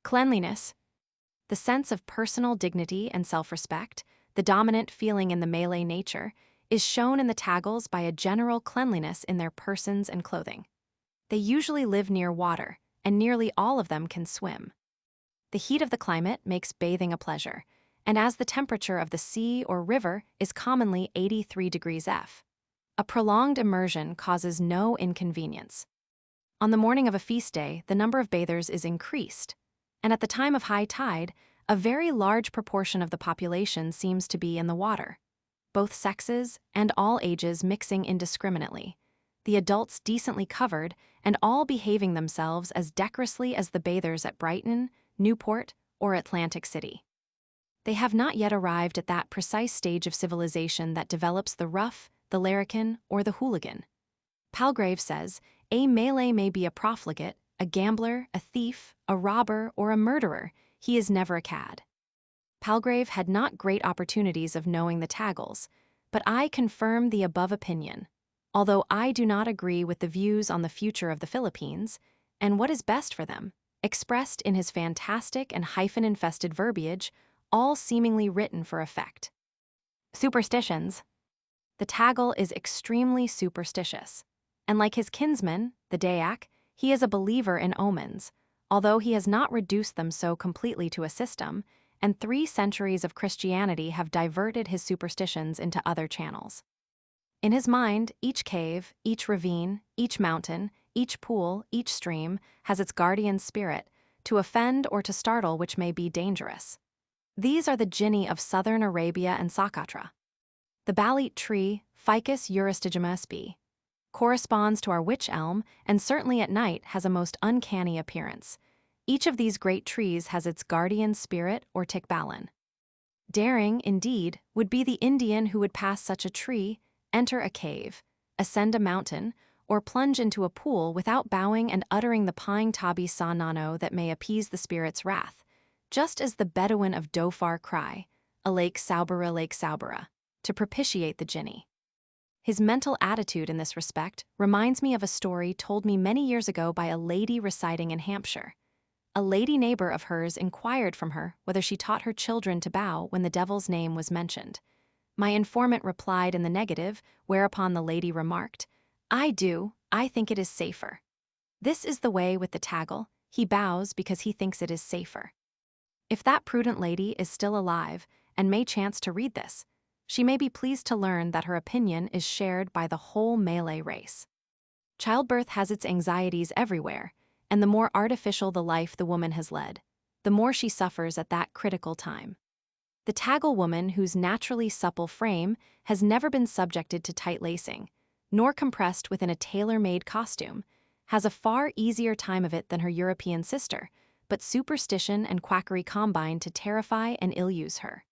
Cleanliness. The sense of personal dignity and self-respect, the dominant feeling in the Malay nature, is shown in the Tagals by a general cleanliness in their persons and clothing. They usually live near water, and nearly all of them can swim. The heat of the climate makes bathing a pleasure, and as the temperature of the sea or river is commonly 83 degrees F, a prolonged immersion causes no inconvenience. On the morning of a feast day, the number of bathers is increased, and at the time of high tide, a very large proportion of the population seems to be in the water, both sexes and all ages mixing indiscriminately, the adults decently covered and all behaving themselves as decorously as the bathers at Brighton, Newport, or Atlantic City. They have not yet arrived at that precise stage of civilization that develops the rough, the larrikin, or the hooligan. Palgrave says, a Malay may be a profligate, a gambler, a thief, a robber, or a murderer, he is never a cad. Palgrave had not great opportunities of knowing the Tagals, but I confirm the above opinion, although I do not agree with the views on the future of the Philippines, and what is best for them, expressed in his fantastic and hyphen-infested verbiage, all seemingly written for effect. Superstitions. The Tagal is extremely superstitious, and like his kinsman, the Dayak, he is a believer in omens, although he has not reduced them so completely to a system, and 3 centuries of Christianity have diverted his superstitions into other channels. In his mind, each cave, each ravine, each mountain, each pool, each stream has its guardian spirit, to offend or to startle which may be dangerous. These are the jinni of southern Arabia and Socotra. The balit tree, Ficus eurystigema sp. corresponds to our witch elm and certainly at night has a most uncanny appearance. Each of these great trees has its guardian spirit or tikbalan. Daring, indeed, would be the Indian who would pass such a tree, enter a cave, ascend a mountain, or plunge into a pool without bowing and uttering the pine tabi sa nano that may appease the spirit's wrath, just as the Bedouin of Dhofar cry, a lake Saubara, to propitiate the jinni. His mental attitude in this respect reminds me of a story told me many years ago by a lady residing in Hampshire. A lady neighbor of hers inquired from her whether she taught her children to bow when the devil's name was mentioned. My informant replied in the negative, whereupon the lady remarked, "I do, I think it is safer." This is the way with the Tagal, he bows because he thinks it is safer. If that prudent lady is still alive and may chance to read this, she may be pleased to learn that her opinion is shared by the whole Malay race. Childbirth has its anxieties everywhere, and the more artificial the life the woman has led, the more she suffers at that critical time. The Tagal woman whose naturally supple frame has never been subjected to tight lacing, nor compressed within a tailor-made costume, has a far easier time of it than her European sister, but superstition and quackery combine to terrify and ill-use her.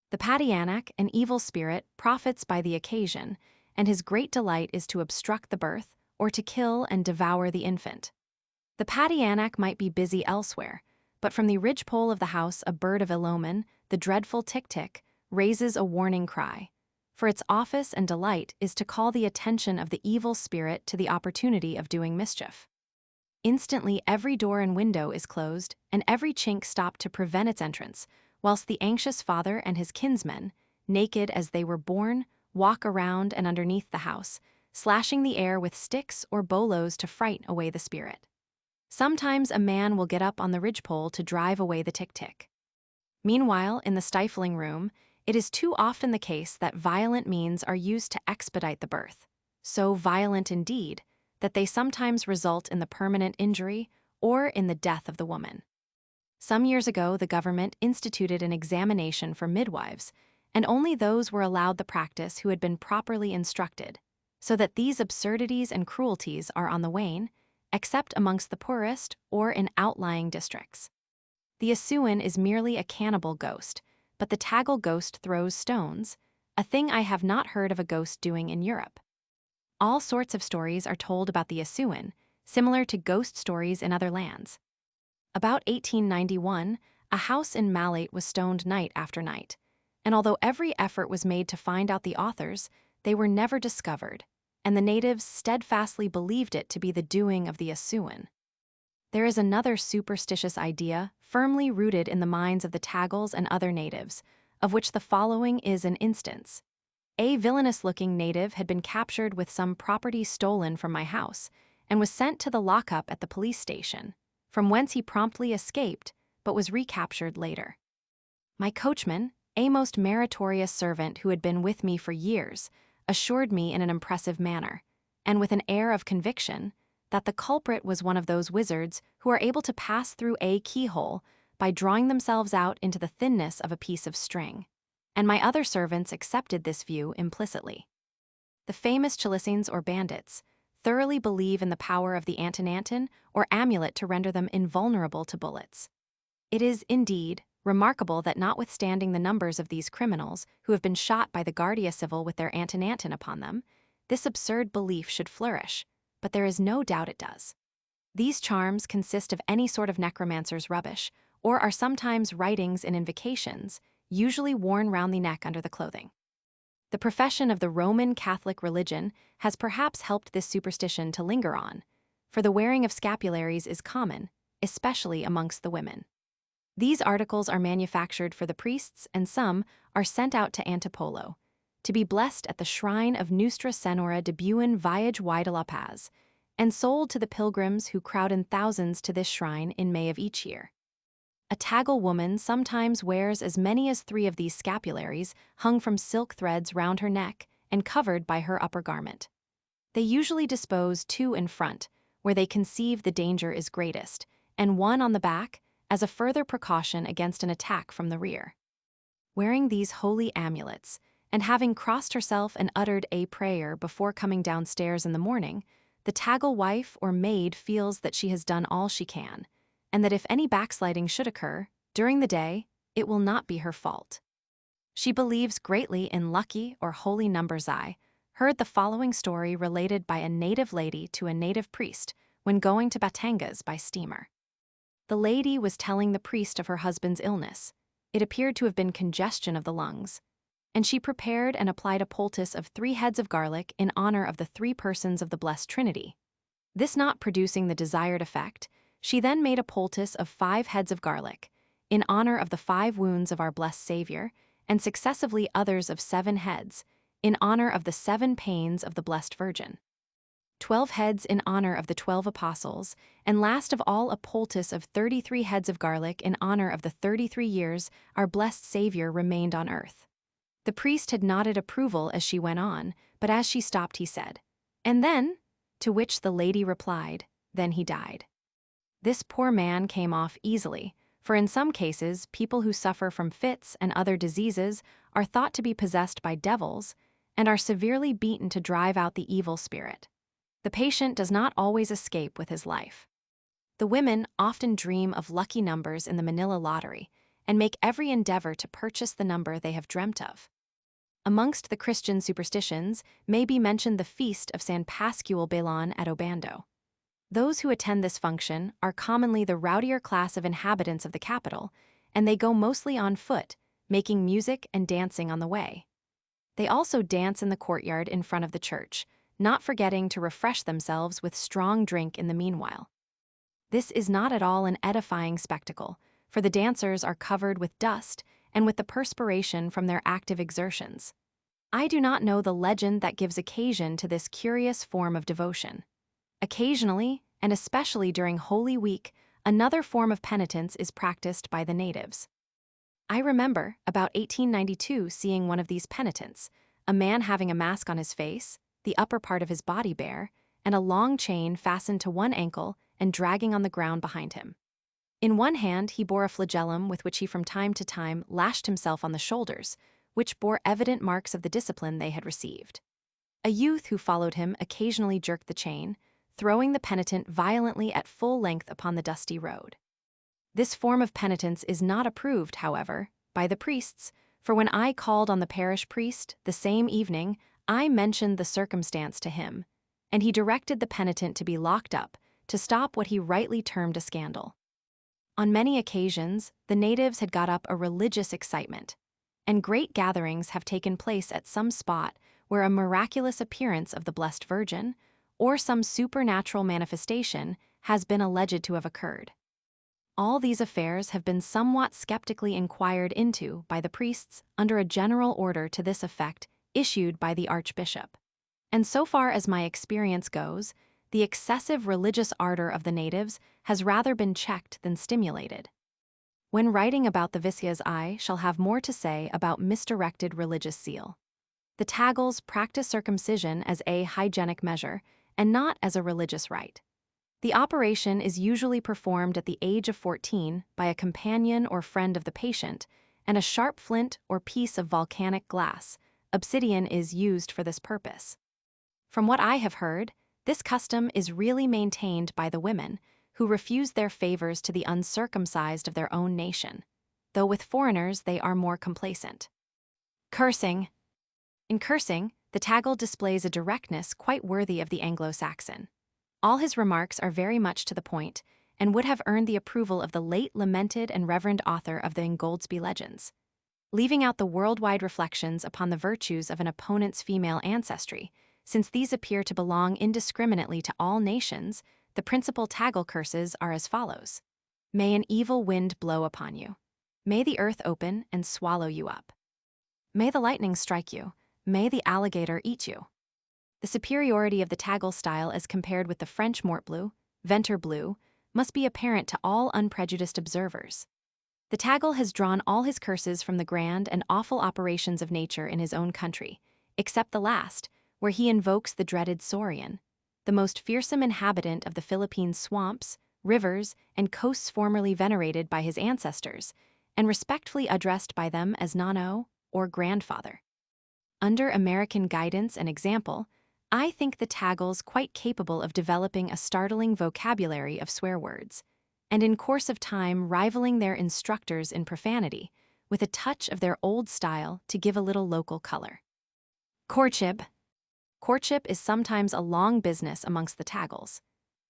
The Padianak, an evil spirit, profits by the occasion, and his great delight is to obstruct the birth or to kill and devour the infant. The Padianak might be busy elsewhere, but from the ridgepole of the house a bird of ill omen, the dreadful tick-tick, raises a warning cry, for its office and delight is to call the attention of the evil spirit to the opportunity of doing mischief. Instantly every door and window is closed and every chink stopped to prevent its entrance, whilst the anxious father and his kinsmen, naked as they were born, walk around and underneath the house, slashing the air with sticks or bolos to frighten away the spirit. Sometimes a man will get up on the ridgepole to drive away the tick-tick. Meanwhile, in the stifling room, it is too often the case that violent means are used to expedite the birth, so violent indeed that they sometimes result in the permanent injury or in the death of the woman. Some years ago, the government instituted an examination for midwives, and only those were allowed the practice who had been properly instructed, so that these absurdities and cruelties are on the wane, except amongst the poorest or in outlying districts. The Asuan is merely a cannibal ghost, but the Tagal ghost throws stones, a thing I have not heard of a ghost doing in Europe. All sorts of stories are told about the Asuan, similar to ghost stories in other lands. About 1891, a house in Malate was stoned night after night, and although every effort was made to find out the authors, they were never discovered, and the natives steadfastly believed it to be the doing of the Asuan. There is another superstitious idea firmly rooted in the minds of the Tagals and other natives, of which the following is an instance. A villainous-looking native had been captured with some property stolen from my house and was sent to the lockup at the police station, from whence he promptly escaped but was recaptured later. My coachman, a most meritorious servant who had been with me for years, assured me in an impressive manner, and with an air of conviction, that the culprit was one of those wizards who are able to pass through a keyhole by drawing themselves out into the thinness of a piece of string, and my other servants accepted this view implicitly. The famous Chalisines or bandits thoroughly believe in the power of the antinantin or amulet to render them invulnerable to bullets. It is, indeed, remarkable that notwithstanding the numbers of these criminals who have been shot by the Guardia Civil with their antinantin upon them, this absurd belief should flourish, but there is no doubt it does. These charms consist of any sort of necromancer's rubbish, or are sometimes writings and invocations, usually worn round the neck under the clothing. The profession of the Roman Catholic religion has perhaps helped this superstition to linger on, for the wearing of scapularies is common, especially amongst the women. These articles are manufactured for the priests and some are sent out to Antipolo, to be blessed at the shrine of Nuestra Senora de Buen Viaje de la Paz, and sold to the pilgrims who crowd in thousands to this shrine in May of each year. A Tagal woman sometimes wears as many as 3 of these scapularies hung from silk threads round her neck and covered by her upper garment. They usually dispose 2 in front, where they conceive the danger is greatest, and 1 on the back, as a further precaution against an attack from the rear. Wearing these holy amulets, and having crossed herself and uttered a prayer before coming downstairs in the morning, the Tagal wife or maid feels that she has done all she can, and that if any backsliding should occur, during the day, it will not be her fault. She believes greatly in lucky or holy numbers. I heard the following story related by a native lady to a native priest when going to Batangas by steamer. The lady was telling the priest of her husband's illness. It appeared to have been congestion of the lungs, and she prepared and applied a poultice of 3 heads of garlic in honor of the 3 persons of the Blessed Trinity. This not producing the desired effect, she then made a poultice of 5 heads of garlic, in honor of the 5 wounds of our blessed Savior, and successively others of 7 heads, in honor of the 7 pains of the Blessed Virgin. 12 heads in honor of the 12 apostles, and last of all a poultice of 33 heads of garlic in honor of the 33 years our blessed Savior remained on earth. The priest had nodded approval as she went on, but as she stopped he said, "And then?" To which the lady replied, "Then he died." This poor man came off easily, for in some cases people who suffer from fits and other diseases are thought to be possessed by devils and are severely beaten to drive out the evil spirit. The patient does not always escape with his life. The women often dream of lucky numbers in the Manila lottery and make every endeavor to purchase the number they have dreamt of. Amongst the Christian superstitions may be mentioned the feast of San Pascual Bailon at Obando. Those who attend this function are commonly the rowdier class of inhabitants of the capital, and they go mostly on foot, making music and dancing on the way. They also dance in the courtyard in front of the church, not forgetting to refresh themselves with strong drink in the meanwhile. This is not at all an edifying spectacle, for the dancers are covered with dust and with the perspiration from their active exertions. I do not know the legend that gives occasion to this curious form of devotion. Occasionally, and especially during Holy Week, another form of penitence is practiced by the natives. I remember, about 1892, seeing one of these penitents, a man having a mask on his face, the upper part of his body bare, and a long chain fastened to one ankle and dragging on the ground behind him. In one hand he bore a flagellum with which he from time to time lashed himself on the shoulders, which bore evident marks of the discipline they had received. A youth who followed him occasionally jerked the chain, throwing the penitent violently at full length upon the dusty road. This form of penitence is not approved, however, by the priests, for when I called on the parish priest the same evening, I mentioned the circumstance to him, and he directed the penitent to be locked up to stop what he rightly termed a scandal. On many occasions, the natives had got up a religious excitement, and great gatherings have taken place at some spot where a miraculous appearance of the Blessed Virgin, or some supernatural manifestation, has been alleged to have occurred. All these affairs have been somewhat skeptically inquired into by the priests under a general order to this effect issued by the Archbishop. And so far as my experience goes, the excessive religious ardor of the natives has rather been checked than stimulated. When writing about the Visayas, I shall have more to say about misdirected religious zeal. The Tagals practice circumcision as a hygienic measure and not as a religious rite. The operation is usually performed at the age of 14 by a companion or friend of the patient, and a sharp flint or piece of volcanic glass, obsidian, is used for this purpose. From what I have heard, this custom is really maintained by the women, who refuse their favors to the uncircumcised of their own nation, though with foreigners they are more complacent. Cursing. In cursing, the Tagal displays a directness quite worthy of the Anglo-Saxon. All his remarks are very much to the point, and would have earned the approval of the late lamented and reverend author of the Ingoldsby Legends. Leaving out the worldwide reflections upon the virtues of an opponent's female ancestry, since these appear to belong indiscriminately to all nations, the principal Tagal curses are as follows. May an evil wind blow upon you. May the earth open and swallow you up. May the lightning strike you. May the alligator eat you. The superiority of the Tagal style as compared with the French mortebleu, ventre-bleu, must be apparent to all unprejudiced observers. The Tagal has drawn all his curses from the grand and awful operations of nature in his own country, except the last, where he invokes the dreaded Saurian, the most fearsome inhabitant of the Philippine swamps, rivers, and coasts formerly venerated by his ancestors, and respectfully addressed by them as Nano, or grandfather. Under American guidance and example, I think the Tagals quite capable of developing a startling vocabulary of swear words, and in course of time rivaling their instructors in profanity, with a touch of their old style to give a little local color. Courtship. Courtship is sometimes a long business amongst the Tagals.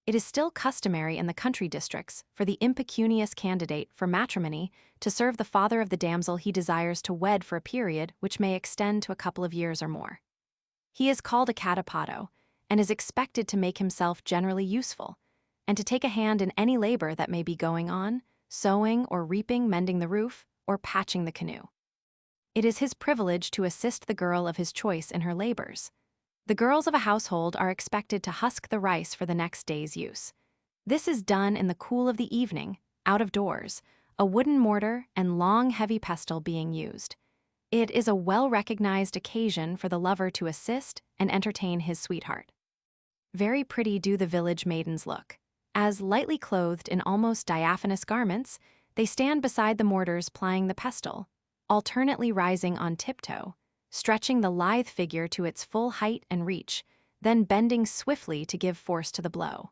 It is still customary in the country districts for the impecunious candidate for matrimony to serve the father of the damsel he desires to wed for a period which may extend to a couple of years or more. He is called a catapado, and is expected to make himself generally useful, and to take a hand in any labor that may be going on, sowing or reaping, mending the roof, or patching the canoe. It is his privilege to assist the girl of his choice in her labors. The girls of a household are expected to husk the rice for the next day's use. This is done in the cool of the evening, out of doors, a wooden mortar and long heavy pestle being used. It is a well-recognized occasion for the lover to assist and entertain his sweetheart. Very pretty do the village maidens look, as, lightly clothed in almost diaphanous garments, they stand beside the mortars plying the pestle, alternately rising on tiptoe, stretching the lithe figure to its full height and reach, then bending swiftly to give force to the blow.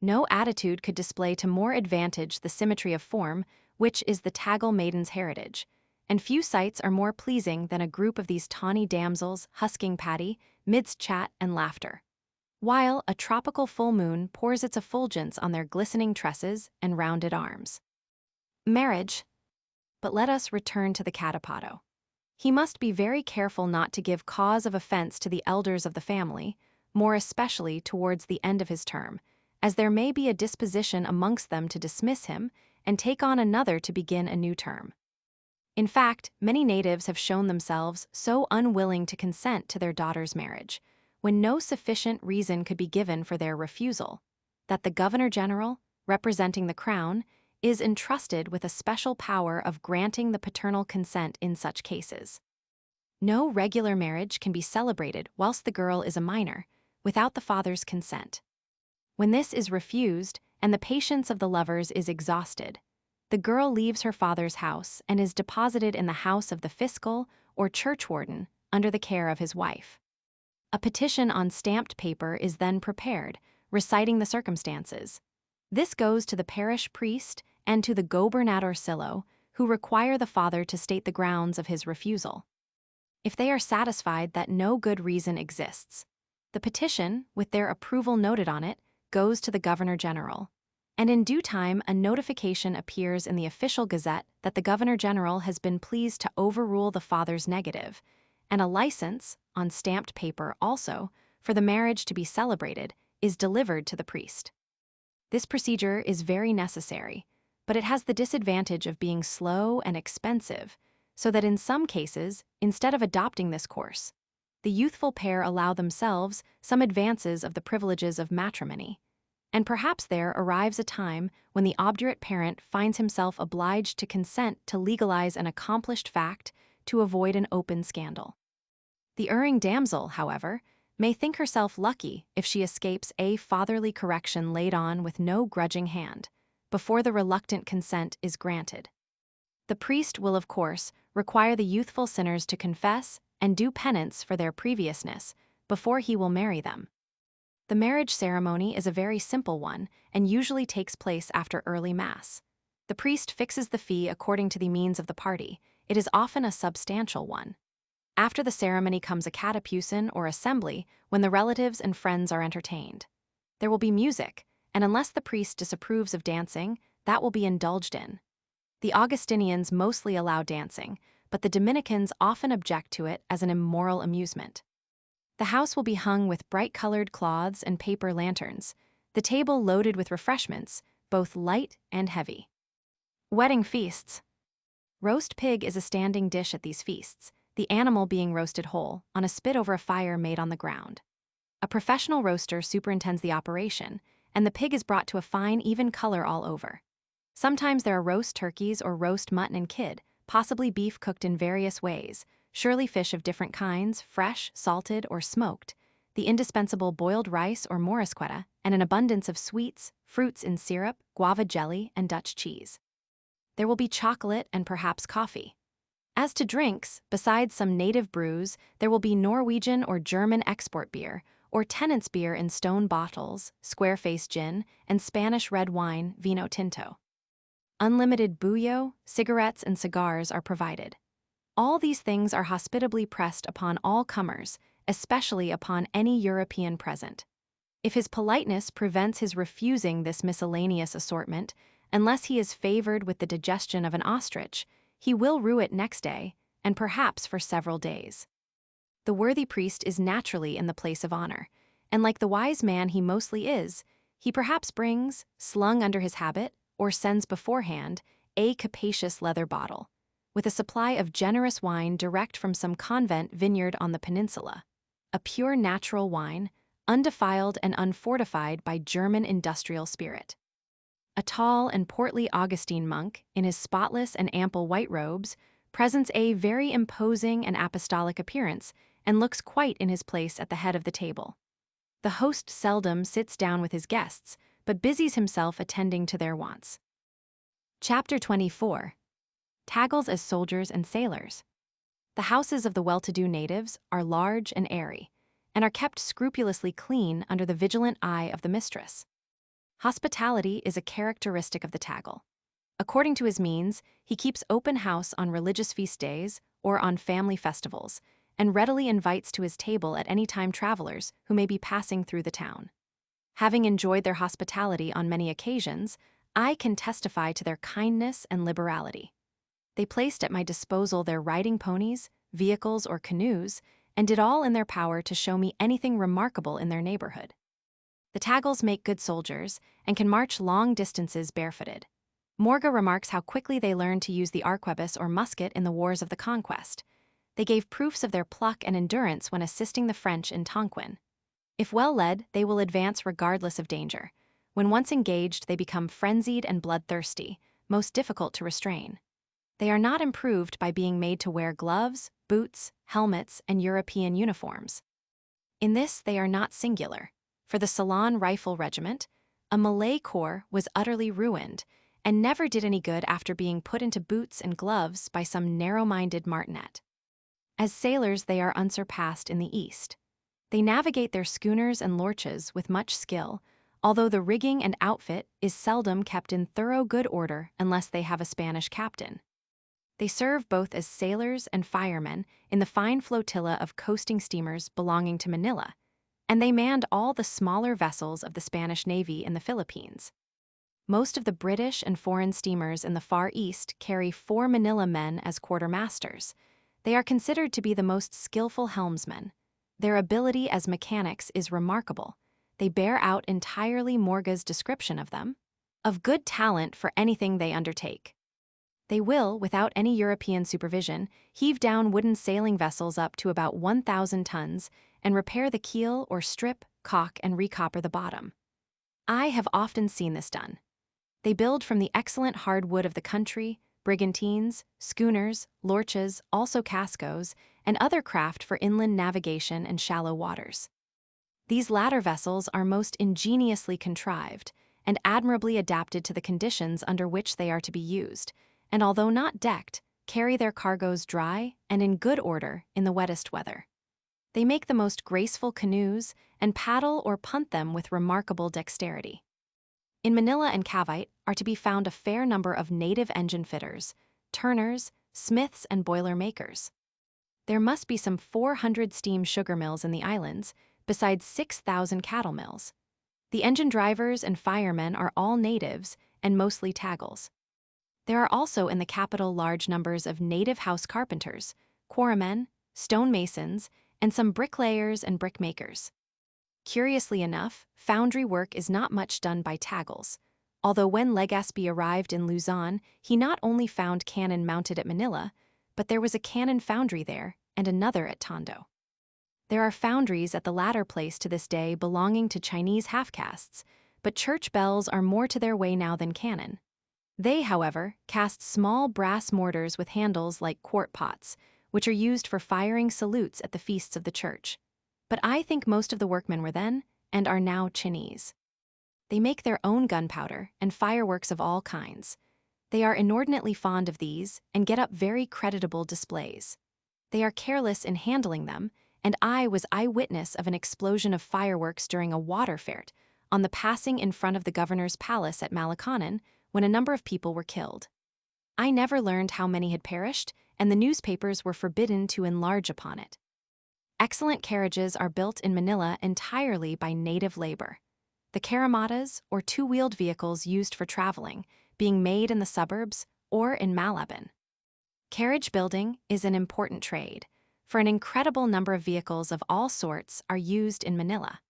No attitude could display to more advantage the symmetry of form, which is the Tagal maiden's heritage, and few sights are more pleasing than a group of these tawny damsels husking paddy, midst chat and laughter, while a tropical full moon pours its effulgence on their glistening tresses and rounded arms. Marriage. But let us return to the catapado. He must be very careful not to give cause of offense to the elders of the family, more especially towards the end of his term, as there may be a disposition amongst them to dismiss him and take on another to begin a new term. In fact, many natives have shown themselves so unwilling to consent to their daughter's marriage, when no sufficient reason could be given for their refusal, that the Governor-General, representing the Crown, is entrusted with a special power of granting the paternal consent in such cases. No regular marriage can be celebrated whilst the girl is a minor, without the father's consent. When this is refused, and the patience of the lovers is exhausted, the girl leaves her father's house and is deposited in the house of the fiscal or churchwarden under the care of his wife. A petition on stamped paper is then prepared, reciting the circumstances. This goes to the parish priest and to the gobernadorcillo, who require the father to state the grounds of his refusal. If they are satisfied that no good reason exists, the petition, with their approval noted on it, goes to the Governor-General, and in due time a notification appears in the official gazette that the Governor-General has been pleased to overrule the father's negative, and a license, on stamped paper also, for the marriage to be celebrated, is delivered to the priest. This procedure is very necessary, but it has the disadvantage of being slow and expensive, so that in some cases, instead of adopting this course, the youthful pair allow themselves some advances of the privileges of matrimony. And perhaps there arrives a time when the obdurate parent finds himself obliged to consent to legalize an accomplished fact to avoid an open scandal. The erring damsel, however, may think herself lucky if she escapes a fatherly correction laid on with no grudging hand, before the reluctant consent is granted. The priest will, of course, require the youthful sinners to confess and do penance for their previousness before he will marry them. The marriage ceremony is a very simple one and usually takes place after early Mass. The priest fixes the fee according to the means of the party. It is often a substantial one. After the ceremony comes a catechusen or assembly when the relatives and friends are entertained. There will be music, and unless the priest disapproves of dancing, that will be indulged in. The Augustinians mostly allow dancing, but the Dominicans often object to it as an immoral amusement. The house will be hung with bright-colored cloths and paper lanterns, the table loaded with refreshments, both light and heavy. Wedding feasts. Roast pig is a standing dish at these feasts, the animal being roasted whole, on a spit over a fire made on the ground. A professional roaster superintends the operation, and the pig is brought to a fine, even color all over. Sometimes there are roast turkeys or roast mutton and kid, possibly beef cooked in various ways, surely fish of different kinds, fresh, salted, or smoked, the indispensable boiled rice or morisqueta, and an abundance of sweets, fruits in syrup, guava jelly, and Dutch cheese. There will be chocolate and perhaps coffee. As to drinks, besides some native brews, there will be Norwegian or German export beer, or tenants' beer in stone bottles, square-faced gin, and Spanish red wine, vino tinto. Unlimited bouillon, cigarettes, and cigars are provided. All these things are hospitably pressed upon all comers, especially upon any European present. If his politeness prevents his refusing this miscellaneous assortment, unless he is favored with the digestion of an ostrich, he will rue it next day, and perhaps for several days. The worthy priest is naturally in the place of honor, and like the wise man he mostly is, he perhaps brings, slung under his habit, or sends beforehand, a capacious leather bottle, with a supply of generous wine direct from some convent vineyard on the peninsula, a pure natural wine, undefiled and unfortified by German industrial spirit. A tall and portly Augustine monk, in his spotless and ample white robes, presents a very imposing and apostolic appearance and looks quite in his place at the head of the table. The host seldom sits down with his guests, but busies himself attending to their wants. Chapter 24. Taggles as soldiers and sailors. The houses of the well-to-do natives are large and airy, and are kept scrupulously clean under the vigilant eye of the mistress. Hospitality is a characteristic of the taggle. According to his means, he keeps open house on religious feast days or on family festivals, and readily invites to his table at any time travelers who may be passing through the town. Having enjoyed their hospitality on many occasions, I can testify to their kindness and liberality. They placed at my disposal their riding ponies, vehicles, or canoes, and did all in their power to show me anything remarkable in their neighborhood. The taggles make good soldiers and can march long distances barefooted. Morga remarks how quickly they learned to use the arquebus or musket in the wars of the conquest. They gave proofs of their pluck and endurance when assisting the French in Tonquin. If well led, they will advance regardless of danger. When once engaged, they become frenzied and bloodthirsty, most difficult to restrain. They are not improved by being made to wear gloves, boots, helmets, and European uniforms. In this they are not singular. For the Ceylon Rifle Regiment, a Malay corps was utterly ruined, and never did any good after being put into boots and gloves by some narrow-minded martinet. As sailors they are unsurpassed in the East. They navigate their schooners and lorches with much skill, although the rigging and outfit is seldom kept in thorough good order unless they have a Spanish captain. They serve both as sailors and firemen in the fine flotilla of coasting steamers belonging to Manila, and they manned all the smaller vessels of the Spanish Navy in the Philippines. Most of the British and foreign steamers in the Far East carry 4 Manila men as quartermasters. They are considered to be the most skillful helmsmen. Their ability as mechanics is remarkable. They bear out entirely Morga's description of them, of good talent for anything they undertake. They will, without any European supervision, heave down wooden sailing vessels up to about 1,000 tons and repair the keel or strip, caulk, and recopper the bottom. I have often seen this done. They build from the excellent hardwood of the country, brigantines, schooners, lorches, also cascos, and other craft for inland navigation and shallow waters. These latter vessels are most ingeniously contrived and admirably adapted to the conditions under which they are to be used, and although not decked, carry their cargoes dry and in good order in the wettest weather. They make the most graceful canoes and paddle or punt them with remarkable dexterity. In Manila and Cavite are to be found a fair number of native engine fitters, turners, smiths, and boiler makers. There must be some 400 steam sugar mills in the islands, besides 6,000 cattle mills. The engine drivers and firemen are all natives and mostly Tagals. There are also in the capital large numbers of native house carpenters, quarrymen, stonemasons, and some bricklayers and brickmakers. Curiously enough, foundry work is not much done by Tagals, although when Legazpi arrived in Luzon, he not only found cannon mounted at Manila, but there was a cannon foundry there and another at Tondo. There are foundries at the latter place to this day belonging to Chinese half-castes, but church bells are more to their way now than cannon. They, however, cast small brass mortars with handles like quart pots, which are used for firing salutes at the feasts of the church. But I think most of the workmen were then, and are now, Chinese. They make their own gunpowder and fireworks of all kinds. They are inordinately fond of these and get up very creditable displays. They are careless in handling them, and I was eyewitness of an explosion of fireworks during a water fete on the passing in front of the governor's palace at Malakanan, when a number of people were killed. I never learned how many had perished, and the newspapers were forbidden to enlarge upon it. Excellent carriages are built in Manila entirely by native labor. The caramatas, or two-wheeled vehicles used for traveling, being made in the suburbs or in Malabon. Carriage building is an important trade, for an incredible number of vehicles of all sorts are used in Manila.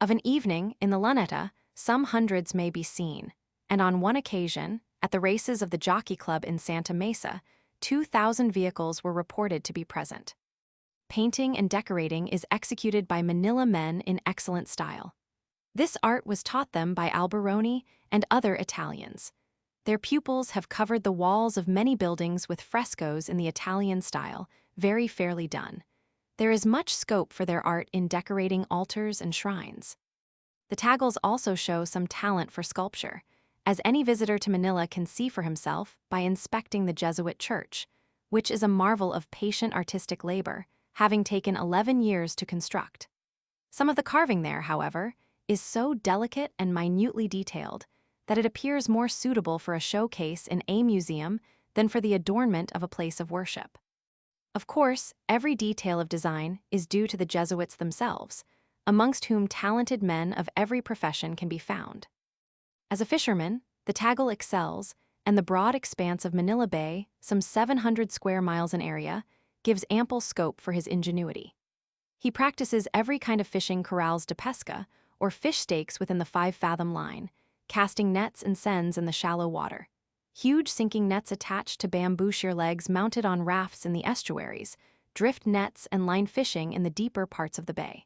Of an evening, in the Luneta, some hundreds may be seen, and on one occasion, at the races of the Jockey Club in Santa Mesa, 2,000 vehicles were reported to be present. Painting and decorating is executed by Manila men in excellent style. This art was taught them by Alberoni and other Italians. Their pupils have covered the walls of many buildings with frescoes in the Italian style, very fairly done. There is much scope for their art in decorating altars and shrines. The Tagals also show some talent for sculpture, as any visitor to Manila can see for himself by inspecting the Jesuit church, which is a marvel of patient artistic labor, having taken 11 years to construct. Some of the carving there, however, is so delicate and minutely detailed that it appears more suitable for a showcase in a museum than for the adornment of a place of worship. Of course, every detail of design is due to the Jesuits themselves, amongst whom talented men of every profession can be found. As a fisherman, the Tagal excels, and the broad expanse of Manila Bay, some 700 square miles in area, gives ample scope for his ingenuity. He practices every kind of fishing corrals de pesca, or fish stakes within the 5-fathom line, casting nets and seines in the shallow water. Huge sinking nets attached to bamboo sheer legs mounted on rafts in the estuaries, drift nets and line fishing in the deeper parts of the bay.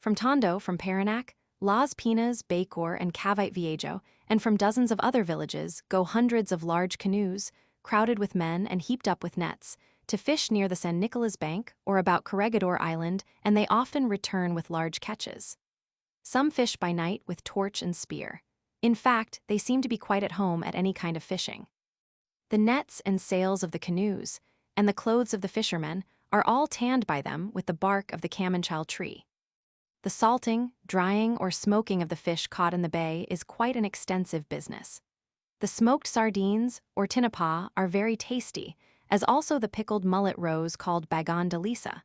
From Tondo, from Paranaque, Las Pinas, Bacoor, and Cavite Viejo, and from dozens of other villages, go hundreds of large canoes, crowded with men and heaped up with nets, to fish near the San Nicolas Bank or about Corregidor Island, and they often return with large catches. Some fish by night with torch and spear. In fact, they seem to be quite at home at any kind of fishing. The nets and sails of the canoes, and the clothes of the fishermen, are all tanned by them with the bark of the camanchal tree. The salting, drying, or smoking of the fish caught in the bay is quite an extensive business. The smoked sardines, or tinapa, are very tasty, as also the pickled mullet roes called bagon de lisa.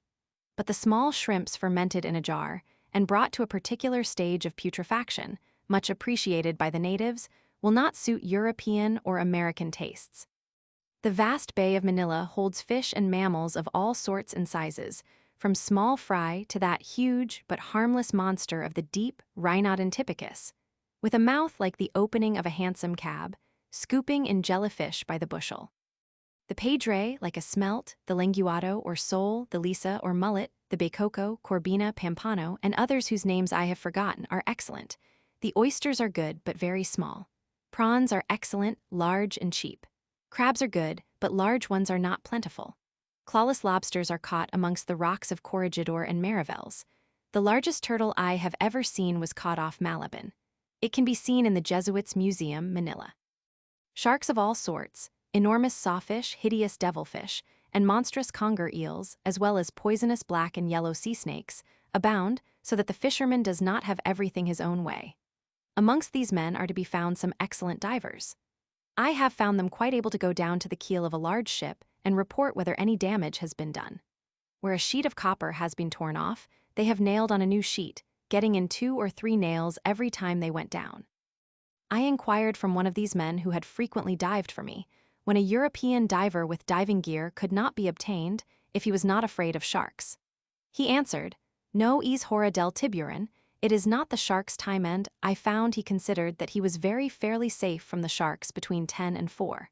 But the small shrimps fermented in a jar, and brought to a particular stage of putrefaction, much appreciated by the natives, will not suit European or American tastes. The vast Bay of Manila holds fish and mammals of all sorts and sizes, from small fry to that huge but harmless monster of the deep Rhinodon typicus, with a mouth like the opening of a handsome cab, scooping in jellyfish by the bushel. The pedre, like a smelt, the linguado or sole, the lisa or mullet, the becoco, corbina, pampano, and others whose names I have forgotten are excellent. The oysters are good but very small. Prawns are excellent, large, and cheap. Crabs are good, but large ones are not plentiful. Clawless lobsters are caught amongst the rocks of Corregidor and Mariveles. The largest turtle I have ever seen was caught off Malabon. It can be seen in the Jesuits' Museum, Manila. Sharks of all sorts, enormous sawfish, hideous devilfish, and monstrous conger eels, as well as poisonous black and yellow sea snakes, abound, so that the fisherman does not have everything his own way. Amongst these men are to be found some excellent divers. I have found them quite able to go down to the keel of a large ship and report whether any damage has been done. Where a sheet of copper has been torn off, they have nailed on a new sheet, getting in 2 or 3 nails every time they went down. I inquired from one of these men who had frequently dived for me, when a European diver with diving gear could not be obtained if he was not afraid of sharks. He answered, "No es hora del tiburon, it is not the shark's time, and I found he considered that he was very fairly safe from the sharks between 10 and 4.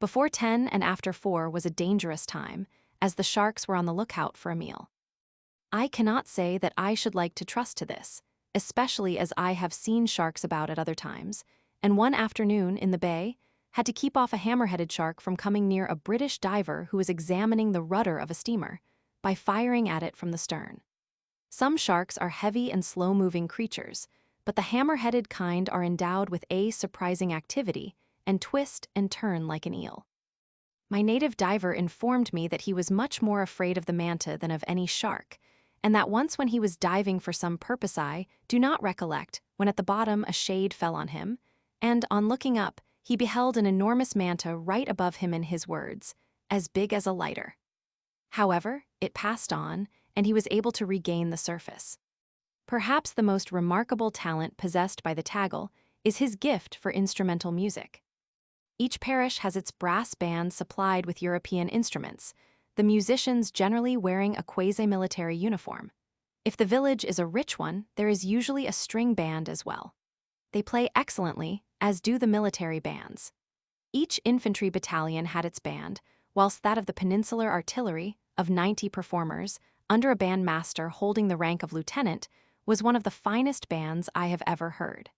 Before 10 and after 4 was a dangerous time, as the sharks were on the lookout for a meal." I cannot say that I should like to trust to this, especially as I have seen sharks about at other times, and one afternoon in the bay had to keep off a hammer-headed shark from coming near a British diver who was examining the rudder of a steamer by firing at it from the stern. Some sharks are heavy and slow-moving creatures, but the hammer-headed kind are endowed with a surprising activity and twist and turn like an eel. My native diver informed me that he was much more afraid of the manta than of any shark, and that once when he was diving for some purpose I do not recollect, when at the bottom a shade fell on him, and on looking up, he beheld an enormous manta right above him in his words, as big as a lighter. However, it passed on, and he was able to regain the surface. Perhaps the most remarkable talent possessed by the Tagal is his gift for instrumental music. Each parish has its brass band supplied with European instruments, the musicians generally wearing a quasi-military uniform. If the village is a rich one, there is usually a string band as well. They play excellently, as do the military bands. Each infantry battalion had its band, whilst that of the Peninsular Artillery, of 90 performers, under a bandmaster holding the rank of lieutenant, was one of the finest bands I have ever heard.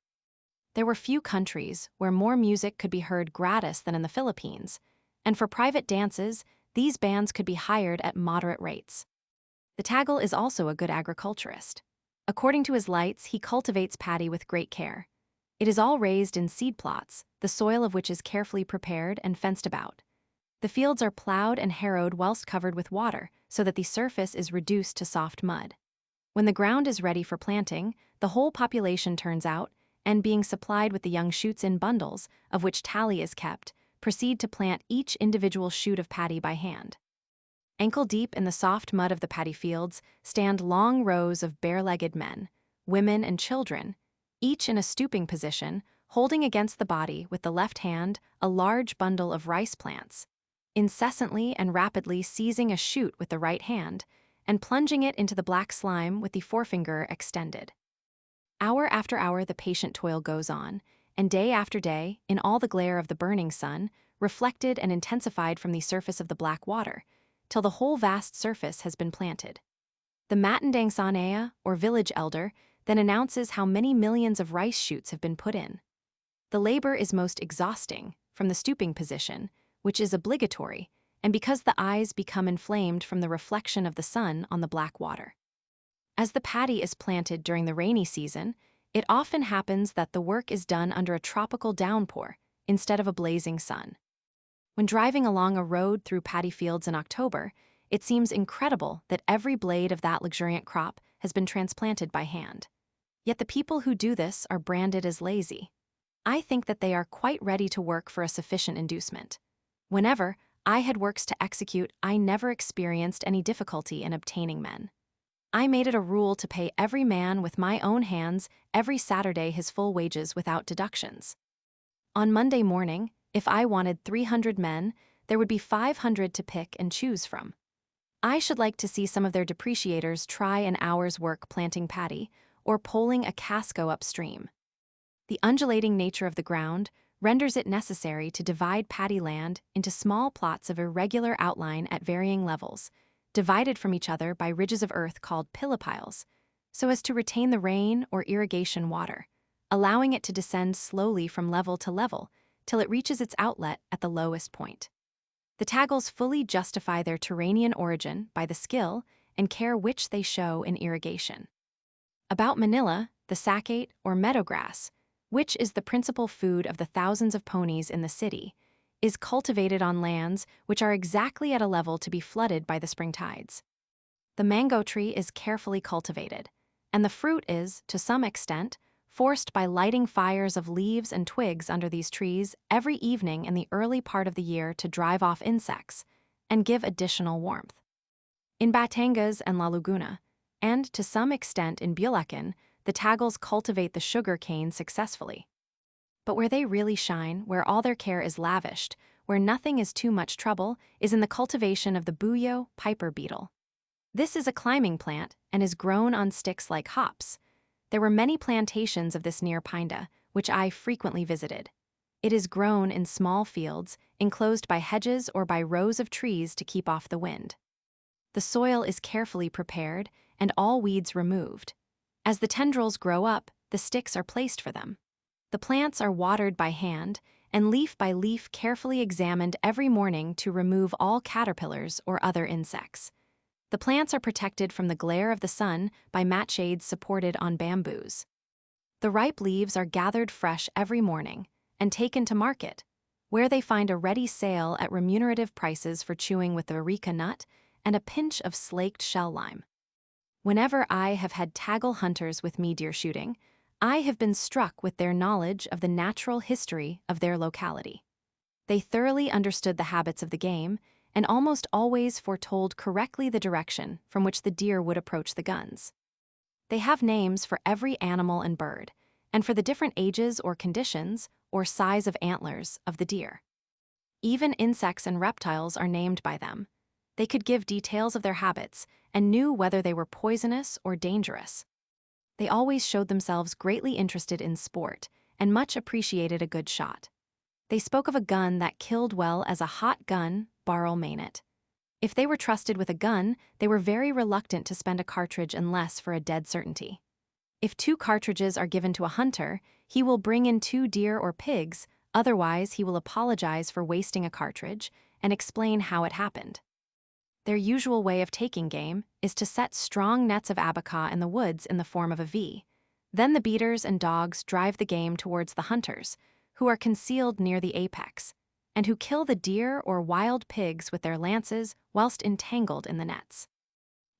There were few countries where more music could be heard gratis than in the Philippines, and for private dances, these bands could be hired at moderate rates. The Tagal is also a good agriculturist. According to his lights, he cultivates paddy with great care. It is all raised in seed plots, the soil of which is carefully prepared and fenced about. The fields are plowed and harrowed whilst covered with water, so that the surface is reduced to soft mud. When the ground is ready for planting, the whole population turns out, and being supplied with the young shoots in bundles, of which tally is kept, proceed to plant each individual shoot of paddy by hand. Ankle-deep in the soft mud of the paddy fields stand long rows of bare-legged men, women, and children, each in a stooping position, holding against the body with the left hand a large bundle of rice plants, incessantly and rapidly seizing a shoot with the right hand and plunging it into the black slime with the forefinger extended. Hour after hour the patient toil goes on, and day after day, in all the glare of the burning sun, reflected and intensified from the surface of the black water, till the whole vast surface has been planted. The Matandang Sanaya, or village elder, then announces how many millions of rice shoots have been put in. The labor is most exhausting, from the stooping position, which is obligatory, and because the eyes become inflamed from the reflection of the sun on the black water. As the paddy is planted during the rainy season, it often happens that the work is done under a tropical downpour instead of a blazing sun. When driving along a road through paddy fields in October, it seems incredible that every blade of that luxuriant crop has been transplanted by hand. Yet the people who do this are branded as lazy. I think that they are quite ready to work for a sufficient inducement. Whenever I had works to execute, I never experienced any difficulty in obtaining men. I made it a rule to pay every man with my own hands every Saturday his full wages without deductions. On Monday morning, if I wanted 300 men, there would be 500 to pick and choose from. I should like to see some of their depreciators try an hour's work planting paddy or poling a casco upstream. The undulating nature of the ground renders it necessary to divide paddy land into small plots of irregular outline at varying levels, divided from each other by ridges of earth called pillopiles, so as to retain the rain or irrigation water, allowing it to descend slowly from level to level till it reaches its outlet at the lowest point. The taggles fully justify their Turanian origin by the skill and care which they show in irrigation. About Manila, the saccate or meadowgrass, which is the principal food of the thousands of ponies in the city, is cultivated on lands which are exactly at a level to be flooded by the spring tides. The mango tree is carefully cultivated, and the fruit is, to some extent, forced by lighting fires of leaves and twigs under these trees every evening in the early part of the year to drive off insects and give additional warmth. In Batangas and La Laguna, and to some extent in Bulacan, the taggles cultivate the sugar cane successfully. But where they really shine, where all their care is lavished, where nothing is too much trouble, is in the cultivation of the buyo piper beetle. This is a climbing plant and is grown on sticks like hops. There were many plantations of this near Pinda, which I frequently visited. It is grown in small fields, enclosed by hedges or by rows of trees to keep off the wind. The soil is carefully prepared and all weeds removed. As the tendrils grow up, the sticks are placed for them. The plants are watered by hand and leaf by leaf carefully examined every morning to remove all caterpillars or other insects. The plants are protected from the glare of the sun by mat shades supported on bamboos. The ripe leaves are gathered fresh every morning and taken to market, where they find a ready sale at remunerative prices for chewing with the areca nut and a pinch of slaked shell lime. Whenever I have had taggle hunters with me deer shooting, I have been struck with their knowledge of the natural history of their locality. They thoroughly understood the habits of the game and almost always foretold correctly the direction from which the deer would approach the guns. They have names for every animal and bird, and for the different ages or conditions or size of antlers of the deer. Even insects and reptiles are named by them. They could give details of their habits and knew whether they were poisonous or dangerous. They always showed themselves greatly interested in sport and much appreciated a good shot. They spoke of a gun that killed well as a hot gun, barrel manet. If they were trusted with a gun, they were very reluctant to spend a cartridge unless for a dead certainty. If 2 cartridges are given to a hunter, he will bring in 2 deer or pigs, otherwise he will apologize for wasting a cartridge and explain how it happened. Their usual way of taking game is to set strong nets of abaca in the woods in the form of a V. Then the beaters and dogs drive the game towards the hunters, who are concealed near the apex, and who kill the deer or wild pigs with their lances whilst entangled in the nets.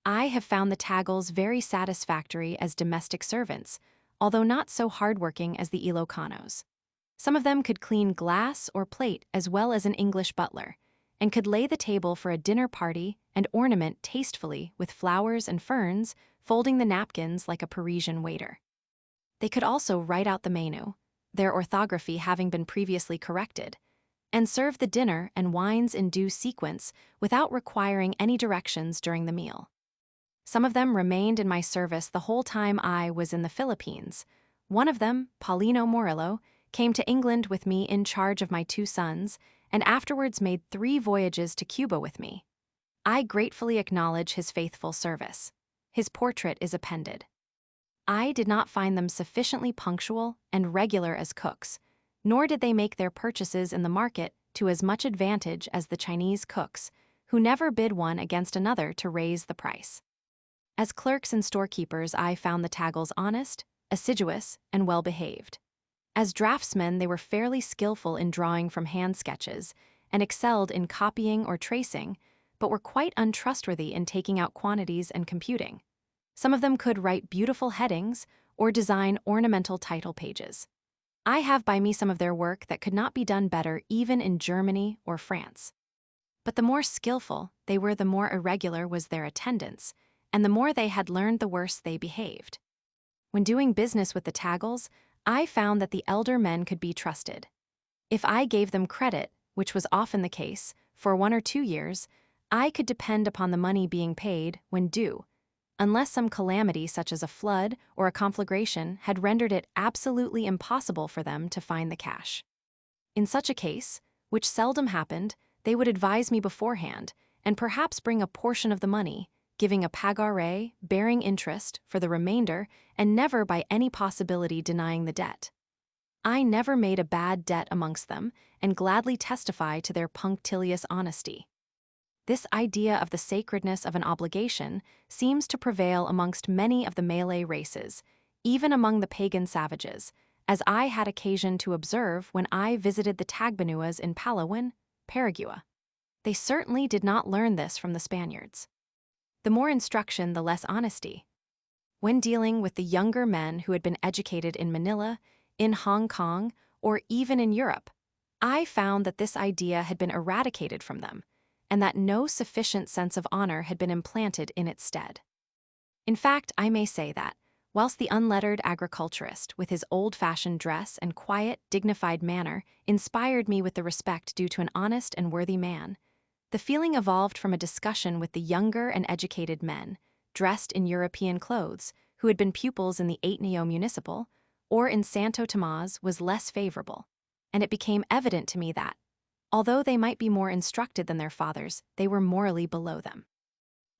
I have found the taggles very satisfactory as domestic servants, although not so hardworking as the Ilocanos. Some of them could clean glass or plate as well as an English butler, and could lay the table for a dinner party and ornament tastefully with flowers and ferns, folding the napkins like a Parisian waiter. They could also write out the menu, their orthography having been previously corrected, and serve the dinner and wines in due sequence without requiring any directions during the meal. Some of them remained in my service the whole time I was in the Philippines. One of them, Paulino Morillo, came to England with me in charge of my 2 sons, and afterwards made 3 voyages to Cuba with me. I gratefully acknowledge his faithful service. His portrait is appended. I did not find them sufficiently punctual and regular as cooks, nor did they make their purchases in the market to as much advantage as the Chinese cooks, who never bid one against another to raise the price. As clerks and storekeepers, I found the taggles honest, assiduous, and well-behaved. As draftsmen, they were fairly skillful in drawing from hand sketches and excelled in copying or tracing, but were quite untrustworthy in taking out quantities and computing. Some of them could write beautiful headings or design ornamental title pages. I have by me some of their work that could not be done better even in Germany or France. But the more skillful they were, the more irregular was their attendance, and the more they had learned, the worse they behaved. When doing business with the taggles, I found that the elder men could be trusted. If I gave them credit, which was often the case, for 1 or 2 years, I could depend upon the money being paid when due, unless some calamity such as a flood or a conflagration had rendered it absolutely impossible for them to find the cash. In such a case, which seldom happened, they would advise me beforehand and perhaps bring a portion of the money, giving a pagare, bearing interest, for the remainder, and never by any possibility denying the debt. I never made a bad debt amongst them and gladly testify to their punctilious honesty. This idea of the sacredness of an obligation seems to prevail amongst many of the Malay races, even among the pagan savages, as I had occasion to observe when I visited the Tagbanuas in Palawan, Paraguay. They certainly did not learn this from the Spaniards. The more instruction, the less honesty. When dealing with the younger men who had been educated in Manila, in Hong Kong, or even in Europe, I found that this idea had been eradicated from them, and that no sufficient sense of honor had been implanted in its stead. In fact, I may say that, whilst the unlettered agriculturist, with his old-fashioned dress and quiet, dignified manner, inspired me with the respect due to an honest and worthy man, the feeling evolved from a discussion with the younger and educated men, dressed in European clothes, who had been pupils in the Ateneo Municipal, or in Santo Tomas, was less favorable, and it became evident to me that, although they might be more instructed than their fathers, they were morally below them.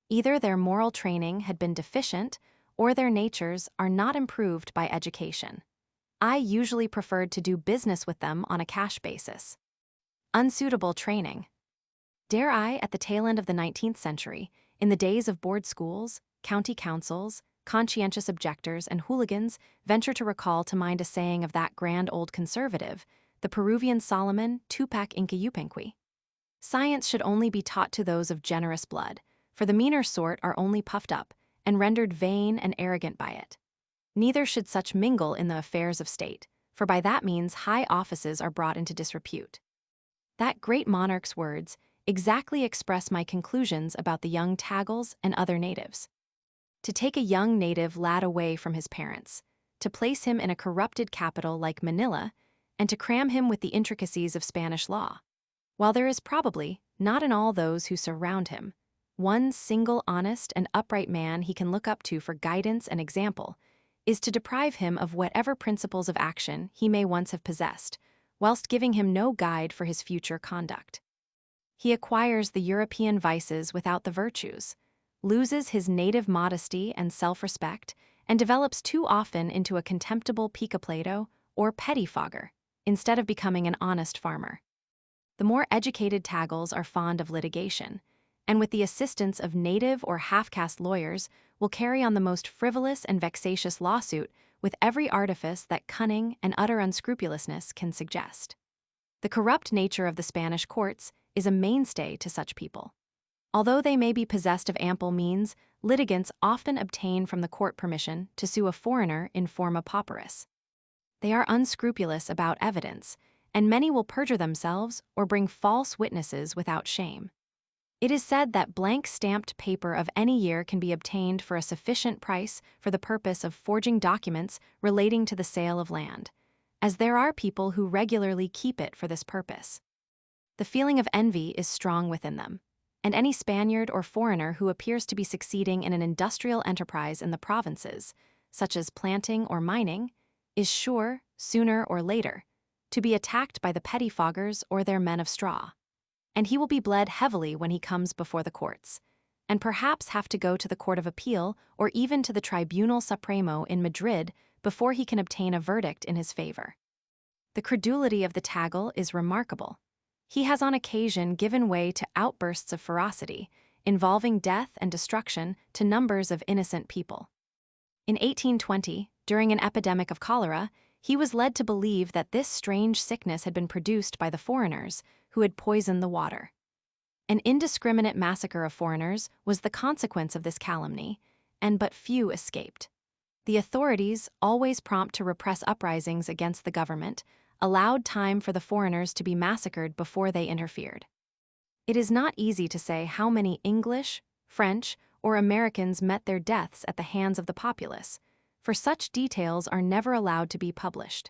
Either their moral training had been deficient, or their natures are not improved by education. I usually preferred to do business with them on a cash basis. Unsuitable training. Dare I, at the tail end of the 19th century, in the days of board schools, county councils, conscientious objectors, and hooligans, venture to recall to mind a saying of that grand old conservative, the Peruvian Solomon Tupac Inca Yupanqui? Science should only be taught to those of generous blood, for the meaner sort are only puffed up, and rendered vain and arrogant by it. Neither should such mingle in the affairs of state, for by that means high offices are brought into disrepute. That great monarch's words exactly express my conclusions about the young Tagals and other natives. To take a young native lad away from his parents, to place him in a corrupted capital like Manila, and to cram him with the intricacies of Spanish law, while there is probably, not in all those who surround him, one single honest and upright man he can look up to for guidance and example, is to deprive him of whatever principles of action he may once have possessed, whilst giving him no guide for his future conduct. He acquires the European vices without the virtues, loses his native modesty and self-respect, and develops too often into a contemptible picapleto or pettifogger, instead of becoming an honest farmer. The more educated Tagals are fond of litigation, and with the assistance of native or half-caste lawyers will carry on the most frivolous and vexatious lawsuit with every artifice that cunning and utter unscrupulousness can suggest. The corrupt nature of the Spanish courts is a mainstay to such people. Although they may be possessed of ample means, litigants often obtain from the court permission to sue a foreigner in forma pauperis. They are unscrupulous about evidence, and many will perjure themselves or bring false witnesses without shame. It is said that blank stamped paper of any year can be obtained for a sufficient price for the purpose of forging documents relating to the sale of land, as there are people who regularly keep it for this purpose. The feeling of envy is strong within them, and any Spaniard or foreigner who appears to be succeeding in an industrial enterprise in the provinces, such as planting or mining, is sure, sooner or later, to be attacked by the pettifoggers or their men of straw. And he will be bled heavily when he comes before the courts, and perhaps have to go to the Court of Appeal or even to the Tribunal Supremo in Madrid before he can obtain a verdict in his favor. The credulity of the Tagal is remarkable. He has on occasion given way to outbursts of ferocity, involving death and destruction to numbers of innocent people. In 1820, during an epidemic of cholera, he was led to believe that this strange sickness had been produced by the foreigners who had poisoned the water. An indiscriminate massacre of foreigners was the consequence of this calumny, and but few escaped. The authorities, always prompt to repress uprisings against the government, allowed time for the foreigners to be massacred before they interfered. It is not easy to say how many English, French, or Americans met their deaths at the hands of the populace, for such details are never allowed to be published.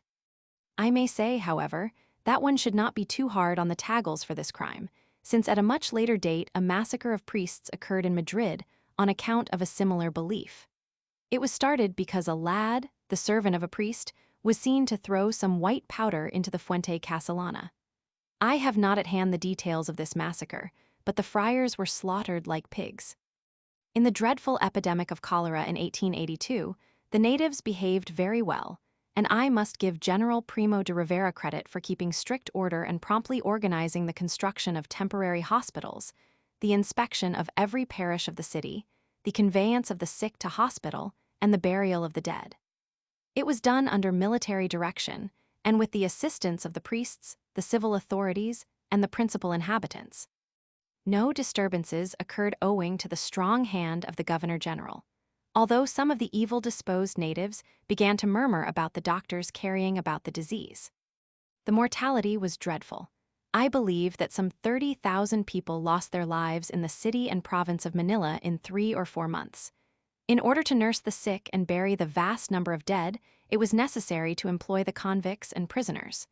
I may say, however, that one should not be too hard on the Tagals for this crime, since at a much later date a massacre of priests occurred in Madrid on account of a similar belief. It was started because a lad, the servant of a priest, was seen to throw some white powder into the Fuente Castellana. I have not at hand the details of this massacre, but the friars were slaughtered like pigs. In the dreadful epidemic of cholera in 1882, the natives behaved very well, and I must give General Primo de Rivera credit for keeping strict order and promptly organizing the construction of temporary hospitals, the inspection of every parish of the city, the conveyance of the sick to hospital, and the burial of the dead. It was done under military direction, and with the assistance of the priests, the civil authorities, and the principal inhabitants. No disturbances occurred owing to the strong hand of the Governor-General, although some of the evil-disposed natives began to murmur about the doctors carrying about the disease. The mortality was dreadful. I believe that some 30,000 people lost their lives in the city and province of Manila in 3 or 4 months. In order to nurse the sick and bury the vast number of dead, it was necessary to employ the convicts and prisoners.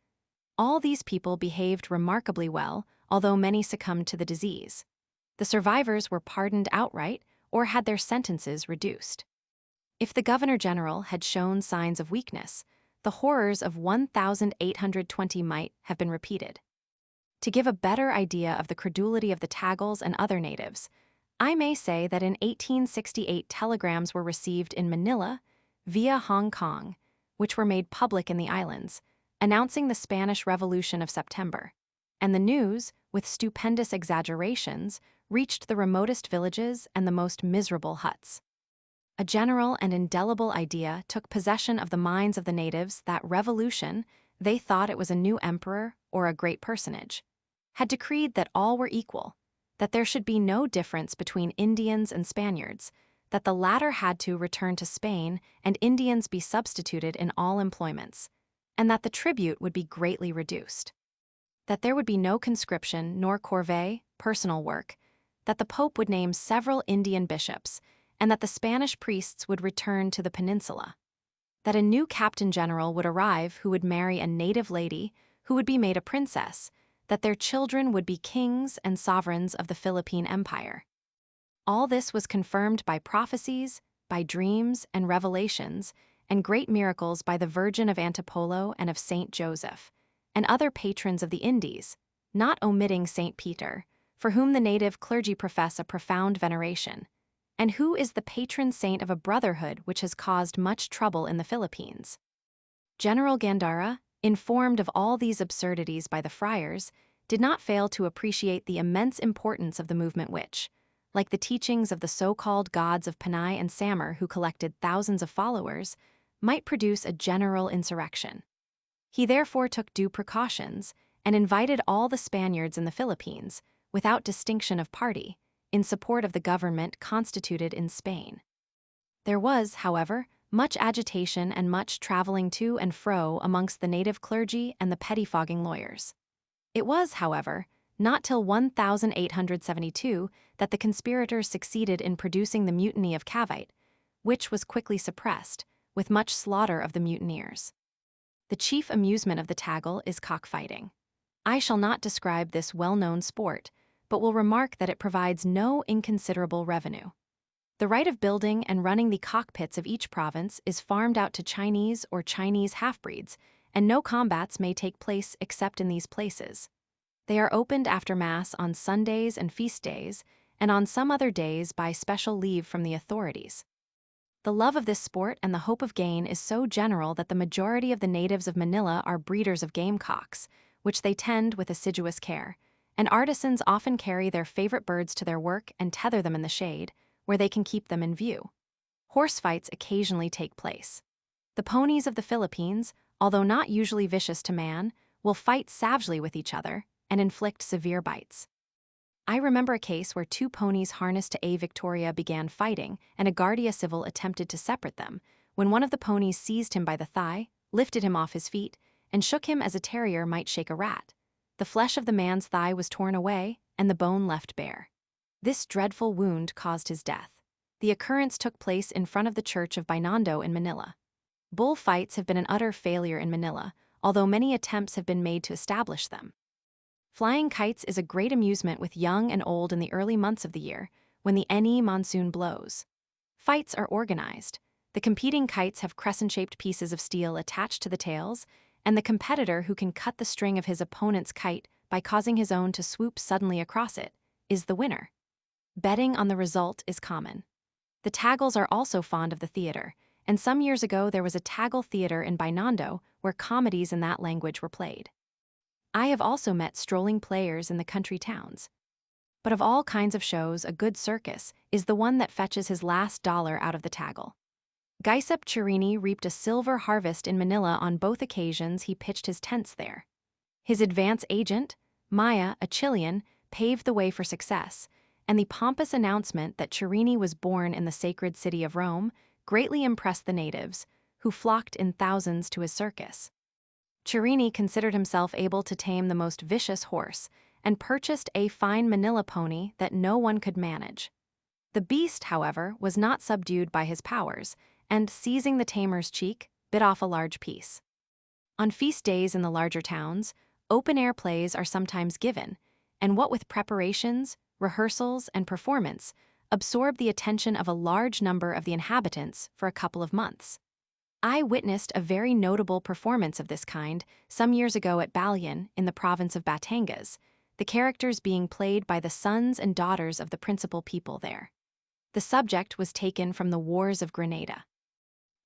All these people behaved remarkably well, although many succumbed to the disease. The survivors were pardoned outright or had their sentences reduced. If the Governor-General had shown signs of weakness, the horrors of 1820 might have been repeated. To give a better idea of the credulity of the Tagals and other natives, I may say that in 1868 telegrams were received in Manila via Hong Kong, which were made public in the islands, announcing the Spanish Revolution of September, and the news, with stupendous exaggerations, reached the remotest villages and the most miserable huts. A general and indelible idea took possession of the minds of the natives that revolution, they thought it was a new emperor or a great personage, had decreed that all were equal, that there should be no difference between Indians and Spaniards, that the latter had to return to Spain and Indians be substituted in all employments, and that the tribute would be greatly reduced. That there would be no conscription nor corvée, personal work, that the Pope would name several Indian bishops, and that the Spanish priests would return to the peninsula. That a new captain general would arrive who would marry a native lady, who would be made a princess, that their children would be kings and sovereigns of the Philippine Empire. All this was confirmed by prophecies, by dreams and revelations, and great miracles by the Virgin of Antipolo and of Saint Joseph, and other patrons of the Indies, not omitting Saint Peter, for whom the native clergy profess a profound veneration, and who is the patron saint of a brotherhood which has caused much trouble in the Philippines. General Gandara, informed of all these absurdities by the friars, did not fail to appreciate the immense importance of the movement which, like the teachings of the so-called gods of Panay and Samar who collected thousands of followers, might produce a general insurrection. He therefore took due precautions and invited all the Spaniards in the Philippines, without distinction of party, in support of the government constituted in Spain. There was, however, much agitation and much traveling to and fro amongst the native clergy and the pettifogging lawyers. It was, however, not till 1872 that the conspirators succeeded in producing the mutiny of Cavite, which was quickly suppressed, with much slaughter of the mutineers. The chief amusement of the Tagal is cockfighting. I shall not describe this well-known sport, but will remark that it provides no inconsiderable revenue. The right of building and running the cockpits of each province is farmed out to Chinese or Chinese half-breeds, and no combats may take place except in these places. They are opened after Mass on Sundays and feast days, and on some other days by special leave from the authorities. The love of this sport and the hope of gain is so general that the majority of the natives of Manila are breeders of gamecocks, which they tend with assiduous care, and artisans often carry their favorite birds to their work and tether them in the shade, where they can keep them in view. Horse fights occasionally take place. The ponies of the Philippines, although not usually vicious to man, will fight savagely with each other and inflict severe bites. I remember a case where 2 ponies harnessed to a Victoria began fighting, and a guardia civil attempted to separate them, when one of the ponies seized him by the thigh, lifted him off his feet, and shook him as a terrier might shake a rat. The flesh of the man's thigh was torn away, and the bone left bare. This dreadful wound caused his death. The occurrence took place in front of the church of Binondo in Manila. Bull fights have been an utter failure in Manila, although many attempts have been made to establish them. Flying kites is a great amusement with young and old in the early months of the year, when the any monsoon blows. Fights are organized. The competing kites have crescent-shaped pieces of steel attached to the tails, and the competitor who can cut the string of his opponent's kite by causing his own to swoop suddenly across it is the winner. Betting on the result is common. The Taggles are also fond of the theater, and some years ago there was a Taggle theater in Binondo where comedies in that language were played. I have also met strolling players in the country towns. But of all kinds of shows, a good circus is the one that fetches his last dollar out of the Taggle. Giuseppe Chiarini reaped a silver harvest in Manila on both occasions he pitched his tents there. His advance agent, Maya, a Chilean, paved the way for success, and the pompous announcement that Chiarini was born in the sacred city of Rome greatly impressed the natives, who flocked in thousands to his circus. Chiarini considered himself able to tame the most vicious horse and purchased a fine Manila pony that no one could manage. The beast, however, was not subdued by his powers, and, seizing the tamer's cheek, bit off a large piece. On feast days in the larger towns, open-air plays are sometimes given, and what with preparations, rehearsals, and performance, absorb the attention of a large number of the inhabitants for a couple of months. I witnessed a very notable performance of this kind some years ago at Balian in the province of Batangas, the characters being played by the sons and daughters of the principal people there. The subject was taken from the Wars of Granada.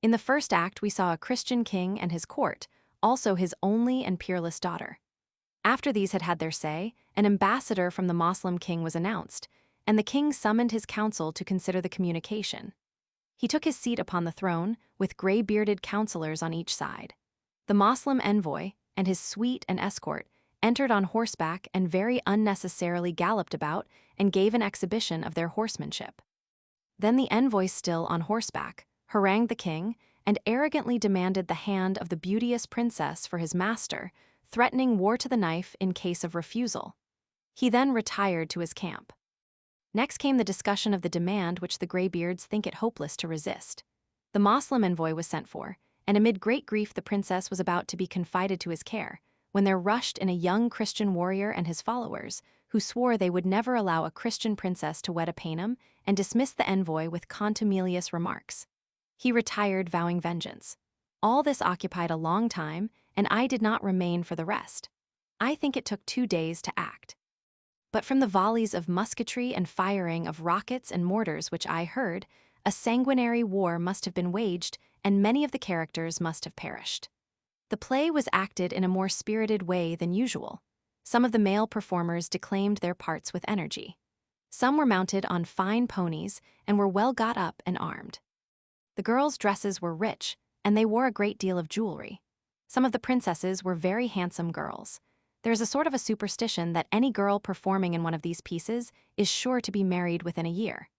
In the first act, we saw a Christian king and his court, also his only and peerless daughter. After these had had their say, an ambassador from the Moslem king was announced, and the king summoned his council to consider the communication. He took his seat upon the throne, with gray-bearded counselors on each side. The Moslem envoy and his suite and escort entered on horseback and very unnecessarily galloped about and gave an exhibition of their horsemanship. Then the envoy, still on horseback, harangued the king and arrogantly demanded the hand of the beauteous princess for his master, threatening war to the knife in case of refusal. He then retired to his camp. Next came the discussion of the demand which the graybeards think it hopeless to resist. The Moslem envoy was sent for, and amid great grief the princess was about to be confided to his care, when there rushed in a young Christian warrior and his followers, who swore they would never allow a Christian princess to wed a Paynim, and dismissed the envoy with contumelious remarks. He retired, vowing vengeance. All this occupied a long time, and I did not remain for the rest. I think it took 2 days to act. But from the volleys of musketry and firing of rockets and mortars which I heard, a sanguinary war must have been waged, and many of the characters must have perished. The play was acted in a more spirited way than usual. Some of the male performers declaimed their parts with energy. Some were mounted on fine ponies and were well got up and armed. The girls' dresses were rich, and they wore a great deal of jewelry. Some of the princesses were very handsome girls. There is a sort of a superstition that any girl performing in one of these pieces is sure to be married within a year.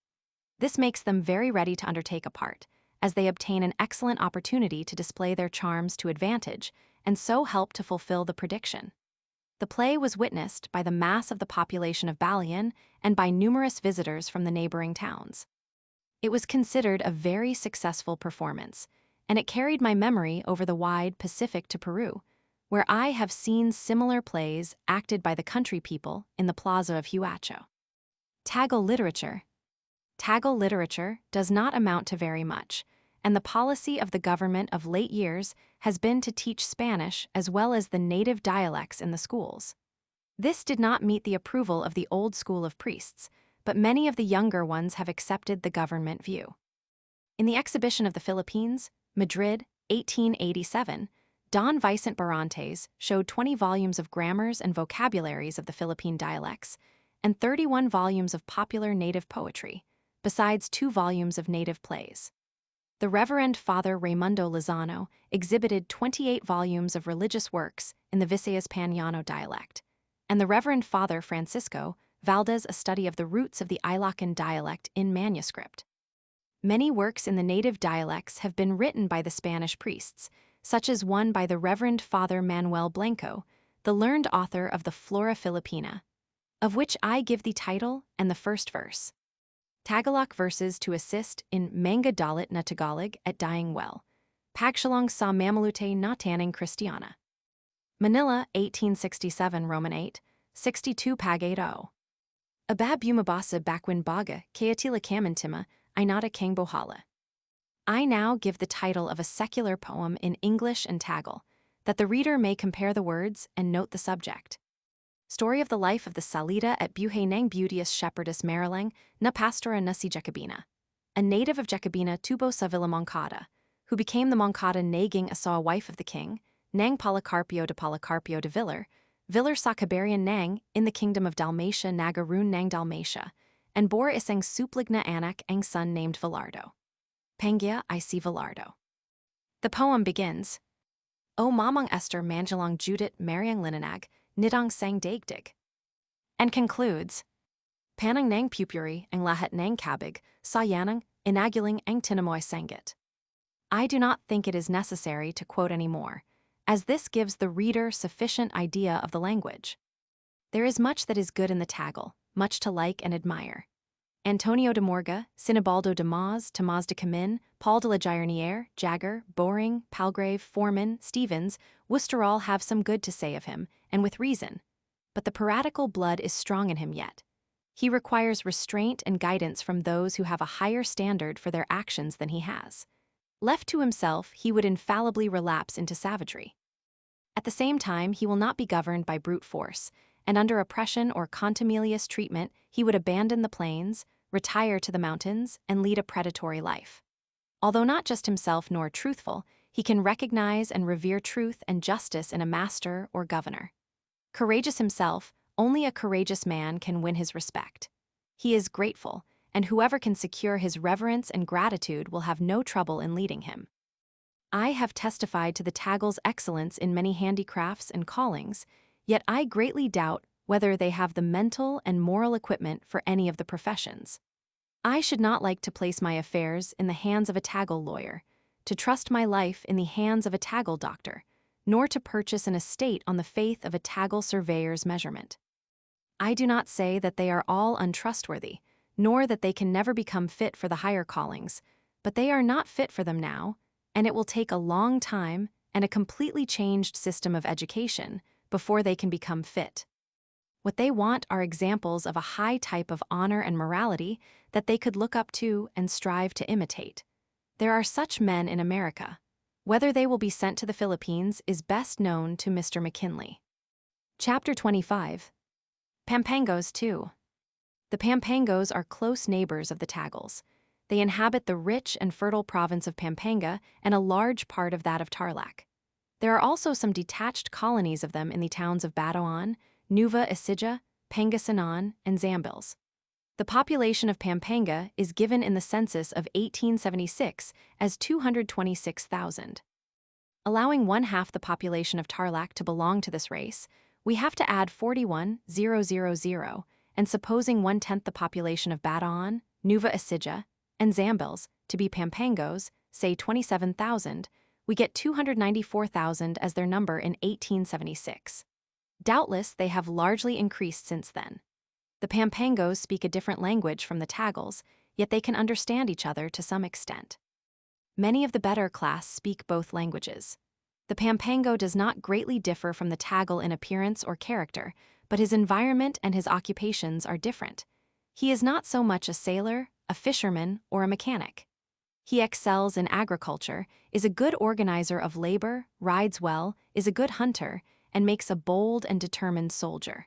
This makes them very ready to undertake a part, as they obtain an excellent opportunity to display their charms to advantage, and so help to fulfill the prediction. The play was witnessed by the mass of the population of Balian and by numerous visitors from the neighboring towns. It was considered a very successful performance, and it carried my memory over the wide Pacific to Peru, where I have seen similar plays acted by the country people in the plaza of Huacho. Taggle literature. Taggle literature does not amount to very much, and the policy of the government of late years has been to teach Spanish as well as the native dialects in the schools. This did not meet the approval of the old school of priests, but many of the younger ones have accepted the government view. In the exhibition of the Philippines, Madrid, 1887, Don Vicente Barrantes showed 20 volumes of grammars and vocabularies of the Philippine dialects and 31 volumes of popular native poetry, besides 2 volumes of native plays. The Reverend Father Raimundo Lozano exhibited 28 volumes of religious works in the Visayas-Pañano dialect, and the Reverend Father Francisco Valdez a study of the roots of the Ilocano dialect in manuscript. Many works in the native dialects have been written by the Spanish priests, such as one by the Reverend Father Manuel Blanco, the learned author of the Flora Filipina, of which I give the title and the first verse. Tagalog verses to assist in Manga Dalit na Tagalog at dying well. Pagsialong sa Mamalute na Tanning Christiana. Manila, 1867, Roman 8, 62 pag 80. Abab bumabasa bakwin baga, kayatila kamantima, inata kang bohala. I now give the title of a secular poem in English and Tagal, that the reader may compare the words and note the subject. Story of the life of the Salida at Buhay ng Beauteous Shepherdess Marilang na Pastora na si Jacobina, a native of Jacobina tubo sa Villa Moncada, who became the Moncada naging asawa wife of the king, Nang Policarpio de Villar sa Cabarian Nang in the kingdom of Dalmatia Nagarun Nang Dalmatia, and bore isang suplig na anak ang son named Villardo. Pangia I see Villardo. The poem begins, O Mamang Esther Manjalong Judit Mariang Linanag, Nidong Sang Daigdig, and concludes, Panang Nang Pupuri ang Lahat Nang Kabig, Sayanang, Inaguling ang Tinamoy Sangit. I do not think it is necessary to quote any more, as this gives the reader sufficient idea of the language. There is much that is good in the Tagal, much to like and admire. Antonio de Morga, Sinibaldo de Maz, Tomás de Camin, Paul de la Gironniere, Jagger, Boring, Palgrave, Foreman, Stevens, Worcester all have some good to say of him, and with reason. But the piratical blood is strong in him yet. He requires restraint and guidance from those who have a higher standard for their actions than he has. Left to himself, he would infallibly relapse into savagery. At the same time, he will not be governed by brute force, and under oppression or contumelious treatment, he would abandon the plains, retire to the mountains, and lead a predatory life. Although not just himself nor truthful, he can recognize and revere truth and justice in a master or governor. Courageous himself, only a courageous man can win his respect. He is grateful, and whoever can secure his reverence and gratitude will have no trouble in leading him. I have testified to the Tagal's excellence in many handicrafts and callings, yet I greatly doubt whether they have the mental and moral equipment for any of the professions. I should not like to place my affairs in the hands of a Tagal lawyer, to trust my life in the hands of a Tagal doctor, nor to purchase an estate on the faith of a Tagal surveyor's measurement. I do not say that they are all untrustworthy, nor that they can never become fit for the higher callings, but they are not fit for them now, and it will take a long time and a completely changed system of education before they can become fit. What they want are examples of a high type of honor and morality that they could look up to and strive to imitate. There are such men in America. Whether they will be sent to the Philippines is best known to Mr. McKinley. Chapter 25. Pampangos too. The Pampangos are close neighbors of the Tagals. They inhabit the rich and fertile province of Pampanga and a large part of that of Tarlac. There are also some detached colonies of them in the towns of Bataon, Nueva Ecija, Pangasinan, and Zambales. The population of Pampanga is given in the census of 1876 as 226,000. Allowing 1/2 the population of Tarlac to belong to this race, we have to add 41,000, and supposing 1/10 the population of Bataon, Nueva Ecija, and Zambales to be Pampangos, say 27,000, we get 294,000 as their number in 1876. Doubtless, they have largely increased since then. The Pampangos speak a different language from the Tagals, yet they can understand each other to some extent. Many of the better class speak both languages. The Pampango does not greatly differ from the Tagal in appearance or character, but his environment and his occupations are different. He is not so much a sailor, a fisherman, or a mechanic. He excels in agriculture, is a good organizer of labor, rides well, is a good hunter, and makes a bold and determined soldier.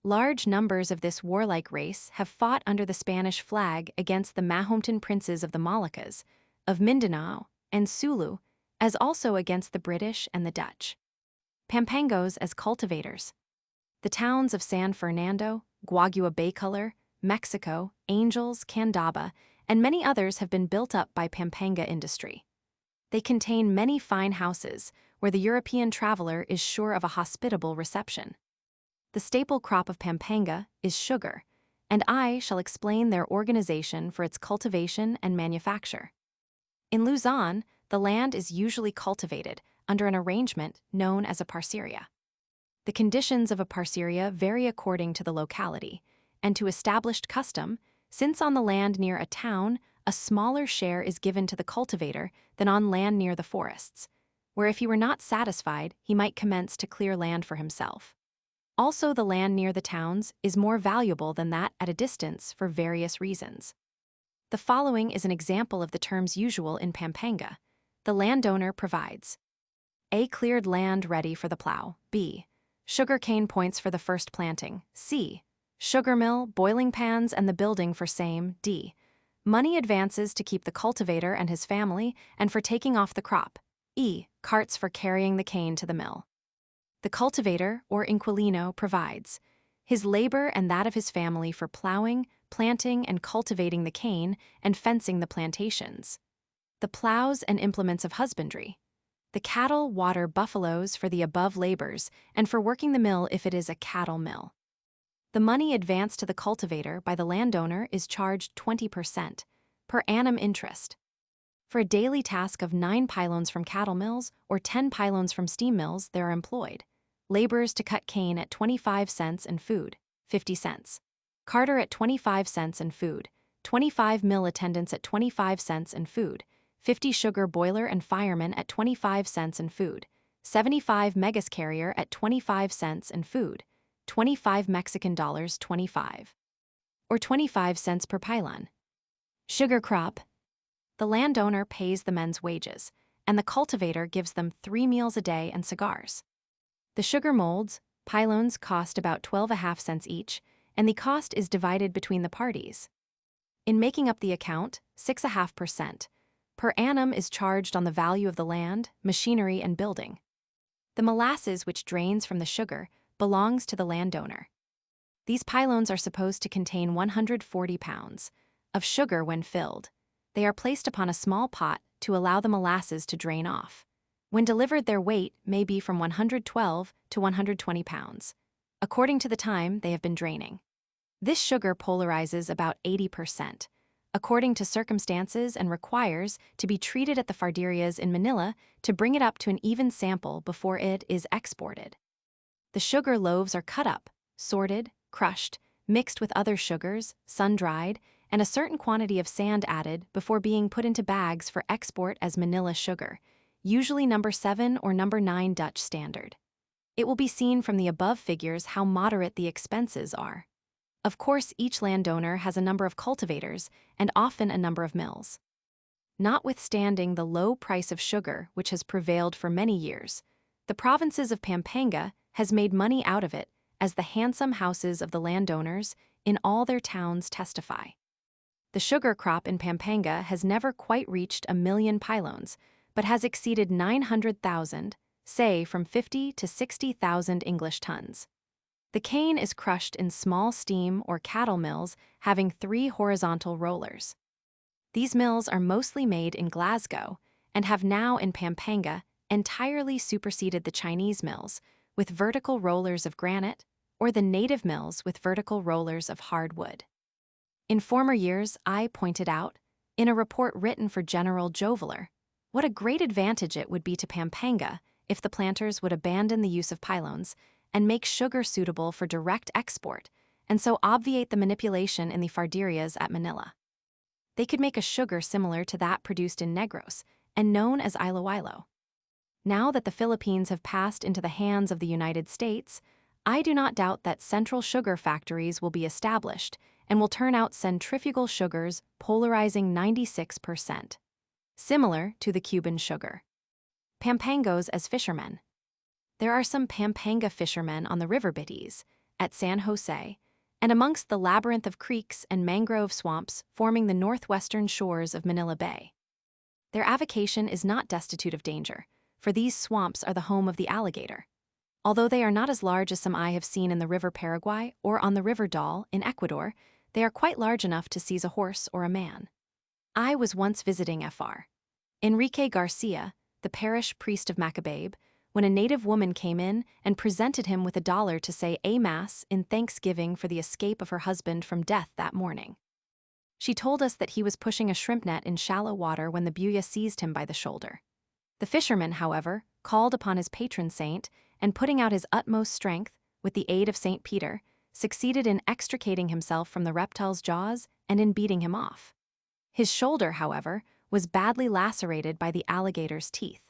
Large numbers of this warlike race have fought under the Spanish flag against the Mahometan princes of the Moluccas, of Mindanao, and Sulu, as also against the British and the Dutch. Pampangos as cultivators. The towns of San Fernando, Guagua Baycolor, Mexico, Angels, Candaba, and many others have been built up by Pampanga industry. They contain many fine houses where the European traveler is sure of a hospitable reception. The staple crop of Pampanga is sugar, and I shall explain their organization for its cultivation and manufacture. In Luzon, the land is usually cultivated under an arrangement known as a parceria. The conditions of a parceria vary according to the locality, and to established custom, since on the land near a town, a smaller share is given to the cultivator than on land near the forests, where if he were not satisfied, he might commence to clear land for himself. Also, the land near the towns is more valuable than that at a distance for various reasons. The following is an example of the terms usual in Pampanga. The landowner provides A. Cleared land ready for the plow. B. Sugarcane points for the first planting. C. Sugar mill, boiling pans, and the building for same. D. Money advances to keep the cultivator and his family and for taking off the crop. E. Carts for carrying the cane to the mill. The cultivator, or inquilino, provides his labor and that of his family for plowing, planting, and cultivating the cane and fencing the plantations. The plows and implements of husbandry. The cattle water buffaloes for the above labors and for working the mill if it is a cattle mill. The money advanced to the cultivator by the landowner is charged 20% per annum interest. For a daily task of 9 pylons from cattle mills or 10 pylons from steam mills, they are employed. Laborers to cut cane at 25 cents and food, 50 cents. Carter at 25 cents and food, 25 mill attendants at 25 cents and food, 50 sugar boiler and fireman at 25 cents and food, 75 megas carrier at 25 cents and food, 25 Mexican dollars 25. Or 25 cents per pylon. Sugar crop. The landowner pays the men's wages, and the cultivator gives them 3 meals a day and cigars. The sugar molds, pylons cost about 12.5 cents each, and the cost is divided between the parties. In making up the account, 6.5% per annum is charged on the value of the land, machinery, and building. The molasses which drains from the sugar belongs to the landowner. These pylons are supposed to contain 140 pounds of sugar when filled. They are placed upon a small pot to allow the molasses to drain off. When delivered, their weight may be from 112 to 120 pounds, according to the time they have been draining. This sugar polarizes about 80%, according to circumstances, and requires to be treated at the farderias in Manila to bring it up to an even sample before it is exported. The sugar loaves are cut up, sorted, crushed, mixed with other sugars, sun-dried, and a certain quantity of sand added before being put into bags for export as Manila sugar, usually number 7 or number 9 Dutch standard. It will be seen from the above figures how moderate the expenses are. Of course, each landowner has a number of cultivators and often a number of mills. Notwithstanding the low price of sugar which has prevailed for many years, the provinces of Pampanga has made money out of it, as the handsome houses of the landowners in all their towns testify. The sugar crop in Pampanga has never quite reached 1,000,000 pylons, but has exceeded 900,000, say from 50 to 60,000 English tons. The cane is crushed in small steam or cattle mills having 3 horizontal rollers. These mills are mostly made in Glasgow and have now in Pampanga entirely superseded the Chinese mills with vertical rollers of granite or the native mills with vertical rollers of hardwood. In former years, I pointed out, in a report written for General Joveller, what a great advantage it would be to Pampanga if the planters would abandon the use of pylons and make sugar suitable for direct export, and so obviate the manipulation in the farderias at Manila. They could make a sugar similar to that produced in Negros and known as Iloilo. Now that the Philippines have passed into the hands of the United States, I do not doubt that central sugar factories will be established and will turn out centrifugal sugars polarizing 96%, similar to the Cuban sugar. Pampangos as fishermen. There are some Pampanga fishermen on the river Bitis, at San Jose, and amongst the labyrinth of creeks and mangrove swamps forming the northwestern shores of Manila Bay. Their avocation is not destitute of danger, for these swamps are the home of the alligator. Although they are not as large as some I have seen in the river Paraguay or on the river Dal in Ecuador, they are quite large enough to seize a horse or a man. I was once visiting Fr. Enrique Garcia, the parish priest of Macababe, when a native woman came in and presented him with $1 to say a mass in thanksgiving for the escape of her husband from death that morning. She told us that he was pushing a shrimp net in shallow water when the buya seized him by the shoulder. The fisherman, however, called upon his patron saint and, putting out his utmost strength, with the aid of St. Peter, succeeded in extricating himself from the reptile's jaws and in beating him off. His shoulder, however, was badly lacerated by the alligator's teeth.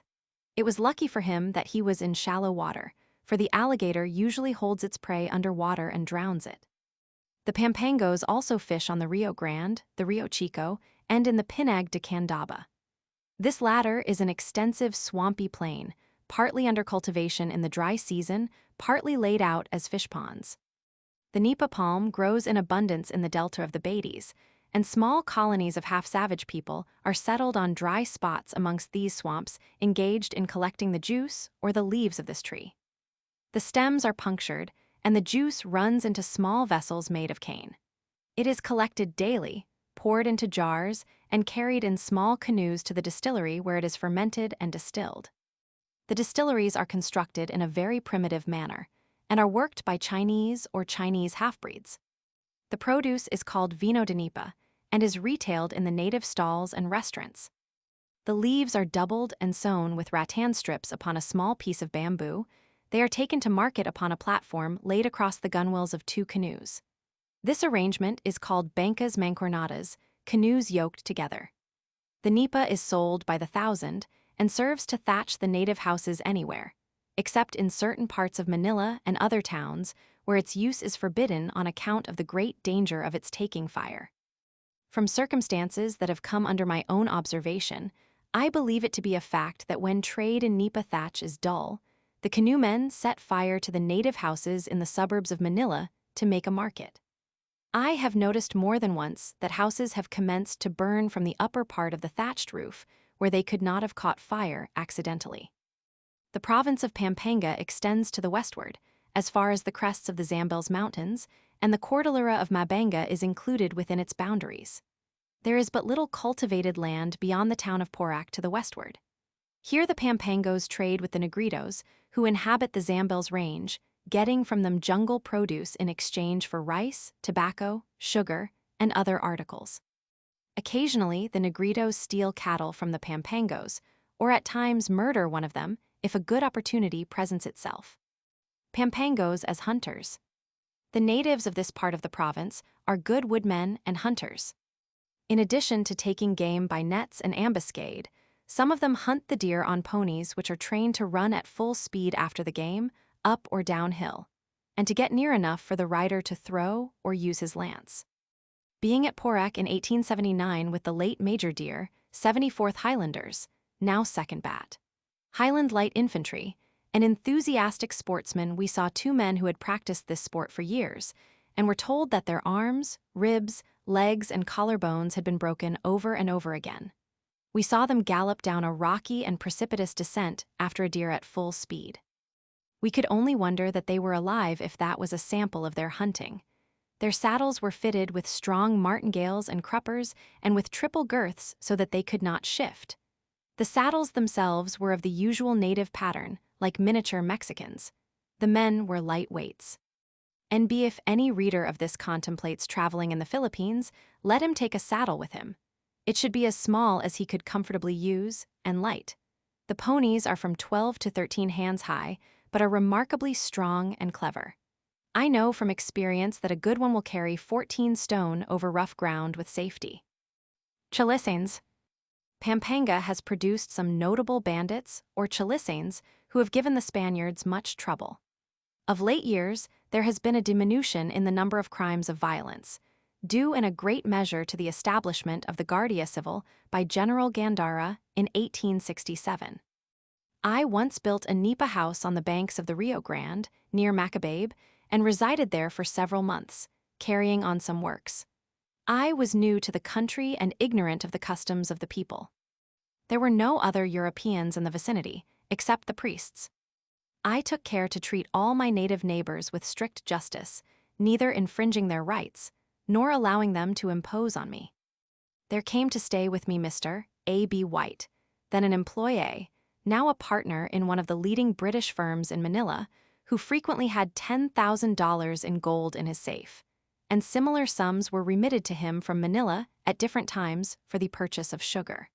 It was lucky for him that he was in shallow water, for the alligator usually holds its prey underwater and drowns it. The Pampangos also fish on the Rio Grande, the Rio Chico, and in the Pinag de Candaba. This latter is an extensive swampy plain, partly under cultivation in the dry season, partly laid out as fish ponds. The nipa palm grows in abundance in the delta of the Beatties, and small colonies of half-savage people are settled on dry spots amongst these swamps, engaged in collecting the juice or the leaves of this tree. The stems are punctured, and the juice runs into small vessels made of cane. It is collected daily, poured into jars, and carried in small canoes to the distillery where it is fermented and distilled. The distilleries are constructed in a very primitive manner, and are worked by Chinese or Chinese half-breeds. The produce is called vino de nipa, and is retailed in the native stalls and restaurants. The leaves are doubled and sewn with rattan strips upon a small piece of bamboo. They are taken to market upon a platform laid across the gunwales of 2 canoes. This arrangement is called bancas mancornadas, canoes yoked together. The nipa is sold by the thousand and serves to thatch the native houses anywhere, except in certain parts of Manila and other towns where its use is forbidden on account of the great danger of its taking fire. From circumstances that have come under my own observation, I believe it to be a fact that when trade in nipa thatch is dull, the canoemen set fire to the native houses in the suburbs of Manila to make a market. I have noticed more than once that houses have commenced to burn from the upper part of the thatched roof, where they could not have caught fire accidentally. The province of Pampanga extends to the westward, as far as the crests of the Zambales Mountains, and the Cordillera of Mabanga is included within its boundaries. There is but little cultivated land beyond the town of Porac to the westward. Here the Pampangos trade with the Negritos, who inhabit the Zambales Range, getting from them jungle produce in exchange for rice, tobacco, sugar, and other articles. Occasionally, the Negritos steal cattle from the Pampangos, or at times murder one of them if a good opportunity presents itself. Pampangos as hunters. The natives of this part of the province are good woodmen and hunters. In addition to taking game by nets and ambuscade, some of them hunt the deer on ponies which are trained to run at full speed after the game, up or downhill, and to get near enough for the rider to throw or use his lance. Being at Porac in 1879 with the late Major Deer, 74th Highlanders, now 2nd Bat. Highland Light Infantry, an enthusiastic sportsman, we saw 2 men who had practiced this sport for years, and were told that their arms, ribs, legs, and collarbones had been broken over and over again. We saw them gallop down a rocky and precipitous descent after a deer at full speed. We could only wonder that they were alive if that was a sample of their hunting. Their saddles were fitted with strong martingales and cruppers and with triple girths so that they could not shift. The saddles themselves were of the usual native pattern, like miniature Mexicans. The men were light weights. And if any reader of this contemplates traveling in the Philippines, let him take a saddle with him. It should be as small as he could comfortably use and light. The ponies are from 12 to 13 hands high, but are remarkably strong and clever. I know from experience that a good one will carry 14 stone over rough ground with safety. Chalisanes. Pampanga has produced some notable bandits, or chalisanes, who have given the Spaniards much trouble. Of late years, there has been a diminution in the number of crimes of violence, due in a great measure to the establishment of the Guardia Civil by General Gandara in 1867. I once built a nipa house on the banks of the Rio Grande, near Macababe, and resided there for several months, carrying on some works. I was new to the country and ignorant of the customs of the people. There were no other Europeans in the vicinity, except the priests. I took care to treat all my native neighbors with strict justice, neither infringing their rights, nor allowing them to impose on me. There came to stay with me Mr. A.B. White, then an employee, now a partner in one of the leading British firms in Manila, who frequently had $10,000 in gold in his safe, and similar sums were remitted to him from Manila at different times for the purchase of sugar.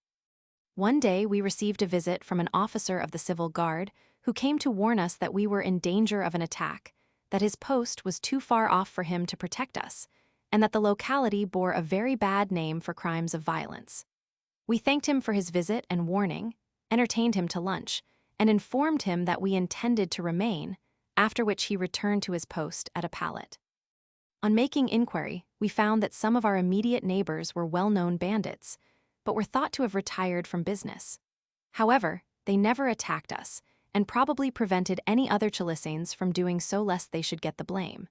One day we received a visit from an officer of the Civil Guard who came to warn us that we were in danger of an attack, that his post was too far off for him to protect us, and that the locality bore a very bad name for crimes of violence. We thanked him for his visit and warning, entertained him to lunch, and informed him that we intended to remain, after which he returned to his post at a pallet. On making inquiry, we found that some of our immediate neighbors were well-known bandits, but were thought to have retired from business. However, they never attacked us, and probably prevented any other Chilesanes from doing so lest they should get the blame.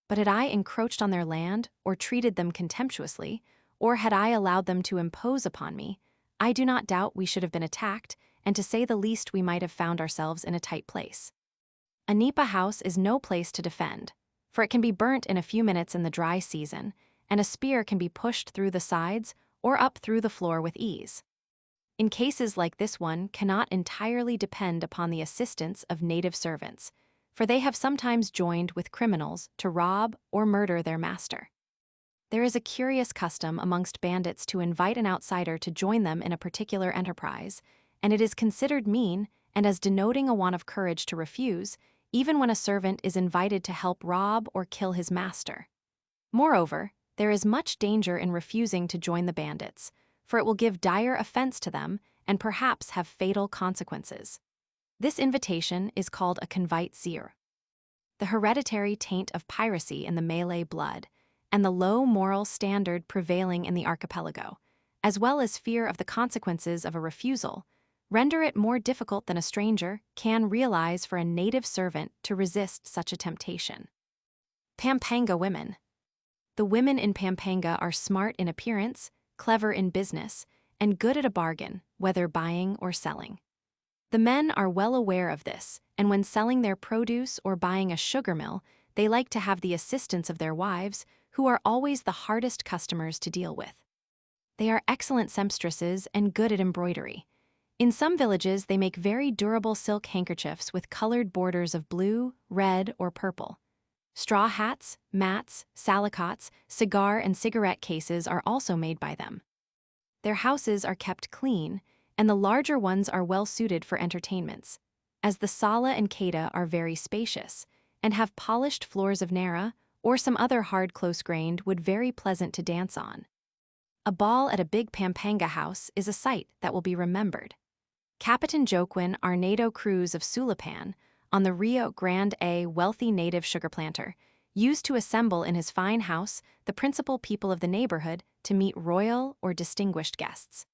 But had I encroached on their land, or treated them contemptuously, or had I allowed them to impose upon me, I do not doubt we should have been attacked, and to say the least we might have found ourselves in a tight place. A nipa house is no place to defend, for it can be burnt in a few minutes in the dry season, and a spear can be pushed through the sides or up through the floor with ease. In cases like this, one cannot entirely depend upon the assistance of native servants, for they have sometimes joined with criminals to rob or murder their master. There is a curious custom amongst bandits to invite an outsider to join them in a particular enterprise, and it is considered mean and as denoting a want of courage to refuse, even when a servant is invited to help rob or kill his master. Moreover, there is much danger in refusing to join the bandits, for it will give dire offense to them and perhaps have fatal consequences. This invitation is called a convite zir. The hereditary taint of piracy in the Malay blood, and the low moral standard prevailing in the archipelago, as well as fear of the consequences of a refusal, render it more difficult than a stranger can realize for a native servant to resist such a temptation. Pampanga women. The women in Pampanga are smart in appearance, clever in business, and good at a bargain, whether buying or selling. The men are well aware of this, and when selling their produce or buying a sugar mill, they like to have the assistance of their wives, who are always the hardest customers to deal with. They are excellent seamstresses and good at embroidery. In some villages, they make very durable silk handkerchiefs with colored borders of blue, red, or purple. Straw hats, mats, salicots, cigar and cigarette cases are also made by them. Their houses are kept clean, and the larger ones are well suited for entertainments, as the sala and queda are very spacious, and have polished floors of nara, or some other hard close-grained wood very pleasant to dance on. A ball at a big Pampanga house is a sight that will be remembered. Capitan Joaquin Arnado Cruz of Sulapan, on the Rio Grande, a wealthy native sugar planter, used to assemble in his fine house the principal people of the neighborhood to meet royal or distinguished guests.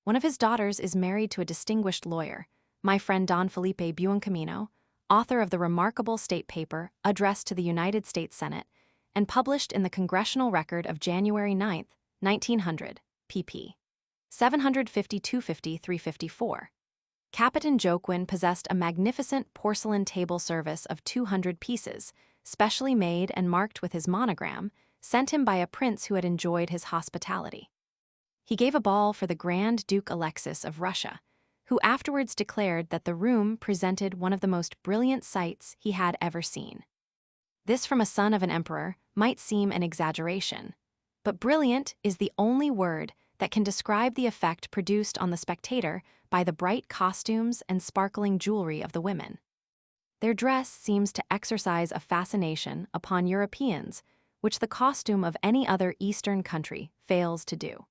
One of his daughters is married to a distinguished lawyer, my friend Don Felipe Buencamino, author of the remarkable state paper addressed to the United States Senate and published in the Congressional Record of January 9, 1900, pp. 750-250-354. Capitan Joaquin possessed a magnificent porcelain table service of 200 pieces, specially made and marked with his monogram, sent him by a prince who had enjoyed his hospitality. He gave a ball for the Grand Duke Alexis of Russia, who afterwards declared that the room presented one of the most brilliant sights he had ever seen. This from a son of an emperor might seem an exaggeration, but brilliant is the only word that can describe the effect produced on the spectator by the bright costumes and sparkling jewelry of the women. Their dress seems to exercise a fascination upon Europeans which the costume of any other Eastern country fails to do.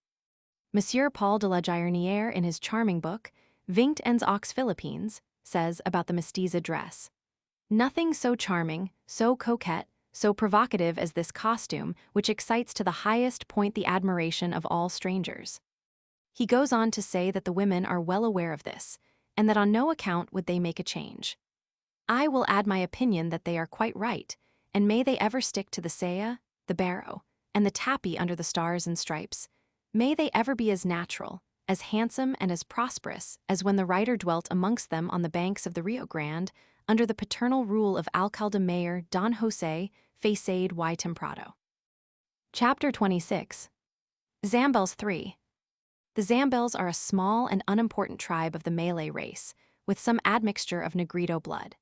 Monsieur Paul de la Giernière, in his charming book, Vingt ens aux Philippines, says about the mestiza dress, "Nothing so charming, so coquette, so provocative as this costume, which excites to the highest point the admiration of all strangers." He goes on to say that the women are well aware of this, and that on no account would they make a change. I will add my opinion that they are quite right, and may they ever stick to the saya, the barrow, and the tapi under the stars and stripes. May they ever be as natural, as handsome and as prosperous as when the writer dwelt amongst them on the banks of the Rio Grande, under the paternal rule of Alcalde Mayor Don José Faysade y Temprado. Chapter 26. Zambels 3. The Zambels are a small and unimportant tribe of the Malay race, with some admixture of Negrito blood.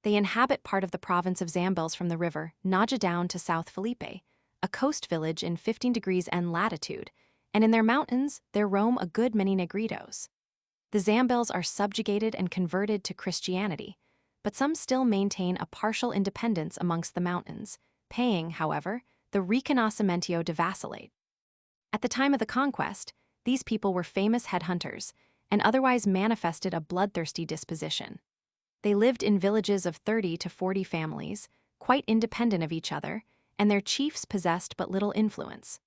They inhabit part of the province of Zambels from the river Naja down to South Felipe, a coast village in 15 degrees N latitude, and in their mountains there roam a good many Negritos. The Zambels are subjugated and converted to Christianity, but some still maintain a partial independence amongst the mountains, paying, however, the reconocimiento de vacillate. At the time of the conquest, these people were famous headhunters and otherwise manifested a bloodthirsty disposition. They lived in villages of 30 to 40 families, quite independent of each other, and their chiefs possessed but little influence.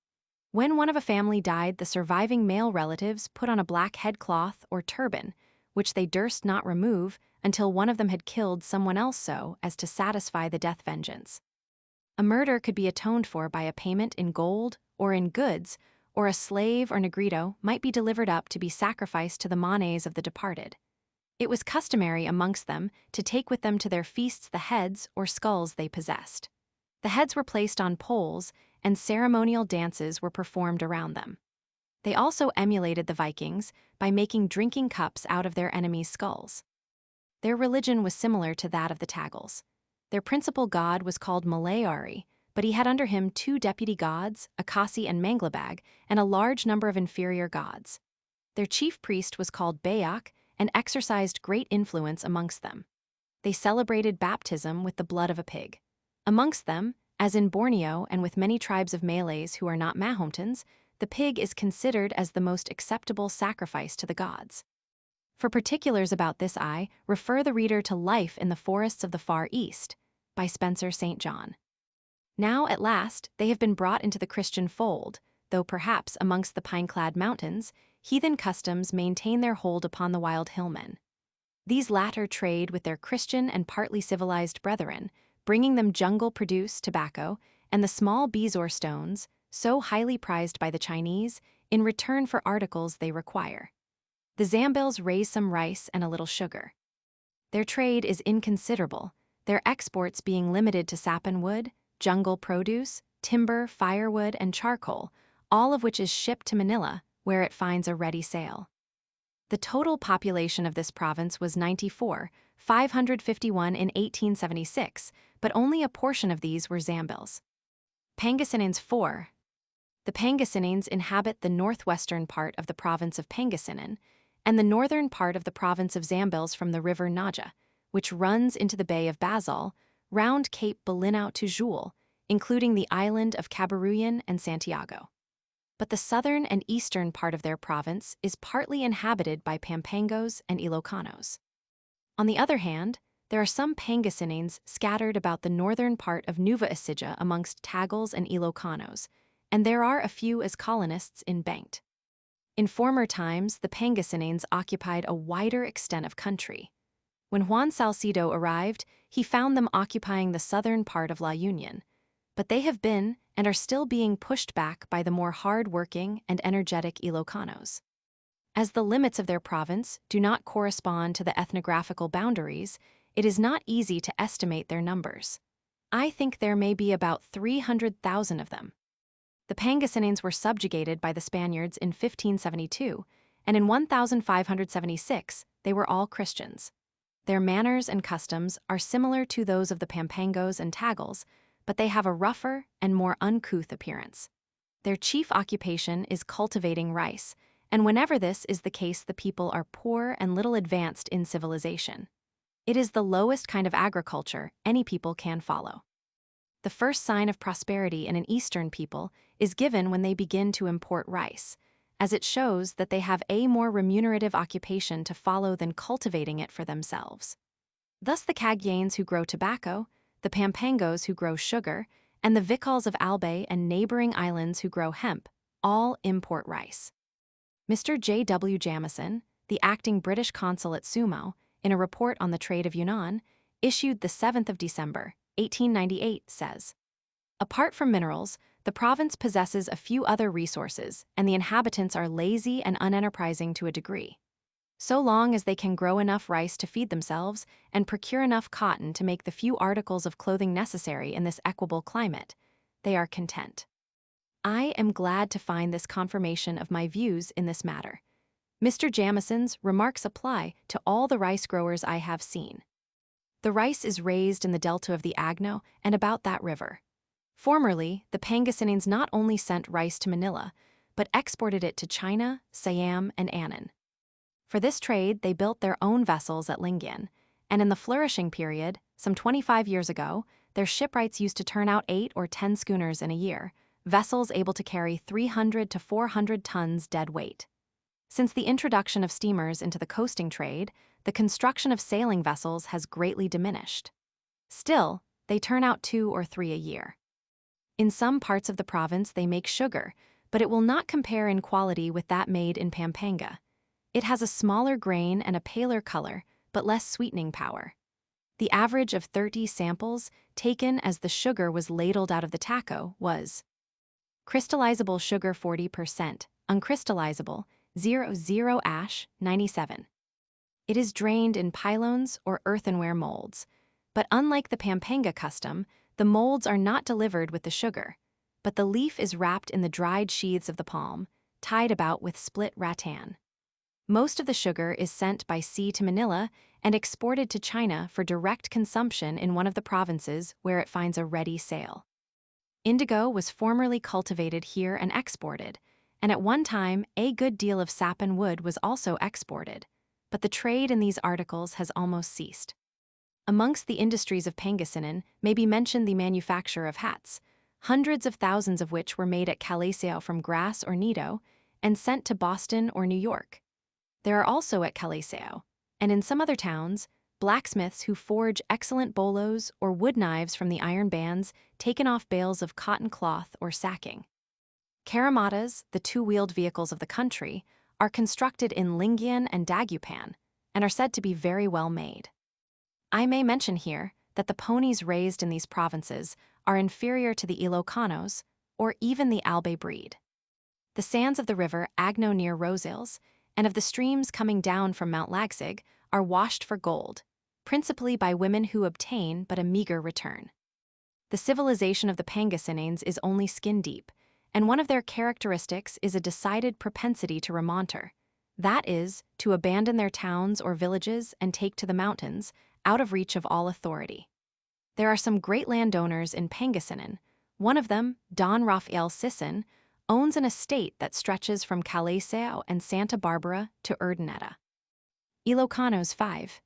When one of a family died, the surviving male relatives put on a black headcloth or turban, which they durst not remove until one of them had killed someone else so as to satisfy the death vengeance. A murder could be atoned for by a payment in gold or in goods, or a slave or negrito might be delivered up to be sacrificed to the manes of the departed. It was customary amongst them to take with them to their feasts the heads or skulls they possessed. The heads were placed on poles, and ceremonial dances were performed around them. They also emulated the Vikings by making drinking cups out of their enemies' skulls. Their religion was similar to that of the Tagals. Their principal god was called Malayari, but he had under him 2 deputy gods, Akasi and Manglabag, and a large number of inferior gods. Their chief priest was called Bayak and exercised great influence amongst them. They celebrated baptism with the blood of a pig. Amongst them, as in Borneo and with many tribes of Malays who are not Mahometans, the pig is considered as the most acceptable sacrifice to the gods. For particulars about this I refer the reader to Life in the Forests of the Far East, by Spencer St. John. Now, at last, they have been brought into the Christian fold, though perhaps amongst the pine-clad mountains, heathen customs maintain their hold upon the wild hillmen. These latter trade with their Christian and partly civilized brethren, bringing them jungle-produced tobacco and the small bezoar stones, so highly prized by the Chinese, in return for articles they require. The Zambils raise some rice and a little sugar. Their trade is inconsiderable, their exports being limited to sappan wood, jungle produce, timber, firewood, and charcoal, all of which is shipped to Manila, where it finds a ready sale. The total population of this province was 94,551 in 1876, but only a portion of these were Zambils. Pangasinans 4. The Pangasinans inhabit the northwestern part of the province of Pangasinan and the northern part of the province of Zambils from the river Naja, which runs into the Bay of Bazal, round Cape Balinao to Jewel, including the island of Cabaruyan and Santiago. But the southern and eastern part of their province is partly inhabited by Pampangos and Ilocanos. On the other hand, there are some Pangasinans scattered about the northern part of Nueva Ecija amongst Tagals and Ilocanos, and there are a few as colonists in Bengt. In former times, the Pangasinans occupied a wider extent of country. When Juan Salcido arrived, he found them occupying the southern part of La Union, but they have been and are still being pushed back by the more hard-working and energetic Ilocanos. As the limits of their province do not correspond to the ethnographical boundaries, it is not easy to estimate their numbers. I think there may be about 300,000 of them. The Pangasinans were subjugated by the Spaniards in 1572, and in 1576 they were all Christians. Their manners and customs are similar to those of the Pampangos and Tagals, but they have a rougher and more uncouth appearance. Their chief occupation is cultivating rice, and whenever this is the case, the people are poor and little advanced in civilization. It is the lowest kind of agriculture any people can follow. The first sign of prosperity in an Eastern people is given when they begin to import rice, as it shows that they have a more remunerative occupation to follow than cultivating it for themselves. Thus the Cagayanes who grow tobacco, the Pampangos who grow sugar, and the Vicals of Albay and neighboring islands who grow hemp, all import rice. Mr. J. W. Jamieson, the acting British consul at Sumo, in a report on the trade of Yunnan, issued the 7th of December, 1898, says, "Apart from minerals, the province possesses a few other resources, and the inhabitants are lazy and unenterprising to a degree. So long as they can grow enough rice to feed themselves and procure enough cotton to make the few articles of clothing necessary in this equable climate, they are content. I am glad to find this confirmation of my views in this matter. Mr. Jamison's remarks apply to all the rice growers I have seen. The rice is raised in the delta of the Agno and about that river. Formerly, the Pangasinans not only sent rice to Manila, but exported it to China, Siam, and Annan. For this trade, they built their own vessels at Lingan, and in the flourishing period, some 25 years ago, their shipwrights used to turn out 8 or 10 schooners in a year, vessels able to carry 300 to 400 tons dead weight. Since the introduction of steamers into the coasting trade, the construction of sailing vessels has greatly diminished. Still, they turn out 2 or 3 a year. In some parts of the province they make sugar, but it will not compare in quality with that made in Pampanga. It has a smaller grain and a paler color, but less sweetening power. The average of 30 samples taken as the sugar was ladled out of the taco was crystallizable sugar 40%, uncrystallizable 0 ash 97. It is drained in pylones or earthenware molds, but unlike the Pampanga custom, the molds are not delivered with the sugar, but the leaf is wrapped in the dried sheaths of the palm, tied about with split rattan. Most of the sugar is sent by sea to Manila and exported to China for direct consumption in one of the provinces where it finds a ready sale. Indigo was formerly cultivated here and exported, and at one time a good deal of sap and wood was also exported, but the trade in these articles has almost ceased. Amongst the industries of Pangasinan may be mentioned the manufacture of hats, hundreds of thousands of which were made at Calaisao from grass or nido and sent to Boston or New York. There are also at Calaisao, and in some other towns, blacksmiths who forge excellent bolos or wood knives from the iron bands taken off bales of cotton cloth or sacking. Karamatas, the two-wheeled vehicles of the country, are constructed in Lingayen and Dagupan and are said to be very well made. I may mention here that the ponies raised in these provinces are inferior to the Ilocanos or even the Albay breed. The sands of the river Agno near Rosales and of the streams coming down from Mount Lagsig are washed for gold, principally by women who obtain but a meager return. The civilization of the Pangasinines is only skin-deep, and one of their characteristics is a decided propensity to remonter, that is, to abandon their towns or villages and take to the mountains, out of reach of all authority. There are some great landowners in Pangasinan. One of them, Don Rafael Sisson, owns an estate that stretches from Calaisao and Santa Barbara to Urdaneta. Ilocanos 5.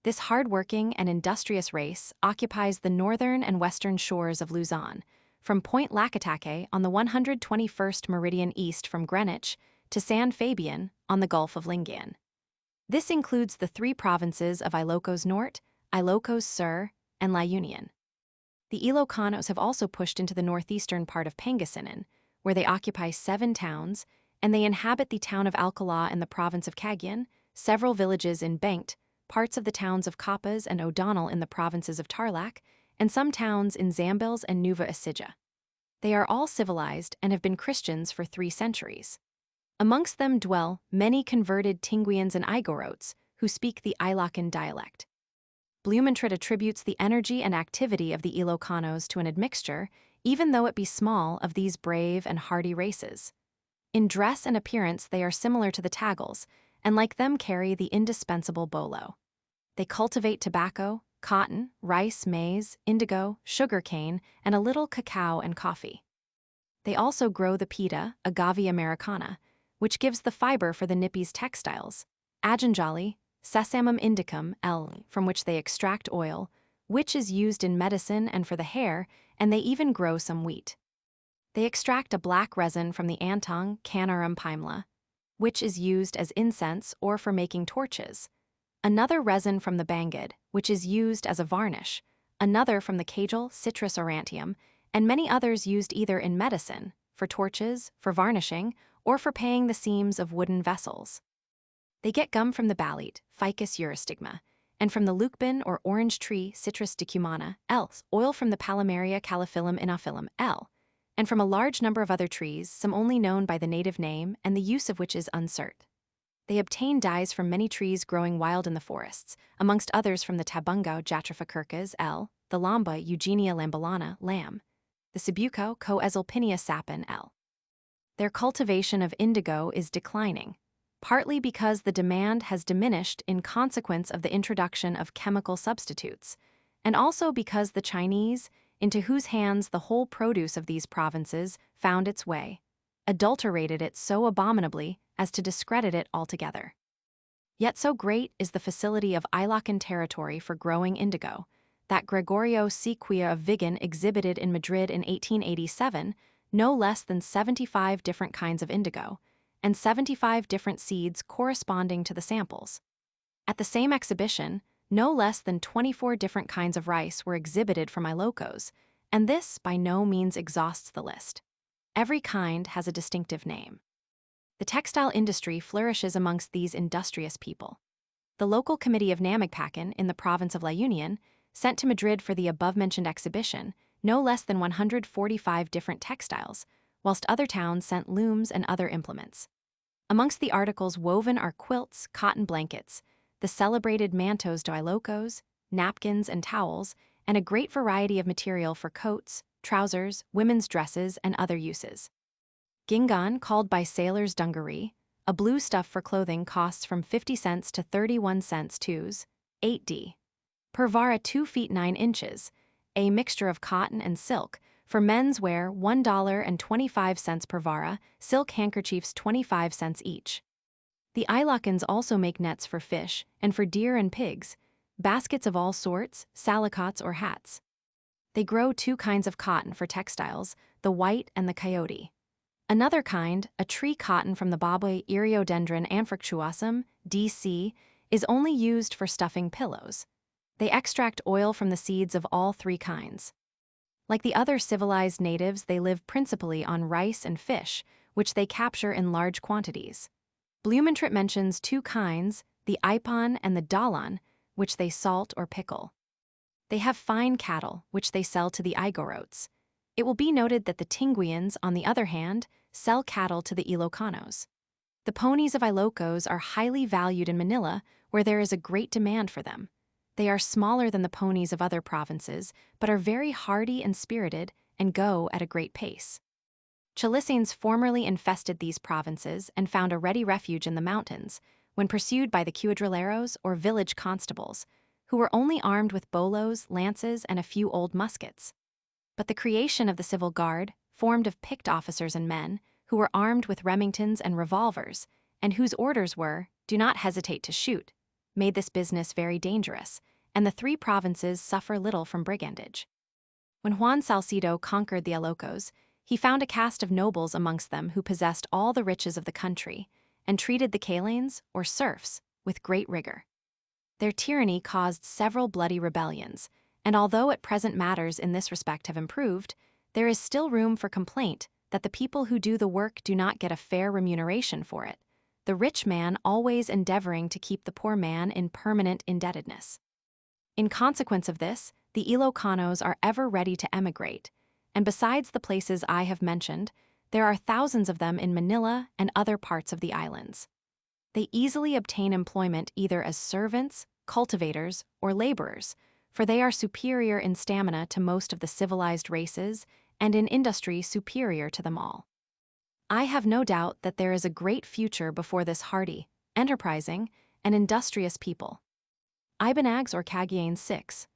This hard-working and industrious race occupies the northern and western shores of Luzon, from Point Lacataque on the 121st meridian east from Greenwich to San Fabian on the Gulf of Lingayen. This includes the 3 provinces of Ilocos Norte, Ilocos Sur, and La Union. The Ilocanos have also pushed into the northeastern part of Pangasinan, where they occupy 7 towns, and they inhabit the town of Alcala in the province of Cagayan, several villages in Bengt, parts of the towns of Capas and O'Donnell in the provinces of Tarlac, and some towns in Zambales and Nueva Ecija. They are all civilized and have been Christians for 3 centuries. Amongst them dwell many converted Tinguians and Igorotes who speak the Ilocan dialect. Blumentritt attributes the energy and activity of the Ilocanos to an admixture, even though it be small, of these brave and hardy races. In dress and appearance they are similar to the Tagals, and like them carry the indispensable bolo. They cultivate tobacco, cotton, rice, maize, indigo, sugarcane, and a little cacao and coffee. They also grow the pita, Agave americana, which gives the fiber for the Nippes textiles, Ajanjali, Sesamum indicum, L, from which they extract oil, which is used in medicine and for the hair, and they even grow some wheat. They extract a black resin from the Antong Canarum pimla, which is used as incense or for making torches, another resin from the Bangad, which is used as a varnish, another from the Cajal Citrus aurantium, and many others used either in medicine, for torches, for varnishing, or for paying the seams of wooden vessels. They get gum from the balit, Ficus urostigma, and from the lukban or orange tree, Citrus decumana, L, oil from the Palmaria calophyllum inophyllum, L, and from a large number of other trees, some only known by the native name and the use of which is uncertain. They obtain dyes from many trees growing wild in the forests, amongst others from the Tabungao Jatropha curcas, L, the Lamba Eugenia lambolana, Lam, the Cebuco Coezelpinia sapin, L. Their cultivation of indigo is declining, partly because the demand has diminished in consequence of the introduction of chemical substitutes, and also because the Chinese, into whose hands the whole produce of these provinces found its way, adulterated it so abominably as to discredit it altogether. Yet so great is the facility of Ilocan territory for growing indigo, that Gregorio Sequia of Vigan exhibited in Madrid in 1887 no less than 75 different kinds of indigo, and 75 different seeds corresponding to the samples. At the same exhibition, no less than 24 different kinds of rice were exhibited from Ilocos, and this by no means exhausts the list. Every kind has a distinctive name. The textile industry flourishes amongst these industrious people. The local committee of Namagpacan in the province of La Union sent to Madrid for the above-mentioned exhibition no less than 145 different textiles, whilst other towns sent looms and other implements. Amongst the articles woven are quilts, cotton blankets, the celebrated mantos de Ilocos, napkins and towels, and a great variety of material for coats, trousers, women's dresses, and other uses. Gingan, called by sailors dungaree, a blue stuff for clothing, costs from 50 cents to 31 cents twos, 8d. Per vara 2 feet 9 inches, a mixture of cotton and silk. For men's wear, $1.25 per vara, silk handkerchiefs 25 cents each. The Ilocans also make nets for fish, and for deer and pigs, baskets of all sorts, salicots or hats. They grow 2 kinds of cotton for textiles, the white and the coyote. Another kind, a tree cotton from the Baboy Eriodendron anfractuosum, DC, is only used for stuffing pillows. They extract oil from the seeds of all 3 kinds. Like the other civilized natives, they live principally on rice and fish, which they capture in large quantities. Blumentritt mentions 2 kinds, the ipon and the dalan, which they salt or pickle. They have fine cattle, which they sell to the Igorotes. It will be noted that the Tinguians, on the other hand, sell cattle to the Ilocanos. The ponies of Ilocos are highly valued in Manila, where there is a great demand for them. They are smaller than the ponies of other provinces, but are very hardy and spirited and go at a great pace. Chalisanes formerly infested these provinces and found a ready refuge in the mountains when pursued by the cuadrilleros or village constables, who were only armed with bolos, lances, and a few old muskets. But the creation of the civil guard, formed of picked officers and men, who were armed with Remingtons and revolvers, and whose orders were, "Do not hesitate to shoot," made this business very dangerous, and the 3 provinces suffer little from brigandage. When Juan Salcido conquered the Ilocos, he found a caste of nobles amongst them who possessed all the riches of the country, and treated the Kalanes, or serfs, with great rigor. Their tyranny caused several bloody rebellions, and although at present matters in this respect have improved, there is still room for complaint that the people who do the work do not get a fair remuneration for it, the rich man always endeavoring to keep the poor man in permanent indebtedness. In consequence of this, the Ilocanos are ever ready to emigrate, and besides the places I have mentioned, there are thousands of them in Manila and other parts of the islands. They easily obtain employment either as servants, cultivators, or laborers, for they are superior in stamina to most of the civilized races and in industry superior to them all. I have no doubt that there is a great future before this hardy, enterprising, and industrious people. Ibanags or Cagayanes 6.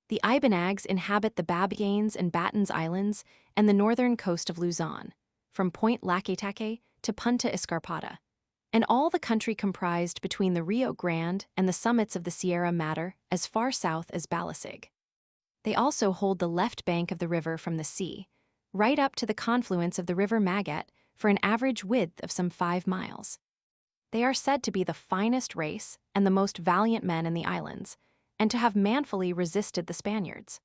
The Ibanags inhabit the Babianes and Batons Islands and the northern coast of Luzon, from Point Laquetaque to Punta Escarpada, and all the country comprised between the Rio Grande and the summits of the Sierra Madre as far south as Balasig. They also hold the left bank of the river from the sea, right up to the confluence of the river Magat for an average width of some 5 miles. They are said to be the finest race and the most valiant men in the islands, and to have manfully resisted the Spaniards.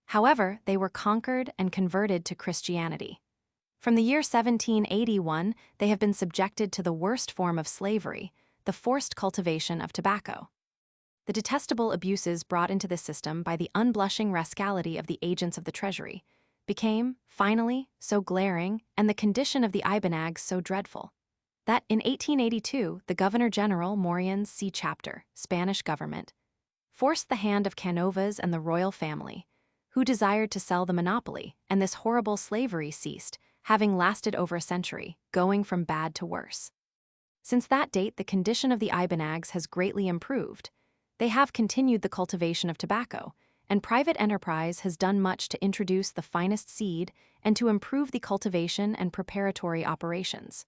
However, they were conquered and converted to Christianity. From the year 1781, they have been subjected to the worst form of slavery, the forced cultivation of tobacco. The detestable abuses brought into this system by the unblushing rascality of the agents of the treasury became, finally, so glaring, and the condition of the Ibanags so dreadful, that in 1882 the Governor-General Morian's Sea Chapter, Spanish government, forced the hand of Canovas and the royal family, who desired to sell the monopoly, and this horrible slavery ceased, having lasted over a century, going from bad to worse. Since that date, the condition of the Ibanags has greatly improved. They have continued the cultivation of tobacco, and private enterprise has done much to introduce the finest seed and to improve the cultivation and preparatory operations.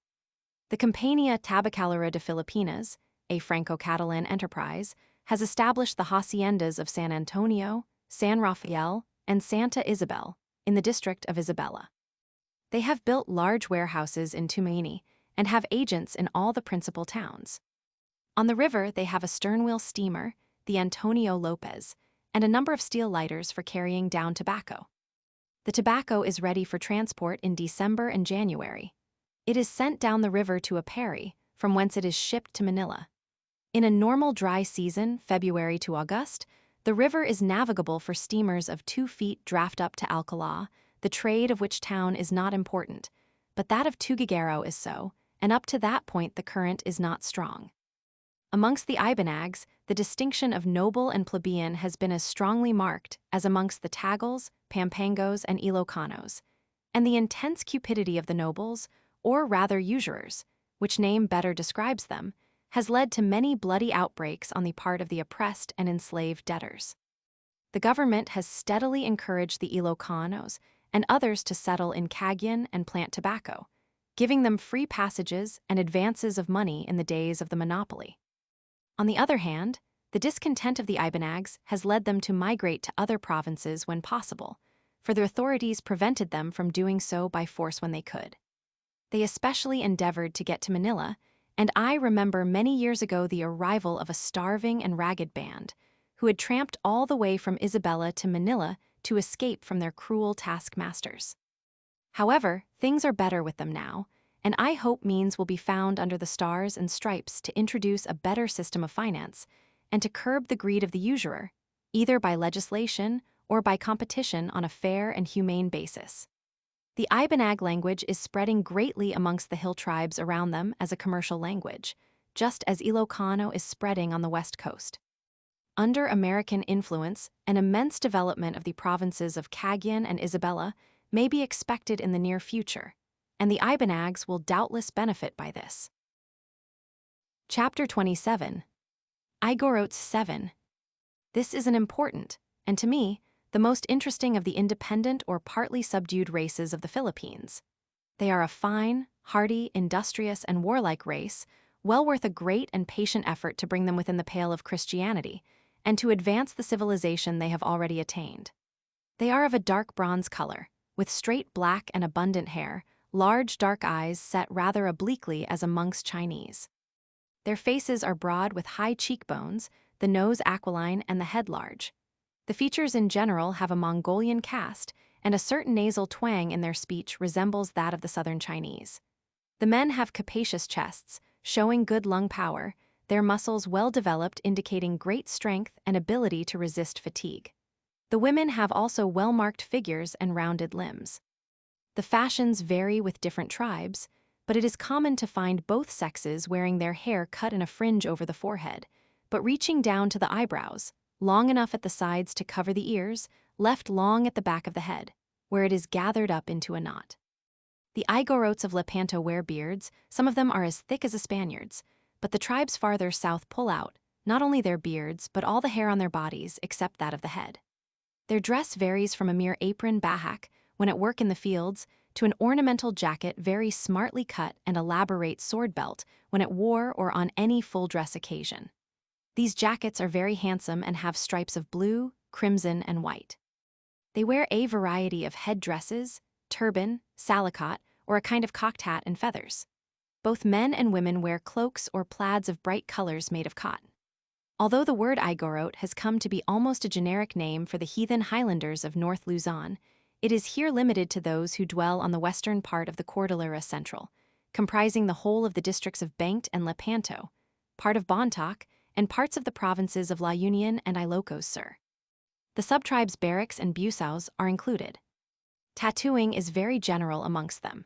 The Compañía Tabacalera de Filipinas, a Franco-Catalan enterprise, has established the haciendas of San Antonio, San Rafael, and Santa Isabel in the district of Isabela. They have built large warehouses in Tumaini and have agents in all the principal towns. On the river, they have a sternwheel steamer, the Antonio Lopez, and a number of steel lighters for carrying down tobacco. The tobacco is ready for transport in December and January. It is sent down the river to a Perry, from whence it is shipped to Manila. In a normal dry season, February to August, the river is navigable for steamers of 2 feet draft up to Alcalá, the trade of which town is not important, but that of Tuguegarao is so, and up to that point the current is not strong. Amongst the Ibanags, the distinction of noble and plebeian has been as strongly marked as amongst the Tagals, Pampangos, and Ilocanos, and the intense cupidity of the nobles, or rather usurers, which name better describes them, has led to many bloody outbreaks on the part of the oppressed and enslaved debtors. The government has steadily encouraged the Ilocanos and others to settle in Cagayan and plant tobacco, giving them free passages and advances of money in the days of the monopoly. On the other hand, the discontent of the Ibanags has led them to migrate to other provinces when possible, for the authorities prevented them from doing so by force when they could. They especially endeavored to get to Manila, and I remember many years ago the arrival of a starving and ragged band, who had tramped all the way from Isabela to Manila to escape from their cruel taskmasters. However, things are better with them now, and I hope means will be found under the stars and stripes to introduce a better system of finance and to curb the greed of the usurer, either by legislation or by competition on a fair and humane basis. The Ibanag language is spreading greatly amongst the hill tribes around them as a commercial language, just as Ilocano is spreading on the west coast. Under American influence, an immense development of the provinces of Cagayan and Isabela may be expected in the near future, and the Ibanags will doubtless benefit by this. Chapter 27. Igorotes 7. This is an important, and to me, the most interesting of the independent or partly subdued races of the Philippines. They are a fine, hardy, industrious, and warlike race, well worth a great and patient effort to bring them within the pale of Christianity, and to advance the civilization they have already attained. They are of a dark bronze color, with straight black and abundant hair, large dark eyes set rather obliquely as amongst Chinese. Their faces are broad with high cheekbones, the nose aquiline and the head large. The features in general have a Mongolian cast, and a certain nasal twang in their speech resembles that of the southern Chinese. The men have capacious chests, showing good lung power, their muscles well developed indicating great strength and ability to resist fatigue. The women have also well-marked figures and rounded limbs. The fashions vary with different tribes, but it is common to find both sexes wearing their hair cut in a fringe over the forehead, but reaching down to the eyebrows, long enough at the sides to cover the ears, left long at the back of the head, where it is gathered up into a knot. The Igorotes of Lepanto wear beards, some of them are as thick as the Spaniards, but the tribes farther south pull out, not only their beards, but all the hair on their bodies except that of the head. Their dress varies from a mere apron bahak, when at work in the fields, to an ornamental jacket very smartly cut and elaborate sword belt when at war or on any full-dress occasion. These jackets are very handsome and have stripes of blue, crimson, and white. They wear a variety of head-dresses, turban, salikot, or a kind of cocked hat and feathers. Both men and women wear cloaks or plaids of bright colors made of cotton. Although the word Igorot has come to be almost a generic name for the heathen Highlanders of North Luzon, it is here limited to those who dwell on the western part of the Cordillera Central, comprising the whole of the districts of Benguet and Lepanto, part of Bontoc, and parts of the provinces of La Union and Ilocos Sur. The subtribes Barracks and Busaos are included. Tattooing is very general amongst them.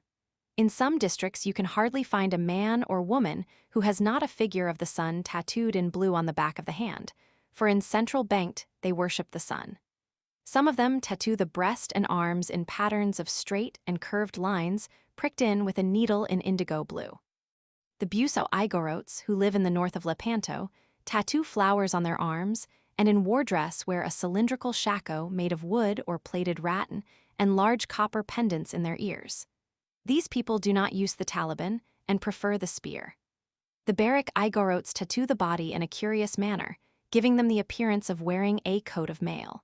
In some districts you can hardly find a man or woman who has not a figure of the sun tattooed in blue on the back of the hand, for in central Benguet they worship the sun. Some of them tattoo the breast and arms in patterns of straight and curved lines pricked in with a needle in indigo blue. The Busao Igorotes, who live in the north of Lepanto, tattoo flowers on their arms and in war dress wear a cylindrical shako made of wood or plated rattan and large copper pendants in their ears. These people do not use the Taliban and prefer the spear. The Barrack Igorotes tattoo the body in a curious manner, giving them the appearance of wearing a coat of mail.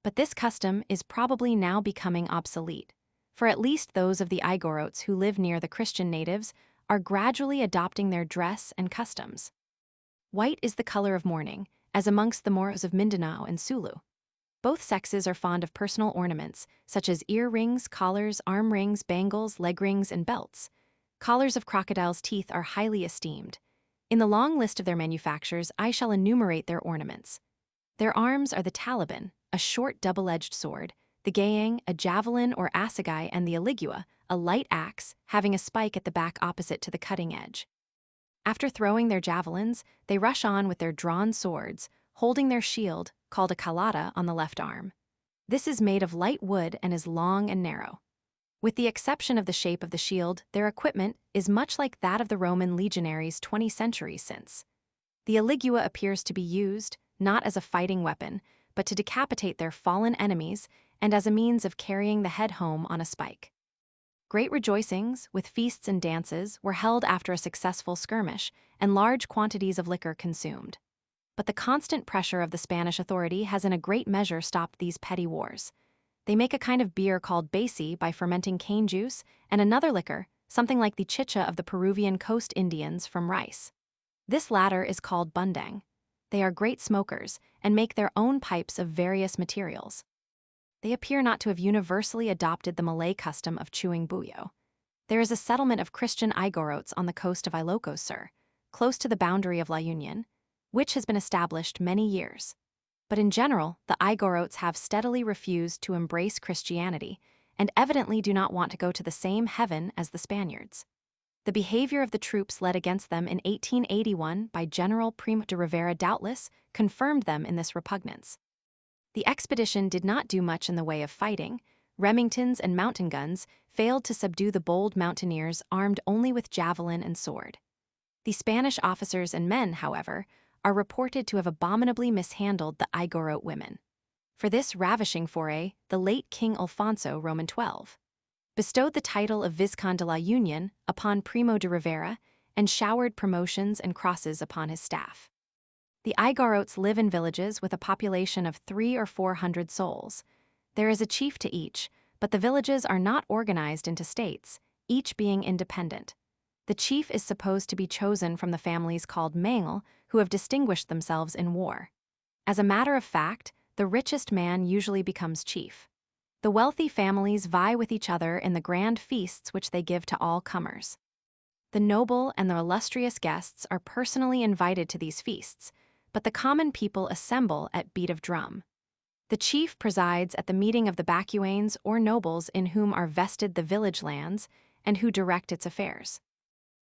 But this custom is probably now becoming obsolete, for at least those of the Igorotes who live near the Christian natives are gradually adopting their dress and customs. White is the color of mourning, as amongst the Moros of Mindanao and Sulu. Both sexes are fond of personal ornaments, such as earrings, collars, arm rings, bangles, leg rings, and belts. Collars of crocodile's teeth are highly esteemed. In the long list of their manufactures, I shall enumerate their ornaments. Their arms are the talaban, a short double-edged sword, the gayang, a javelin or assegai, and the aligua, a light axe, having a spike at the back opposite to the cutting edge. After throwing their javelins, they rush on with their drawn swords, holding their shield, called a kalata, on the left arm. This is made of light wood and is long and narrow. With the exception of the shape of the shield, their equipment is much like that of the Roman legionaries 20 centuries since. The aligua appears to be used, not as a fighting weapon, but to decapitate their fallen enemies and as a means of carrying the head home on a spike. Great rejoicings, with feasts and dances, were held after a successful skirmish, and large quantities of liquor consumed. But the constant pressure of the Spanish authority has in a great measure stopped these petty wars. They make a kind of beer called basi by fermenting cane juice, and another liquor, something like the chicha of the Peruvian coast Indians, from rice. This latter is called bundang. They are great smokers, and make their own pipes of various materials. They appear not to have universally adopted the Malay custom of chewing buyo. There is a settlement of Christian Igorotes on the coast of Ilocos Sur, close to the boundary of La Union, which has been established many years. But in general, the Igorotes have steadily refused to embrace Christianity, and evidently do not want to go to the same heaven as the Spaniards. The behavior of the troops led against them in 1881 by General Primo de Rivera doubtless confirmed them in this repugnance. The expedition did not do much in the way of fighting. Remingtons and mountain guns failed to subdue the bold mountaineers armed only with javelin and sword. The Spanish officers and men, however, are reported to have abominably mishandled the Igorot women. For this ravishing foray, the late King Alfonso, Roman XII, bestowed the title of Visconde de la Union upon Primo de Rivera and showered promotions and crosses upon his staff. The Igorots live in villages with a population of 300 or 400 souls. There is a chief to each, but the villages are not organized into states, each being independent. The chief is supposed to be chosen from the families called mangel, who have distinguished themselves in war. As a matter of fact, the richest man usually becomes chief. The wealthy families vie with each other in the grand feasts which they give to all comers. The noble and the illustrious guests are personally invited to these feasts, but the common people assemble at beat of drum. The chief presides at the meeting of the Bacuanes or nobles in whom are vested the village lands and who direct its affairs.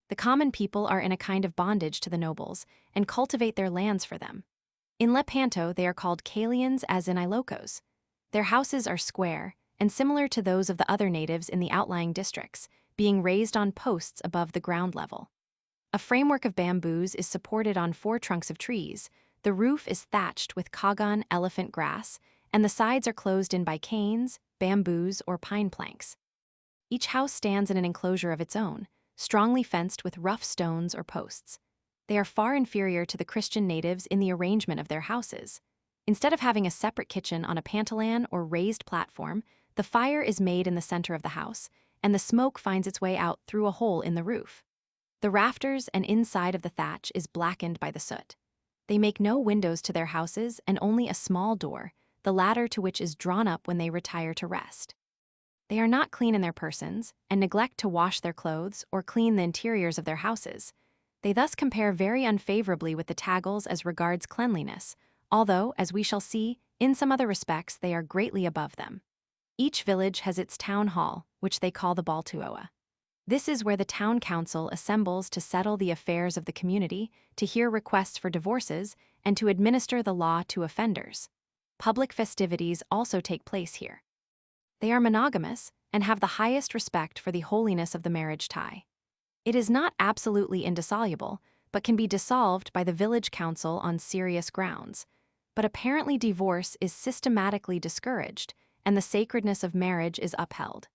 The common people are in a kind of bondage to the nobles and cultivate their lands for them. In Lepanto they are called Calians as in Ilocos. Their houses are square and similar to those of the other natives in the outlying districts, being raised on posts above the ground level. A framework of bamboos is supported on 4 trunks of trees, the roof is thatched with kagan elephant grass, and the sides are closed in by canes, bamboos, or pine planks. Each house stands in an enclosure of its own, strongly fenced with rough stones or posts. They are far inferior to the Christian natives in the arrangement of their houses. Instead of having a separate kitchen on a pantalan or raised platform, the fire is made in the center of the house, and the smoke finds its way out through a hole in the roof. The rafters and inside of the thatch is blackened by the soot. They make no windows to their houses and only a small door, the latter to which is drawn up when they retire to rest. They are not clean in their persons, and neglect to wash their clothes or clean the interiors of their houses. They thus compare very unfavorably with the Tagals as regards cleanliness, although, as we shall see, in some other respects they are greatly above them. Each village has its town hall, which they call the Baltuoa. This is where the town council assembles to settle the affairs of the community, to hear requests for divorces, and to administer the law to offenders. Public festivities also take place here. They are monogamous and have the highest respect for the holiness of the marriage tie. It is not absolutely indissoluble, but can be dissolved by the village council on serious grounds. But apparently divorce is systematically discouraged, and the sacredness of marriage is upheld.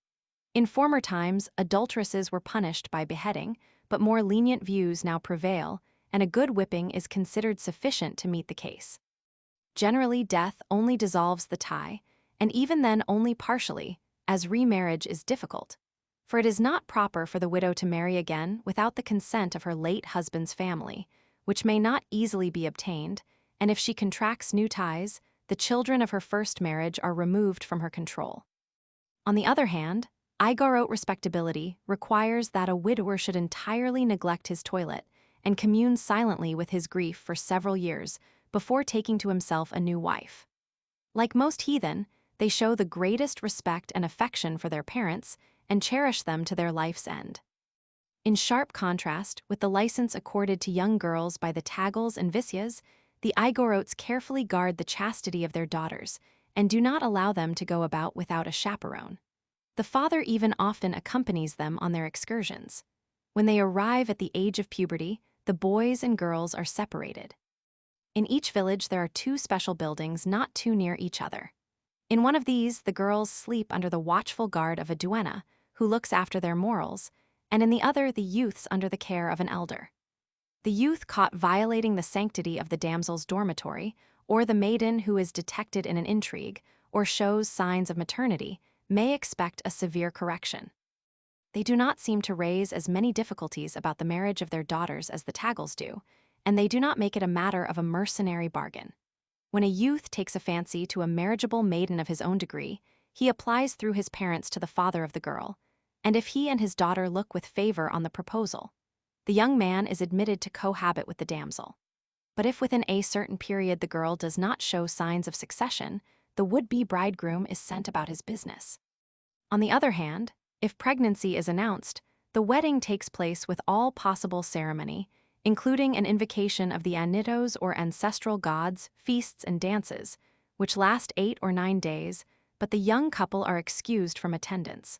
In former times, adulteresses were punished by beheading, but more lenient views now prevail, and a good whipping is considered sufficient to meet the case. Generally, death only dissolves the tie, and even then only partially, as remarriage is difficult. For it is not proper for the widow to marry again without the consent of her late husband's family, which may not easily be obtained, and if she contracts new ties, the children of her first marriage are removed from her control. On the other hand, Igorot respectability requires that a widower should entirely neglect his toilet and commune silently with his grief for several years before taking to himself a new wife. Like most heathen, they show the greatest respect and affection for their parents and cherish them to their life's end. In sharp contrast with the license accorded to young girls by the Tagals and Visyas, the Igorots carefully guard the chastity of their daughters and do not allow them to go about without a chaperone. The father even often accompanies them on their excursions. When they arrive at the age of puberty, the boys and girls are separated. In each village there are two special buildings not too near each other. In one of these, the girls sleep under the watchful guard of a duenna, who looks after their morals, and in the other the youths under the care of an elder. The youth caught violating the sanctity of the damsel's dormitory, or the maiden who is detected in an intrigue, or shows signs of maternity, may expect a severe correction. They do not seem to raise as many difficulties about the marriage of their daughters as the Tagals do, and they do not make it a matter of a mercenary bargain. When a youth takes a fancy to a marriageable maiden of his own degree, he applies through his parents to the father of the girl, and if he and his daughter look with favor on the proposal, the young man is admitted to cohabit with the damsel. But if within a certain period the girl does not show signs of succession, the would-be bridegroom is sent about his business. On the other hand, if pregnancy is announced, the wedding takes place with all possible ceremony, including an invocation of the anitos or ancestral gods, feasts, and dances, which last 8 or 9 days, but the young couple are excused from attendance.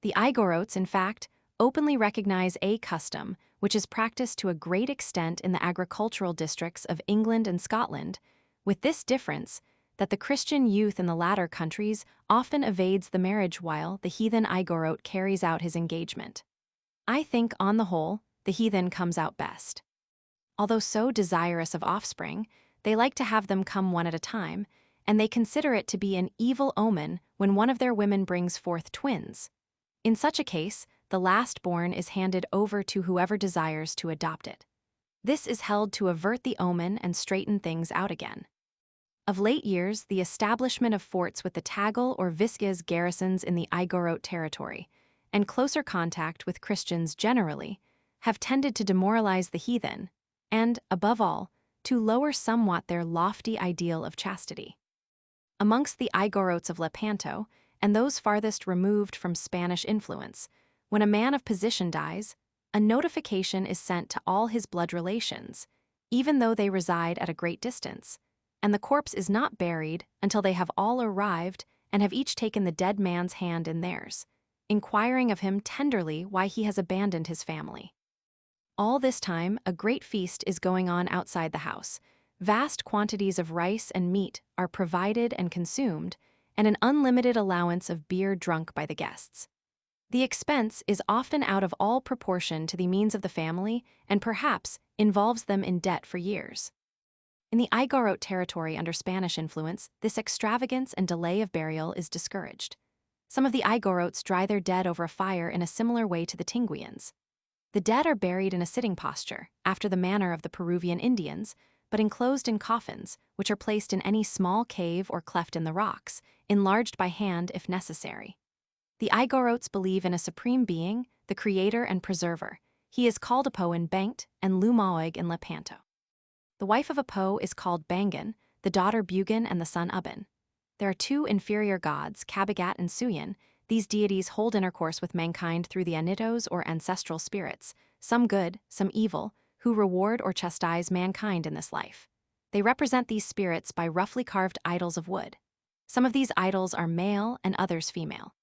The Igorots, in fact, openly recognize a custom which is practiced to a great extent in the agricultural districts of England and Scotland, with this difference that the Christian youth in the latter countries often evades the marriage while the heathen Igorot carries out his engagement. I think, on the whole, the heathen comes out best. Although so desirous of offspring, they like to have them come one at a time, and they consider it to be an evil omen when one of their women brings forth twins. In such a case, the last born is handed over to whoever desires to adopt it. This is held to avert the omen and straighten things out again. Of late years, the establishment of forts with the Tagal or Visyas garrisons in the Igorot territory, and closer contact with Christians generally, have tended to demoralize the heathen, and, above all, to lower somewhat their lofty ideal of chastity. Amongst the Igorots of Lepanto, and those farthest removed from Spanish influence, when a man of position dies, a notification is sent to all his blood relations, even though they reside at a great distance, and the corpse is not buried until they have all arrived and have each taken the dead man's hand in theirs, inquiring of him tenderly why he has abandoned his family. All this time, a great feast is going on outside the house. Vast quantities of rice and meat are provided and consumed, and an unlimited allowance of beer drunk by the guests. The expense is often out of all proportion to the means of the family and perhaps involves them in debt for years. In the Igorot territory under Spanish influence, this extravagance and delay of burial is discouraged. Some of the Igorots dry their dead over a fire in a similar way to the Tinguians. The dead are buried in a sitting posture, after the manner of the Peruvian Indians, but enclosed in coffins, which are placed in any small cave or cleft in the rocks, enlarged by hand if necessary. The Igorots believe in a supreme being, the creator and preserver. He is called Apo in Bengt and Lumaoig in Lepanto. The wife of Apo is called Bangan, the daughter Bugan, and the son Uban. There are 2 inferior gods, Kabagat and Suyan. These deities hold intercourse with mankind through the anitos or ancestral spirits, some good, some evil, who reward or chastise mankind in this life. They represent these spirits by roughly carved idols of wood. Some of these idols are male and others female.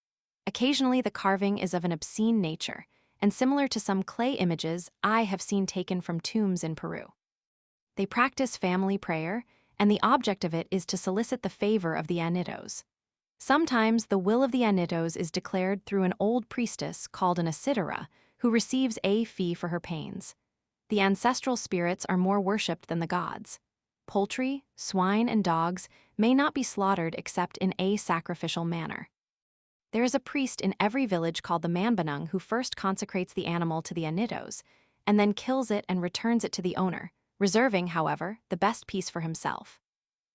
Occasionally the carving is of an obscene nature, and similar to some clay images I have seen taken from tombs in Peru. They practice family prayer, and the object of it is to solicit the favor of the anitos. Sometimes the will of the anitos is declared through an old priestess called an asidera, who receives a fee for her pains. The ancestral spirits are more worshipped than the gods. Poultry, swine, and dogs may not be slaughtered except in a sacrificial manner. There is a priest in every village called the Mambanung who first consecrates the animal to the anitos, and then kills it and returns it to the owner, reserving, however, the best piece for himself.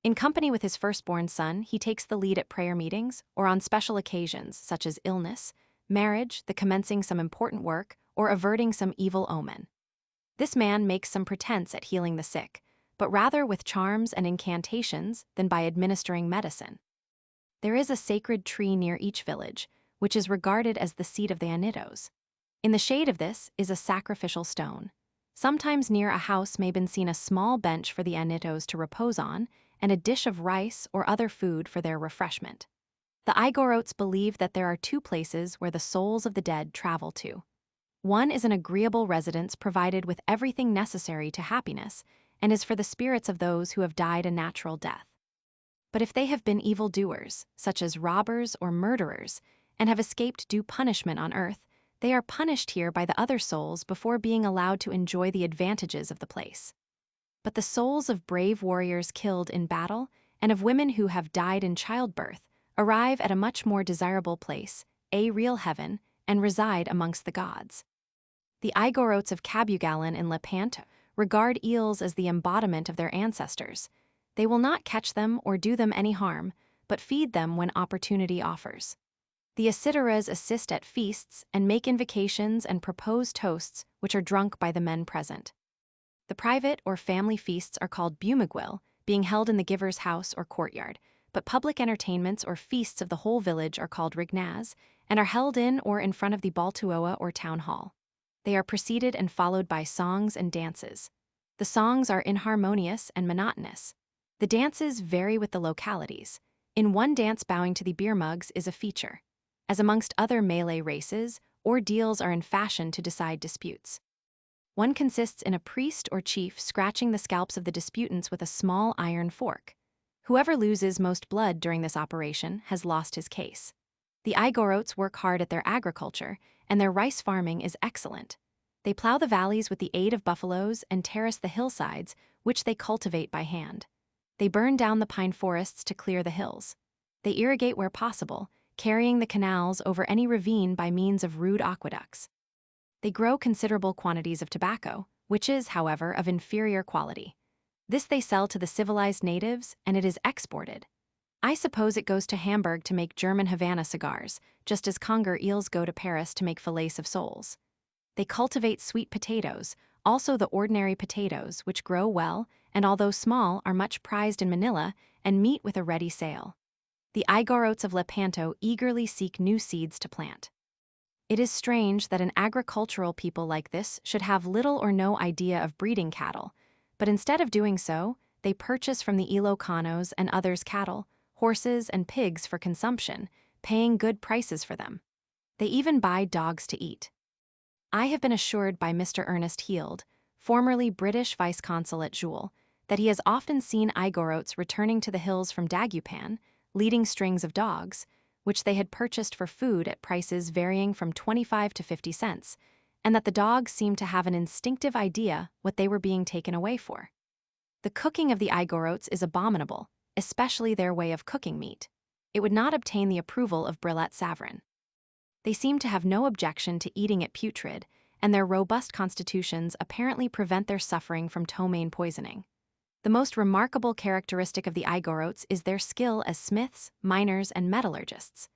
In company with his firstborn son, he takes the lead at prayer meetings or on special occasions such as illness, marriage, the commencing some important work, or averting some evil omen. This man makes some pretense at healing the sick, but rather with charms and incantations than by administering medicine. There is a sacred tree near each village, which is regarded as the seat of the Anitos. In the shade of this is a sacrificial stone. Sometimes near a house may be seen a small bench for the Anitos to repose on, and a dish of rice or other food for their refreshment. The Igorotes believe that there are two places where the souls of the dead travel to. One is an agreeable residence provided with everything necessary to happiness, and is for the spirits of those who have died a natural death. But if they have been evildoers, such as robbers or murderers, and have escaped due punishment on earth, they are punished here by the other souls before being allowed to enjoy the advantages of the place. But the souls of brave warriors killed in battle and of women who have died in childbirth arrive at a much more desirable place, a real heaven, and reside amongst the gods. The Igorotes of Cabugalan in Lepanto regard eels as the embodiment of their ancestors. They will not catch them or do them any harm, but feed them when opportunity offers. The Asidaras assist at feasts and make invocations and propose toasts which are drunk by the men present. The private or family feasts are called bumigwil, being held in the giver's house or courtyard, but public entertainments or feasts of the whole village are called rignaz and are held in or in front of the baltuoa or town hall. They are preceded and followed by songs and dances. The songs are inharmonious and monotonous. The dances vary with the localities. In one dance, bowing to the beer mugs is a feature. As amongst other Malay races, ordeals are in fashion to decide disputes. One consists in a priest or chief scratching the scalps of the disputants with a small iron fork. Whoever loses most blood during this operation has lost his case. The Igorotes work hard at their agriculture, and their rice farming is excellent. They plow the valleys with the aid of buffaloes and terrace the hillsides, which they cultivate by hand. They burn down the pine forests to clear the hills. They irrigate where possible, carrying the canals over any ravine by means of rude aqueducts. They grow considerable quantities of tobacco, which is, however, of inferior quality. This they sell to the civilized natives, and it is exported. I suppose it goes to Hamburg to make German Havana cigars, just as conger eels go to Paris to make fillets of soles. They cultivate sweet potatoes, also the ordinary potatoes, which grow well, and although small, are much prized in Manila and meet with a ready sale. The Igorotes of Lepanto eagerly seek new seeds to plant. It is strange that an agricultural people like this should have little or no idea of breeding cattle, but instead of doing so, they purchase from the Ilocanos and others cattle, horses, and pigs for consumption, paying good prices for them. They even buy dogs to eat. I have been assured by Mr. Ernest Heald, formerly British vice-consul at Jules, that he has often seen Igorotes returning to the hills from Dagupan, leading strings of dogs, which they had purchased for food at prices varying from 25 to 50 cents, and that the dogs seemed to have an instinctive idea what they were being taken away for. The cooking of the Igorotes is abominable, especially their way of cooking meat. It would not obtain the approval of Brillat Savarin. They seem to have no objection to eating it putrid, and their robust constitutions apparently prevent their suffering from ptomaine poisoning. The most remarkable characteristic of the Igorotes is their skill as smiths, miners, and metallurgists.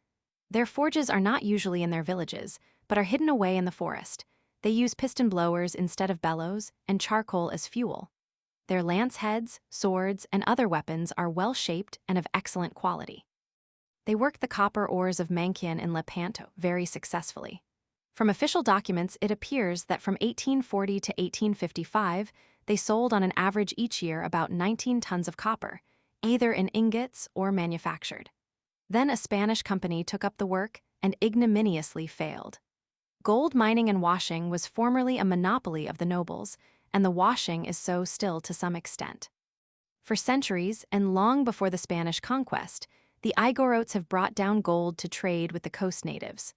Their forges are not usually in their villages, but are hidden away in the forest. They use piston blowers instead of bellows, and charcoal as fuel. Their lance heads, swords, and other weapons are well-shaped and of excellent quality. They work the copper ores of Mankian in Lepanto very successfully. From official documents, it appears that from 1840 to 1855, they sold on an average each year about 19 tons of copper, either in ingots or manufactured. Then a Spanish company took up the work and ignominiously failed. Gold mining and washing was formerly a monopoly of the nobles, and the washing is so still to some extent. For centuries, and long before the Spanish conquest, the Igorotes have brought down gold to trade with the coast natives.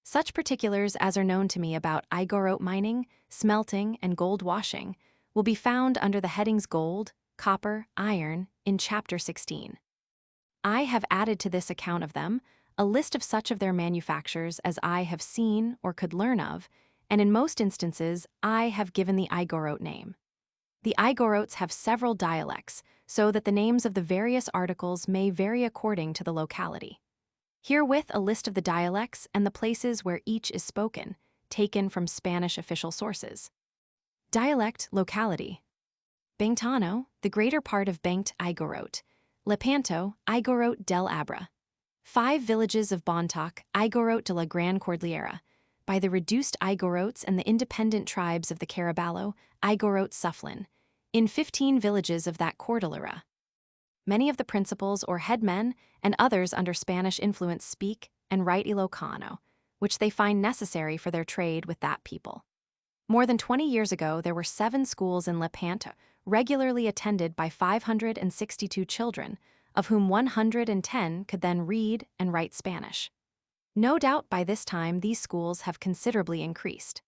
Such particulars as are known to me about Igorote mining, smelting, and gold washing will be found under the headings Gold, Copper, Iron in Chapter 16. I have added to this account of them a list of such of their manufactures as I have seen or could learn of, and in most instances I have given the Igorote name. The Igorotes have several dialects, so that the names of the various articles may vary according to the locality. Herewith a list of the dialects and the places where each is spoken, taken from Spanish official sources. Dialect locality. Bangtano, the greater part of Banked Igorote. Lepanto, Igorote del Abra. 5 villages of Bontoc, Igorote de la Gran Cordillera, by the reduced Igorotes and the independent tribes of the Caraballo, Igorote Sufflin, in 15 villages of that cordillera. Many of the principals or headmen and others under Spanish influence speak and write Ilocano, which they find necessary for their trade with that people. More than 20 years ago, there were 7 schools in Lepanto, regularly attended by 562 children, of whom 110 could then read and write Spanish. No doubt by this time these schools have considerably increased.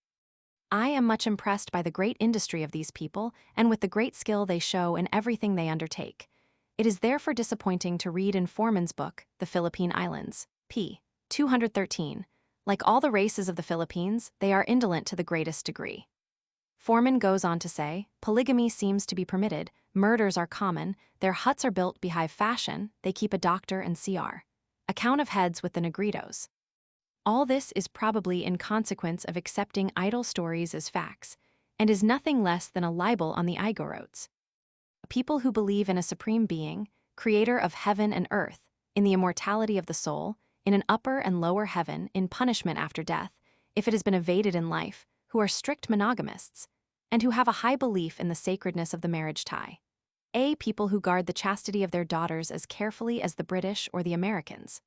I am much impressed by the great industry of these people and with the great skill they show in everything they undertake. It is therefore disappointing to read in Forman's book, The Philippine Islands, p. 213. Like all the races of the Philippines, they are indolent to the greatest degree. Forman goes on to say, polygamy seems to be permitted, murders are common, their huts are built behind fashion, they keep a doctor and CR. Account of heads with the Negritos. All this is probably in consequence of accepting idle stories as facts, and is nothing less than a libel on the Igorotes. A people who believe in a supreme being, creator of heaven and earth, in the immortality of the soul, in an upper and lower heaven, in punishment after death, if it has been evaded in life, who are strict monogamists, and who have a high belief in the sacredness of the marriage tie. A people who guard the chastity of their daughters as carefully as the British or the Americans.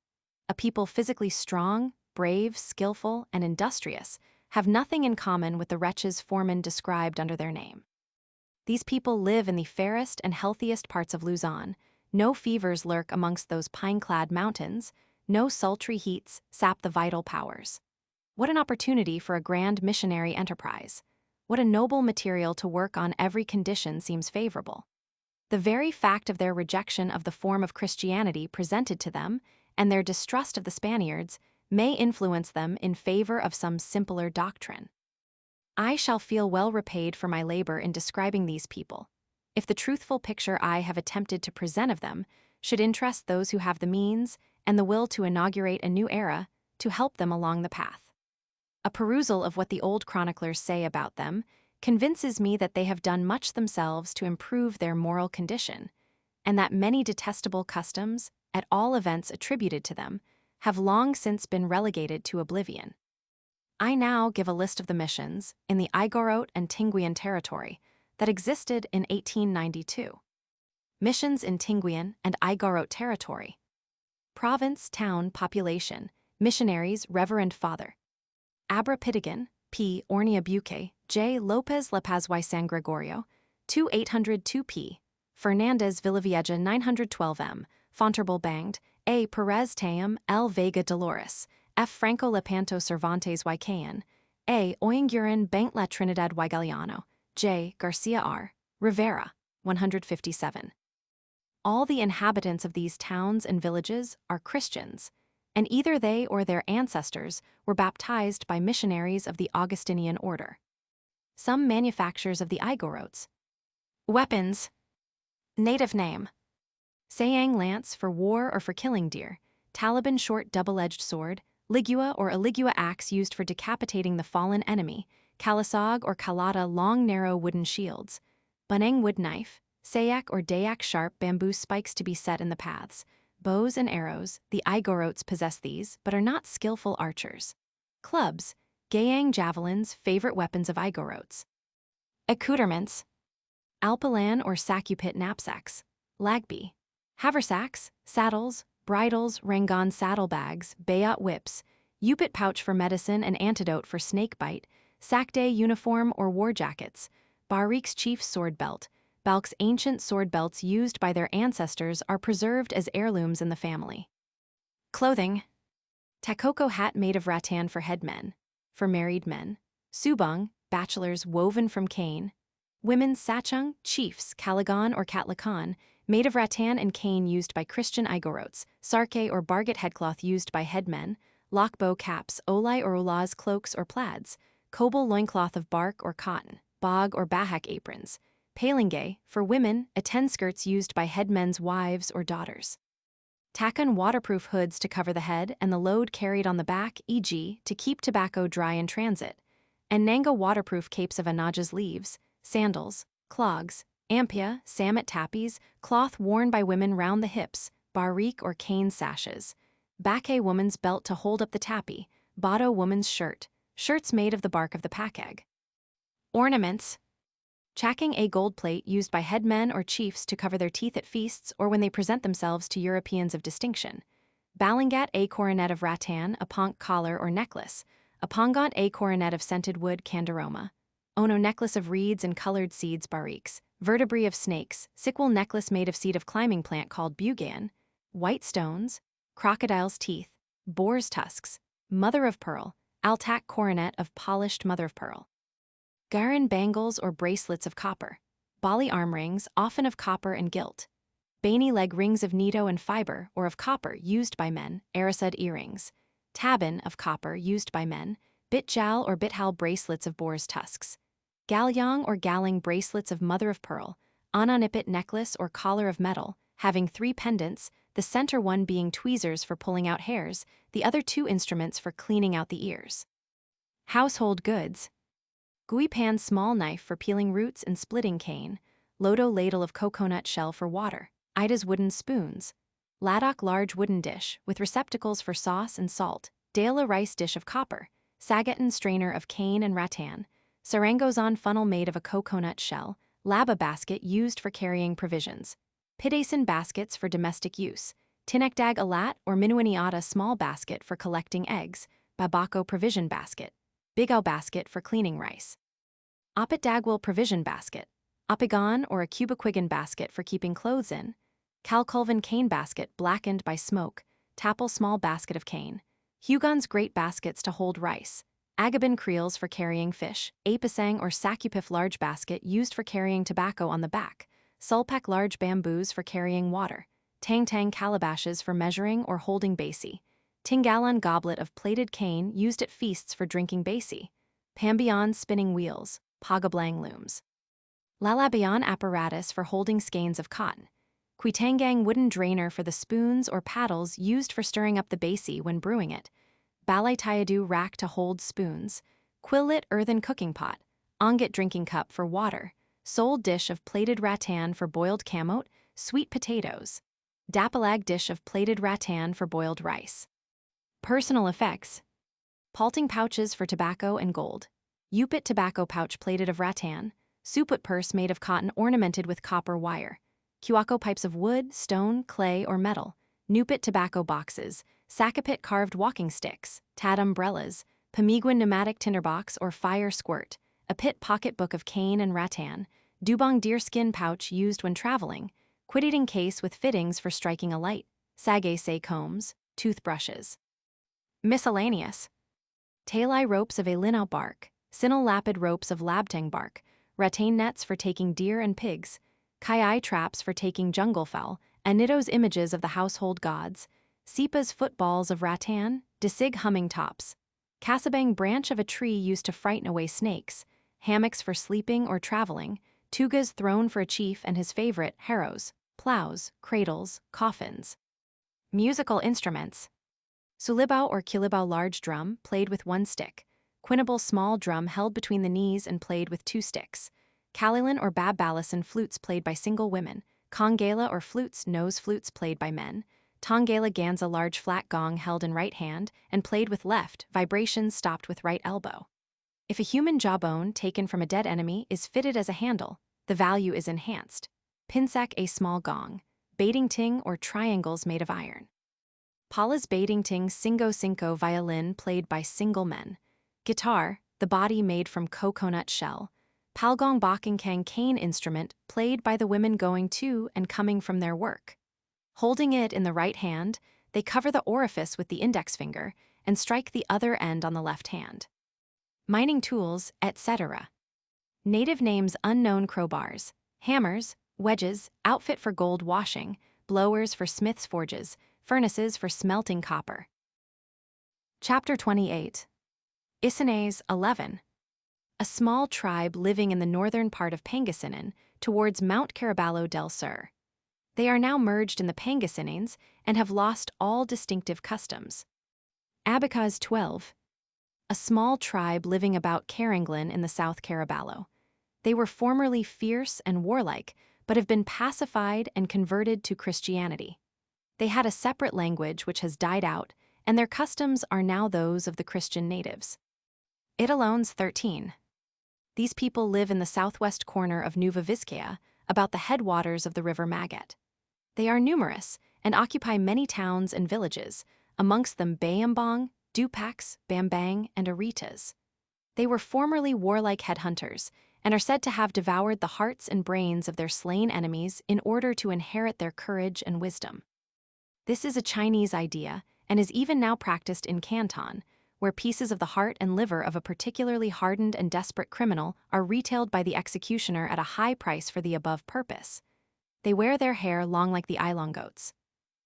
A people physically strong, brave, skillful, and industrious, have nothing in common with the wretches Forman described under their name. These people live in the fairest and healthiest parts of Luzon. No fevers lurk amongst those pine-clad mountains, no sultry heats sap the vital powers. What an opportunity for a grand missionary enterprise. What a noble material to work on every condition seems favorable. The very fact of their rejection of the form of Christianity presented to them, and their distrust of the Spaniards, may influence them in favor of some simpler doctrine. I shall feel well repaid for my labor in describing these people, if the truthful picture I have attempted to present of them should interest those who have the means and the will to inaugurate a new era to help them along the path. A perusal of what the old chroniclers say about them convinces me that they have done much themselves to improve their moral condition, and that many detestable customs, at all events attributed to them, have long since been relegated to oblivion. I now give a list of the missions in the Igorote and Tinguian territory that existed in 1892. Missions in Tinguian and Igorote territory. Province, town, population, missionaries, Reverend Father. Abra Pitigan, P. Orniabuque, J. Lopez La Paz y San Gregorio, 2802 P. Fernandez Villavieja 912 M. Fonterbel Banged, A. Perez Taim, L. Vega Dolores, F. Franco Lepanto Cervantes y Cayan, A. Oyanguran Bank La Trinidad y Galeano, J. Garcia R. Rivera, 157. All the inhabitants of these towns and villages are Christians, and either they or their ancestors were baptized by missionaries of the Augustinian order. Some manufactures of the Igorotes. Weapons. Native name. Sayang lance for war or for killing deer, Taliban short double-edged sword, ligua or aligua axe used for decapitating the fallen enemy, kalasag or kalata long narrow wooden shields, baneng wood knife, sayak or dayak sharp bamboo spikes to be set in the paths, bows and arrows. The Igorotes possess these, but are not skillful archers. Clubs, gayang javelins, favorite weapons of Igorotes. Accoutrements. Alpalan or sakupit knapsacks, lagby. Haversacks, saddles, bridles, rangan saddlebags, bayat whips, upit pouch for medicine and antidote for snakebite, sakday uniform or war jackets, Barik's chief sword belt. Balk's ancient sword belts used by their ancestors are preserved as heirlooms in the family. Clothing. Takoko hat made of rattan for headmen, for married men. Subang, bachelors woven from cane. Women's sachung, chiefs, kalagan or katlakan, made of rattan and cane used by Christian Igorotes. Sarke or barget headcloth used by headmen. Lockbow caps, olai or ulaz cloaks or plaids. Kobel loincloth of bark or cotton. Bog or bahak aprons. Palingay, for women, attend skirts used by headmen's wives or daughters. Takan, waterproof hoods to cover the head and the load carried on the back, e.g., to keep tobacco dry in transit. And Nanga, waterproof capes of anajas leaves, sandals, clogs, ampia, samit tapis, cloth worn by women round the hips, barik or cane sashes. Bake, woman's belt to hold up the tapi, bado, woman's shirt, shirts made of the bark of the pakeg. Ornaments. Chacking, a gold plate used by headmen or chiefs to cover their teeth at feasts or when they present themselves to Europeans of distinction. Balingat, a coronet of rattan, a ponk collar or necklace. A pongant, a coronet of scented wood, candaroma. Ono, necklace of reeds and colored seeds, bariks. Vertebrae of snakes, sickle, necklace made of seed of climbing plant called bugan. White stones, crocodile's teeth, boar's tusks. Mother of pearl, altak, coronet of polished mother of pearl. Garan, bangles or bracelets of copper. Bali, arm rings, often of copper and gilt. Baini, leg rings of nito and fiber or of copper used by men, arasud, earrings. Tabin, of copper used by men. Bitjal or bithal, bracelets of boar's tusks. Galyong or galing, bracelets of mother of pearl. Ananipit, necklace or collar of metal, having 3 pendants, the center one being tweezers for pulling out hairs, the other 2 instruments for cleaning out the ears. Household goods. Gui pan, small knife for peeling roots and splitting cane. Lodo, ladle of coconut shell for water. Ida's, wooden spoons. Ladok, large wooden dish with receptacles for sauce and salt. Dela, rice dish of copper. Sagetan, strainer of cane and rattan. Sarangozan, funnel made of a coconut shell. Laba, basket used for carrying provisions. Pidasan, baskets for domestic use. Tinekdag, alat or minuaniata, small basket for collecting eggs. Babako, provision basket. Bigao, basket for cleaning rice. Apit dagwil, provision basket. Apigan or a cubiquigan, basket for keeping clothes in. Calculvan, cane basket blackened by smoke. Tapel, small basket of cane. Hugon's, great baskets to hold rice. Agabin, creels for carrying fish. Apasang or sakupif, large basket used for carrying tobacco on the back. Sulpak, large bamboos for carrying water. Tang, calabashes for measuring or holding basi. Tingalan, goblet of plaited cane used at feasts for drinking basi. Pambian, spinning wheels. Pagablang, looms. Lalabayan, apparatus for holding skeins of cotton. Kuitangang, wooden drainer for the spoons or paddles used for stirring up the basi when brewing it. Balai tayadu, rack to hold spoons. Quillit, earthen cooking pot. Ongat, drinking cup for water. Sole, dish of plated rattan for boiled camote, sweet potatoes. Dapalag, dish of plated rattan for boiled rice. Personal effects. Palting, pouches for tobacco and gold. Upit, tobacco pouch plated of rattan. Suput, purse made of cotton ornamented with copper wire. Kuako, pipes of wood, stone, clay, or metal. Nupit, tobacco boxes. Sakapit, carved walking sticks. Tad, umbrellas. Pamiguan, pneumatic tinderbox or fire squirt. A pit, pocket book of cane and rattan. Dubong, deerskin pouch used when traveling. Quidating, case with fittings for striking a light. Sage, say, combs. Toothbrushes. Miscellaneous. Talai, ropes of a linau bark. Sinal, lapid, ropes of labtang bark. Rattain, nets for taking deer and pigs. Kai, traps for taking jungle fowl. Anitos, images of the household gods. Sipas, footballs of rattan. Disig, humming tops. Kasabang, branch of a tree used to frighten away snakes. Hammocks for sleeping or traveling. Tugas, throne for a chief and his favorite, harrows. Plows, cradles, coffins. Musical instruments. Sulibao or kilibao, large drum, played with 1 stick. Quinable, small drum held between the knees and played with 2 sticks. Kalilan or babalasan, flutes played by single women. Kongala or flutes, nose flutes played by men. Tongala ganza, large flat gong held in right hand and played with left, vibrations stopped with right elbow. If a human jawbone taken from a dead enemy is fitted as a handle, the value is enhanced. Pinsak, a small gong. Baiting ting or triangles made of iron. Palas, baiting ting, cinco violin played by single men. Guitar, the body made from coconut shell. Palgong, bakingkang, cane instrument played by the women going to and coming from their work. Holding it in the right hand, they cover the orifice with the index finger and strike the other end on the left hand. Mining tools, etc. Native names, unknown, crowbars. Hammers, wedges, outfit for gold washing, blowers for smith's forges, furnaces for smelting copper. Chapter 28. Isanes, 11. A small tribe living in the northern part of Pangasinan, towards Mount Caraballo del Sur. They are now merged in the Pangasinines and have lost all distinctive customs. Abacas 12. A small tribe living about Carringlan in the South Caraballo. They were formerly fierce and warlike, but have been pacified and converted to Christianity. They had a separate language which has died out, and their customs are now those of the Christian natives. Italones 13. These people live in the southwest corner of Nueva Vizcaya, about the headwaters of the river Magat. They are numerous and occupy many towns and villages, amongst them Bayambang, Dupax, Bambang, and Aritas. They were formerly warlike headhunters and are said to have devoured the hearts and brains of their slain enemies in order to inherit their courage and wisdom. This is a Chinese idea and is even now practiced in Canton, where pieces of the heart and liver of a particularly hardened and desperate criminal are retailed by the executioner at a high price for the above purpose. They wear their hair long like the Ilongots.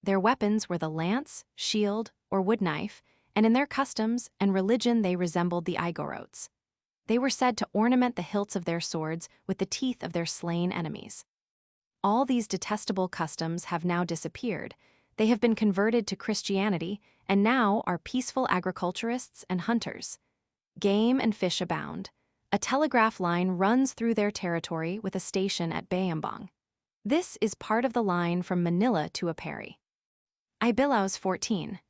Their weapons were the lance, shield, or wood knife, and in their customs and religion they resembled the Igorots. They were said to ornament the hilts of their swords with the teeth of their slain enemies. All these detestable customs have now disappeared. They have been converted to Christianity and now are peaceful agriculturists and hunters. Game and fish abound. A telegraph line runs through their territory with a station at Bayambang. This is part of the line from Manila to Aperi. Ibilaos 14.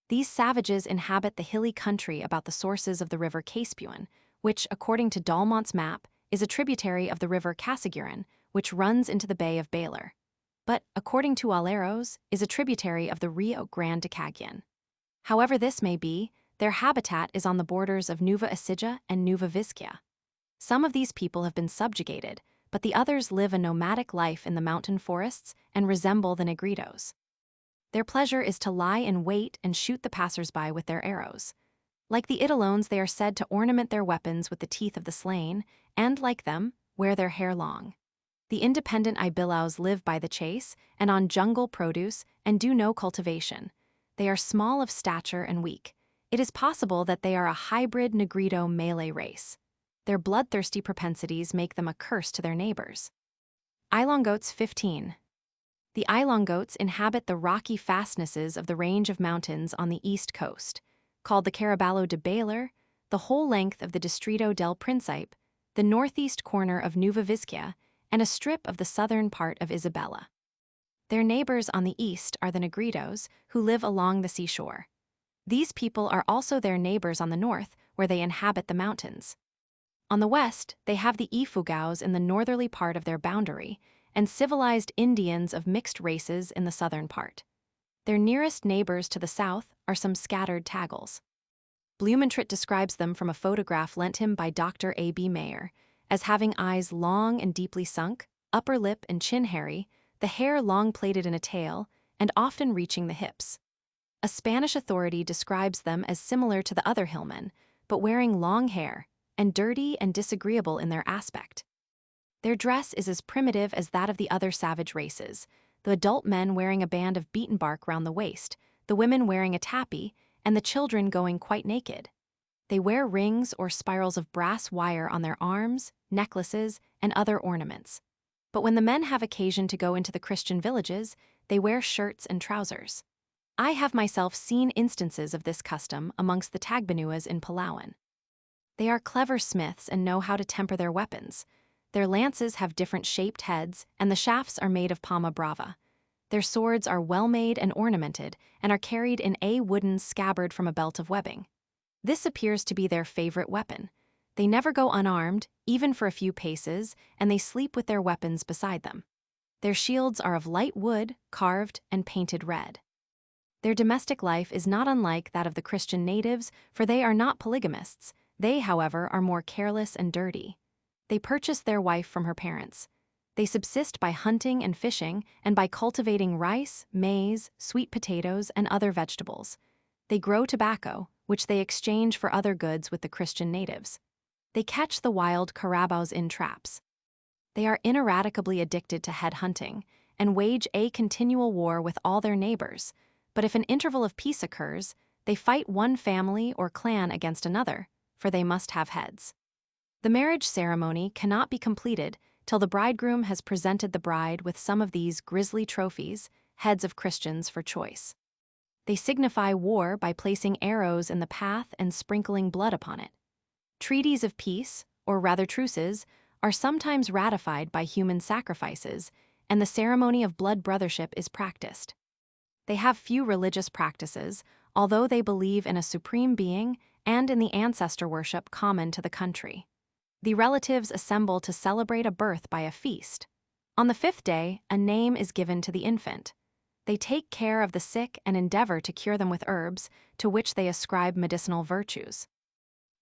These savages inhabit the hilly country about the sources of the river Caspian, which, according to Dalmont's map, is a tributary of the river Casiguran, which runs into the Bay of Baler, but, according to Aleros, is a tributary of the Rio Grande de Cagayan. However this may be, their habitat is on the borders of Nueva Ecija and Nueva Vizcaya. Some of these people have been subjugated, but the others live a nomadic life in the mountain forests and resemble the Negritos. Their pleasure is to lie in wait and shoot the passers-by with their arrows. Like the Italones, they are said to ornament their weapons with the teeth of the slain, and, like them, wear their hair long. The independent Ibilaos live by the chase and on jungle produce and do no cultivation. They are small of stature and weak. It is possible that they are a hybrid Negrito Malay race. Their bloodthirsty propensities make them a curse to their neighbors. Ilongots 15. The Ilongots inhabit the rocky fastnesses of the range of mountains on the east coast, called the Caraballo de Baler, the whole length of the Distrito del Principe, the northeast corner of Nueva Vizcaya, and a strip of the southern part of Isabela. Their neighbors on the east are the Negritos, who live along the seashore. These people are also their neighbors on the north, where they inhabit the mountains. On the west, they have the Ifugaos in the northerly part of their boundary, and civilized Indians of mixed races in the southern part. Their nearest neighbors to the south are some scattered Tagals. Blumentritt describes them from a photograph lent him by Dr. A. B. Mayer as having eyes long and deeply sunk, upper lip and chin hairy, the hair long plaited in a tail, and often reaching the hips. A Spanish authority describes them as similar to the other hillmen, but wearing long hair, and dirty and disagreeable in their aspect. Their dress is as primitive as that of the other savage races, the adult men wearing a band of beaten bark round the waist, the women wearing a tapi, and the children going quite naked. They wear rings or spirals of brass wire on their arms, necklaces, and other ornaments. But when the men have occasion to go into the Christian villages, they wear shirts and trousers. I have myself seen instances of this custom amongst the Tagbanuas in Palawan. They are clever smiths and know how to temper their weapons. Their lances have different shaped heads, and the shafts are made of palma brava. Their swords are well made and ornamented, and are carried in a wooden scabbard from a belt of webbing. This appears to be their favorite weapon. They never go unarmed, even for a few paces, and they sleep with their weapons beside them. Their shields are of light wood, carved, and painted red. Their domestic life is not unlike that of the Christian natives, for they are not polygamists. They, however, are more careless and dirty. They purchase their wife from her parents. They subsist by hunting and fishing, and by cultivating rice, maize, sweet potatoes, and other vegetables. They grow tobacco, which they exchange for other goods with the Christian natives. They catch the wild carabaos in traps. They are ineradicably addicted to head hunting, and wage a continual war with all their neighbors, but if an interval of peace occurs, they fight one family or clan against another, for they must have heads. The marriage ceremony cannot be completed till the bridegroom has presented the bride with some of these grisly trophies, heads of Christians, for choice. They signify war by placing arrows in the path and sprinkling blood upon it. Treaties of peace, or rather truces, are sometimes ratified by human sacrifices, and the ceremony of blood brothership is practiced. They have few religious practices, although they believe in a supreme being and in the ancestor worship common to the country. The relatives assemble to celebrate a birth by a feast. On the 5th day, a name is given to the infant. They take care of the sick and endeavor to cure them with herbs, to which they ascribe medicinal virtues.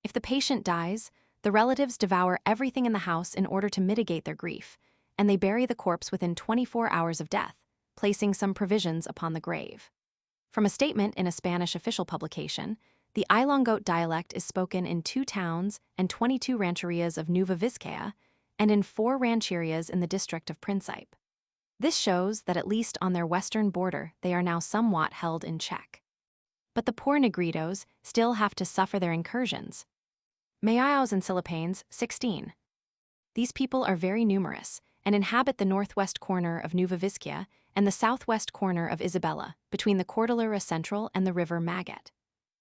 If the patient dies, the relatives devour everything in the house in order to mitigate their grief, and they bury the corpse within 24 hours of death, placing some provisions upon the grave. From a statement in a Spanish official publication, the Ilongot dialect is spoken in 2 towns and 22 rancherias of Nueva Vizcaya, and in 4 rancherias in the district of Principe. This shows that at least on their western border they are now somewhat held in check. But the poor Negritos still have to suffer their incursions. Mayaos and Silipanes, 16. These people are very numerous and inhabit the northwest corner of Nueva Vizcaya and the southwest corner of Isabela, between the Cordillera Central and the river Magat.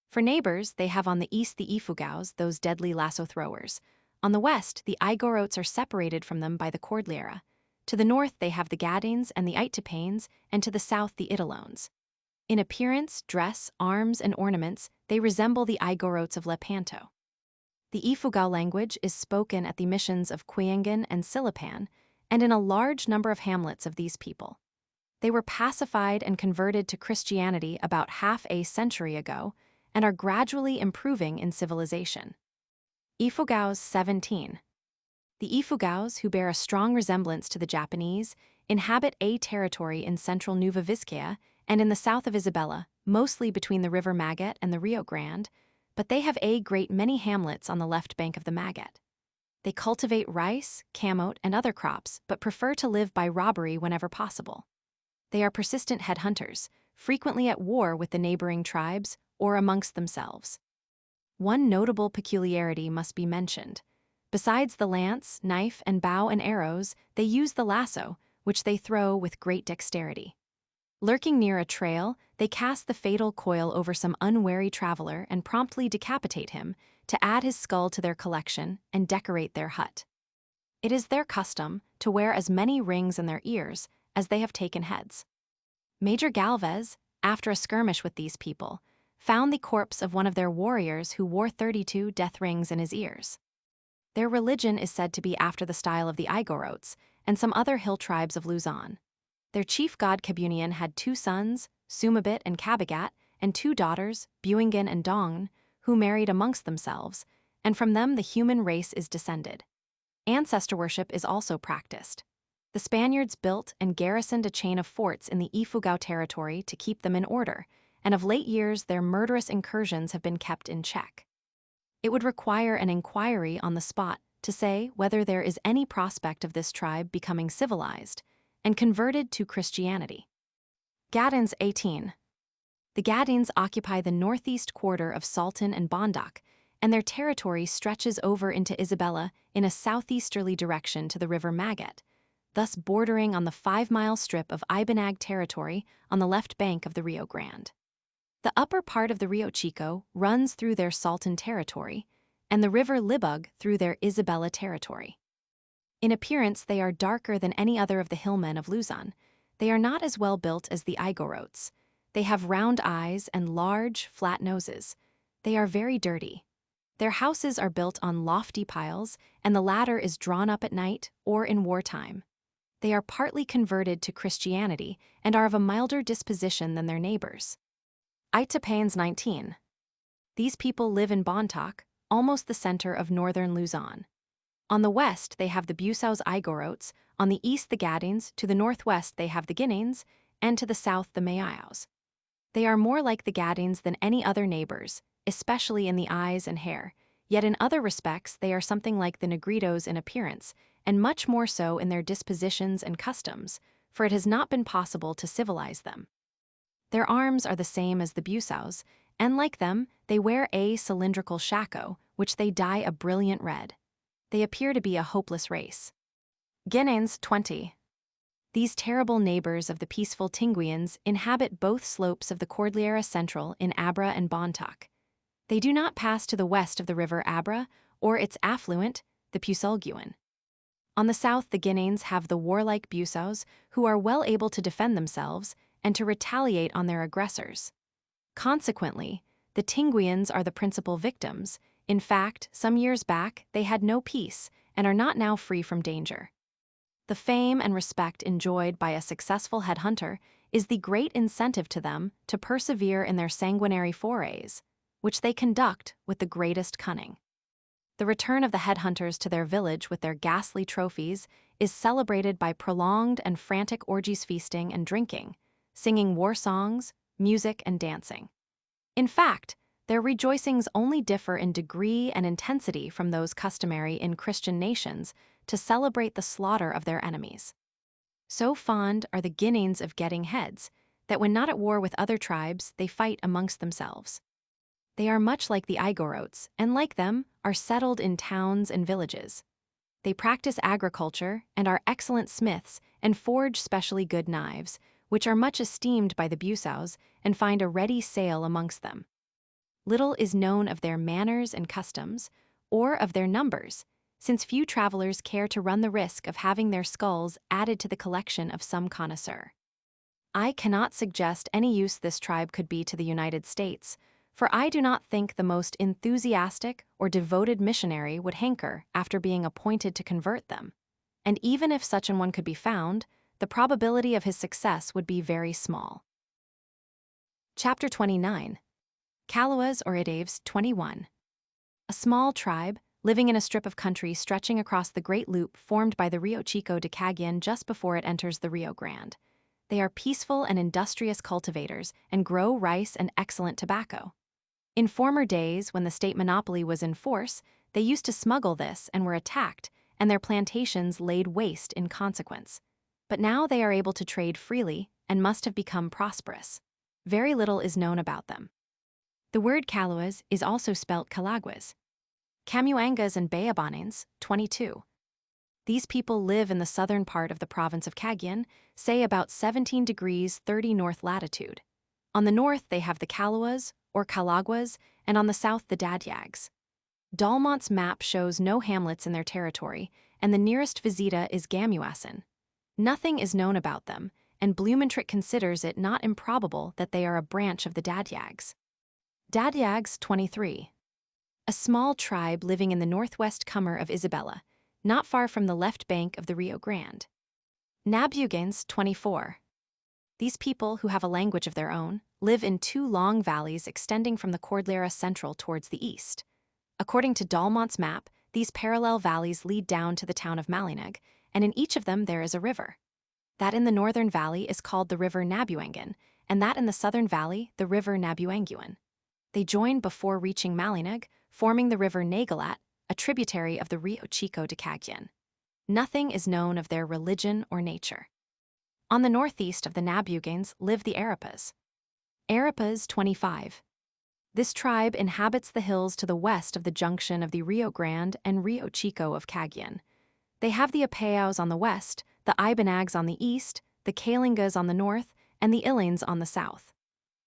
For neighbors, they have on the east the Ifugaos, those deadly lasso throwers. On the west, the Igorotes are separated from them by the Cordillera. To the north, they have the Gadins and the Itipanes, and to the south, the Italones. In appearance, dress, arms, and ornaments, they resemble the Igorotes of Lepanto. The Ifugao language is spoken at the missions of Cuyangan and Silipan, and in a large number of hamlets of these people. They were pacified and converted to Christianity about half a century ago, and are gradually improving in civilization. Ifugaos, 17. The Ifugaos, who bear a strong resemblance to the Japanese, inhabit a territory in central Nueva Vizcaya and in the south of Isabela, mostly between the river Magat and the Rio Grande, but they have a great many hamlets on the left bank of the Magat. They cultivate rice, camote, and other crops, but prefer to live by robbery whenever possible. They are persistent headhunters, frequently at war with the neighboring tribes or amongst themselves. One notable peculiarity must be mentioned. Besides the lance, knife, and bow and arrows, they use the lasso, which they throw with great dexterity. Lurking near a trail, they cast the fatal coil over some unwary traveler and promptly decapitate him, to add his skull to their collection and decorate their hut. It is their custom to wear as many rings in their ears as they have taken heads. Major Galvez, after a skirmish with these people, found the corpse of one of their warriors who wore 32 death rings in his ears. Their religion is said to be after the style of the Igorotes and some other hill tribes of Luzon. Their chief god Kabunian had 2 sons, Sumabit and Kabagat, and 2 daughters, Buingan and Dong, who married amongst themselves, and from them the human race is descended. Ancestor worship is also practiced. The Spaniards built and garrisoned a chain of forts in the Ifugao territory to keep them in order, and of late years their murderous incursions have been kept in check. It would require an inquiry on the spot to say whether there is any prospect of this tribe becoming civilized and converted to Christianity. Gadins, 18. The Gadins occupy the northeast quarter of Salton and Bondoc, and their territory stretches over into Isabela in a southeasterly direction to the river Magat, thus bordering on the 5-mile strip of Ibanag territory on the left bank of the Rio Grande. The upper part of the Rio Chico runs through their Salton territory, and the river Libug through their Isabela territory. In appearance, they are darker than any other of the hillmen of Luzon. They are not as well built as the Igorotes. They have round eyes and large, flat noses. They are very dirty. Their houses are built on lofty piles, and the ladder is drawn up at night or in wartime. They are partly converted to Christianity and are of a milder disposition than their neighbors. Itapanes, 19. These people live in Bontoc, almost the center of northern Luzon. On the west, they have the Busaos Igorotes, on the east the Gadins, to the northwest they have the Ginings, and to the south the Mayaos. They are more like the Gadins than any other neighbors, especially in the eyes and hair, yet in other respects they are something like the Negritos in appearance, and much more so in their dispositions and customs, for it has not been possible to civilize them. Their arms are the same as the Busaos, and like them, they wear a cylindrical shako, which they dye a brilliant red. They appear to be a hopeless race. Guineans 20. These terrible neighbors of the peaceful Tinguians inhabit both slopes of the Cordillera Central in Abra and Bontoc. They do not pass to the west of the river Abra or its affluent, the Pusulguan. On the south, the Guineans have the warlike Busaos, who are well able to defend themselves and to retaliate on their aggressors. Consequently, the Tinguians are the principal victims. In fact, some years back, they had no peace and are not now free from danger. The fame and respect enjoyed by a successful headhunter is the great incentive to them to persevere in their sanguinary forays, which they conduct with the greatest cunning. The return of the headhunters to their village with their ghastly trophies is celebrated by prolonged and frantic orgies, feasting and drinking, singing war songs, music, and dancing. In fact, their rejoicings only differ in degree and intensity from those customary in Christian nations to celebrate the slaughter of their enemies. So fond are the Guineans of getting heads that when not at war with other tribes, they fight amongst themselves. They are much like the Igorotes, and like them, are settled in towns and villages. They practice agriculture and are excellent smiths and forge specially good knives, which are much esteemed by the Busaos and find a ready sale amongst them. Little is known of their manners and customs, or of their numbers, since few travelers care to run the risk of having their skulls added to the collection of some connoisseur. I cannot suggest any use this tribe could be to the United States, for I do not think the most enthusiastic or devoted missionary would hanker after being appointed to convert them, and even if such an one could be found, the probability of his success would be very small. Chapter 29. Calawas or Idaves 21. A small tribe, living in a strip of country stretching across the Great Loop formed by the Rio Chico de Cagayan just before it enters the Rio Grande. They are peaceful and industrious cultivators and grow rice and excellent tobacco. In former days, when the state monopoly was in force, they used to smuggle this and were attacked, and their plantations laid waste in consequence. But now they are able to trade freely and must have become prosperous. Very little is known about them. The word Calawas is also spelt Calaguas. Camuangas and Bayabanins, 22. These people live in the southern part of the province of Cagayan, say about 17 degrees 30 north latitude. On the north they have the Calawas, or Calaguas, and on the south the Dadyags. Dalmont's map shows no hamlets in their territory, and the nearest visita is Gamuasin. Nothing is known about them, and Blumentritt considers it not improbable that they are a branch of the Dadyags. Dadyags 23. A small tribe living in the northwest Cummer of Isabella, not far from the left bank of the Rio Grande. Nabugans 24. These people, who have a language of their own, live in two long valleys extending from the Cordillera Central towards the east. According to Dalmont's map, these parallel valleys lead down to the town of Malinag, and in each of them there is a river. That in the northern valley is called the river Nabuangan, and that in the southern valley the river Nabuanguan. They join before reaching Malinag, forming the river Nagalat, a tributary of the Rio Chico de Cagayan. Nothing is known of their religion or nature. On the northeast of the Nabugans live the Arapas. Arapas 25. This tribe inhabits the hills to the west of the junction of the Rio Grande and Rio Chico of Cagayan. They have the Apayaos on the west, the Ibanags on the east, the Kalingas on the north, and the Ilans on the south.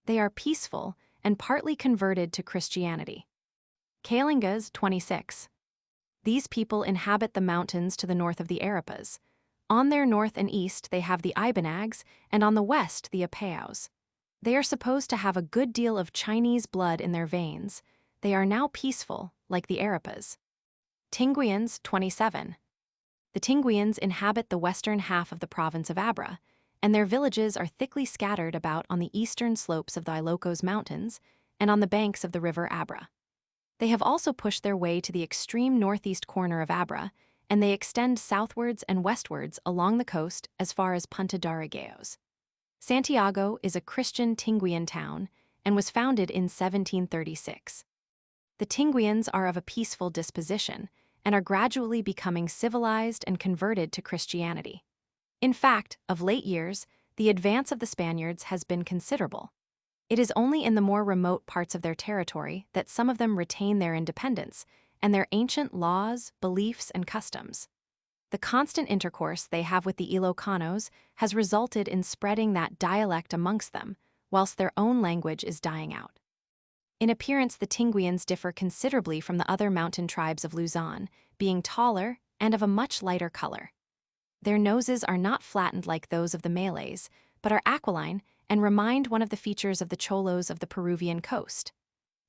They are peaceful and partly converted to Christianity. Kalingas 26. These people inhabit the mountains to the north of the Arapas. On their north and east they have the Ibanags, and on the west the Apayaos. They are supposed to have a good deal of Chinese blood in their veins. They are now peaceful, like the Arapas. Tinguians 27. The Tinguians inhabit the western half of the province of Abra, and their villages are thickly scattered about on the eastern slopes of the Ilocos Mountains and on the banks of the river Abra. They have also pushed their way to the extreme northeast corner of Abra, and they extend southwards and westwards along the coast as far as Punta Darigueos. Santiago is a Christian Tinguian town and was founded in 1736. The Tinguians are of a peaceful disposition and are gradually becoming civilized and converted to Christianity. In fact, of late years, the advance of the Spaniards has been considerable. It is only in the more remote parts of their territory that some of them retain their independence and their ancient laws, beliefs, and customs. The constant intercourse they have with the Ilocanos has resulted in spreading that dialect amongst them, whilst their own language is dying out. In appearance, the Tinguians differ considerably from the other mountain tribes of Luzon, being taller and of a much lighter color. Their noses are not flattened like those of the Malays, but are aquiline and remind one of the features of the Cholos of the Peruvian coast.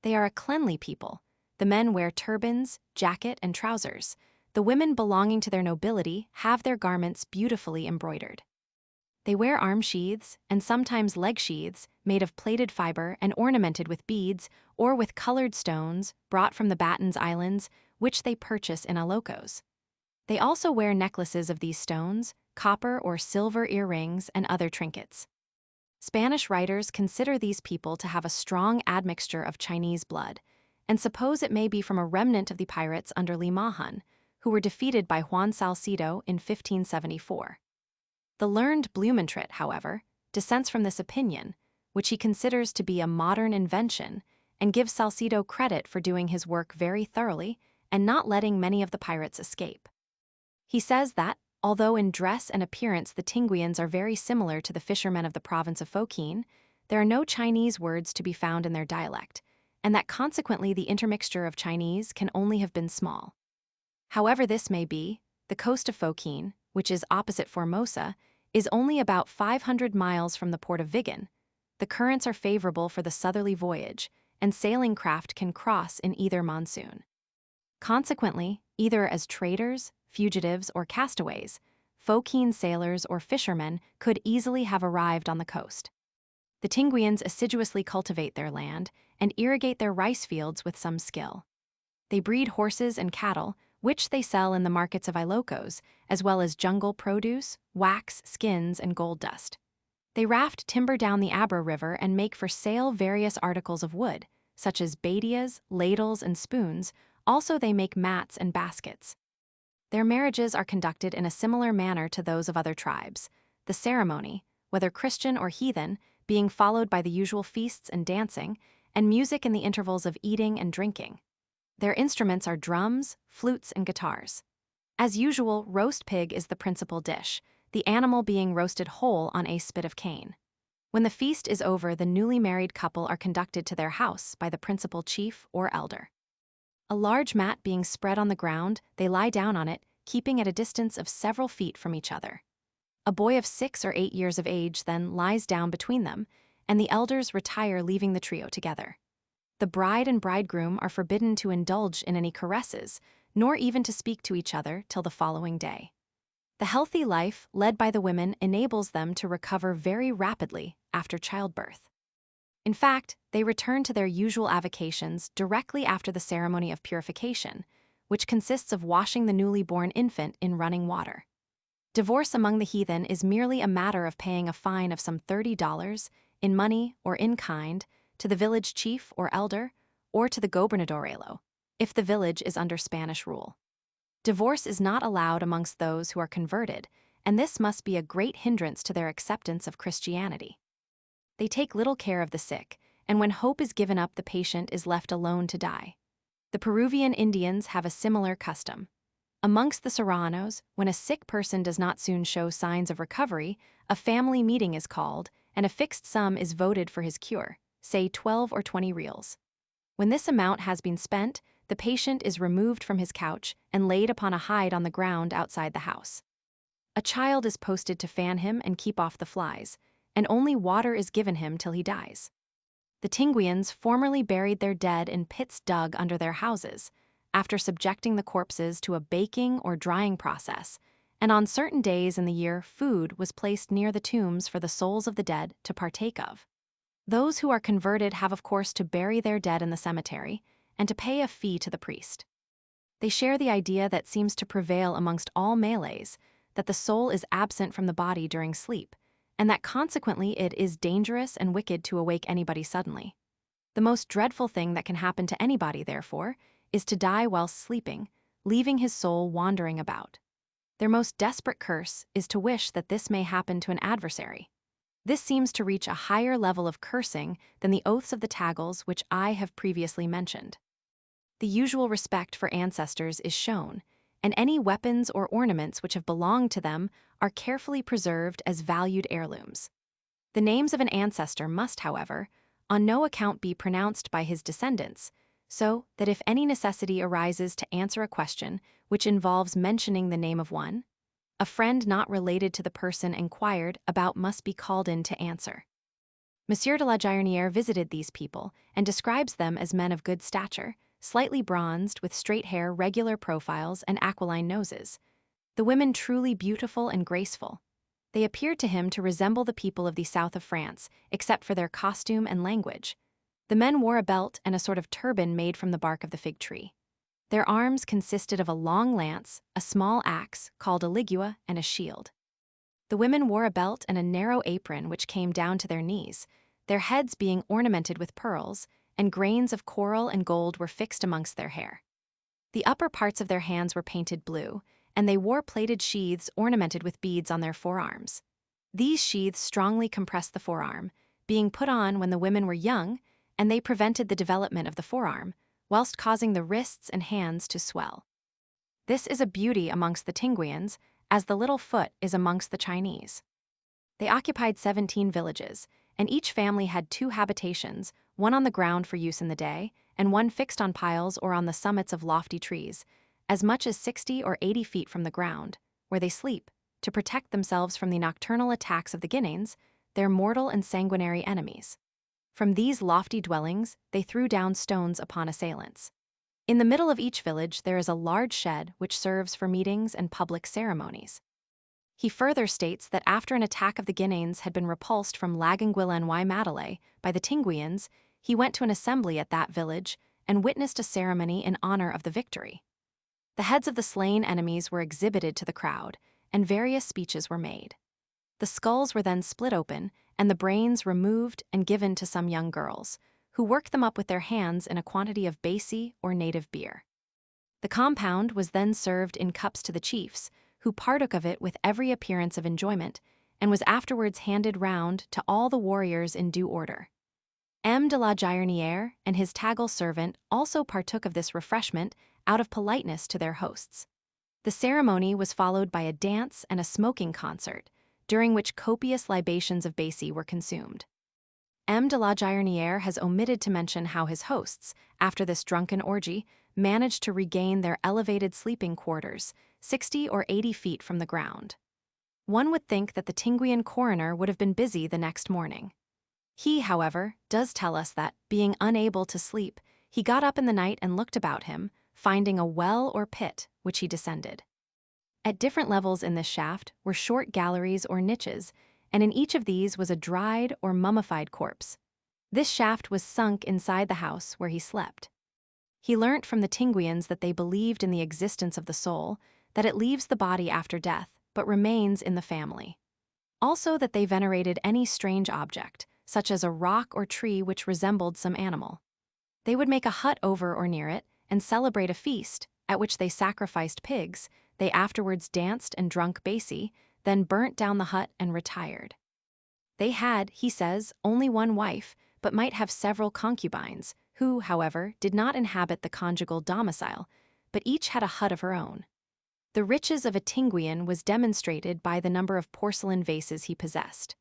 They are a cleanly people. The men wear turbans, jacket, and trousers. The women belonging to their nobility have their garments beautifully embroidered. They wear arm sheaths and sometimes leg sheaths made of plaited fiber and ornamented with beads or with colored stones brought from the Batons Islands, which they purchase in Ilocos. They also wear necklaces of these stones, copper or silver earrings, and other trinkets. Spanish writers consider these people to have a strong admixture of Chinese blood, and suppose it may be from a remnant of the pirates under Limahan, who were defeated by Juan Salcido in 1574. The learned Blumentritt, however, dissents from this opinion, which he considers to be a modern invention, and gives Salcido credit for doing his work very thoroughly and not letting many of the pirates escape. He says that, although in dress and appearance the Tinguians are very similar to the fishermen of the province of Fokien, there are no Chinese words to be found in their dialect, and that consequently the intermixture of Chinese can only have been small. However this may be, the coast of Fokien, which is opposite Formosa, is only about 500 miles from the port of Vigan. The currents are favorable for the southerly voyage, and sailing craft can cross in either monsoon. Consequently, either as traders, fugitives, or castaways, Fokien sailors or fishermen could easily have arrived on the coast. The Tinguians assiduously cultivate their land and irrigate their rice fields with some skill. They breed horses and cattle, which they sell in the markets of Ilocos, as well as jungle produce, wax, skins, and gold dust. They raft timber down the Abra River and make for sale various articles of wood, such as badias, ladles, and spoons. Also they make mats and baskets. Their marriages are conducted in a similar manner to those of other tribes, the ceremony, whether Christian or heathen, being followed by the usual feasts and dancing, and music in the intervals of eating and drinking. Their instruments are drums, flutes, and guitars. As usual, roast pig is the principal dish, the animal being roasted whole on a spit of cane. When the feast is over, the newly married couple are conducted to their house by the principal chief or elder. A large mat being spread on the ground, they lie down on it, keeping at a distance of several feet from each other. A boy of 6 or 8 years of age then lies down between them, and the elders retire, leaving the trio together. The bride and bridegroom are forbidden to indulge in any caresses, nor even to speak to each other till the following day. The healthy life led by the women enables them to recover very rapidly after childbirth. In fact, they return to their usual avocations directly after the ceremony of purification, which consists of washing the newly born infant in running water. Divorce among the heathen is merely a matter of paying a fine of some $30 in money or in kind to the village chief or elder, or to the gobernadorelo, if the village is under Spanish rule. Divorce is not allowed amongst those who are converted, and this must be a great hindrance to their acceptance of Christianity. They take little care of the sick, and when hope is given up, the patient is left alone to die. The Peruvian Indians have a similar custom. Amongst the Serranos, when a sick person does not soon show signs of recovery, a family meeting is called, and a fixed sum is voted for his cure, say 12 or 20 reals. When this amount has been spent, the patient is removed from his couch and laid upon a hide on the ground outside the house. A child is posted to fan him and keep off the flies, and only water is given him till he dies. The Tinguians formerly buried their dead in pits dug under their houses, after subjecting the corpses to a baking or drying process, and on certain days in the year food was placed near the tombs for the souls of the dead to partake of. Those who are converted have of course to bury their dead in the cemetery, and to pay a fee to the priest. They share the idea that seems to prevail amongst all Malays, that the soul is absent from the body during sleep, and that consequently it is dangerous and wicked to awake anybody suddenly. The most dreadful thing that can happen to anybody, therefore, is to die whilst sleeping, leaving his soul wandering about. Their most desperate curse is to wish that this may happen to an adversary. This seems to reach a higher level of cursing than the oaths of the Tagals which I have previously mentioned. The usual respect for ancestors is shown, and any weapons or ornaments which have belonged to them are carefully preserved as valued heirlooms. The names of an ancestor must, however, on no account be pronounced by his descendants, so that if any necessity arises to answer a question which involves mentioning the name of one, a friend not related to the person inquired about must be called in to answer. Monsieur de la Jardinière visited these people and describes them as men of good stature, slightly bronzed, with straight hair, regular profiles, and aquiline noses. The women truly beautiful and graceful. They appeared to him to resemble the people of the south of France, except for their costume and language. The men wore a belt and a sort of turban made from the bark of the fig tree. Their arms consisted of a long lance, a small axe, called a ligua, and a shield. The women wore a belt and a narrow apron which came down to their knees, their heads being ornamented with pearls, and grains of coral and gold were fixed amongst their hair. The upper parts of their hands were painted blue, and they wore plated sheaths ornamented with beads on their forearms. These sheaths strongly compressed the forearm, being put on when the women were young, and they prevented the development of the forearm, whilst causing the wrists and hands to swell. This is a beauty amongst the Tinguians, as the little foot is amongst the Chinese. They occupied 17 villages, and each family had 2 habitations, one on the ground for use in the day, and one fixed on piles or on the summits of lofty trees, as much as 60 or 80 feet from the ground, where they sleep, to protect themselves from the nocturnal attacks of the Guineans, their mortal and sanguinary enemies. From these lofty dwellings, they threw down stones upon assailants. In the middle of each village there is a large shed which serves for meetings and public ceremonies. He further states that after an attack of the Guineans had been repulsed from Laguenguilla-en-Madeleine by the Tinguians, he went to an assembly at that village and witnessed a ceremony in honor of the victory. The heads of the slain enemies were exhibited to the crowd, and various speeches were made. The skulls were then split open, and the brains removed and given to some young girls, who worked them up with their hands in a quantity of basi or native beer. The compound was then served in cups to the chiefs, who partook of it with every appearance of enjoyment, and was afterwards handed round to all the warriors in due order. M. de la Jardinière and his Tagle servant also partook of this refreshment out of politeness to their hosts. The ceremony was followed by a dance and a smoking concert, during which copious libations of basi were consumed. M. de la Jardinière has omitted to mention how his hosts, after this drunken orgy, managed to regain their elevated sleeping quarters, 60 or 80 feet from the ground. One would think that the Tinguian coroner would have been busy the next morning. He, however, does tell us that, being unable to sleep, he got up in the night and looked about him, finding a well or pit, which he descended. At different levels in this shaft were short galleries or niches, and in each of these was a dried or mummified corpse. This shaft was sunk inside the house where he slept. He learnt from the Tinguians that they believed in the existence of the soul, that it leaves the body after death, but remains in the family. Also that they venerated any strange object, such as a rock or tree which resembled some animal. They would make a hut over or near it, and celebrate a feast, at which they sacrificed pigs. They afterwards danced and drunk basi, then burnt down the hut and retired. They had, he says, only one wife, but might have several concubines, who, however, did not inhabit the conjugal domicile, but each had a hut of her own. The riches of a Tinguian was demonstrated by the number of porcelain vases he possessed.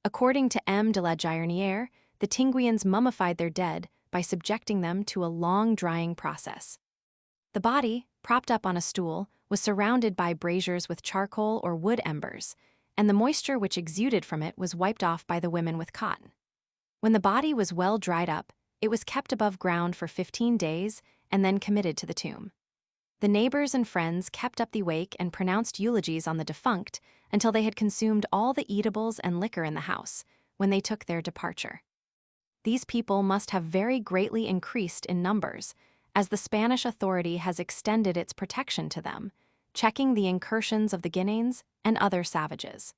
According to M. de la Jardinière, the Tinguians mummified their dead by subjecting them to a long drying process. The body, propped up on a stool, was surrounded by braziers with charcoal or wood embers, and the moisture which exuded from it was wiped off by the women with cotton. When the body was well dried up, it was kept above ground for 15 days and then committed to the tomb. The neighbors and friends kept up the wake and pronounced eulogies on the defunct until they had consumed all the eatables and liquor in the house, when they took their departure. These people must have very greatly increased in numbers, as the Spanish authority has extended its protection to them, checking the incursions of the Guineans and other savages.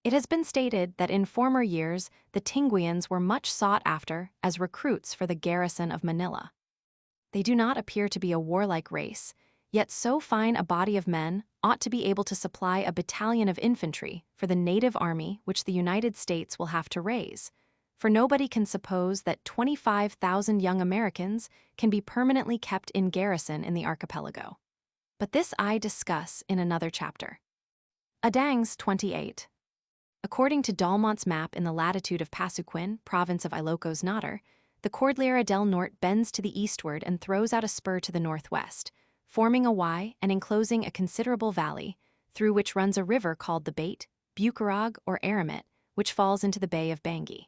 It has been stated that in former years the Tinguians were much sought after as recruits for the garrison of Manila. They do not appear to be a warlike race, yet so fine a body of men ought to be able to supply a battalion of infantry for the native army which the United States will have to raise, for nobody can suppose that 25,000 young Americans can be permanently kept in garrison in the archipelago. but this I discuss in another chapter. Adangs 28. According to Dalmont's map in the latitude of Pasuquin, province of Ilocos Norte, the Cordillera del Norte bends to the eastward and throws out a spur to the northwest, forming a Y and enclosing a considerable valley, through which runs a river called the Bate, Bucarog, or Aramit, which falls into the Bay of Bangui.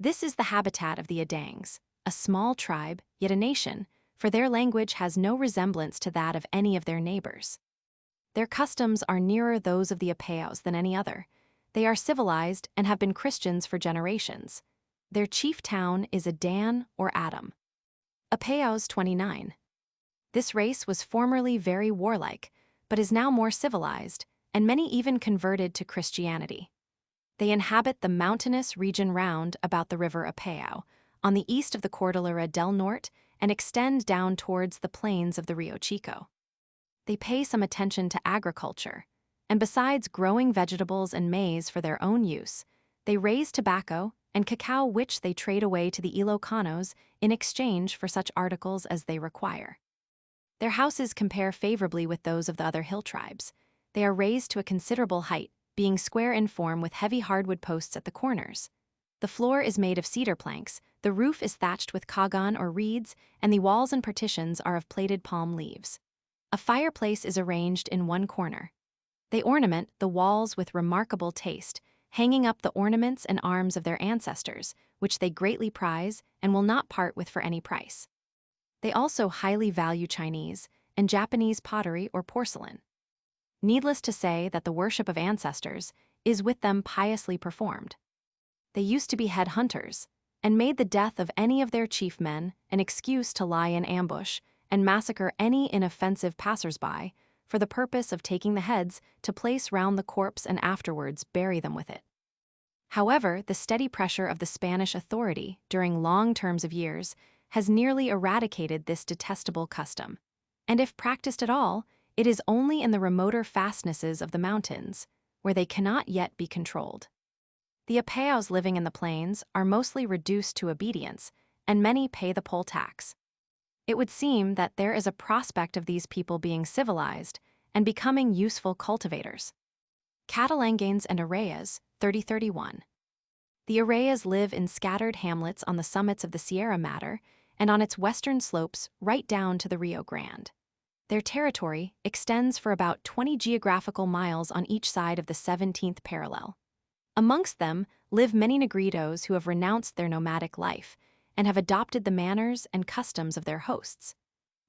This is the habitat of the Adangs, a small tribe, yet a nation, for their language has no resemblance to that of any of their neighbors. Their customs are nearer those of the Apayos than any other. They are civilized and have been Christians for generations. Their chief town is Adan or Adam. Apayos 29. This race was formerly very warlike, but is now more civilized, and many even converted to Christianity. They inhabit the mountainous region round about the river Apayao, on the east of the Cordillera del Norte, and extend down towards the plains of the Rio Chico. They pay some attention to agriculture, and besides growing vegetables and maize for their own use, they raise tobacco and cacao, which they trade away to the Ilocanos in exchange for such articles as they require. Their houses compare favorably with those of the other hill tribes. They are raised to a considerable height, being square in form with heavy hardwood posts at the corners. The floor is made of cedar planks, the roof is thatched with kagan or reeds, and the walls and partitions are of plaited palm leaves. A fireplace is arranged in one corner. They ornament the walls with remarkable taste, hanging up the ornaments and arms of their ancestors, which they greatly prize and will not part with for any price. They also highly value Chinese and Japanese pottery or porcelain. Needless to say that the worship of ancestors is with them piously performed. They used to be head hunters, and made the death of any of their chief men an excuse to lie in ambush and massacre any inoffensive passers-by, for the purpose of taking the heads to place round the corpse and afterwards bury them with it. However, the steady pressure of the Spanish authority during long terms of years has nearly eradicated this detestable custom, and if practiced at all, it is only in the remoter fastnesses of the mountains, where they cannot yet be controlled. The Apayos living in the plains are mostly reduced to obedience, and many pay the poll tax. It would seem that there is a prospect of these people being civilized and becoming useful cultivators. Catalangans and Arayas, 3031. The Arayas live in scattered hamlets on the summits of the Sierra Madre and on its western slopes right down to the Rio Grande. Their territory extends for about 20 geographical miles on each side of the 17th parallel. Amongst them live many Negritos who have renounced their nomadic life and have adopted the manners and customs of their hosts.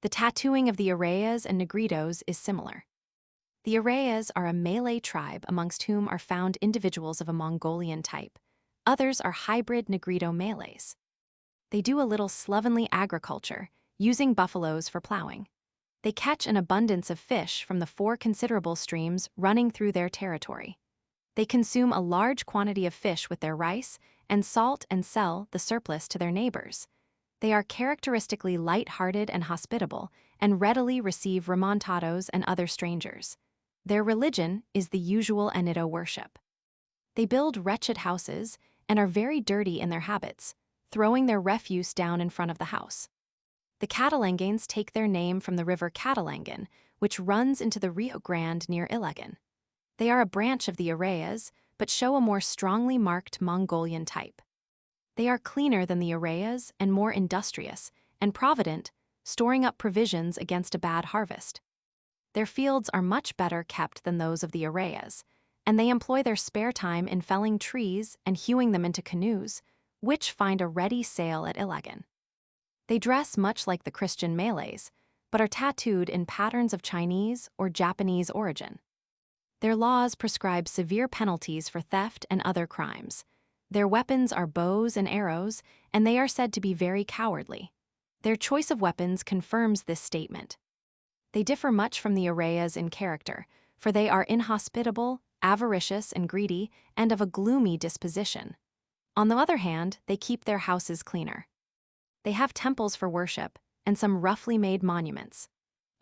The tattooing of the Arayas and Negritos is similar. The Arayas are a Malay tribe amongst whom are found individuals of a Mongolian type. Others are hybrid Negrito Malays. They do a little slovenly agriculture, using buffaloes for plowing. They catch an abundance of fish from the 4 considerable streams running through their territory. They consume a large quantity of fish with their rice and salt and sell the surplus to their neighbors. They are characteristically light-hearted and hospitable and readily receive remontados and other strangers. Their religion is the usual Anido worship. They build wretched houses and are very dirty in their habits, throwing their refuse down in front of the house. The Catalangans take their name from the river Catalangan, which runs into the Rio Grande near Iligan. They are a branch of the Arayas, but show a more strongly marked Mongolian type. They are cleaner than the Arayas and more industrious and provident, storing up provisions against a bad harvest. Their fields are much better kept than those of the Arayas, and they employ their spare time in felling trees and hewing them into canoes, which find a ready sale at Iligan. They dress much like the Christian Malays, but are tattooed in patterns of Chinese or Japanese origin. Their laws prescribe severe penalties for theft and other crimes. Their weapons are bows and arrows, and they are said to be very cowardly. Their choice of weapons confirms this statement. They differ much from the Arayas in character, for they are inhospitable, avaricious and greedy, and of a gloomy disposition. On the other hand, they keep their houses cleaner. They have temples for worship and some roughly made monuments.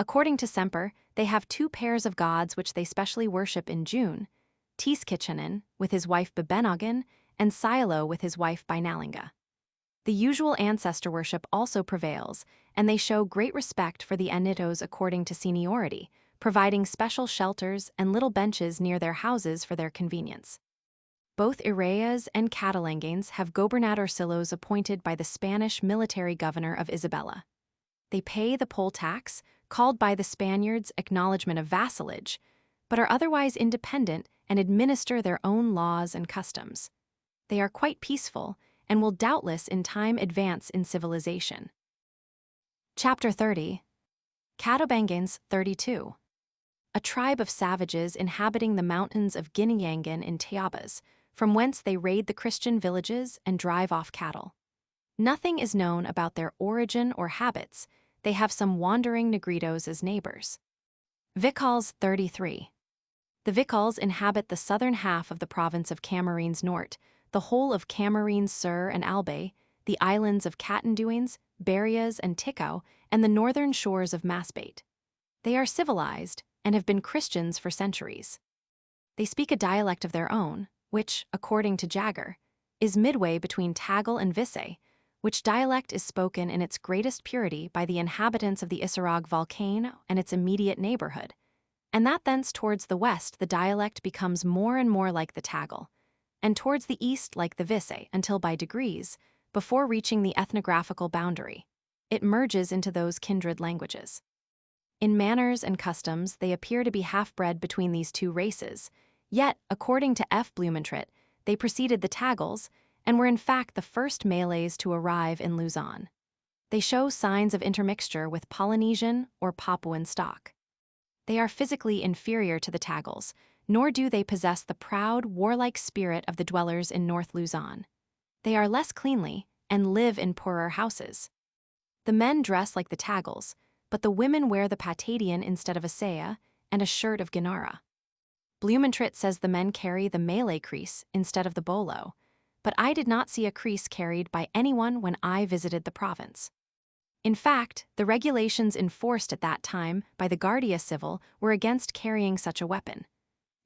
According to Semper, they have 2 pairs of gods which they specially worship in June, Tiskitchanen with his wife Bebenagan and Silo with his wife Bainalinga. The usual ancestor worship also prevails, and they show great respect for the anitos according to seniority, providing special shelters and little benches near their houses for their convenience. Both Irayas and Catalangans have gobernadorcillos appointed by the Spanish military governor of Isabela. They pay the poll tax, called by the Spaniards acknowledgement of vassalage, but are otherwise independent and administer their own laws and customs. They are quite peaceful and will doubtless in time advance in civilization. Chapter 30. Catabangans 32. A tribe of savages inhabiting the mountains of Ginayangan in Tayabas, from whence they raid the Christian villages and drive off cattle. Nothing is known about their origin or habits. They have some wandering Negritos as neighbors. VIIIs 33. The VIIIs inhabit the southern half of the province of Camarines Norte, the whole of Camarines Sur and Albay, the islands of Catanduanes, Berias, and Ticao, and the northern shores of Masbate. They are civilized and have been Christians for centuries. They speak a dialect of their own, which, according to Jagger, is midway between Tagal and Visay, which dialect is spoken in its greatest purity by the inhabitants of the Isarog volcano and its immediate neighborhood, and that thence towards the west the dialect becomes more and more like the Tagal, and towards the east like the Visay until by degrees, before reaching the ethnographical boundary, it merges into those kindred languages. In manners and customs they appear to be half-bred between these two races, yet, according to F. Blumentritt, they preceded the Tagals and were in fact the first Malays to arrive in Luzon. They show signs of intermixture with Polynesian or Papuan stock. They are physically inferior to the Tagals, nor do they possess the proud, warlike spirit of the dwellers in North Luzon. They are less cleanly and live in poorer houses. The men dress like the Tagals, but the women wear the patadian instead of a saya and a shirt of Ginara. Blumentritt says the men carry the Malay crease instead of the bolo, but I did not see a crease carried by anyone when I visited the province. In fact, the regulations enforced at that time by the Guardia Civil were against carrying such a weapon.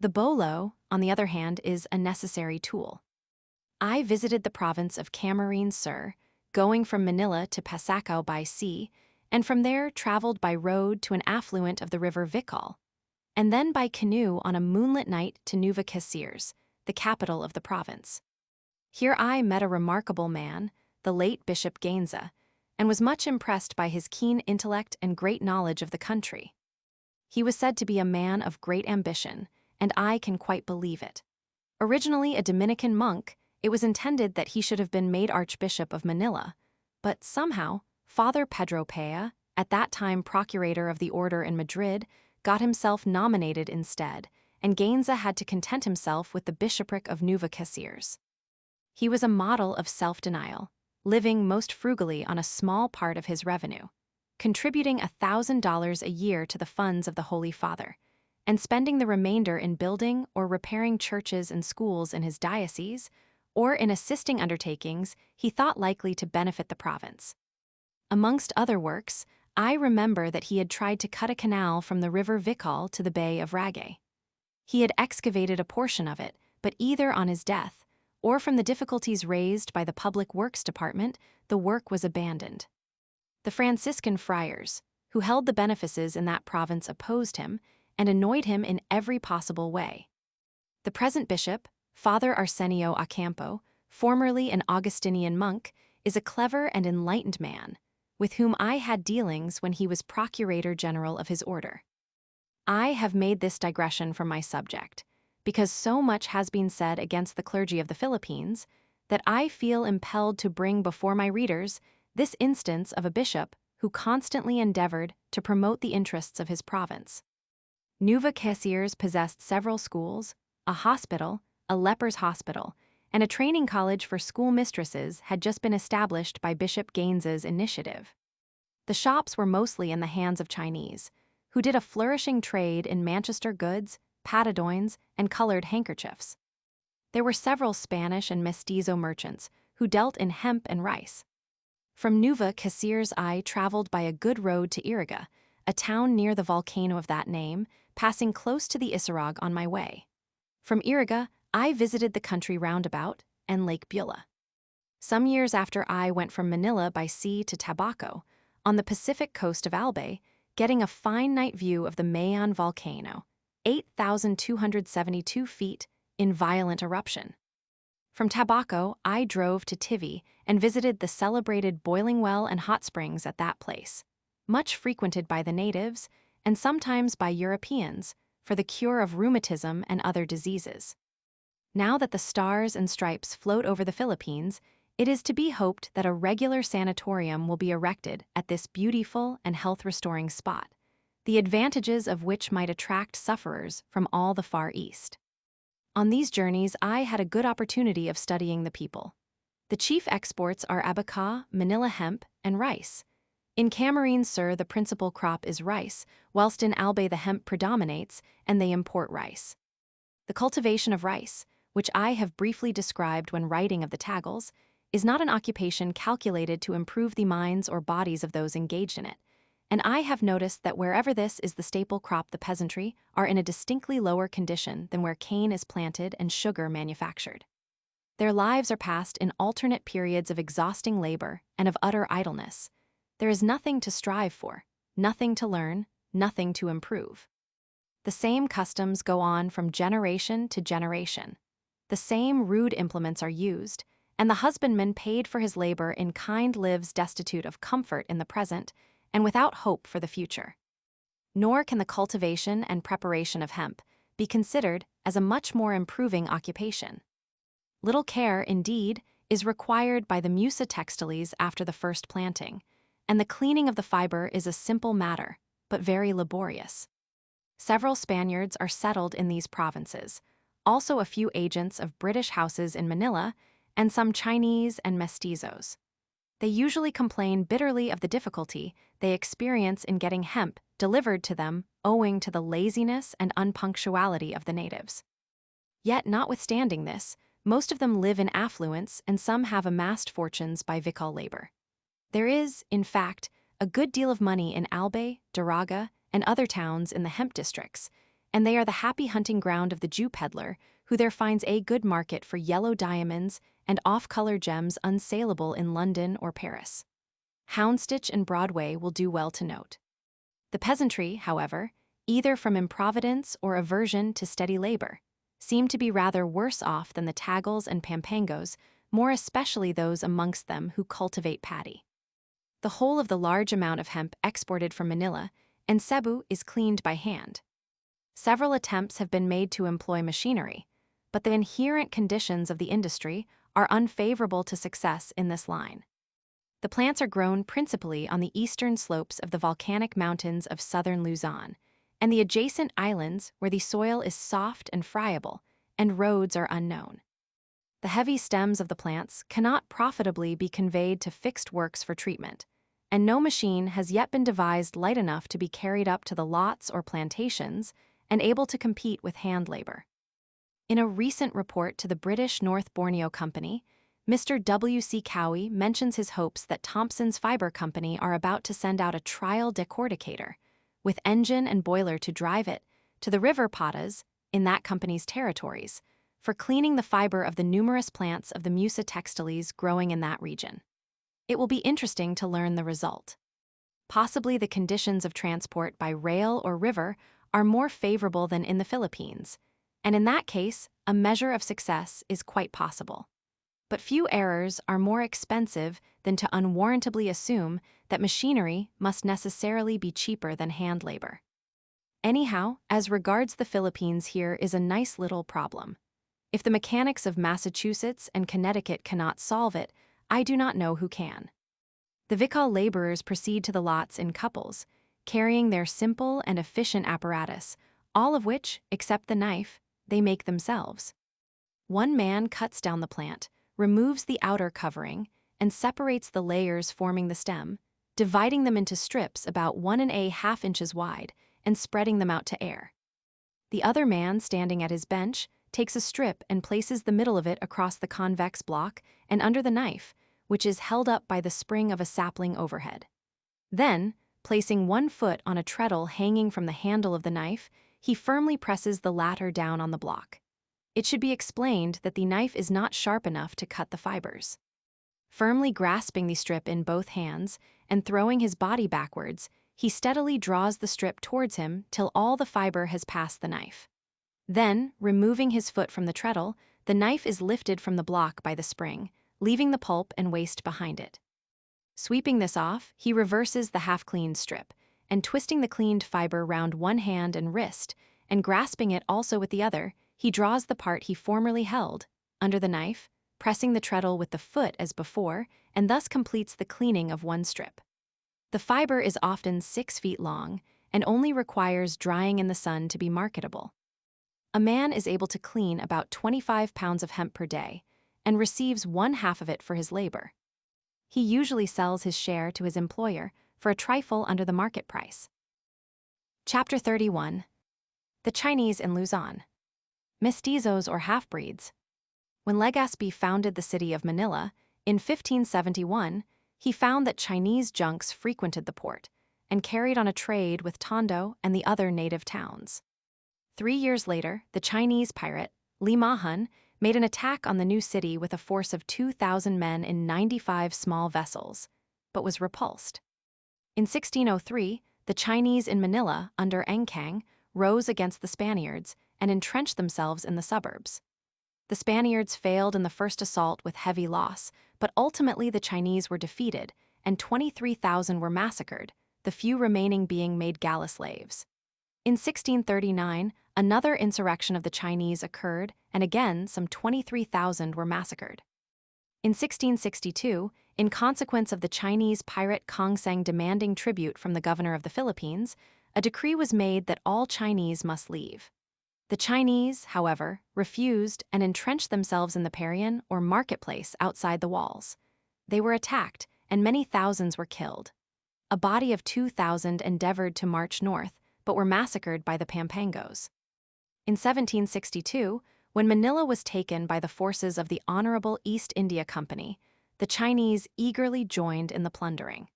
The bolo, on the other hand, is a necessary tool. I visited the province of Camarines Sur, going from Manila to Pasacao by sea, and from there traveled by road to an affluent of the river VIII, and then by canoe on a moonlit night to Nueva Casiers, the capital of the province. Here I met a remarkable man, the late Bishop Gainza, and was much impressed by his keen intellect and great knowledge of the country. He was said to be a man of great ambition, and I can quite believe it. Originally a Dominican monk, it was intended that he should have been made Archbishop of Manila, but somehow, Father Pedro Pea, at that time procurator of the order in Madrid, got himself nominated instead, and Gainza had to content himself with the bishopric of Nueva Casiers. He was a model of self-denial, living most frugally on a small part of his revenue, contributing $1,000 a year to the funds of the Holy Father, and spending the remainder in building or repairing churches and schools in his diocese, or in assisting undertakings he thought likely to benefit the province. Amongst other works, I remember that he had tried to cut a canal from the river Vical to the Bay of Ragay. He had excavated a portion of it, but either on his death, or from the difficulties raised by the Public Works Department, the work was abandoned. The Franciscan friars, who held the benefices in that province, opposed him and annoyed him in every possible way. The present bishop, Father Arsenio Acampo, formerly an Augustinian monk, is a clever and enlightened man, with whom I had dealings when he was Procurator General of his order. I have made this digression from my subject, because so much has been said against the clergy of the Philippines, that I feel impelled to bring before my readers this instance of a bishop who constantly endeavored to promote the interests of his province. Nueva Casiers possessed several schools, a hospital, a lepers' hospital, and a training college for schoolmistresses had just been established by Bishop Gainza's initiative. The shops were mostly in the hands of Chinese, who did a flourishing trade in Manchester goods, patadoins, and colored handkerchiefs. There were several Spanish and mestizo merchants who dealt in hemp and rice. From Nueva Casiers I traveled by a good road to Iriga, a town near the volcano of that name, passing close to the Isarog on my way. From Iriga, I visited the country roundabout and Lake Beulah. Some years after I went from Manila by sea to Tabaco, on the Pacific coast of Albay, getting a fine night view of the Mayon volcano, 8,272 feet, in violent eruption. From Tabaco, I drove to Tivi and visited the celebrated boiling well and hot springs at that place, much frequented by the natives and sometimes by Europeans for the cure of rheumatism and other diseases. Now that the stars and stripes float over the Philippines, it is to be hoped that a regular sanatorium will be erected at this beautiful and health-restoring spot, the advantages of which might attract sufferers from all the Far East. On these journeys, I had a good opportunity of studying the people. The chief exports are abaca, Manila hemp, and rice. In Camarines Sur, the principal crop is rice, whilst in Albay the hemp predominates and they import rice. The cultivation of rice, which I have briefly described when writing of the Taggles, is not an occupation calculated to improve the minds or bodies of those engaged in it, and I have noticed that wherever this is the staple crop, the peasantry are in a distinctly lower condition than where cane is planted and sugar manufactured. Their lives are passed in alternate periods of exhausting labor and of utter idleness. There is nothing to strive for, nothing to learn, nothing to improve. The same customs go on from generation to generation. The same rude implements are used, and the husbandman paid for his labor in kind lives destitute of comfort in the present and without hope for the future. Nor can the cultivation and preparation of hemp be considered as a much more improving occupation. Little care, indeed, is required by the musa textiles after the first planting, and the cleaning of the fiber is a simple matter, but very laborious. Several Spaniards are settled in these provinces, also a few agents of British houses in Manila, and some Chinese and mestizos. They usually complain bitterly of the difficulty they experience in getting hemp delivered to them owing to the laziness and unpunctuality of the natives. Yet, notwithstanding this, most of them live in affluence and some have amassed fortunes by vical labor. There is, in fact, a good deal of money in Albay, Daraga, and other towns in the hemp districts, and they are the happy hunting ground of the Jew peddler who there finds a good market for yellow diamonds and off-color gems unsaleable in London or Paris. Houndstitch and Broadway will do well to note. The peasantry, however, either from improvidence or aversion to steady labor, seem to be rather worse off than the Taggles and Pampangos, more especially those amongst them who cultivate paddy. The whole of the large amount of hemp exported from Manila and Cebu is cleaned by hand. Several attempts have been made to employ machinery, but the inherent conditions of the industry are unfavorable to success in this line. The plants are grown principally on the eastern slopes of the volcanic mountains of southern Luzon and the adjacent islands where the soil is soft and friable and roads are unknown. The heavy stems of the plants cannot profitably be conveyed to fixed works for treatment, and no machine has yet been devised light enough to be carried up to the lots or plantations and able to compete with hand labor. In a recent report to the British North Borneo Company, Mr. W.C. Cowie mentions his hopes that Thompson's Fibre Company are about to send out a trial decorticator, with engine and boiler to drive it, to the river Patas, in that company's territories, for cleaning the fiber of the numerous plants of the Musa textiles growing in that region. It will be interesting to learn the result. Possibly the conditions of transport by rail or river are more favorable than in the Philippines, and in that case, a measure of success is quite possible. But few errors are more expensive than to unwarrantably assume that machinery must necessarily be cheaper than hand labor. Anyhow, as regards the Philippines, here is a nice little problem. If the mechanics of Massachusetts and Connecticut cannot solve it, I do not know who can. The vical laborers proceed to the lots in couples, carrying their simple and efficient apparatus, all of which, except the knife, they make themselves. One man cuts down the plant, removes the outer covering, and separates the layers forming the stem, dividing them into strips about 1½ inches wide and spreading them out to air. The other man, standing at his bench, takes a strip and places the middle of it across the convex block and under the knife, which is held up by the spring of a sapling overhead. Then, placing one foot on a treadle hanging from the handle of the knife, he firmly presses the latter down on the block. It should be explained that the knife is not sharp enough to cut the fibers. Firmly grasping the strip in both hands and throwing his body backwards, he steadily draws the strip towards him till all the fiber has passed the knife. Then, removing his foot from the treadle, the knife is lifted from the block by the spring, leaving the pulp and waste behind it. Sweeping this off, he reverses the half-cleaned strip, and twisting the cleaned fiber round one hand and wrist, and grasping it also with the other, he draws the part he formerly held, under the knife, pressing the treadle with the foot as before, and thus completes the cleaning of one strip. The fiber is often 6 feet long, and only requires drying in the sun to be marketable. A man is able to clean about 25 pounds of hemp per day, and receives 1/2 of it for his labor. He usually sells his share to his employer for a trifle under the market price. Chapter 31. The Chinese in Luzon. Mestizos or half-breeds. When Legazpi founded the city of Manila, in 1571, he found that Chinese junks frequented the port and carried on a trade with Tondo and the other native towns. 3 years later, the Chinese pirate, Li Mahun, made an attack on the new city with a force of 2,000 men in 95 small vessels, but was repulsed. In 1603, the Chinese in Manila, under Engkang, rose against the Spaniards and entrenched themselves in the suburbs. The Spaniards failed in the first assault with heavy loss, but ultimately the Chinese were defeated, and 23,000 were massacred, the few remaining being made galley slaves. In 1639, another insurrection of the Chinese occurred, and again some 23,000 were massacred. In 1662, in consequence of the Chinese pirate Kongsang demanding tribute from the governor of the Philippines, a decree was made that all Chinese must leave. The Chinese, however, refused and entrenched themselves in the Parian or marketplace outside the walls. They were attacked, and many thousands were killed. A body of 2,000 endeavored to march north, but were massacred by the Pampangos. In 1762, when Manila was taken by the forces of the Honorable East India Company, the Chinese eagerly joined in the plundering.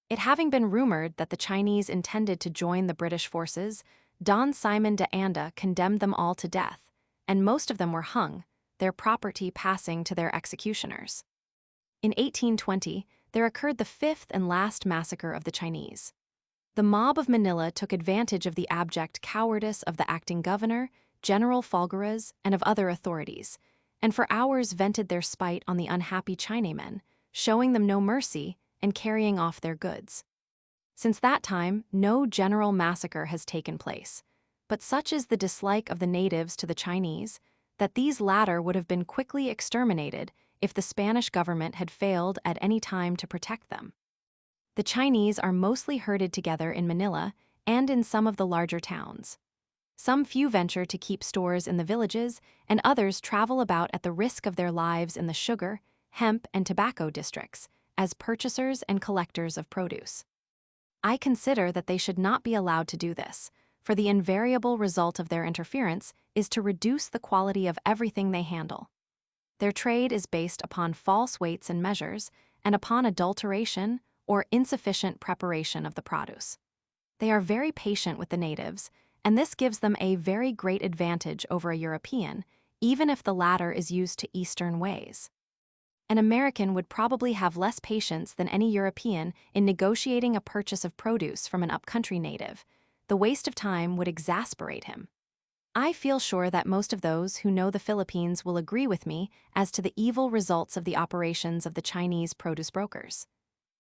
It having been rumored that the Chinese intended to join the British forces, Don Simon de Anda condemned them all to death, and most of them were hung, their property passing to their executioners. In 1820, there occurred the fifth and last massacre of the Chinese. The mob of Manila took advantage of the abject cowardice of the acting governor, General Falgueras, and of other authorities, and for hours vented their spite on the unhappy Chinamen, showing them no mercy and carrying off their goods. Since that time, no general massacre has taken place, but such is the dislike of the natives to the Chinese that these latter would have been quickly exterminated if the Spanish government had failed at any time to protect them. The Chinese are mostly herded together in Manila and in some of the larger towns. Some few venture to keep stores in the villages, and others travel about at the risk of their lives in the sugar, hemp, and tobacco districts as purchasers and collectors of produce. I consider that they should not be allowed to do this, for the invariable result of their interference is to reduce the quality of everything they handle. Their trade is based upon false weights and measures, and upon adulteration or insufficient preparation of the produce. They are very patient with the natives, and this gives them a very great advantage over a European, even if the latter is used to Eastern ways. An American would probably have less patience than any European in negotiating a purchase of produce from an upcountry native. The waste of time would exasperate him. I feel sure that most of those who know the Philippines will agree with me as to the evil results of the operations of the Chinese produce brokers.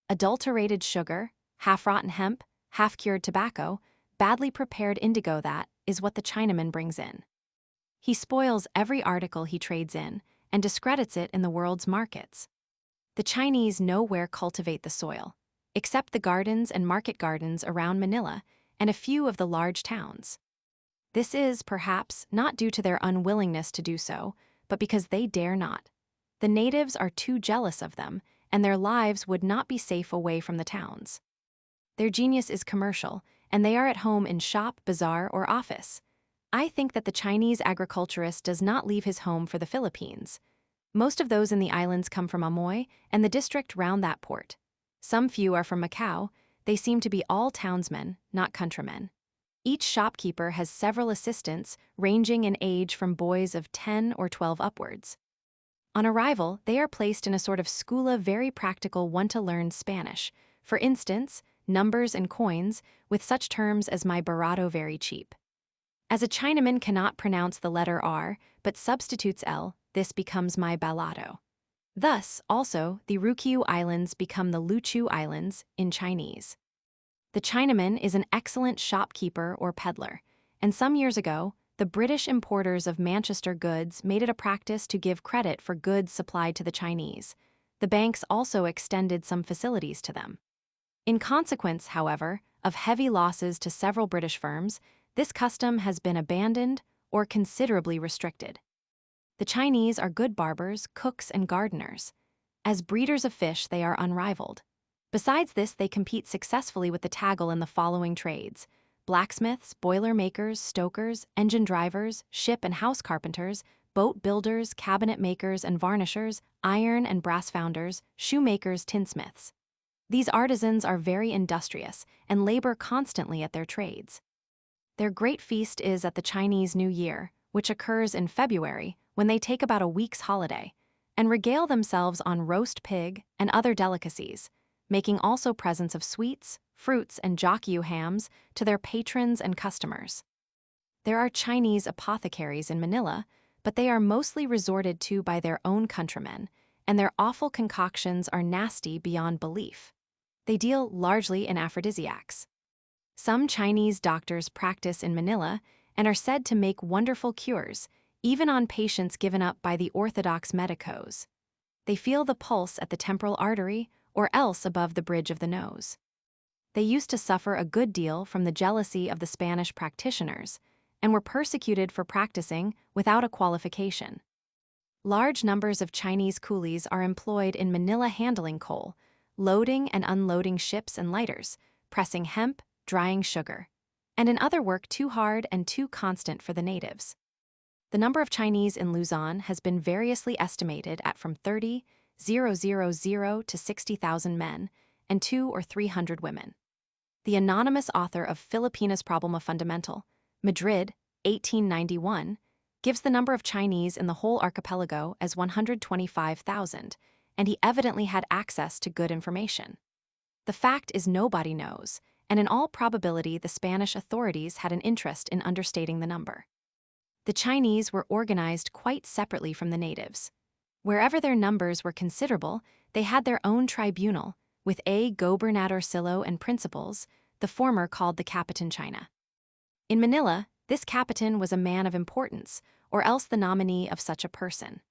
Adulterated sugar, half-rotten hemp, half-cured tobacco, badly prepared indigo, that is what the Chinaman brings in. He spoils every article he trades in and discredits it in the world's markets. The Chinese nowhere cultivate the soil, except the gardens and market gardens around Manila and a few of the large towns. This is, perhaps, not due to their unwillingness to do so, but because they dare not. The natives are too jealous of them, and their lives would not be safe away from the towns. Their genius is commercial, and they are at home in shop, bazaar, or office. I think that the Chinese agriculturist does not leave his home for the Philippines. Most of those in the islands come from Amoy and the district round that port. Some few are from Macau. They seem to be all townsmen, not countrymen. Each shopkeeper has several assistants, ranging in age from boys of 10 or 12 upwards. On arrival, they are placed in a sort of schoola very practical one to learn Spanish, for instance, numbers and coins, with such terms as my barato very cheap. As a Chinaman cannot pronounce the letter R, but substitutes L, this becomes my balato. Thus, also, the Ryukyu Islands become the Luchu Islands in Chinese. The Chinaman is an excellent shopkeeper or peddler, and some years ago, the British importers of Manchester goods made it a practice to give credit for goods supplied to the Chinese. The banks also extended some facilities to them. In consequence, however, of heavy losses to several British firms, this custom has been abandoned or considerably restricted. The Chinese are good barbers, cooks, and gardeners. As breeders of fish, they are unrivaled. Besides this, they compete successfully with the tagle in the following trades: blacksmiths, boiler makers, stokers, engine drivers, ship and house carpenters, boat builders, cabinet makers and varnishers, iron and brass founders, shoemakers, tinsmiths. These artisans are very industrious and labor constantly at their trades. Their great feast is at the Chinese New Year, which occurs in February, when they take about a week's holiday, and regale themselves on roast pig and other delicacies, making also presents of sweets, fruits, and jokyu hams to their patrons and customers. There are Chinese apothecaries in Manila, but they are mostly resorted to by their own countrymen, and their awful concoctions are nasty beyond belief. They deal largely in aphrodisiacs. Some Chinese doctors practice in Manila and are said to make wonderful cures, even on patients given up by the orthodox medicos. They feel the pulse at the temporal artery or else above the bridge of the nose. They used to suffer a good deal from the jealousy of the Spanish practitioners and were persecuted for practicing without a qualification. Large numbers of Chinese coolies are employed in Manila handling coal, loading and unloading ships and lighters, pressing hemp, drying sugar, and in other work too hard and too constant for the natives. The number of Chinese in Luzon has been variously estimated at from 30,000 to 60,000 men and 200 or 300 women. The anonymous author of Filipina's Problem of Fundamental, Madrid, 1891, gives the number of Chinese in the whole archipelago as 125,000, and he evidently had access to good information. The fact is nobody knows, and in all probability the Spanish authorities had an interest in understating the number. The Chinese were organized quite separately from the natives. Wherever their numbers were considerable, they had their own tribunal, with a gobernadorcillo and principals, the former called the Capitan China. In Manila, this Capitan was a man of importance, or else the nominee of such a person.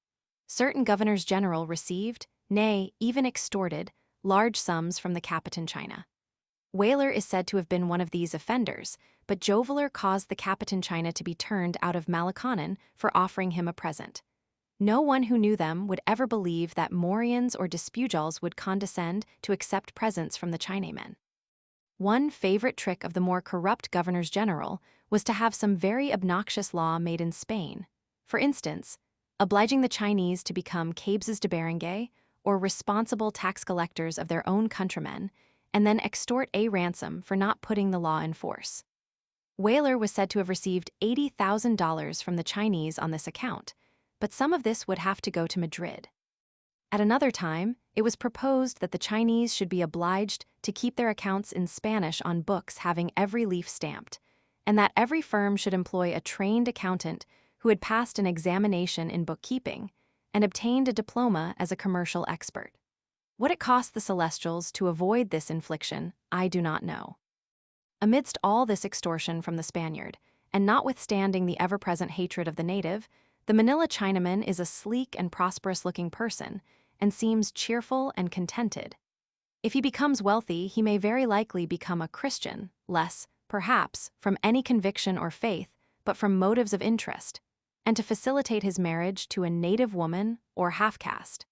Certain governors general received, nay, even extorted, large sums from the Capitan China. Whaler is said to have been one of these offenders, but Joveller caused the Capitan China to be turned out of Malakanan for offering him a present. No one who knew them would ever believe that Morians or Dispujals would condescend to accept presents from the Chinamen. One favorite trick of the more corrupt governors general was to have some very obnoxious law made in Spain. For instance, obliging the Chinese to become cabses de barangay, or responsible tax collectors of their own countrymen, and then extort a ransom for not putting the law in force. Whaler was said to have received $80,000 from the Chinese on this account, but some of this would have to go to Madrid. At another time, it was proposed that the Chinese should be obliged to keep their accounts in Spanish on books having every leaf stamped, and that every firm should employ a trained accountant who had passed an examination in bookkeeping and obtained a diploma as a commercial expert. What it cost the Celestials to avoid this infliction, I do not know. Amidst all this extortion from the Spaniard, and notwithstanding the ever-present hatred of the native, the Manila Chinaman is a sleek and prosperous-looking person, and seems cheerful and contented. If he becomes wealthy, he may very likely become a Christian, less, perhaps, from any conviction or faith, but from motives of interest, and to facilitate his marriage to a native woman or half-caste.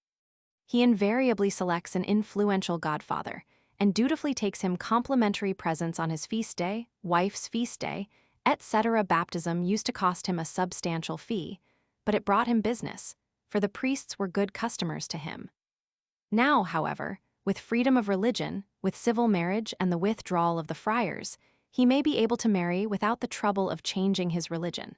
He invariably selects an influential godfather, and dutifully takes him complimentary presents on his feast day, wife's feast day, etc. Baptism used to cost him a substantial fee, but it brought him business, for the priests were good customers to him. Now, however, with freedom of religion, with civil marriage and the withdrawal of the friars, he may be able to marry without the trouble of changing his religion.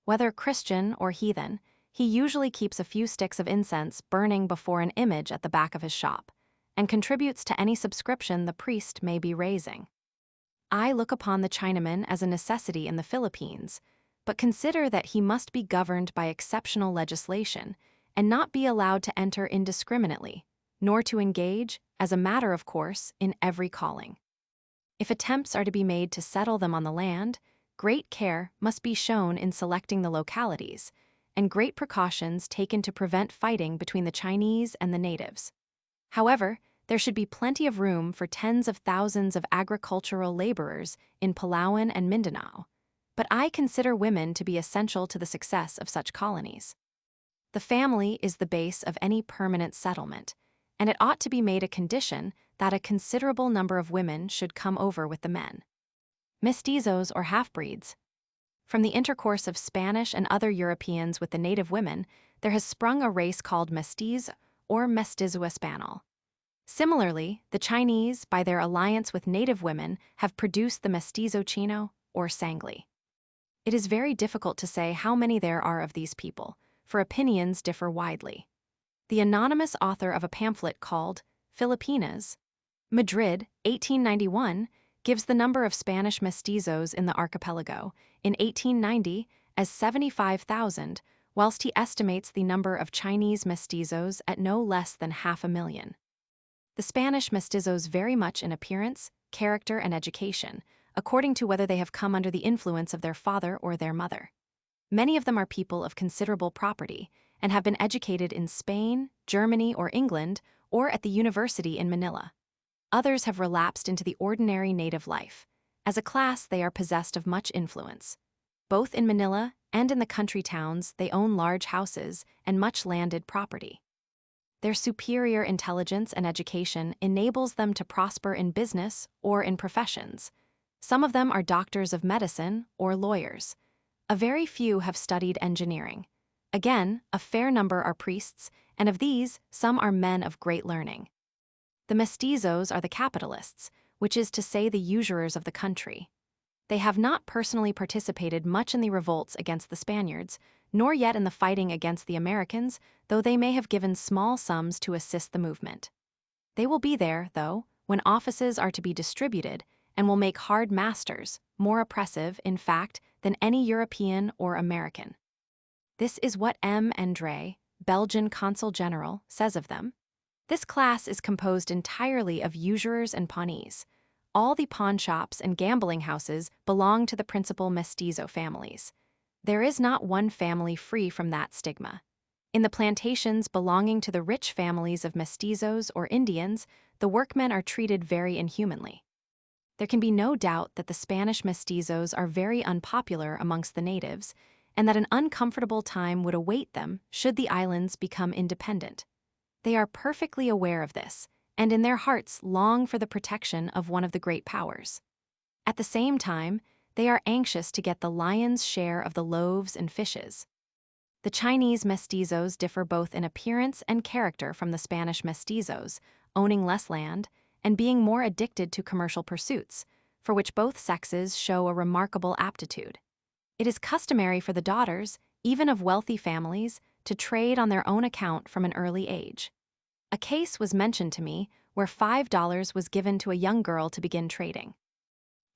Whether Christian or heathen, he usually keeps a few sticks of incense burning before an image at the back of his shop, and contributes to any subscription the priest may be raising. I look upon the Chinaman as a necessity in the Philippines, but consider that he must be governed by exceptional legislation and not be allowed to enter indiscriminately, nor to engage, as a matter of course, in every calling. If attempts are to be made to settle them on the land, great care must be shown in selecting the localities, and great precautions taken to prevent fighting between the Chinese and the natives. However, there should be plenty of room for tens of thousands of agricultural laborers in Palawan and Mindanao, but I consider women to be essential to the success of such colonies. The family is the base of any permanent settlement, and it ought to be made a condition that a considerable number of women should come over with the men. Mestizos or half-breeds. From the intercourse of Spanish and other Europeans with the native women, there has sprung a race called mestiz or mestizo Espanol. Similarly, the Chinese, by their alliance with native women, have produced the mestizo Chino or Sangli. It is very difficult to say how many there are of these people, for opinions differ widely. The anonymous author of a pamphlet called Filipinas, Madrid, 1891, gives the number of Spanish mestizos in the archipelago in 1890 as 75,000, whilst he estimates the number of Chinese mestizos at no less than 500,000. The Spanish mestizos vary much in appearance, character, and education, according to whether they have come under the influence of their father or their mother. Many of them are people of considerable property and have been educated in Spain, Germany, or England, or at the university in Manila. Others have relapsed into the ordinary native life. As a class, they are possessed of much influence. Both in Manila and in the country towns, they own large houses and much landed property. Their superior intelligence and education enables them to prosper in business or in professions. Some of them are doctors of medicine or lawyers. A very few have studied engineering. Again, a fair number are priests, and of these, some are men of great learning. The mestizos are the capitalists, which is to say the usurers of the country. They have not personally participated much in the revolts against the Spaniards, nor yet in the fighting against the Americans, though they may have given small sums to assist the movement. They will be there, though, when offices are to be distributed, and will make hard masters, more oppressive, in fact, than any European or American. This is what M. Andre, Belgian Consul General, says of them. This class is composed entirely of usurers and pawnees. All the pawn shops and gambling houses belong to the principal mestizo families. There is not one family free from that stigma. In the plantations belonging to the rich families of mestizos or Indians, the workmen are treated very inhumanly. There can be no doubt that the Spanish mestizos are very unpopular amongst the natives, and that an uncomfortable time would await them should the islands become independent. They are perfectly aware of this, and in their hearts long for the protection of one of the great powers. At the same time, they are anxious to get the lion's share of the loaves and fishes. The Chinese mestizos differ both in appearance and character from the Spanish mestizos, owning less land, and being more addicted to commercial pursuits, for which both sexes show a remarkable aptitude. It is customary for the daughters, even of wealthy families, to trade on their own account from an early age. A case was mentioned to me where $5 was given to a young girl to begin trading.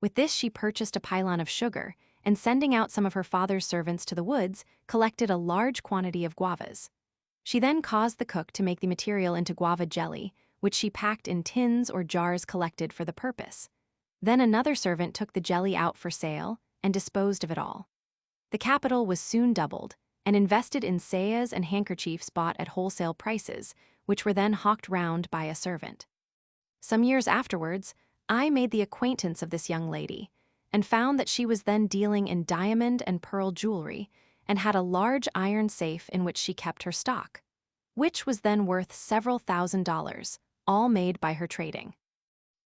With this she purchased a pylon of sugar, and sending out some of her father's servants to the woods, collected a large quantity of guavas. She then caused the cook to make the material into guava jelly, which she packed in tins or jars collected for the purpose. Then another servant took the jelly out for sale and disposed of it all. The capital was soon doubled, and invested in sayas and handkerchiefs bought at wholesale prices, which were then hawked round by a servant. Some years afterwards, I made the acquaintance of this young lady, and found that she was then dealing in diamond and pearl jewelry, and had a large iron safe in which she kept her stock, which was then worth several $1,000s, all made by her trading.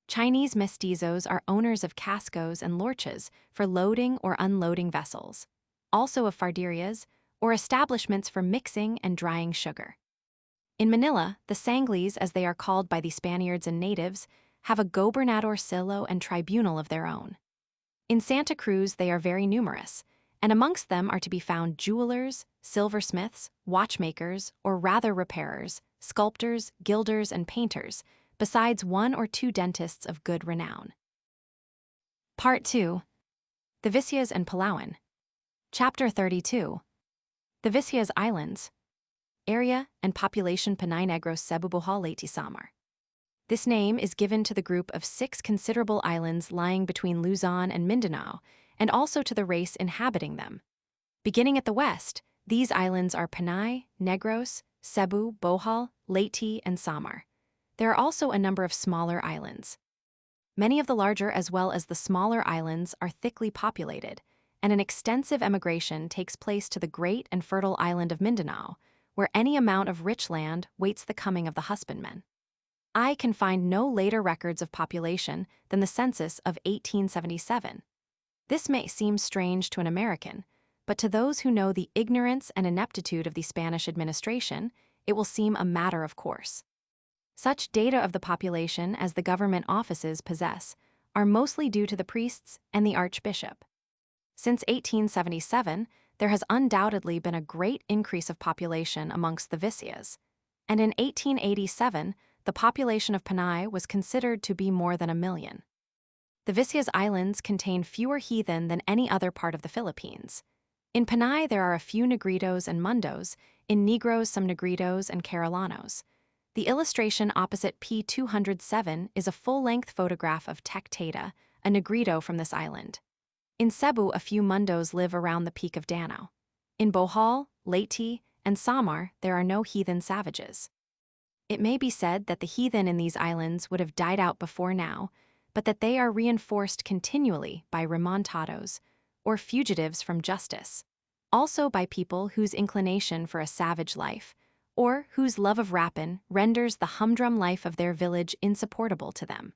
Chinese mestizos are owners of cascos and lorchas for loading or unloading vessels, also of farderias, or establishments for mixing and drying sugar. In Manila, the Sanglis, as they are called by the Spaniards and natives, have a gobernadorcillo and tribunal of their own. In Santa Cruz they are very numerous, and amongst them are to be found jewelers, silversmiths, watchmakers, or rather repairers, sculptors, gilders, and painters, besides one or two dentists of good renown. Part 2. The Visayas and Palawan. Chapter 32. The Visayas Islands. Area and population Panay Negros Cebu Bohol Leyte Samar. This name is given to the group of 6 considerable islands lying between Luzon and Mindanao, and also to the race inhabiting them. Beginning at the west, these islands are Panay, Negros, Cebu, Bohol, Leyte, and Samar. There are also a number of smaller islands. Many of the larger as well as the smaller islands are thickly populated, and an extensive emigration takes place to the great and fertile island of Mindanao, where any amount of rich land waits the coming of the husbandmen. I can find no later records of population than the census of 1877. This may seem strange to an American, but to those who know the ignorance and ineptitude of the Spanish administration, it will seem a matter of course. Such data of the population as the government offices possess are mostly due to the priests and the Archbishop. Since 1877, there has undoubtedly been a great increase of population amongst the Visayas, and in 1887, the population of Panay was considered to be more than 1 million. The Visayas Islands contain fewer heathen than any other part of the Philippines. In Panay, there are a few Negritos and Mundos, in Negros some Negritos and Carolanos. The illustration opposite P207 is a full-length photograph of Tectata, a Negrito from this island. In Cebu, a few Mundos live around the peak of Danao. In Bohol, Leyte, and Samar, there are no heathen savages. It may be said that the heathen in these islands would have died out before now, but that they are reinforced continually by remontados, or fugitives from justice, also by people whose inclination for a savage life, or whose love of rapine renders the humdrum life of their village insupportable to them.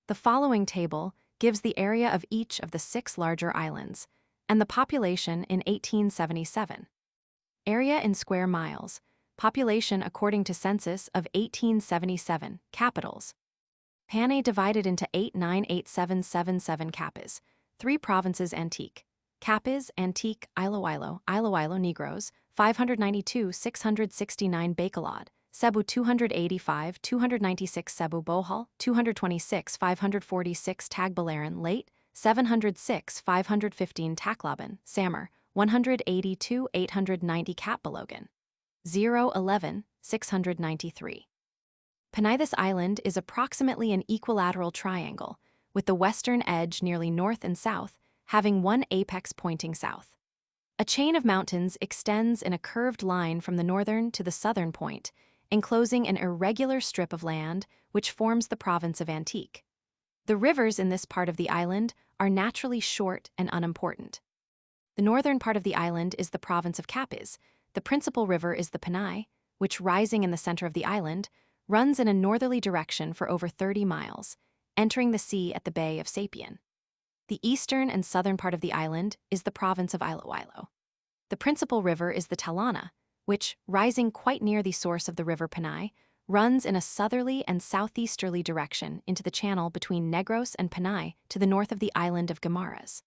The following table gives the area of each of the 6 larger islands, and the population in 1877. Area in square miles, population according to census of 1877, capitals. Panay divided into 898777 capes, 3 provinces Antique. Capiz, Antique, Iloilo, Negros, 592, 669 Bacolod, Cebu 285, 296 Cebu Bohol, 226, 546 Tagbilaran Leyte, 706, 515 Tacloban, Samar, 182, 890 Catbalogan, 011, 693. Panay. This island is approximately an equilateral triangle, with the western edge nearly north and south, having one apex pointing south. A chain of mountains extends in a curved line from the northern to the southern point, enclosing an irregular strip of land which forms the province of Antique. The rivers in this part of the island are naturally short and unimportant. The northern part of the island is the province of Capiz. The principal river is the Panay, which, rising in the center of the island, runs in a northerly direction for over 30 miles, entering the sea at the Bay of Sapien. The eastern and southern part of the island is the province of Iloilo. The principal river is the Talana, which, rising quite near the source of the river Panay, runs in a southerly and southeasterly direction into the channel between Negros and Panay to the north of the island of Guimaras.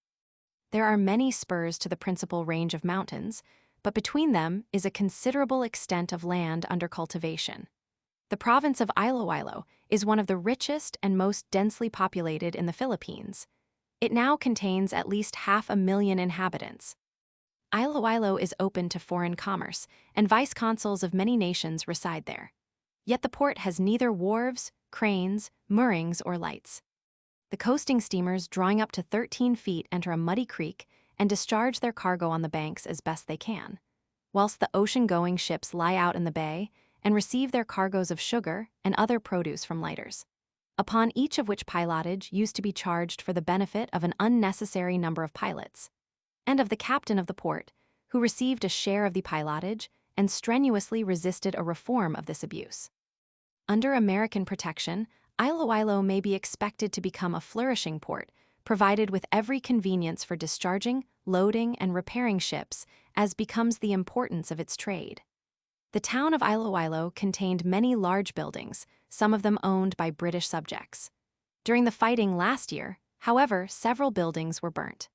There are many spurs to the principal range of mountains, but between them is a considerable extent of land under cultivation. The province of Iloilo is one of the richest and most densely populated in the Philippines. It now contains at least 500,000 inhabitants. Iloilo is open to foreign commerce, and vice-consuls of many nations reside there. Yet the port has neither wharves, cranes, moorings, or lights. The coasting steamers drawing up to 13 feet enter a muddy creek and discharge their cargo on the banks as best they can, whilst the ocean-going ships lie out in the bay and receive their cargoes of sugar and other produce from lighters, upon each of which pilotage used to be charged for the benefit of an unnecessary number of pilots, and of the captain of the port, who received a share of the pilotage and strenuously resisted a reform of this abuse. Under American protection, Iloilo may be expected to become a flourishing port, provided with every convenience for discharging, loading, and repairing ships, as becomes the importance of its trade. The town of Iloilo contained many large buildings, some of them owned by British subjects. During the fighting last year, however, several buildings were burnt.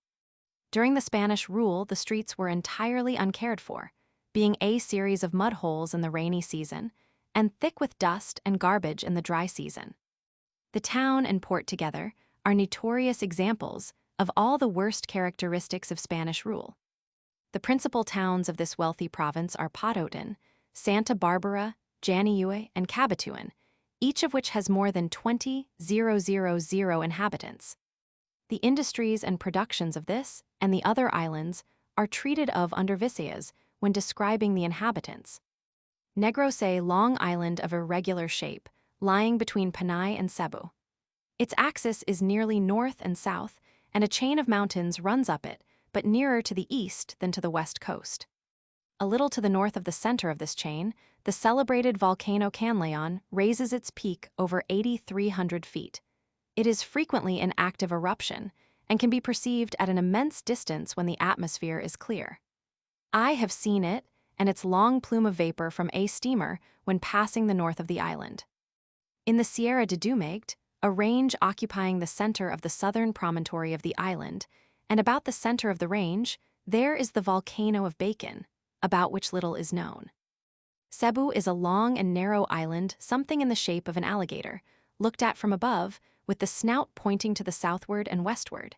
During the Spanish rule, the streets were entirely uncared for, being a series of mud holes in the rainy season and thick with dust and garbage in the dry season. The town and port together are notorious examples of all the worst characteristics of Spanish rule. The principal towns of this wealthy province are Padotin, Santa Barbara, Janiue, and Cabatuan, each of which has more than 20,000 inhabitants. The industries and productions of this and the other islands are treated of under Visayas when describing the inhabitants. Negros, a long island of irregular shape, lying between Panay and Cebu. Its axis is nearly north and south, and a chain of mountains runs up it, but nearer to the east than to the west coast. A little to the north of the center of this chain, the celebrated volcano Canlaon raises its peak over 8,300 feet. It is frequently in active eruption and can be perceived at an immense distance when the atmosphere is clear. I have seen it and its long plume of vapor from a steamer when passing the north of the island. In the Sierra de Dumaguete, a range occupying the center of the southern promontory of the island, and about the center of the range, there is the volcano of Bacon, about which little is known. Cebu is a long and narrow island, something in the shape of an alligator, looked at from above, with the snout pointing to the southward and westward.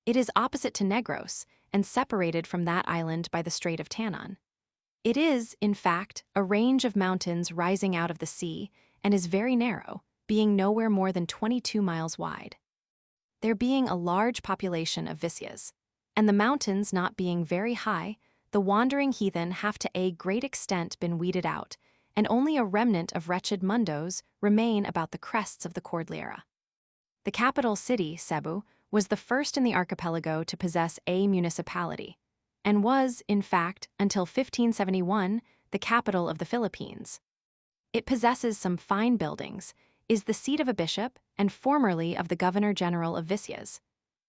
It is opposite to Negros and separated from that island by the Strait of Tanon. It is, in fact, a range of mountains rising out of the sea and is very narrow, being nowhere more than 22 miles wide. There being a large population of Visayas, and the mountains not being very high, the wandering heathen have to a great extent been weeded out, and only a remnant of wretched mundos remain about the crests of the Cordillera. The capital city, Cebu, was the first in the archipelago to possess a municipality, and was, in fact, until 1571, the capital of the Philippines. It possesses some fine buildings, is the seat of a bishop, and formerly of the Governor-General of Visayas.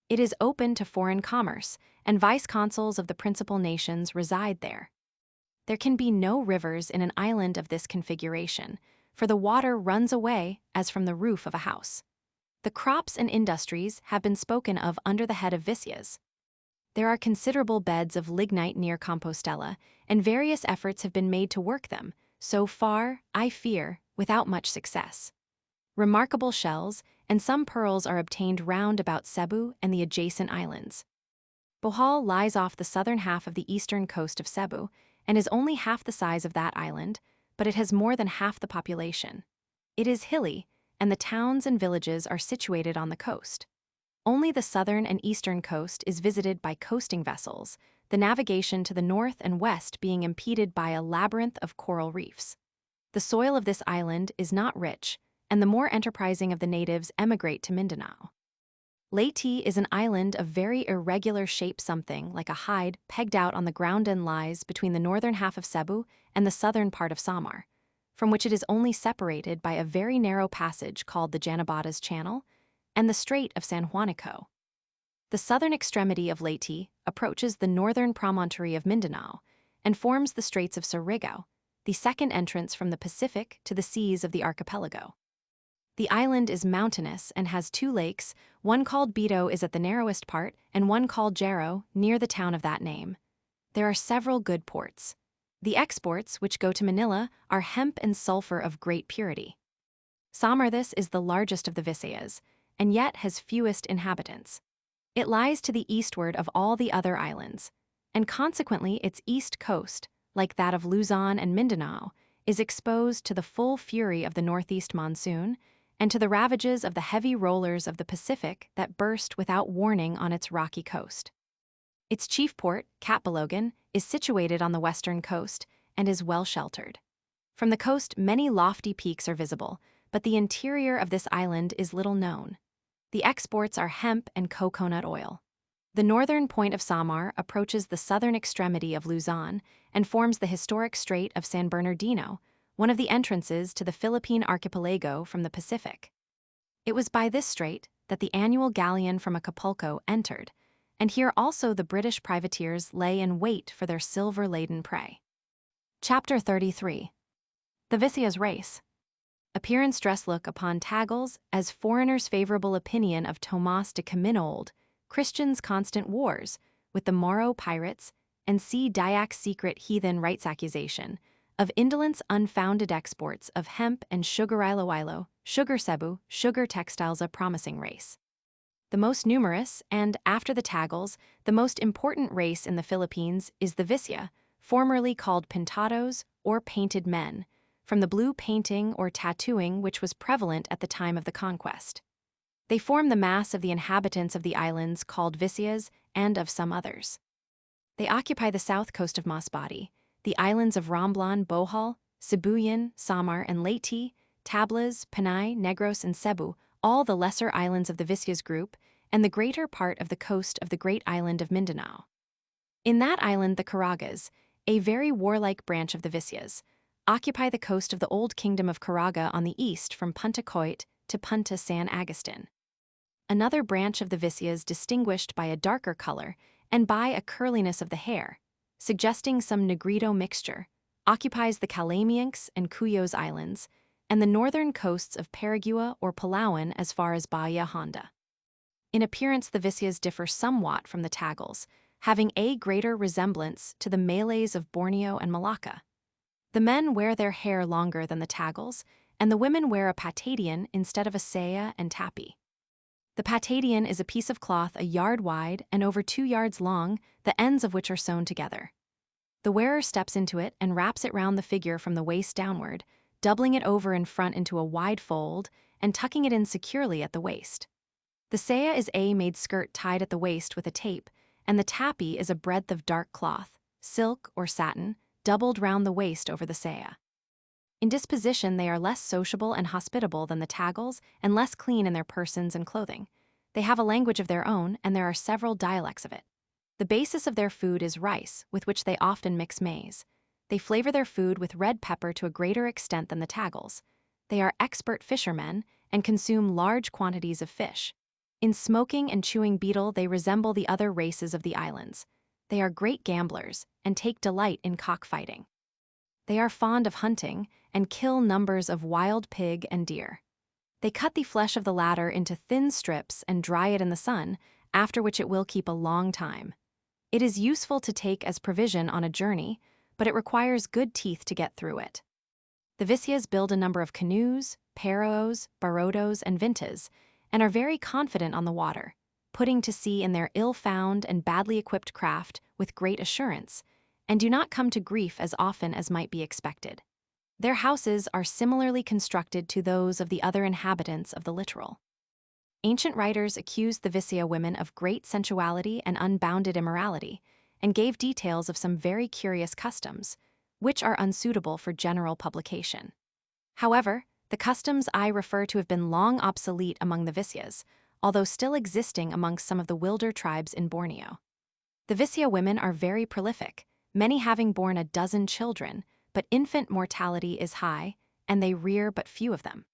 It is open to foreign commerce, and vice-consuls of the principal nations reside there. There can be no rivers in an island of this configuration, for the water runs away as from the roof of a house. The crops and industries have been spoken of under the head of Visayas. There are considerable beds of lignite near Compostela, and various efforts have been made to work them, so far, I fear, without much success. Remarkable shells and some pearls are obtained round about Cebu and the adjacent islands. Bohol lies off the southern half of the eastern coast of Cebu and is only half the size of that island, but it has more than half the population. It is hilly, and the towns and villages are situated on the coast. Only the southern and eastern coast is visited by coasting vessels, the navigation to the north and west being impeded by a labyrinth of coral reefs. The soil of this island is not rich, and the more enterprising of the natives emigrate to Mindanao. Leyte is an island of very irregular shape, something like a hide pegged out on the ground, and lies between the northern half of Cebu and the southern part of Samar, from which it is only separated by a very narrow passage called the Janabatas Channel and the Strait of San Juanico. The southern extremity of Leyte approaches the northern promontory of Mindanao and forms the Straits of Surigao, the second entrance from the Pacific to the seas of the archipelago. The island is mountainous and has two lakes, one called Bito is at the narrowest part, and one called Jaro, near the town of that name. There are several good ports. The exports, which go to Manila, are hemp and sulfur of great purity. Samar this is the largest of the Visayas, and yet has fewest inhabitants. It lies to the eastward of all the other islands, and consequently its east coast, like that of Luzon and Mindanao, is exposed to the full fury of the northeast monsoon, and to the ravages of the heavy rollers of the Pacific that burst without warning on its rocky coast. Its chief port, Catbalogan, is situated on the western coast and is well sheltered. From the coast, many lofty peaks are visible, but the interior of this island is little known. The exports are hemp and coconut oil. The northern point of Samar approaches the southern extremity of Luzon and forms the historic Strait of San Bernardino, one of the entrances to the Philippine archipelago from the Pacific. It was by this strait that the annual galleon from Acapulco entered, and here also the British privateers lay in wait for their silver-laden prey. Chapter 33. The Visayas Race. Appearance dress look upon Taggles as foreigners' favorable opinion of Tomas de Caminold, Christians' constant wars, with the Moro pirates, and C. Dayak's secret heathen rights accusation of indolence unfounded exports of hemp and sugar iloilo, sugar cebu, sugar textiles a promising race. The most numerous, and, after the Tagals, the most important race in the Philippines is the Vicia, formerly called pintados, or painted men, from the blue painting or tattooing which was prevalent at the time of the conquest. They form the mass of the inhabitants of the islands called Vicias and of some others. They occupy the south coast of Masbate, the islands of Romblon, Bohol, Sibuyan, Samar, and Leyte, Tablas, Panay, Negros, and Cebu, all the lesser islands of the Vicias group, and the greater part of the coast of the great island of Mindanao. In that island the Caragas, a very warlike branch of the Vicias, occupy the coast of the old kingdom of Caraga on the east from Punta Coit to Punta San Agustin. Another branch of the Vicias distinguished by a darker color and by a curliness of the hair, suggesting some Negrito mixture, occupies the Calamianques and Cuyos Islands and the northern coasts of Paragua or Palawan as far as Bahia Honda. In appearance the Vicias differ somewhat from the Tagals, having a greater resemblance to the Malays of Borneo and Malacca. The men wear their hair longer than the Tagals, and the women wear a patadian instead of a saya and tapi. The patadian is a piece of cloth a yard wide and over 2 yards long, the ends of which are sewn together. The wearer steps into it and wraps it round the figure from the waist downward, doubling it over in front into a wide fold and tucking it in securely at the waist. The saya is a made skirt tied at the waist with a tape, and the tapi is a breadth of dark cloth, silk or satin, doubled round the waist over the saya. In disposition they are less sociable and hospitable than the Tagals and less clean in their persons and clothing. They have a language of their own, and there are several dialects of it. The basis of their food is rice, with which they often mix maize. They flavor their food with red pepper to a greater extent than the Tagals. They are expert fishermen and consume large quantities of fish. In smoking and chewing betel they resemble the other races of the islands. They are great gamblers and take delight in cockfighting. They are fond of hunting and kill numbers of wild pig and deer. They cut the flesh of the latter into thin strips and dry it in the sun, after which it will keep a long time. It is useful to take as provision on a journey, but it requires good teeth to get through it. The Vicias build a number of canoes, perros, barodos, and vintas, and are very confident on the water, putting to sea in their ill-found and badly equipped craft with great assurance, and do not come to grief as often as might be expected. Their houses are similarly constructed to those of the other inhabitants of the littoral. Ancient writers accused the Vicia women of great sensuality and unbounded immorality, and gave details of some very curious customs, which are unsuitable for general publication. However, the customs I refer to have been long obsolete among the Vicias, although still existing amongst some of the wilder tribes in Borneo. The Vicia women are very prolific, many having borne a dozen children, but infant mortality is high, and they rear but few of them.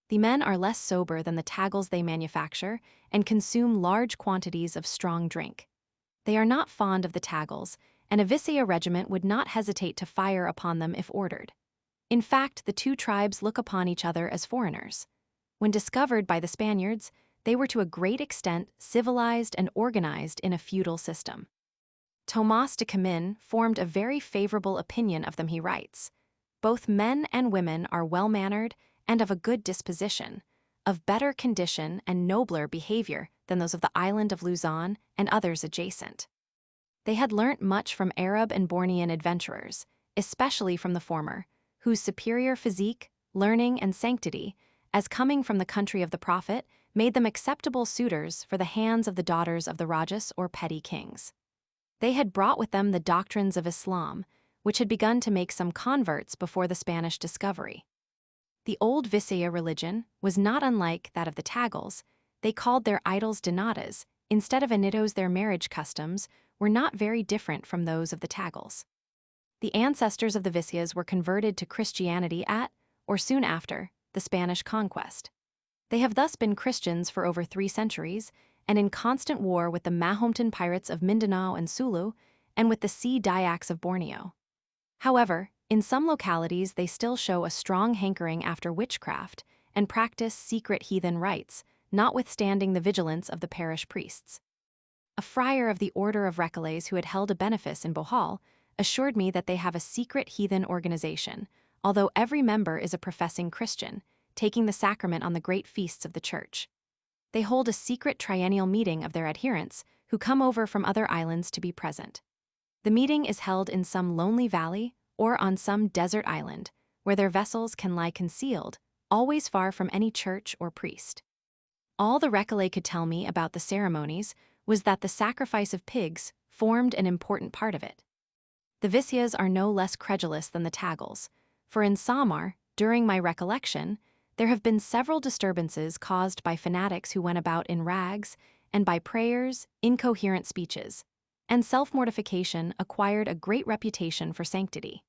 The men are less sober than the Tagals they manufacture and consume large quantities of strong drink. They are not fond of the Tagals, and a Vicia regiment would not hesitate to fire upon them if ordered. In fact, the two tribes look upon each other as foreigners. When discovered by the Spaniards, they were to a great extent civilized and organized in a feudal system. Tomás de Camin formed a very favorable opinion of them. He writes, "Both men and women are well-mannered and of a good disposition, of better condition and nobler behavior than those of the island of Luzon and others adjacent." They had learnt much from Arab and Bornean adventurers, especially from the former, whose superior physique, learning, and sanctity, as coming from the country of the Prophet, made them acceptable suitors for the hands of the daughters of the Rajas or petty kings. They had brought with them the doctrines of Islam, which had begun to make some converts before the Spanish discovery. The old Vicia religion was not unlike that of the Tagals. They called their idols donatas, instead of anitos. Their marriage customs were not very different from those of the Tagals. The ancestors of the Vicias were converted to Christianity at, or soon after, the Spanish conquest. They have thus been Christians for over 3 centuries, and in constant war with the Mahometan pirates of Mindanao and Sulu, and with the Sea Dayaks of Borneo. However, in some localities they still show a strong hankering after witchcraft and practice secret heathen rites, notwithstanding the vigilance of the parish priests. A friar of the Order of Recollets who had held a benefice in Bohol assured me that they have a secret heathen organization, although every member is a professing Christian, taking the sacrament on the great feasts of the Church. They hold a secret triennial meeting of their adherents, who come over from other islands to be present. The meeting is held in some lonely valley or on some desert island, where their vessels can lie concealed, always far from any church or priest. All the Recollet could tell me about the ceremonies was that the sacrifice of pigs formed an important part of it. The Visias are no less credulous than the Tagals, for in Samar, during my recollection, there have been several disturbances caused by fanatics who went about in rags and by prayers, incoherent speeches, and self-mortification acquired a great reputation for sanctity.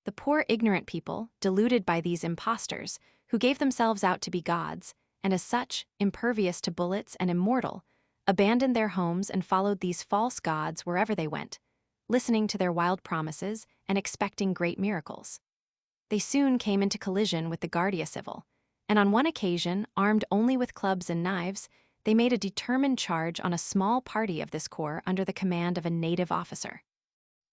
The poor ignorant people, deluded by these impostors, who gave themselves out to be gods, and as such, impervious to bullets and immortal, abandoned their homes and followed these false gods wherever they went, listening to their wild promises and expecting great miracles. They soon came into collision with the Guardia Civil, and on one occasion, armed only with clubs and knives, they made a determined charge on a small party of this corps under the command of a native officer.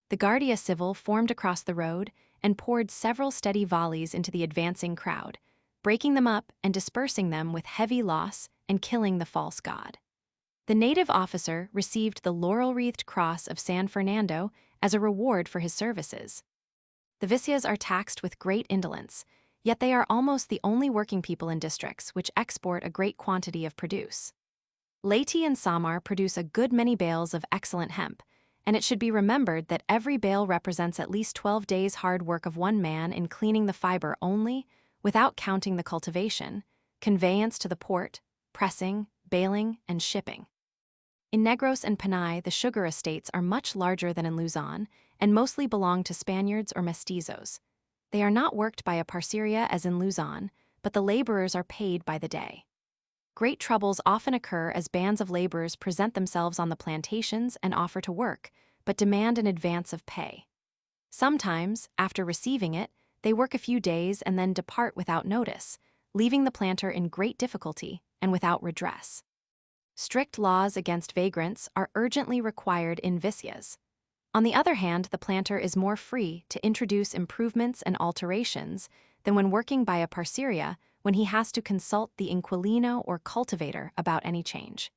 The Guardia Civil formed across the road and poured several steady volleys into the advancing crowd, breaking them up and dispersing them with heavy loss and killing the false god. The native officer received the laurel-wreathed cross of San Fernando as a reward for his services. The Visias are taxed with great indolence, yet they are almost the only working people in districts which export a great quantity of produce. Leyte and Samar produce a good many bales of excellent hemp, and it should be remembered that every bale represents at least 12 days' hard work of one man in cleaning the fiber only, without counting the cultivation, conveyance to the port, pressing, baling, and shipping. In Negros and Panay, the sugar estates are much larger than in Luzon and mostly belong to Spaniards or mestizos. They are not worked by a parceria as in Luzon, but the laborers are paid by the day. Great troubles often occur as bands of laborers present themselves on the plantations and offer to work, but demand an advance of pay. Sometimes, after receiving it, they work a few days and then depart without notice, leaving the planter in great difficulty and without redress. Strict laws against vagrants are urgently required in Visias. On the other hand, the planter is more free to introduce improvements and alterations than when working by a parceria, when he has to consult the inquilino or cultivator about any change.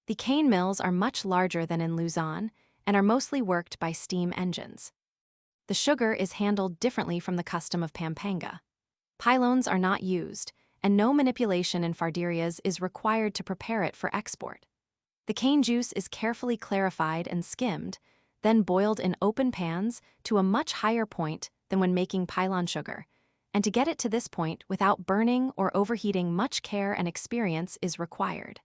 The cane mills are much larger than in Luzon and are mostly worked by steam engines. The sugar is handled differently from the custom of Pampanga. Pylones are not used, and no manipulation in farderias is required to prepare it for export. The cane juice is carefully clarified and skimmed, then boiled in open pans to a much higher point than when making pylon sugar, and to get it to this point without burning or overheating much care and experience is required.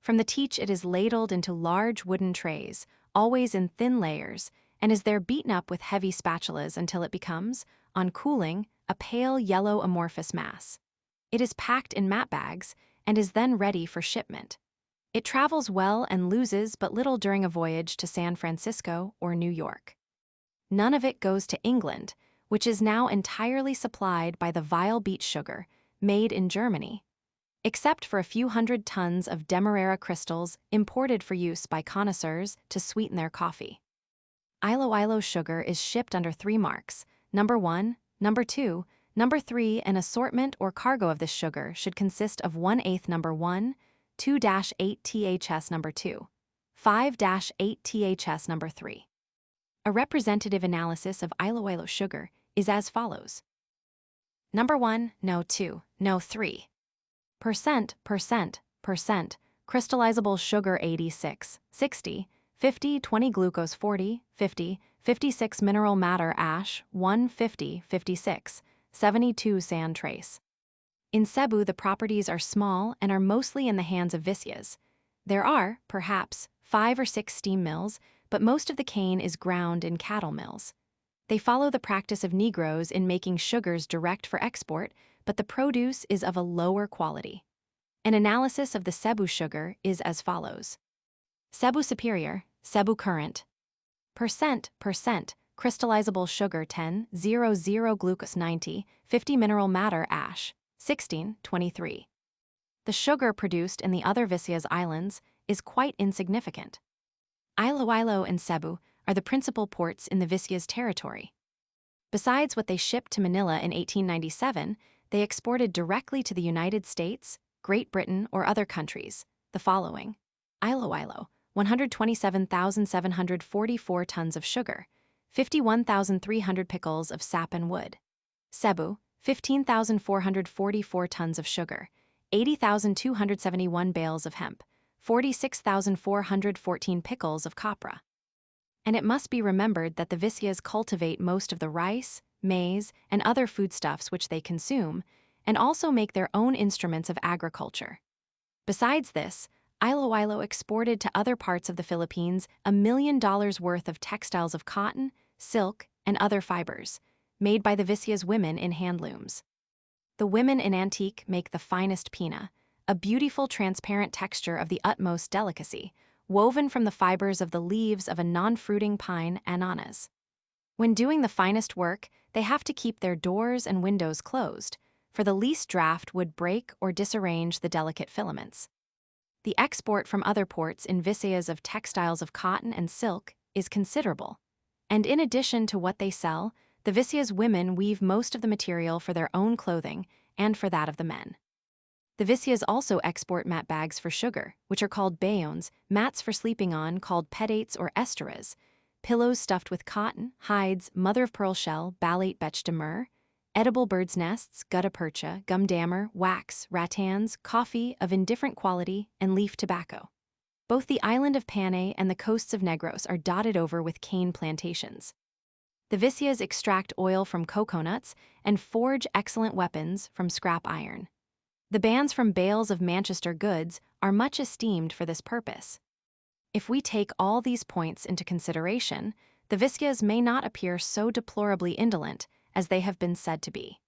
From the teach it is ladled into large wooden trays, always in thin layers, and is there beaten up with heavy spatulas until it becomes, on cooling, a pale yellow amorphous mass. It is packed in mat bags and is then ready for shipment. It travels well and loses but little during a voyage to San Francisco or New York. None of it goes to England, which is now entirely supplied by the vile beet sugar, made in Germany, except for a few hundred tons of Demerara crystals imported for use by connoisseurs to sweeten their coffee. Iloilo sugar is shipped under 3 marks, number 1, number 2, number 3. An assortment or cargo of this sugar should consist of 1/8 number 1, 2-8 THS number 2, 5-8 THS number 3. A representative analysis of Iloilo sugar is as follows. Number 1, no 2, no 3. Percent, crystallizable sugar 86, 60, 50, 20 glucose 40, 50, 56 mineral matter ash 1, 50, 56, 72 sand trace. In Cebu, the properties are small and are mostly in the hands of Visias. There are, perhaps, 5 or 6 steam mills, but most of the cane is ground in cattle mills. They follow the practice of Negroes in making sugars direct for export, but the produce is of a lower quality. An analysis of the Cebu sugar is as follows. Cebu Superior, Cebu Current. Percent, crystallizable sugar 10, 00 glucose 90, 50 mineral matter ash, 16, 23. The sugar produced in the other Visias Islands is quite insignificant. Iloilo and Cebu are the principal ports in the Visayas territory. Besides what they shipped to Manila in 1897, they exported directly to the United States, Great Britain, or other countries, the following. Iloilo, 127,744 tons of sugar, 51,300 pickles of sap and wood. Cebu, 15,444 tons of sugar, 80,271 bales of hemp, 46,414 pickles of copra. And it must be remembered that the Visayas cultivate most of the rice, maize, and other foodstuffs which they consume, and also make their own instruments of agriculture. Besides this, Iloilo exported to other parts of the Philippines $1 million worth of textiles of cotton, silk, and other fibers, made by the Visayas women in handlooms. The women in Antique make the finest pina, a beautiful transparent texture of the utmost delicacy, woven from the fibers of the leaves of a non-fruiting pine, ananas. When doing the finest work, they have to keep their doors and windows closed, for the least draft would break or disarrange the delicate filaments. The export from other ports in Visayas of textiles of cotton and silk is considerable, and in addition to what they sell, the Visayas women weave most of the material for their own clothing and for that of the men. The Visayas also export mat bags for sugar, which are called bayones, mats for sleeping on called pedates or esteras, pillows stuffed with cotton, hides, mother-of-pearl shell, balate bech de mer, edible birds' nests, gutta percha, gum dammer, wax, rattans, coffee of indifferent quality, and leaf tobacco. Both the island of Panay and the coasts of Negros are dotted over with cane plantations. The Visayas extract oil from coconuts and forge excellent weapons from scrap iron. The bands from bales of Manchester goods are much esteemed for this purpose. If we take all these points into consideration, the Visayas may not appear so deplorably indolent as they have been said to be.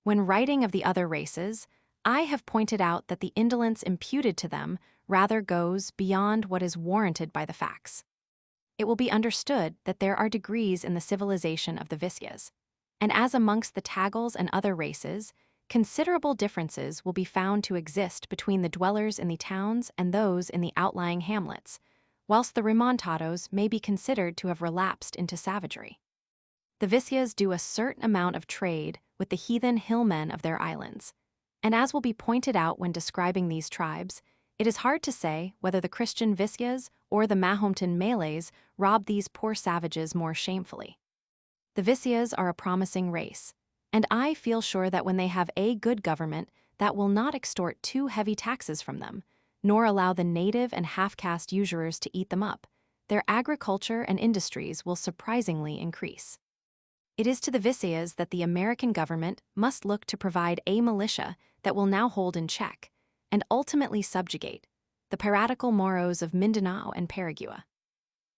When writing of the other races, I have pointed out that the indolence imputed to them rather goes beyond what is warranted by the facts. It will be understood that there are degrees in the civilization of the Visayas, and as amongst the Tagals and other races, considerable differences will be found to exist between the dwellers in the towns and those in the outlying hamlets, whilst the remontados may be considered to have relapsed into savagery. The Visayas do a certain amount of trade with the heathen hillmen of their islands, and as will be pointed out when describing these tribes, it is hard to say whether the Christian Visayas or the Mahometan Malays rob these poor savages more shamefully. The Visayas are a promising race, and I feel sure that when they have a good government that will not extort too heavy taxes from them, nor allow the native and half-caste usurers to eat them up, their agriculture and industries will surprisingly increase. It is to the Visayas that the American government must look to provide a militia that will now hold in check, and ultimately subjugate, the piratical Moros of Mindanao and Paragua.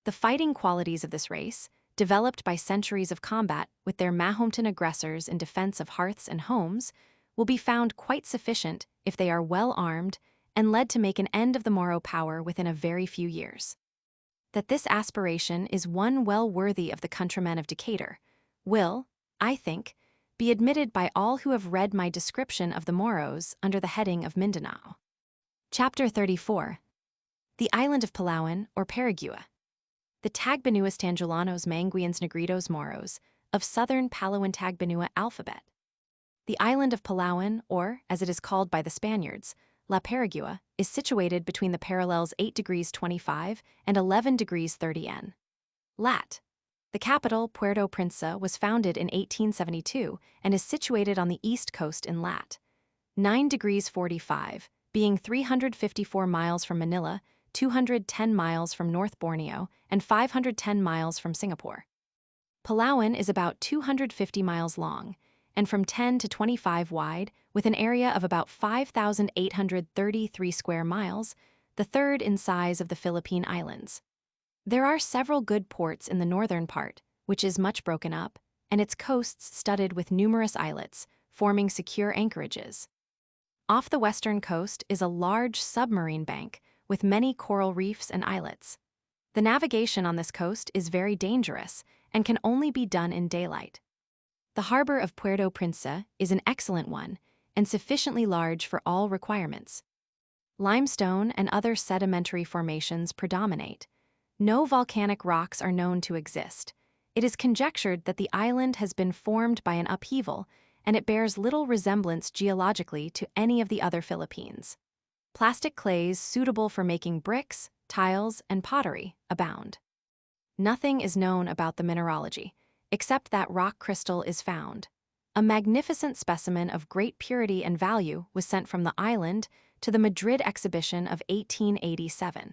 The fighting qualities of this race, developed by centuries of combat with their Mahometan aggressors in defense of hearths and homes, will be found quite sufficient if they are well armed and led to make an end of the Moro power within a very few years. That this aspiration is one well worthy of the countrymen of Decatur will, I think, be admitted by all who have read my description of the Moros under the heading of Mindanao. Chapter 34. The Island of Palawan, or Paragua. The Tagbanuas Tangulanos Manguians Negritos Moros, of southern Palawan Tagbanua alphabet. The island of Palawan, or, as it is called by the Spaniards, La Paragua, is situated between the parallels 8 degrees 25 and 11 degrees 30 N. Lat. The capital, Puerto Princesa, was founded in 1872 and is situated on the east coast in lat. 9 degrees 45, being 354 miles from Manila, 210 miles from North Borneo, and 510 miles from Singapore. Palawan is about 250 miles long, and from 10 to 25 wide, with an area of about 5,833 square miles, the third in size of the Philippine Islands. There are several good ports in the northern part, which is much broken up, and its coasts studded with numerous islets, forming secure anchorages. Off the western coast is a large submarine bank with many coral reefs and islets. The navigation on this coast is very dangerous and can only be done in daylight. The harbor of Puerto Princesa is an excellent one and sufficiently large for all requirements. Limestone and other sedimentary formations predominate. No volcanic rocks are known to exist. It is conjectured that the island has been formed by an upheaval, and it bears little resemblance geologically to any of the other Philippines. Plastic clays suitable for making bricks, tiles, and pottery abound. Nothing is known about the mineralogy, except that rock crystal is found. A magnificent specimen of great purity and value was sent from the island to the Madrid exhibition of 1887.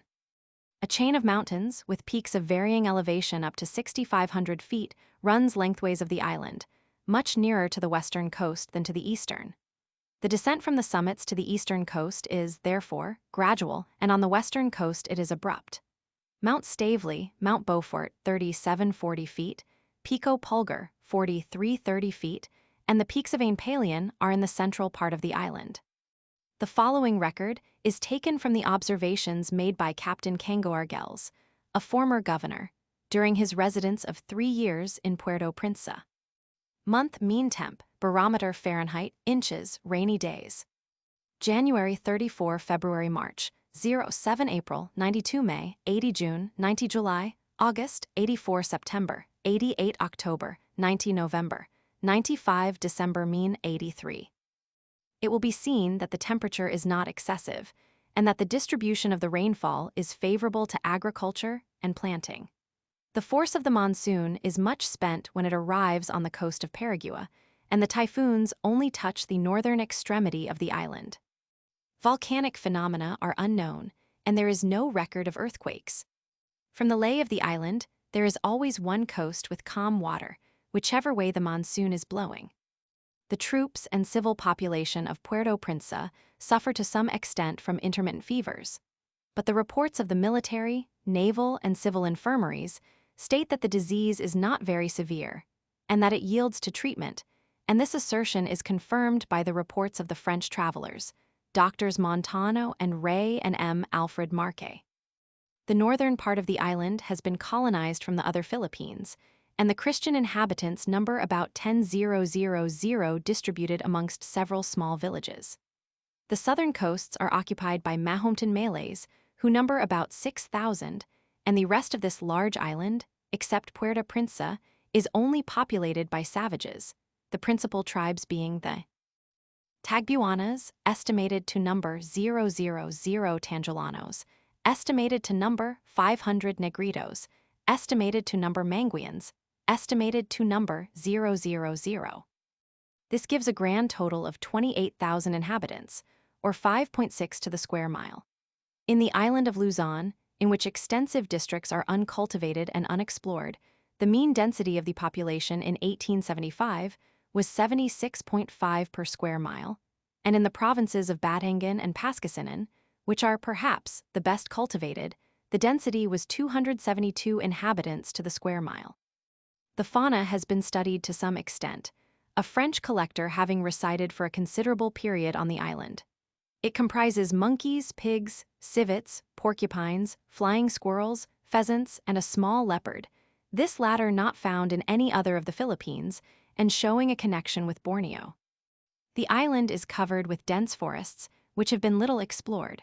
A chain of mountains, with peaks of varying elevation up to 6,500 feet, runs lengthways of the island, much nearer to the western coast than to the eastern. The descent from the summits to the eastern coast is, therefore, gradual, and on the western coast it is abrupt. Mount Stavely, Mount Beaufort, 3,740 feet, Pico Pulgar, 4,330 feet, and the peaks of Ainpalian are in the central part of the island. The following record is taken from the observations made by Captain Cango Argels, a former governor, during his residence of 3 years in Puerto Princesa. Month mean temp, barometer Fahrenheit, inches, rainy days. January 34, February, March, 07 April, 92 May, 80 June, 90 July, August, 84 September, 88 October, 90 November, 95 December, mean 83. It will be seen that the temperature is not excessive, and that the distribution of the rainfall is favorable to agriculture and planting. The force of the monsoon is much spent when it arrives on the coast of Paraguay, and the typhoons only touch the northern extremity of the island. Volcanic phenomena are unknown, and there is no record of earthquakes. From the lay of the island, there is always one coast with calm water, whichever way the monsoon is blowing. The troops and civil population of Puerto Princesa suffer to some extent from intermittent fevers, but the reports of the military, naval, and civil infirmaries state that the disease is not very severe, and that it yields to treatment, and this assertion is confirmed by the reports of the French travelers, Doctors Montano and Ray and M. Alfred Marque. The northern part of the island has been colonized from the other Philippines, and the Christian inhabitants number about 10,000 distributed amongst several small villages. The southern coasts are occupied by Mahometan Malays, who number about 6,000, and the rest of this large island, except Puerto Princesa, is only populated by savages, the principal tribes being the Tagbuanas, estimated to number 000 Tangelanos, estimated to number 500 Negritos, estimated to number Manguians, estimated to number 000. This gives a grand total of 28,000 inhabitants, or 5.6 to the square mile. In the island of Luzon, in which extensive districts are uncultivated and unexplored, the mean density of the population in 1875 was 76.5 per square mile, and in the provinces of Batangan and Pangasinan, which are perhaps the best cultivated, the density was 272 inhabitants to the square mile. The fauna has been studied to some extent, a French collector having resided for a considerable period on the island. It comprises monkeys, pigs, civets, porcupines, flying squirrels, pheasants, and a small leopard, this latter not found in any other of the Philippines, and showing a connection with Borneo. The island is covered with dense forests, which have been little explored.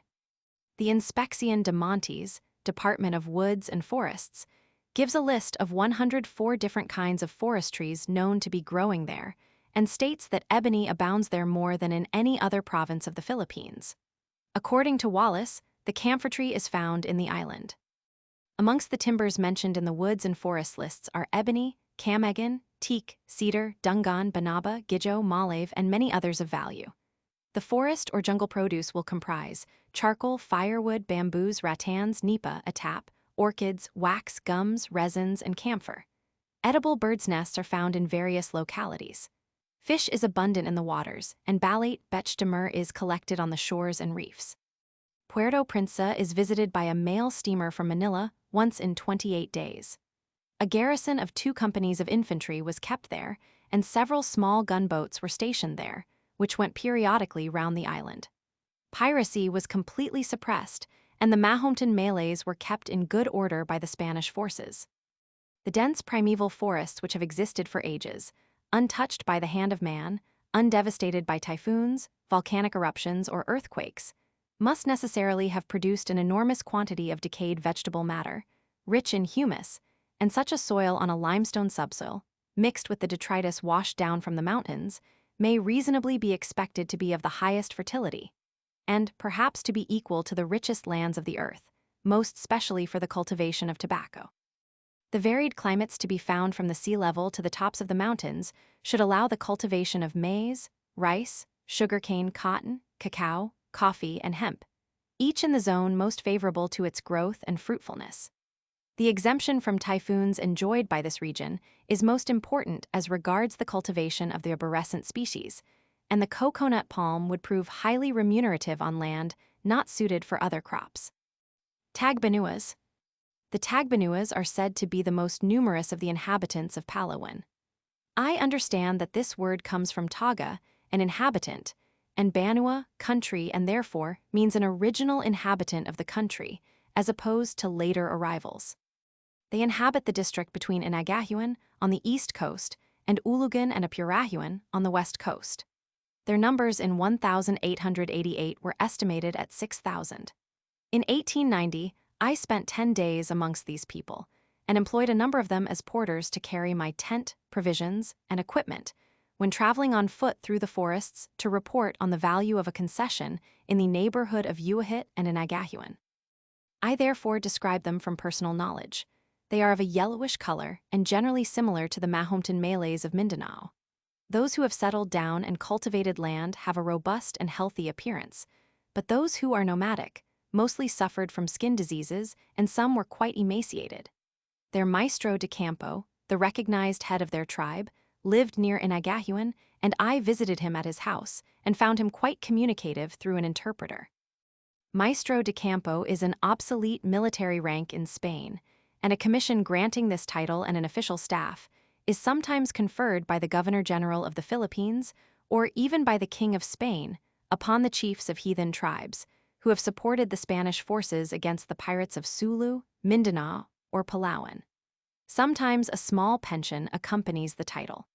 The Inspección de Montes, Department of Woods and Forests, gives a list of 104 different kinds of forest trees known to be growing there, and states that ebony abounds there more than in any other province of the Philippines. According to Wallace, the camphor tree is found in the island. Amongst the timbers mentioned in the woods and forest lists are ebony, camegan, teak, cedar, dungan, banaba, gidjo, malave, and many others of value. The forest or jungle produce will comprise charcoal, firewood, bamboos, rattans, nipa, atap, orchids, wax, gums, resins, and camphor. Edible birds' nests are found in various localities. Fish is abundant in the waters, and balate bêche de mer is collected on the shores and reefs. Puerto Princesa is visited by a mail steamer from Manila once in 28 days. A garrison of 2 companies of infantry was kept there, and several small gunboats were stationed there, which went periodically round the island. Piracy was completely suppressed, and the Mahometan Malays were kept in good order by the Spanish forces. The dense primeval forests which have existed for ages, untouched by the hand of man, undevastated by typhoons, volcanic eruptions, or earthquakes, must necessarily have produced an enormous quantity of decayed vegetable matter, rich in humus, and such a soil on a limestone subsoil, mixed with the detritus washed down from the mountains, may reasonably be expected to be of the highest fertility, and perhaps to be equal to the richest lands of the earth, most specially for the cultivation of tobacco. The varied climates to be found from the sea level to the tops of the mountains should allow the cultivation of maize, rice, sugarcane, cotton, cacao, coffee, and hemp, each in the zone most favorable to its growth and fruitfulness. The exemption from typhoons enjoyed by this region is most important as regards the cultivation of the arborescent species, and the coconut palm would prove highly remunerative on land not suited for other crops. Tagbanuas. The Tagbanuas are said to be the most numerous of the inhabitants of Palawan. I understand that this word comes from Taga, an inhabitant, and Banua, country, and therefore means an original inhabitant of the country, as opposed to later arrivals. They inhabit the district between Inagahuan on the east coast and Ulugan and Apurahuan on the west coast. Their numbers in 1888 were estimated at 6,000. In 1890, I spent 10 days amongst these people and employed a number of them as porters to carry my tent, provisions, and equipment when traveling on foot through the forests to report on the value of a concession in the neighborhood of Uahit and Inagahuan. I therefore describe them from personal knowledge. They are of a yellowish color and generally similar to the Mahometan Malays of Mindanao. Those who have settled down and cultivated land have a robust and healthy appearance, but those who are nomadic mostly suffered from skin diseases and some were quite emaciated. Their maestro de campo, the recognized head of their tribe, lived near Inagahuan, and I visited him at his house and found him quite communicative through an interpreter. Maestro de campo is an obsolete military rank in Spain, and a commission granting this title and an official staff is sometimes conferred by the Governor-General of the Philippines or even by the King of Spain upon the chiefs of heathen tribes who have supported the Spanish forces against the pirates of Sulu, Mindanao, or Palawan. Sometimes a small pension accompanies the title.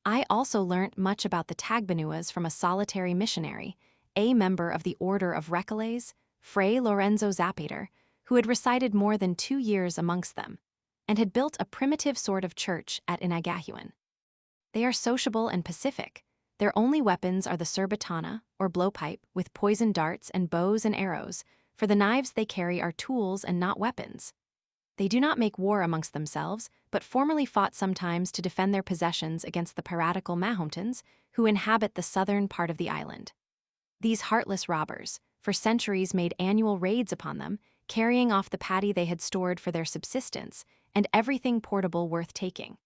I also learnt much about the Tagbanuas from a solitary missionary, a member of the Order of Recollets, Fray Lorenzo Zapater, who had resided more than 2 years amongst them, and had built a primitive sort of church at Inagahuan. They are sociable and pacific. Their only weapons are the surbatana, or blowpipe, with poisoned darts and bows and arrows, for the knives they carry are tools and not weapons. They do not make war amongst themselves, but formerly fought sometimes to defend their possessions against the piratical Mahometans, who inhabit the southern part of the island. These heartless robbers, for centuries made annual raids upon them, carrying off the paddy they had stored for their subsistence, and everything portable worth taking.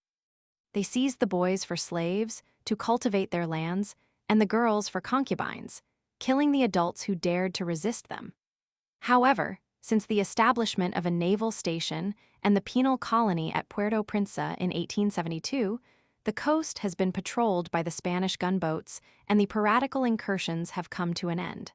They seized the boys for slaves, to cultivate their lands, and the girls for concubines, killing the adults who dared to resist them. However, since the establishment of a naval station and the penal colony at Puerto Princesa in 1872, the coast has been patrolled by the Spanish gunboats and the piratical incursions have come to an end.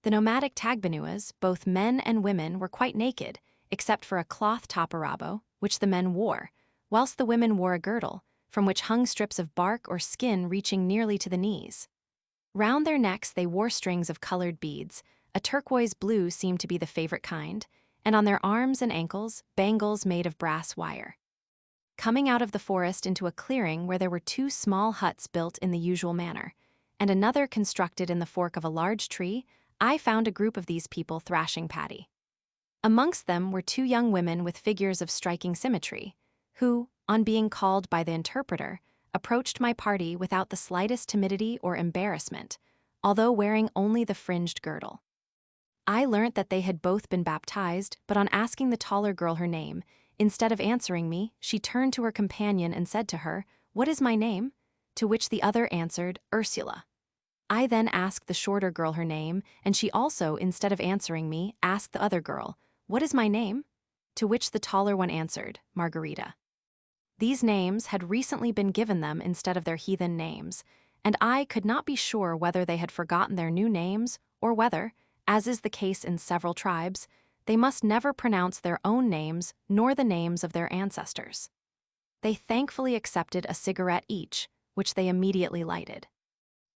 The nomadic Tagbanuas, both men and women, were quite naked, except for a cloth taparabo, which the men wore, whilst the women wore a girdle, from which hung strips of bark or skin reaching nearly to the knees. Round their necks they wore strings of colored beads. A turquoise blue seemed to be the favorite kind, and on their arms and ankles, bangles made of brass wire. Coming out of the forest into a clearing where there were 2 small huts built in the usual manner, and another constructed in the fork of a large tree, I found a group of these people thrashing paddy. Amongst them were 2 young women with figures of striking symmetry, who, on being called by the interpreter, approached my party without the slightest timidity or embarrassment, although wearing only the fringed girdle. I learnt that they had both been baptized, but on asking the taller girl her name, instead of answering me, she turned to her companion and said to her, "What is my name?" To which the other answered, "Ursula." I then asked the shorter girl her name, and she also, instead of answering me, asked the other girl, "What is my name?" To which the taller one answered, "Margarita." These names had recently been given them instead of their heathen names, and I could not be sure whether they had forgotten their new names or whether, as is the case in several tribes, they must never pronounce their own names nor the names of their ancestors. They thankfully accepted a cigarette each, which they immediately lighted.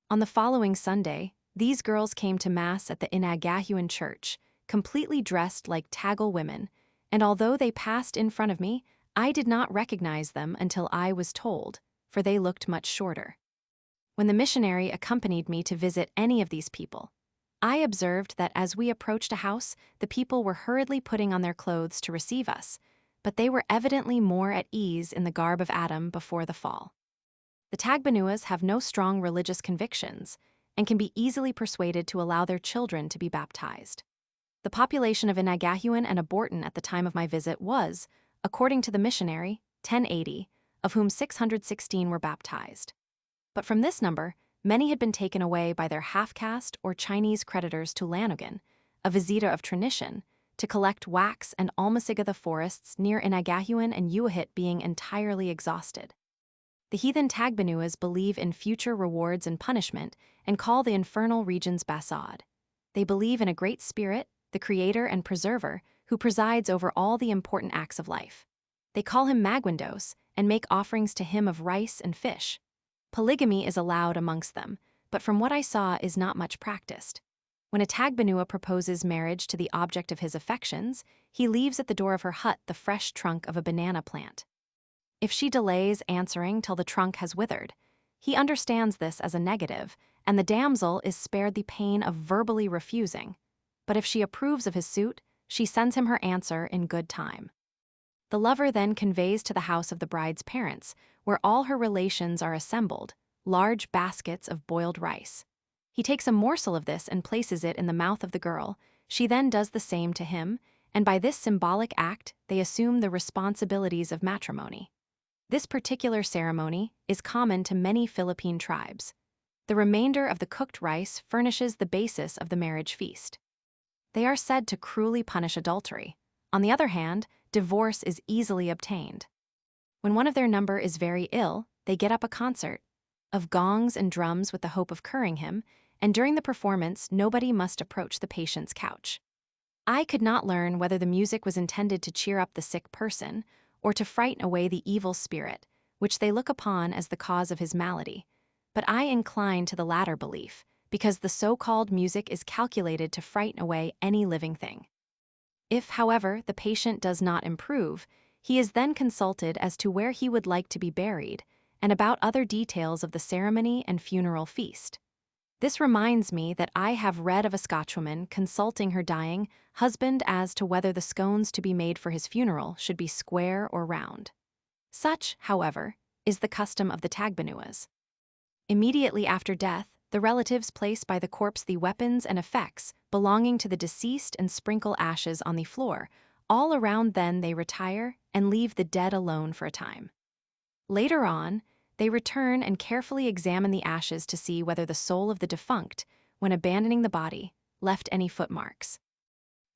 On the following Sunday, These girls came to Mass at the Inhabitants church, completely dressed like Tagal women, and although they passed in front of me, I did not recognize them until I was told, for they looked much shorter. When the missionary accompanied me to visit any of these people, I observed that as we approached a house, the people were hurriedly putting on their clothes to receive us, but they were evidently more at ease in the garb of Adam before the fall. The Tagbanuas have no strong religious convictions and can be easily persuaded to allow their children to be baptized. The population of Inagahuan and Aborton at the time of my visit was, according to the missionary, 1080, of whom 616 were baptized. But from this number, many had been taken away by their half-caste or Chinese creditors to Lanogan, a visita of Trinition, to collect wax and almasiga the forests near Inagahuan and Uahit being entirely exhausted. The heathen Tagbanuas believe in future rewards and punishment and call the infernal regions Basad. They believe in a great spirit, the creator and preserver, who presides over all the important acts of life. They call him Magwindos and make offerings to him of rice and fish. Polygamy is allowed amongst them, but from what I saw is not much practiced. When a Tagbanua proposes marriage to the object of his affections, he leaves at the door of her hut the fresh trunk of a banana plant. If she delays answering till the trunk has withered, he understands this as a negative, and the damsel is spared the pain of verbally refusing. But if she approves of his suit, she sends him her answer in good time. The lover then conveys to the house of the bride's parents, where all her relations are assembled, large baskets of boiled rice. He takes a morsel of this and places it in the mouth of the girl. She then does the same to him, and by this symbolic act, they assume the responsibilities of matrimony. This particular ceremony is common to many Philippine tribes. The remainder of the cooked rice furnishes the basis of the marriage feast. They are said to cruelly punish adultery. On the other hand, divorce is easily obtained. When one of their number is very ill, they get up a concert of gongs and drums with the hope of curing him, and during the performance, nobody must approach the patient's couch. I could not learn whether the music was intended to cheer up the sick person or to frighten away the evil spirit, which they look upon as the cause of his malady, but I incline to the latter belief, because the so-called music is calculated to frighten away any living thing. If, however, the patient does not improve, he is then consulted as to where he would like to be buried and about other details of the ceremony and funeral feast. This reminds me that I have read of a Scotchwoman consulting her dying husband as to whether the scones to be made for his funeral should be square or round. Such, however, is the custom of the Tagbanuas. Immediately after death, the relatives place by the corpse the weapons and effects belonging to the deceased and sprinkle ashes on the floor. All around then they retire and leave the dead alone for a time. Later on, they return and carefully examine the ashes to see whether the soul of the defunct, when abandoning the body, left any footmarks.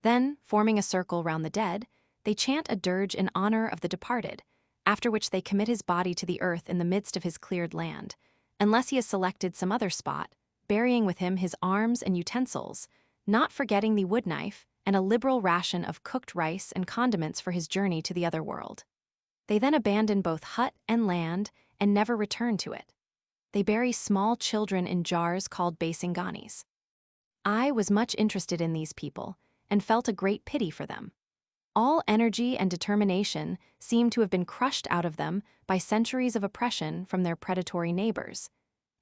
Then, forming a circle round the dead, they chant a dirge in honor of the departed, after which they commit his body to the earth in the midst of his cleared land, unless he has selected some other spot, burying with him his arms and utensils, not forgetting the wood knife and a liberal ration of cooked rice and condiments for his journey to the other world. They then abandon both hut and land and never return to it. They bury small children in jars called basinganis. I was much interested in these people and felt a great pity for them. All energy and determination seemed to have been crushed out of them by centuries of oppression from their predatory neighbors.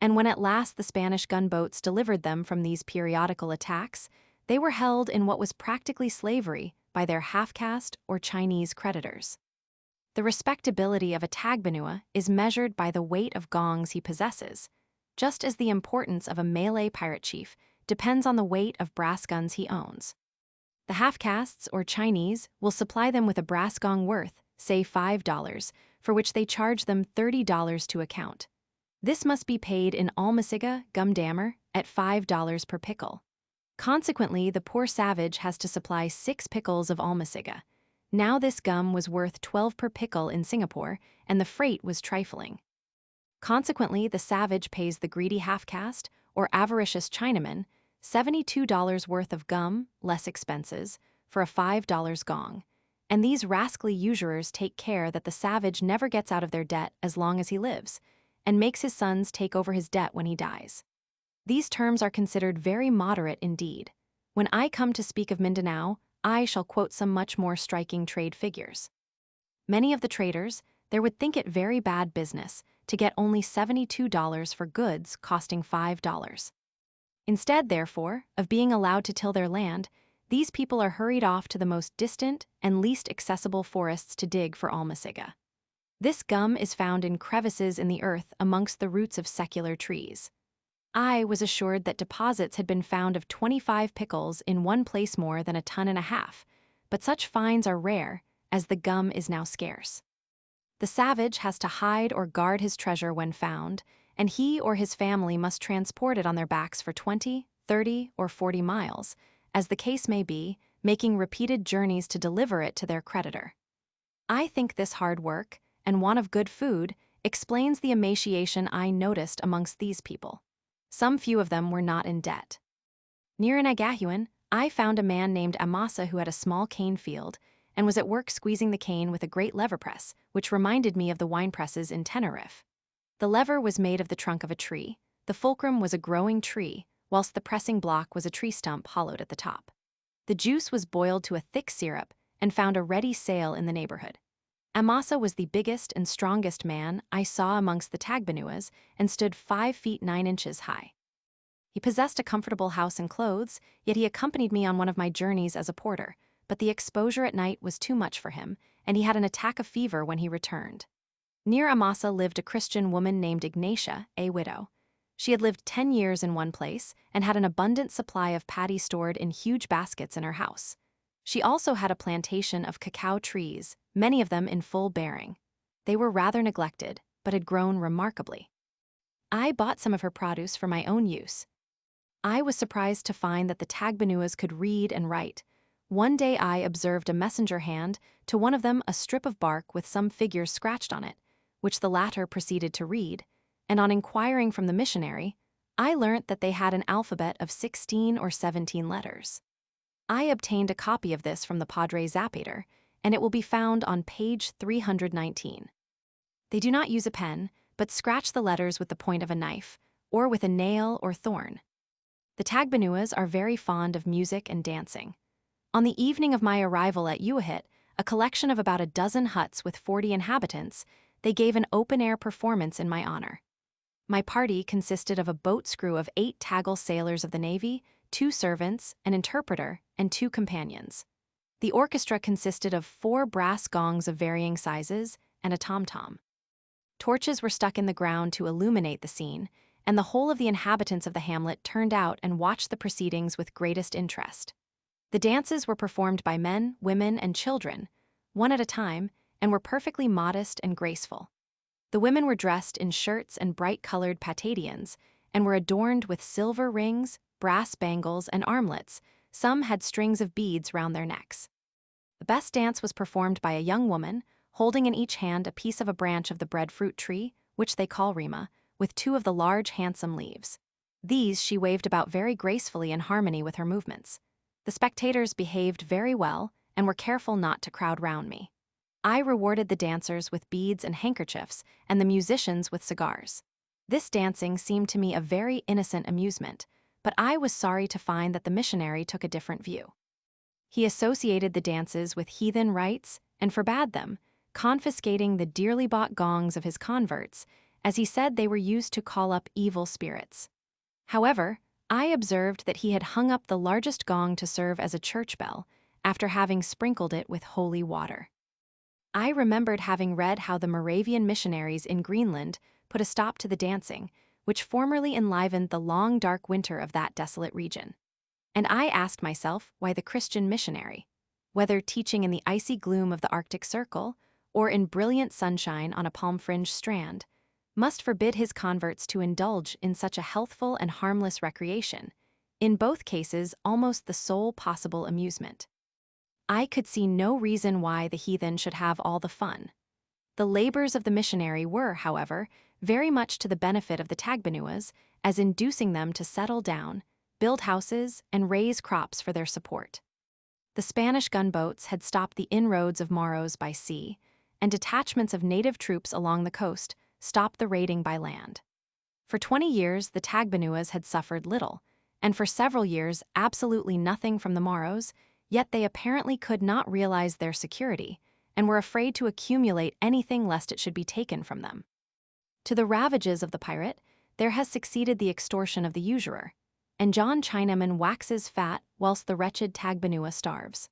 And when at last the Spanish gunboats delivered them from these periodical attacks, they were held in what was practically slavery by their half-caste or Chinese creditors. The respectability of a Tagbanua is measured by the weight of gongs he possesses, just as the importance of a Malay pirate chief depends on the weight of brass guns he owns. The half-castes or Chinese will supply them with a brass gong worth, say $5, for which they charge them $30 to account. This must be paid in almasiga, gum dammer, at $5 per pickle. Consequently, the poor savage has to supply 6 pickles of almasiga. Now this gum was worth 12 per pickle in Singapore, and the freight was trifling. Consequently, the savage pays the greedy half-caste or avaricious Chinaman $72 worth of gum, less expenses, for a $5 gong, and these rascally usurers take care that the savage never gets out of their debt as long as he lives, and makes his sons take over his debt when he dies. These terms are considered very moderate indeed. When I come to speak of Mindanao, I shall quote some much more striking trade figures. Many of the traders, there would think it very bad business to get only $72 for goods costing $5. Instead, therefore, of being allowed to till their land, these people are hurried off to the most distant and least accessible forests to dig for almasiga. This gum is found in crevices in the earth amongst the roots of secular trees. I was assured that deposits had been found of 25 pickles in one place more than 1.5 tons, but such finds are rare, as the gum is now scarce. The savage has to hide or guard his treasure when found, and he or his family must transport it on their backs for 20, 30, or 40 miles, as the case may be, making repeated journeys to deliver it to their creditor. I think this hard work, and want of good food, explains the emaciation I noticed amongst these people. Some few of them were not in debt. Near Inagahuan, I found a man named Amasa who had a small cane field, and was at work squeezing the cane with a great lever press, which reminded me of the wine presses in Tenerife. The lever was made of the trunk of a tree, the fulcrum was a growing tree, whilst the pressing block was a tree stump hollowed at the top. The juice was boiled to a thick syrup and found a ready sale in the neighborhood. Amasa was the biggest and strongest man I saw amongst the Tagbanuas and stood 5 feet 9 inches high. He possessed a comfortable house and clothes, yet he accompanied me on one of my journeys as a porter, but the exposure at night was too much for him, and he had an attack of fever when he returned. Near Amasa lived a Christian woman named Ignatia, a widow. She had lived 10 years in one place and had an abundant supply of paddy stored in huge baskets in her house. She also had a plantation of cacao trees, many of them in full bearing. They were rather neglected, but had grown remarkably. I bought some of her produce for my own use. I was surprised to find that the Tagbanuas could read and write. One day I observed a messenger hand to one of them a strip of bark with some figures scratched on it, which the latter proceeded to read, and on inquiring from the missionary, I learnt that they had an alphabet of 16 or 17 letters. I obtained a copy of this from the Padre Zapater, and it will be found on page 319. They do not use a pen, but scratch the letters with the point of a knife, or with a nail or thorn. The Tagbanuas are very fond of music and dancing. On the evening of my arrival at Uahit, a collection of about a dozen huts with 40 inhabitants, they gave an open-air performance in my honor. My party consisted of a boat screw of 8 Tagal sailors of the Navy, 2 servants, an interpreter, and 2 companions. The orchestra consisted of 4 brass gongs of varying sizes and a tom-tom. Torches were stuck in the ground to illuminate the scene, and the whole of the inhabitants of the hamlet turned out and watched the proceedings with greatest interest. The dances were performed by men, women, and children, one at a time, and were perfectly modest and graceful. The women were dressed in shirts and bright-colored patadians, and were adorned with silver rings, brass bangles, and armlets. Some had strings of beads round their necks. The best dance was performed by a young woman, holding in each hand a piece of a branch of the breadfruit tree, which they call rima, with 2 of the large handsome leaves. These she waved about very gracefully in harmony with her movements. The spectators behaved very well and were careful not to crowd round me. I rewarded the dancers with beads and handkerchiefs, and the musicians with cigars. This dancing seemed to me a very innocent amusement, but I was sorry to find that the missionary took a different view. He associated the dances with heathen rites and forbade them, confiscating the dearly bought gongs of his converts, as he said they were used to call up evil spirits. However, I observed that he had hung up the largest gong to serve as a church bell, after having sprinkled it with holy water. I remembered having read how the Moravian missionaries in Greenland put a stop to the dancing, which formerly enlivened the long dark winter of that desolate region. And I asked myself why the Christian missionary, whether teaching in the icy gloom of the Arctic Circle or in brilliant sunshine on a palm-fringed strand, must forbid his converts to indulge in such a healthful and harmless recreation, in both cases almost the sole possible amusement. I could see no reason why the heathen should have all the fun. The labors of the missionary were, however, very much to the benefit of the Tagbanuas, as inducing them to settle down, build houses, and raise crops for their support. The Spanish gunboats had stopped the inroads of Moros by sea, and detachments of native troops along the coast stopped the raiding by land. For 20 years, the Tagbanuas had suffered little, and for several years, absolutely nothing from the Moros, yet they apparently could not realize their security and were afraid to accumulate anything lest it should be taken from them. To the ravages of the pirate, there has succeeded the extortion of the usurer, and John Chinaman waxes fat whilst the wretched Tagbanua starves.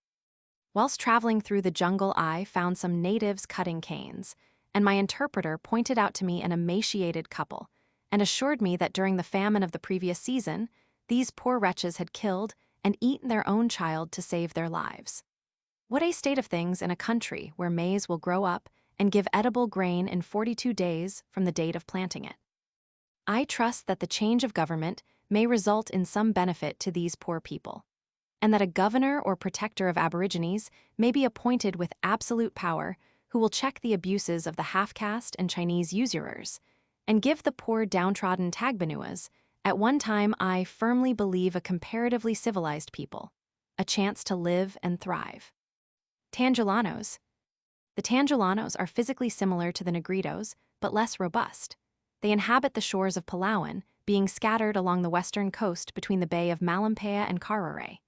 Whilst traveling through the jungle, I found some natives cutting canes, and my interpreter pointed out to me an emaciated couple, and assured me that during the famine of the previous season, these poor wretches had killed and eaten their own child to save their lives. What a state of things in a country where maize will grow up and give edible grain in 42 days from the date of planting it. I trust that the change of government may result in some benefit to these poor people, and that a governor or protector of aborigines may be appointed with absolute power who will check the abuses of the half-caste and Chinese usurers, and give the poor downtrodden Tagbanuas, at one time I firmly believe a comparatively civilized people, a chance to live and thrive. Tangulanos. The Tangulanos are physically similar to the Negritos, but less robust. They inhabit the shores of Palawan, being scattered along the western coast between the Bay of Malampaya and Cararay.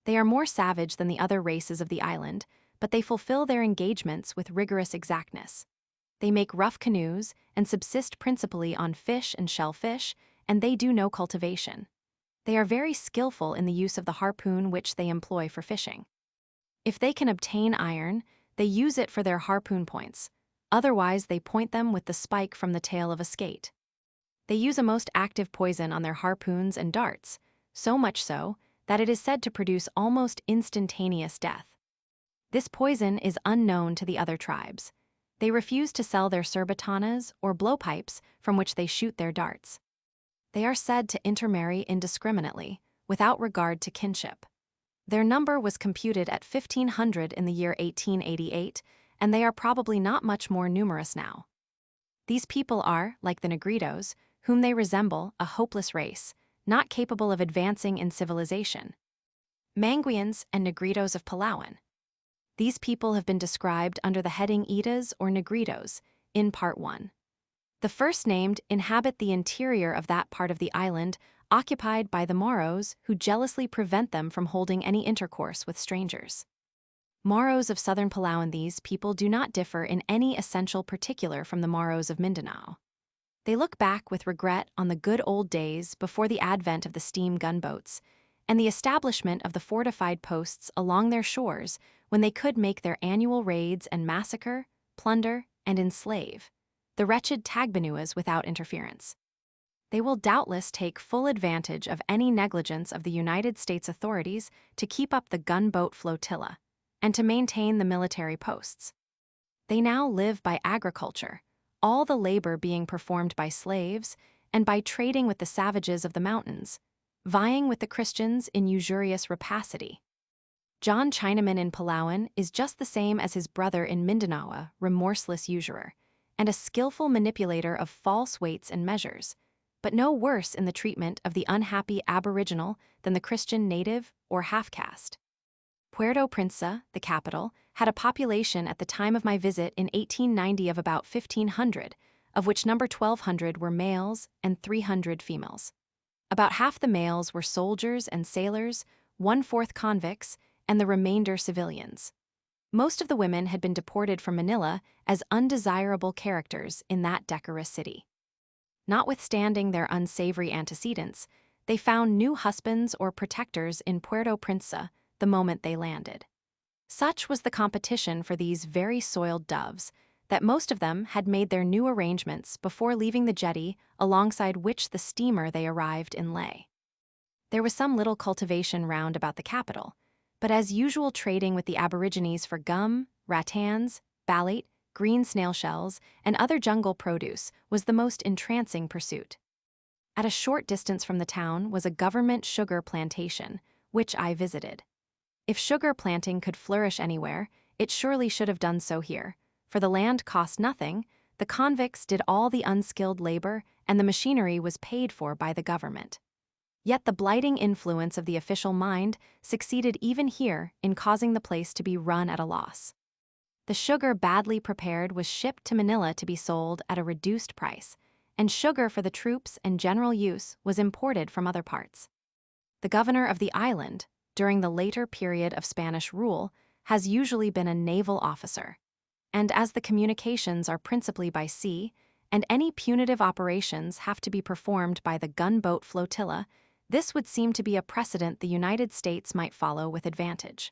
They are more savage than the other races of the island, but they fulfill their engagements with rigorous exactness. They make rough canoes and subsist principally on fish and shellfish, and they do no cultivation. They are very skillful in the use of the harpoon which they employ for fishing. If they can obtain iron, they use it for their harpoon points. Otherwise, they point them with the spike from the tail of a skate. They use a most active poison on their harpoons and darts, so much so that it is said to produce almost instantaneous death. This poison is unknown to the other tribes. They refuse to sell their surbatanas or blowpipes from which they shoot their darts. They are said to intermarry indiscriminately, without regard to kinship. Their number was computed at 1,500 in the year 1888, and they are probably not much more numerous now. These people are, like the Negritos, whom they resemble, a hopeless race, not capable of advancing in civilization. Manguians and Negritos of Palawan. These people have been described under the heading Itas or Negritos in Part 1. The first named inhabit the interior of that part of the island occupied by the Moros, who jealously prevent them from holding any intercourse with strangers. Moros of southern Palawan. These people do not differ in any essential particular from the Moros of Mindanao. They look back with regret on the good old days before the advent of the steam gunboats and the establishment of the fortified posts along their shores, when they could make their annual raids and massacre, plunder, and enslave the wretched Tagbanuas without interference. They will doubtless take full advantage of any negligence of the United States authorities to keep up the gunboat flotilla and to maintain the military posts. They now live by agriculture, all the labor being performed by slaves, and by trading with the savages of the mountains, vying with the Christians in usurious rapacity. John Chinaman in Palawan is just the same as his brother in Mindanao, remorseless usurer, and a skillful manipulator of false weights and measures, but no worse in the treatment of the unhappy aboriginal than the Christian native or half-caste. Puerto Princesa, the capital, had a population at the time of my visit in 1890 of about 1,500, of which number 1,200 were males and 300 females. About half the males were soldiers and sailors, 1/4 convicts, and the remainder civilians. Most of the women had been deported from Manila as undesirable characters in that decorous city. Notwithstanding their unsavory antecedents, they found new husbands or protectors in Puerto Princesa the moment they landed. Such was the competition for these very soiled doves that most of them had made their new arrangements before leaving the jetty alongside which the steamer they arrived in lay. There was some little cultivation round about the capital, but as usual trading with the aborigines for gum, rattans, ballate, green snail shells, and other jungle produce was the most entrancing pursuit. At a short distance from the town was a government sugar plantation, which I visited. If sugar planting could flourish anywhere, it surely should have done so here, for the land cost nothing, the convicts did all the unskilled labor, and the machinery was paid for by the government. Yet the blighting influence of the official mind succeeded even here in causing the place to be run at a loss. The sugar badly prepared was shipped to Manila to be sold at a reduced price, and sugar for the troops and general use was imported from other parts. The governor of the island, during the later period of Spanish rule, has usually been a naval officer. And as the communications are principally by sea, and any punitive operations have to be performed by the gunboat flotilla, this would seem to be a precedent the United States might follow with advantage.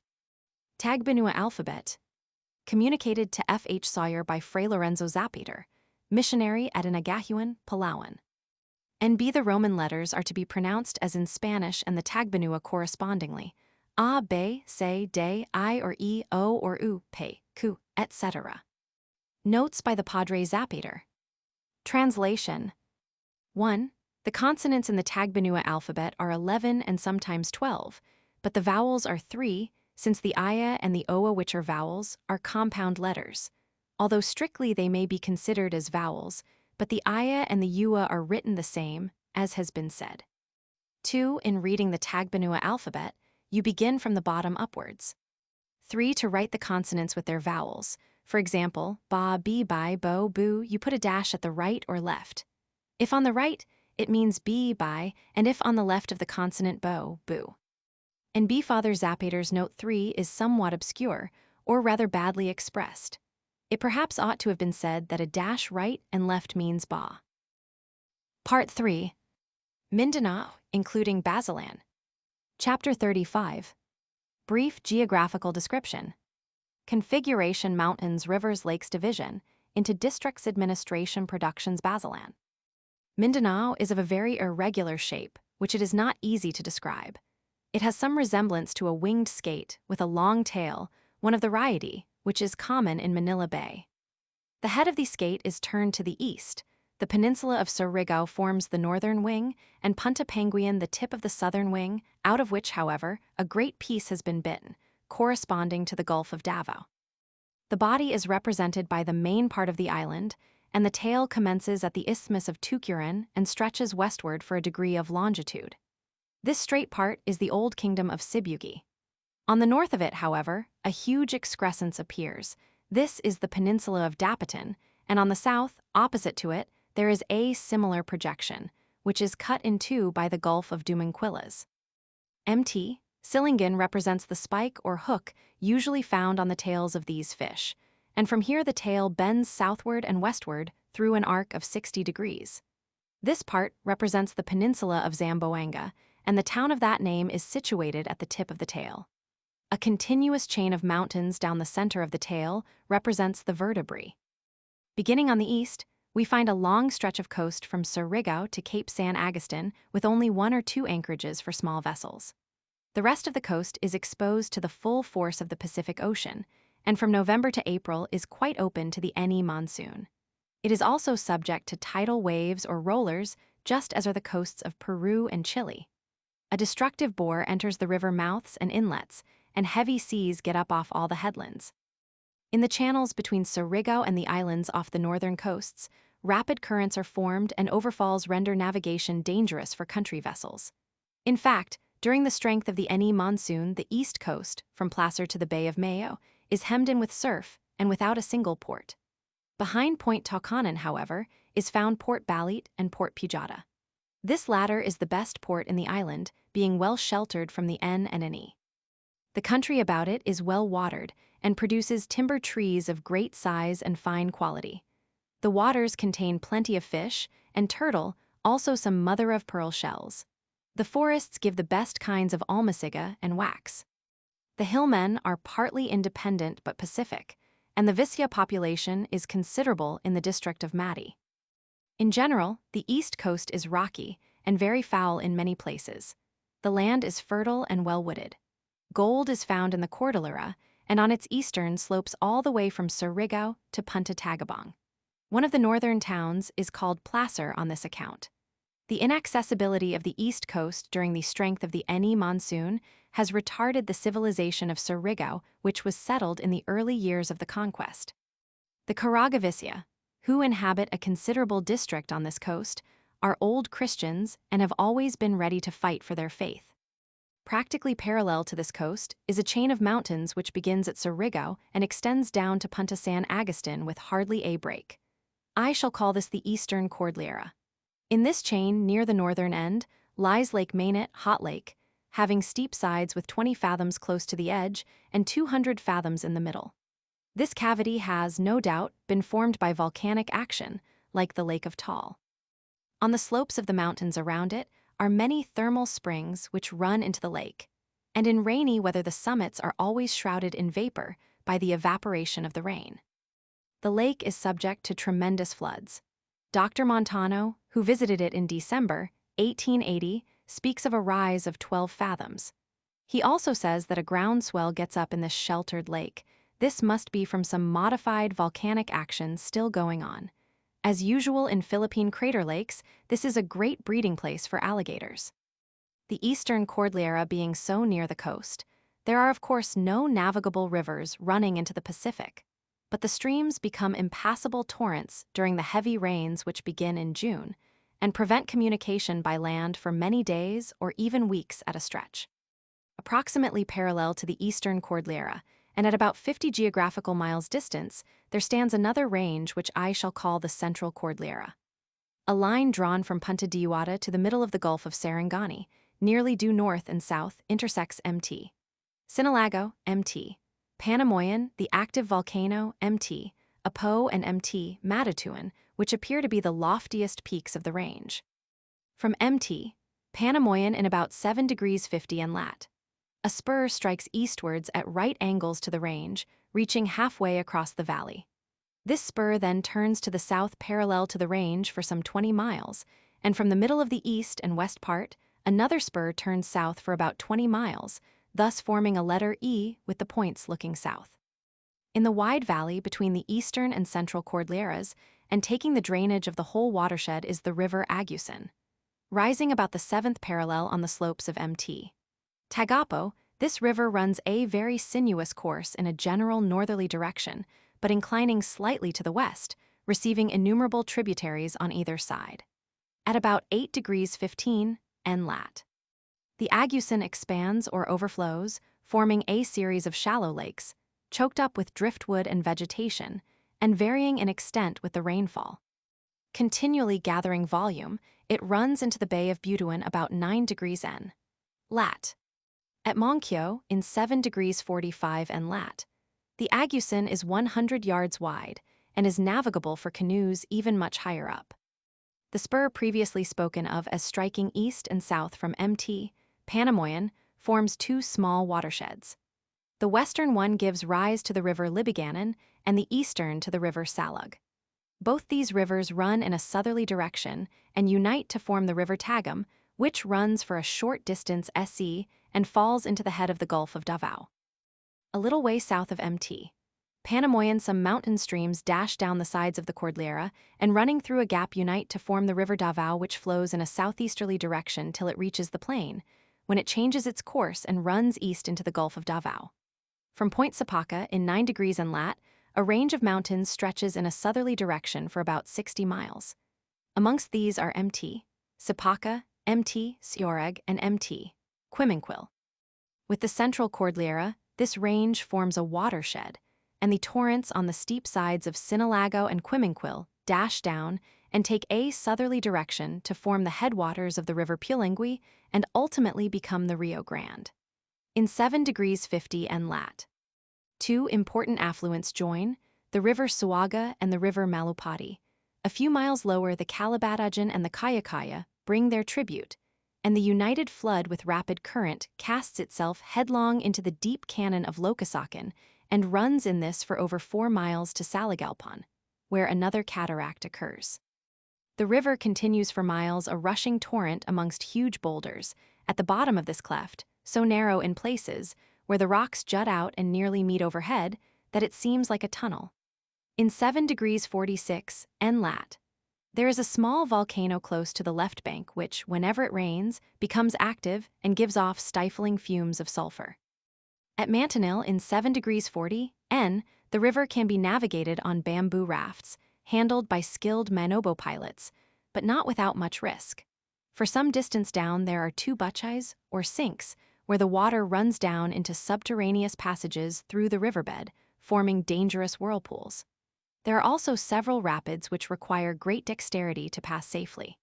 Tagbanua alphabet, communicated to F. H. Sawyer by Fray Lorenzo Zapater, missionary at Inagahuan, Palawan. NB the Roman letters are to be pronounced as in Spanish and the Tagbanua correspondingly, A, B, C, D, I or E, O or U, P, Q, etc. Notes by the Padre Zapater. Translation. 1. The consonants in the Tagbanua alphabet are 11 and sometimes 12, but the vowels are 3, since the Aya and the Oa, which are vowels, are compound letters. Although strictly they may be considered as vowels, but the Aya and the Ua are written the same, as has been said. 2. In reading the Tagbanua alphabet, you begin from the bottom upwards. 3. To write the consonants with their vowels. For example, ba, bi, bi, bo, boo, you put a dash at the right or left. If on the right, it means bi, bi, and if on the left of the consonant bo, boo. And B. Father Zapater's note 3 is somewhat obscure, or rather badly expressed. It perhaps ought to have been said that a dash right and left means ba. Part 3. Mindanao, including Basilan. Chapter 35. Brief geographical description. Configuration Mountains Rivers Lakes Division into Districts Administration Productions Basilan. Mindanao is of a very irregular shape, which it is not easy to describe. It has some resemblance to a winged skate with a long tail, one of the variety, which is common in Manila Bay. The head of the skate is turned to the east. The peninsula of Surigao forms the northern wing, and Punta Penguin the tip of the southern wing, out of which, however, a great piece has been bitten, corresponding to the Gulf of Davao. The body is represented by the main part of the island, and the tail commences at the Isthmus of Tucuran and stretches westward for a degree of longitude. This straight part is the old kingdom of Sibugi. On the north of it, however, a huge excrescence appears. This is the peninsula of Dapitan, and on the south, opposite to it, there is a similar projection, which is cut in two by the Gulf of Dumanquillas. Mt. Silingin represents the spike or hook usually found on the tails of these fish, and from here the tail bends southward and westward through an arc of 60 degrees. This part represents the peninsula of Zamboanga, and the town of that name is situated at the tip of the tail. A continuous chain of mountains down the center of the tail represents the vertebrae. Beginning on the east, we find a long stretch of coast from Surigao to Cape San Agustin with only 1 or 2 anchorages for small vessels. The rest of the coast is exposed to the full force of the Pacific Ocean, and from November to April is quite open to the any monsoon. It is also subject to tidal waves or rollers, just as are the coasts of Peru and Chile. A destructive bore enters the river mouths and inlets, and heavy seas get up off all the headlands. In the channels between Surigao and the islands off the northern coasts, rapid currents are formed and overfalls render navigation dangerous for country vessels. In fact, during the strength of the any monsoon, the east coast, from Placer to the Bay of Mayo, is hemmed in with surf and without a single port. Behind Point Taucanan, however, is found Port Balit and Port Pujada. This latter is the best port in the island, being well sheltered from the N and NE. The country about it is well watered and produces timber trees of great size and fine quality. The waters contain plenty of fish and turtle, also some mother-of-pearl shells. The forests give the best kinds of almasiga and wax. The hillmen are partly independent but pacific, and the Visya population is considerable in the district of Mati. In general, the east coast is rocky and very foul in many places. The land is fertile and well-wooded. Gold is found in the Cordillera, and on its eastern slopes all the way from Surigao to Punta Tagabong. One of the northern towns is called Placer on this account. The inaccessibility of the east coast during the strength of the any monsoon has retarded the civilization of Surigao, which was settled in the early years of the conquest. The Caraga-Visya, who inhabit a considerable district on this coast, are old Christians and have always been ready to fight for their faith. Practically parallel to this coast is a chain of mountains which begins at Surigao and extends down to Punta San Agustin with hardly a break. I shall call this the Eastern Cordillera. In this chain, near the northern end, lies Lake Mainit Hot Lake, having steep sides with 20 fathoms close to the edge and 200 fathoms in the middle. This cavity has, no doubt, been formed by volcanic action, like the Lake of Taal. On the slopes of the mountains around it are many thermal springs which run into the lake, and in rainy weather the summits are always shrouded in vapor by the evaporation of the rain. The lake is subject to tremendous floods. Dr. Montano, who visited it in December 1880, speaks of a rise of 12 fathoms. He also says that a ground swell gets up in this sheltered lake. This must be from some modified volcanic action still going on. As usual in Philippine crater lakes, this is a great breeding place for alligators. The Eastern Cordillera being so near the coast, there are of course no navigable rivers running into the Pacific, but the streams become impassable torrents during the heavy rains which begin in June and prevent communication by land for many days or even weeks at a stretch. Approximately parallel to the Eastern Cordillera, and at about 50 geographical miles distance, there stands another range which I shall call the Central Cordillera. A line drawn from Punta Diuata to the middle of the Gulf of Sarangani, nearly due north and south, intersects Mt. Sinalago, Mt. Panamoyan, the active volcano, Mt. Apo, and Mt. Matatuan, which appear to be the loftiest peaks of the range. From Mt. Panamoyan in about 7 degrees 50 and lat. A spur strikes eastwards at right angles to the range, reaching halfway across the valley. This spur then turns to the south parallel to the range for some 20 miles, and from the middle of the east and west part, another spur turns south for about 20 miles, thus forming a letter E with the points looking south. In the wide valley between the eastern and central Cordilleras, and taking the drainage of the whole watershed, is the river Agusan, rising about the 7th parallel on the slopes of Mt. Tagapo. This river runs a very sinuous course in a general northerly direction, but inclining slightly to the west, receiving innumerable tributaries on either side. At about 8 degrees 15 N lat. The Agusan expands or overflows, forming a series of shallow lakes, choked up with driftwood and vegetation, and varying in extent with the rainfall. Continually gathering volume, it runs into the Bay of Butuan about 9 degrees N lat. At Monkyo, in 7 degrees 45 N lat, the Agusan is 100 yards wide and is navigable for canoes even much higher up. The spur previously spoken of as striking east and south from Mt. Panamoyan forms 2 small watersheds. The western one gives rise to the river Libiganan and the eastern to the river Salug. Both these rivers run in a southerly direction and unite to form the river Tagam, which runs for a short distance SE and falls into the head of the Gulf of Davao. A little way south of Mt. Panamoyan, some mountain streams dash down the sides of the Cordillera and running through a gap unite to form the river Davao, which flows in a southeasterly direction till it reaches the plain, when it changes its course and runs east into the Gulf of Davao. From Point Sapaka, in 9 degrees and lat, a range of mountains stretches in a southerly direction for about 60 miles. Amongst these are Mt. Sapaka, Mt. Sioreg, and Mt. Quiminquil. With the Central Cordillera, this range forms a watershed, and the torrents on the steep sides of Sinalago and Quiminquil dash down and take a southerly direction to form the headwaters of the river Pulingui and ultimately become the Rio Grande. In 7 degrees 50 N lat. 2 important affluents join, the river Suaga and the river Malupati. A few miles lower, the Calabatagan and the Kayakaya bring their tribute, and the united flood with rapid current casts itself headlong into the deep canon of Lokasakan and runs in this for over 4 miles to Saligalpan, where another cataract occurs. The river continues for miles, a rushing torrent amongst huge boulders. At the bottom of this cleft, so narrow in places, where the rocks jut out and nearly meet overhead, that it seems like a tunnel. In 7 degrees 46 N lat, there is a small volcano close to the left bank which, whenever it rains, becomes active and gives off stifling fumes of sulfur. At Mantanil, in 7 degrees 40 N, the river can be navigated on bamboo rafts, handled by skilled manobo pilots, but not without much risk. For some distance down there are 2 buchais, or sinks, where the water runs down into subterraneous passages through the riverbed, forming dangerous whirlpools. There are also several rapids which require great dexterity to pass safely.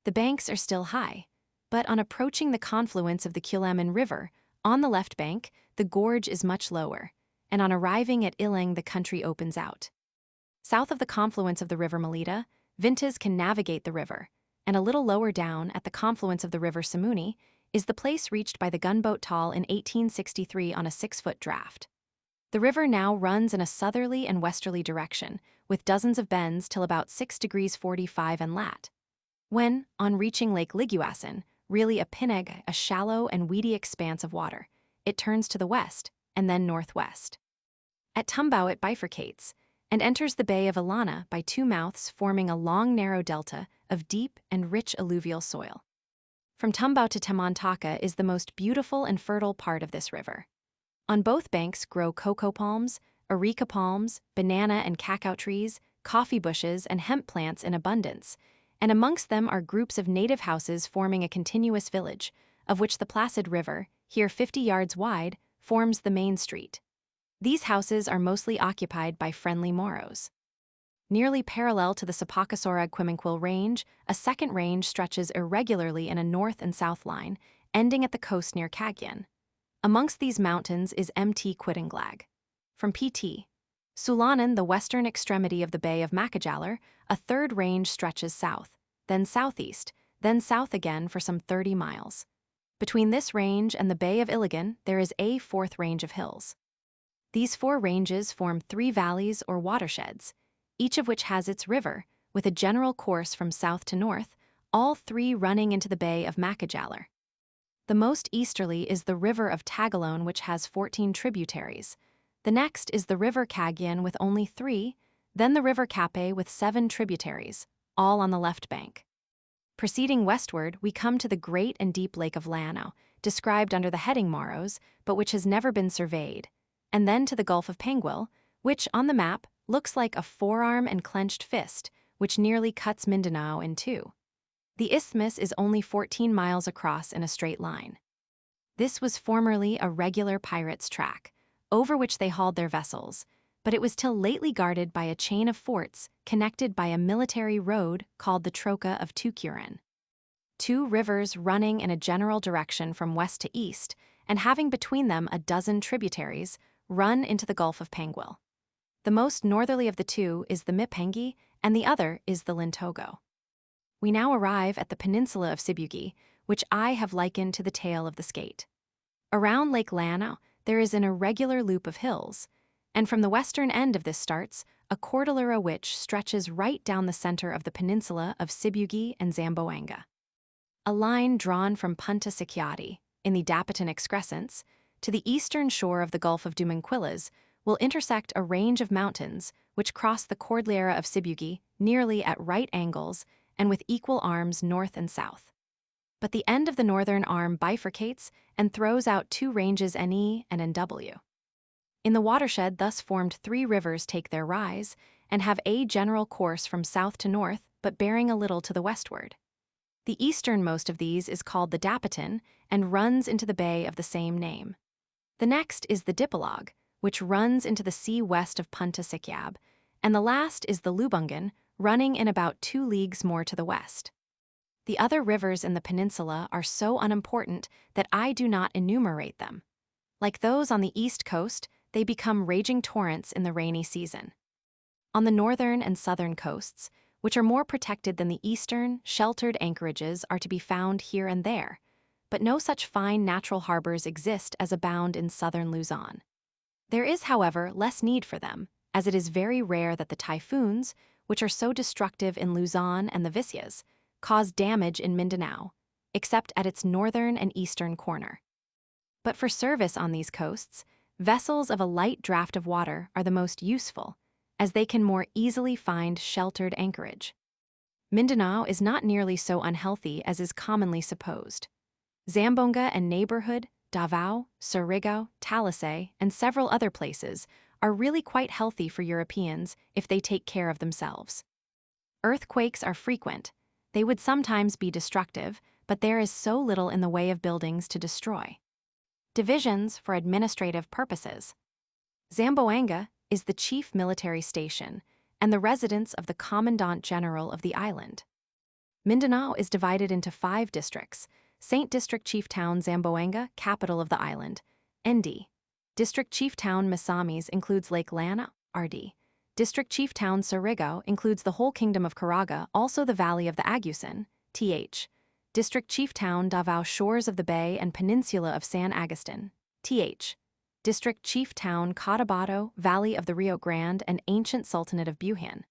The banks are still high, but on approaching the confluence of the Cleanliness River, on the left bank, the gorge is much lower, and on arriving at Ilang the country opens out. South of the confluence of the river Melita, Vintas can navigate the river, and a little lower down at the confluence of the river Samuni is the place reached by the gunboat Tal in 1863 on a 6-foot draft. The river now runs in a southerly and westerly direction, with dozens of bends till about 6 degrees 45 and lat. When, on reaching Lake Liguasan, really a pineg, a shallow and weedy expanse of water, it turns to the west and then northwest. At Tumbao it bifurcates and enters the Bay of Ilana by two mouths forming a long narrow delta of deep and rich alluvial soil. From Tumbao to Tamantaka is the most beautiful and fertile part of this river. On both banks grow cocoa palms, areca palms, banana and cacao trees, coffee bushes and hemp plants in abundance, and amongst them are groups of native houses forming a continuous village, of which the placid river, here 50 yards wide, forms the main street. These houses are mostly occupied by friendly Moros. Nearly parallel to the Sapakasora-Quimanquil range, a second range stretches irregularly in a north and south line, ending at the coast near Cagayan. Amongst these mountains is Mt. Quidinglag. From Pt. Sulanan, the western extremity of the Bay of Macajalar, a third range stretches south, then southeast, then south again for some 30 miles. Between this range and the Bay of Iligan, there is a fourth range of hills. These 4 ranges form 3 valleys or watersheds, each of which has its river, with a general course from south to north, all 3 running into the Bay of Macajalar. The most easterly is the river of Tagalone, which has 14 tributaries. The next is the river Cagayan with only 3, then the river Cape with 7 tributaries, all on the left bank. Proceeding westward, we come to the great and deep lake of Lanao, described under the heading Moros, but which has never been surveyed, and then to the Gulf of Panguil, which, on the map, looks like a forearm and clenched fist, which nearly cuts Mindanao in two. The isthmus is only 14 miles across in a straight line. This was formerly a regular pirates' track, over which they hauled their vessels, but it was till lately guarded by a chain of forts connected by a military road called the Troca of Tucuran. 2 rivers running in a general direction from west to east, and having between them a dozen tributaries, run into the Gulf of Panguil. The most northerly of the 2 is the Mipengi, and the other is the Lintogo. We now arrive at the peninsula of Sibugi, which I have likened to the tail of the skate. Around Lake Lanao, there is an irregular loop of hills, and from the western end of this starts a cordillera which stretches right down the center of the peninsula of Sibugi and Zamboanga. A line drawn from Punta Sikyati, in the Dapitan excrescence, to the eastern shore of the Gulf of Dumanquilas will intersect a range of mountains which cross the Cordillera of Sibugi nearly at right angles and with equal arms north and south. But the end of the northern arm bifurcates and throws out 2 ranges NE and NW. In the watershed thus formed 3 rivers take their rise and have a general course from south to north but bearing a little to the westward. The easternmost of these is called the Dapitan and runs into the bay of the same name. The next is the Dipolog, which runs into the sea west of Punta Sikyab, and the last is the Lubungan, running in about 2 leagues more to the west. The other rivers in the peninsula are so unimportant that I do not enumerate them. Like those on the east coast, they become raging torrents in the rainy season. On the northern and southern coasts, which are more protected than the eastern, sheltered anchorages are to be found here and there, but no such fine natural harbors exist as abound in southern Luzon. There is, however, less need for them, as it is very rare that the typhoons, which are so destructive in Luzon and the Visayas, cause damage in Mindanao, except at its northern and eastern corner. But for service on these coasts, vessels of a light draft of water are the most useful, as they can more easily find sheltered anchorage. Mindanao is not nearly so unhealthy as is commonly supposed. Zamboanga and neighborhood, Davao, Surigao, Talisay, and several other places are really quite healthy for Europeans if they take care of themselves. Earthquakes are frequent. They would sometimes be destructive, but there is so little in the way of buildings to destroy. Divisions for administrative purposes. Zamboanga is the chief military station, and the residence of the Commandant General of the island. Mindanao is divided into 5 districts: Saint District Chief Town Zamboanga, capital of the island; ND. District Chief Town Misamis includes Lake Lana, RD. District Chief Town Surigao includes the whole Kingdom of Caraga, also the Valley of the Agusan, TH. District Chief Town Davao shores of the bay and peninsula of San Agustin, TH. District Chief Town Cotabato, Valley of the Rio Grande and ancient Sultanate of Buhan.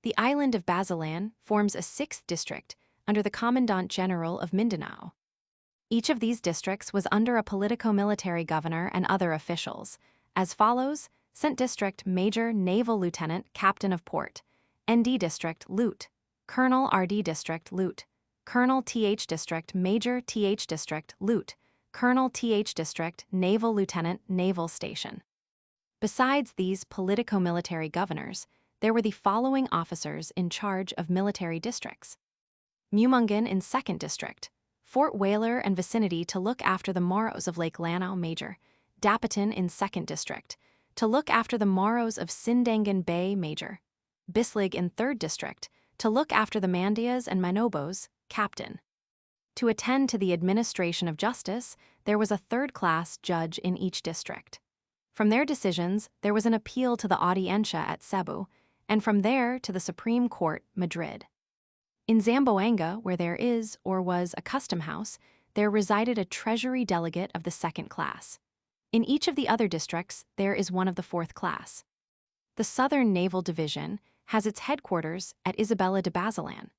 The island of Basilan forms a 6th district under the Commandant General of Mindanao. Each of these districts was under a politico-military governor and other officials, as follows: St. District Major Naval Lieutenant Captain of Port, ND District Lieutenant Colonel, RD District Lieutenant Colonel, TH District Major, TH District Lieutenant Colonel, TH District Naval Lieutenant, Naval Station. Besides these politico-military governors, there were the following officers in charge of military districts: Mumungan in 2nd District, Fort Whaler and vicinity to look after the Moros of Lake Lanao Major; Dapitan in 2nd District, to look after the Moros of Sindangan Bay Major; Bislig in 3rd District, to look after the Mandias and Manobos, Captain. To attend to the administration of justice, there was a 3rd-class judge in each district. From their decisions, there was an appeal to the Audiencia at Cebu, and from there to the Supreme Court, Madrid. In Zamboanga, where there is, or was, a custom house, there resided a treasury delegate of the 2nd class. In each of the other districts, there is one of the 4th class. The Southern Naval Division has its headquarters at Isabela de Basilan.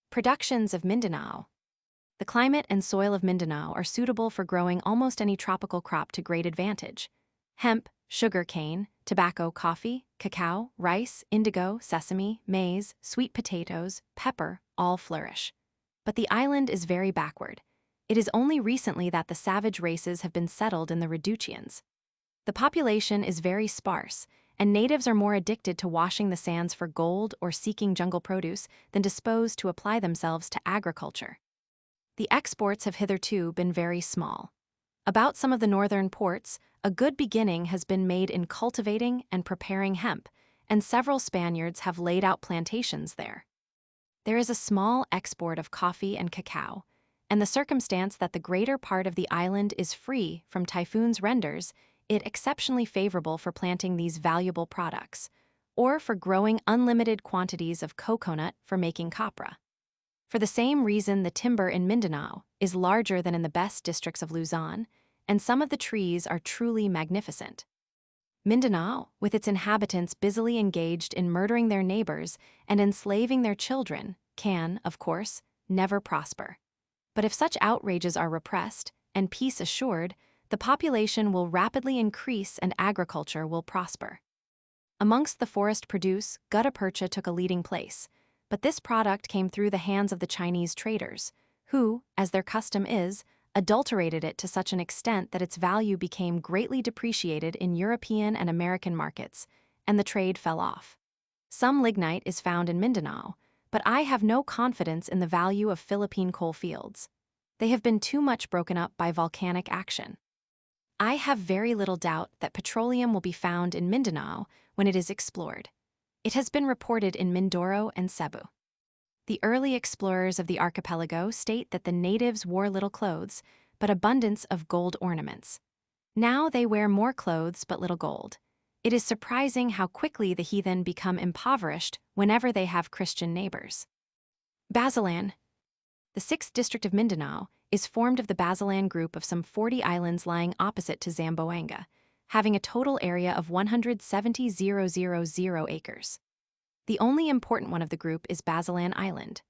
Productions of Mindanao. The climate and soil of Mindanao are suitable for growing almost any tropical crop to great advantage. Hemp, sugar cane, tobacco, coffee, cacao, rice, indigo, sesame, maize, sweet potatoes, pepper, all flourish. But the island is very backward. It is only recently that the savage races have been settled in the Reducians. The population is very sparse, and natives are more addicted to washing the sands for gold or seeking jungle produce than disposed to apply themselves to agriculture. The exports have hitherto been very small. About some of the northern ports, a good beginning has been made in cultivating and preparing hemp, and several Spaniards have laid out plantations there. There is a small export of coffee and cacao, and the circumstance that the greater part of the island is free from typhoons renders it exceptionally favorable for planting these valuable products, or for growing unlimited quantities of coconut for making copra. For the same reason, the timber in Mindanao is larger than in the best districts of Luzon, and some of the trees are truly magnificent. Mindanao, with its inhabitants busily engaged in murdering their neighbors and enslaving their children, can, of course, never prosper. But if such outrages are repressed and peace assured, the population will rapidly increase and agriculture will prosper. Amongst the forest produce, gutta percha took a leading place, but this product came through the hands of the Chinese traders, who, as their custom is, adulterated it to such an extent that its value became greatly depreciated in European and American markets, and the trade fell off. Some lignite is found in Mindanao, but I have no confidence in the value of Philippine coal fields. They have been too much broken up by volcanic action. I have very little doubt that petroleum will be found in Mindanao when it is explored. It has been reported in Mindoro and Cebu. The early explorers of the archipelago state that the natives wore little clothes, but abundance of gold ornaments. Now they wear more clothes but little gold. It is surprising how quickly the heathen become impoverished whenever they have Christian neighbors. Basilan. The 6th district of Mindanao is formed of the Basilan group of some 40 islands lying opposite to Zamboanga, having a total area of 170,000 acres. The only important one of the group is Basilan Island,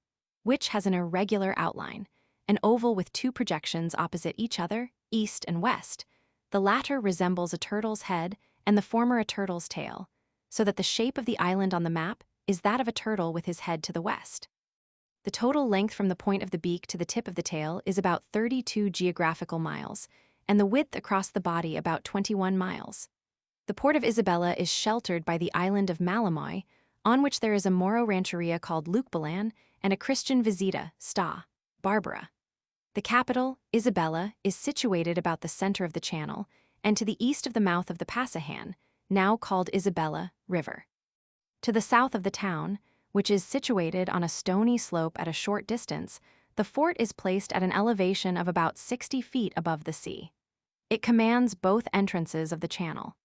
which has an irregular outline, an oval with 2 projections opposite each other, east and west. The latter resembles a turtle's head and the former a turtle's tail, so that the shape of the island on the map is that of a turtle with his head to the west. The total length from the point of the beak to the tip of the tail is about 32 geographical miles, and the width across the body about 21 miles. The port of Isabela is sheltered by the island of Malamoy, on which there is a Moro rancheria called Lukbalan and a Christian visita, Sta. Barbara. The capital, Isabela, is situated about the center of the channel and to the east of the mouth of the Pasahan, now called Isabela, River. To the south of the town, which is situated on a stony slope at a short distance, the fort is placed at an elevation of about 60 feet above the sea. It commands both entrances of the channel.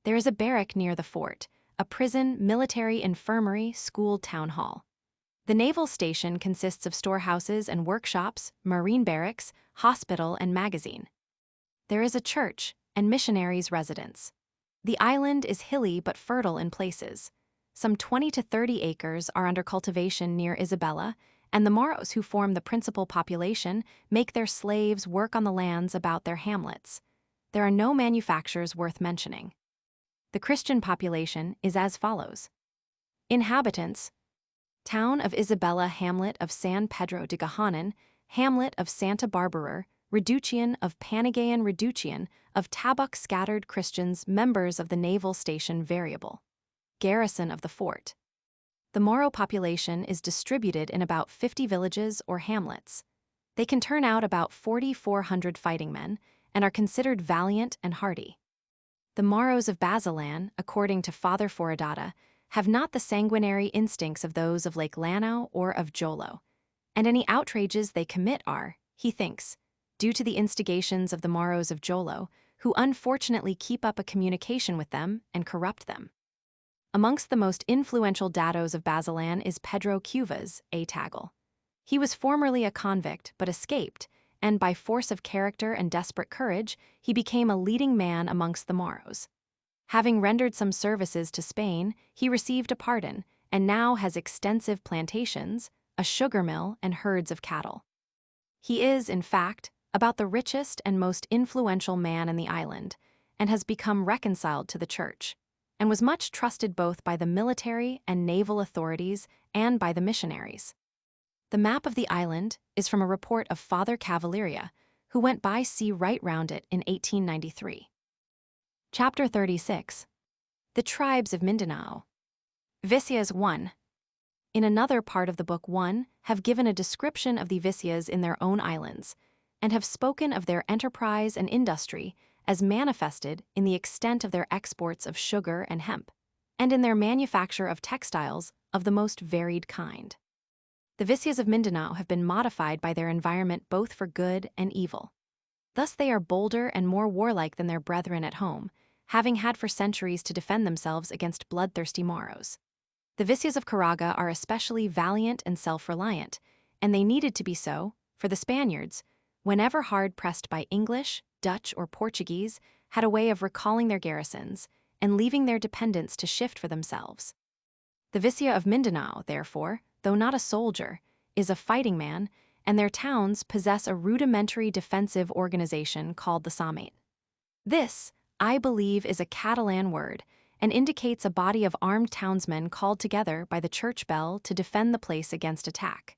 There is a barrack near the fort, a prison, military infirmary, school, town hall. The naval station consists of storehouses and workshops, marine barracks, hospital, and magazine. There is a church and missionaries' residence. The island is hilly but fertile in places. Some 20 to 30 acres are under cultivation near Isabela, and the Moros who form the principal population make their slaves work on the lands about their hamlets. There are no manufactures worth mentioning. The Christian population is as follows. Inhabitants: Town of Isabela, Hamlet of San Pedro de Gahanan, Hamlet of Santa Barbara, Reducian of Panagayan, Reducian of Tabuk, scattered Christians, members of the naval station, variable. Garrison of the fort. The Moro population is distributed in about 50 villages or hamlets. They can turn out about 4,400 fighting men and are considered valiant and hardy. The Moros of Basilan, according to Father Foradada, have not the sanguinary instincts of those of Lake Lanao or of Jolo, and any outrages they commit are, he thinks, due to the instigations of the Moros of Jolo, who unfortunately keep up a communication with them and corrupt them. Amongst the most influential datos of Basilan is Pedro Cuvas, a Tagal. He was formerly a convict but escaped, and by force of character and desperate courage, he became a leading man amongst the Moros. Having rendered some services to Spain, he received a pardon, and now has extensive plantations, a sugar mill, and herds of cattle. He is, in fact, about the richest and most influential man in the island, and has become reconciled to the church, and was much trusted both by the military and naval authorities and by the missionaries. The map of the island is from a report of Father Cavalleria, who went by sea right round it in 1893. Chapter 36. The Tribes of Mindanao. Vicias 1. In another part of the book 1 have given a description of the Vicias in their own islands, and have spoken of their enterprise and industry as manifested in the extent of their exports of sugar and hemp, and in their manufacture of textiles of the most varied kind. The Vicias of Mindanao have been modified by their environment both for good and evil. Thus they are bolder and more warlike than their brethren at home, having had for centuries to defend themselves against bloodthirsty Moros. The Vicias of Caraga are especially valiant and self-reliant, and they needed to be so, for the Spaniards, whenever hard-pressed by English, Dutch, or Portuguese, had a way of recalling their garrisons and leaving their dependents to shift for themselves. The Vicia of Mindanao, therefore, though not a soldier, is a fighting man, and their towns possess a rudimentary defensive organization called the Samate. This, I believe, is a Catalan word, and indicates a body of armed townsmen called together by the church bell to defend the place against attack.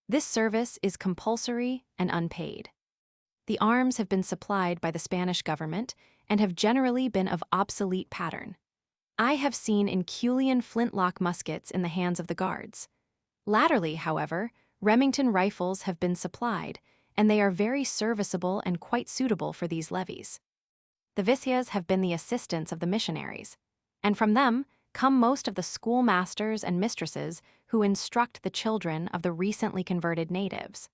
This service is compulsory and unpaid. The arms have been supplied by the Spanish government and have generally been of obsolete pattern. I have seen Inculian flintlock muskets in the hands of the guards. Latterly, however, Remington rifles have been supplied, and they are very serviceable and quite suitable for these levies. The Vicias have been the assistants of the missionaries, and from them come most of the schoolmasters and mistresses who instruct the children of the recently converted natives.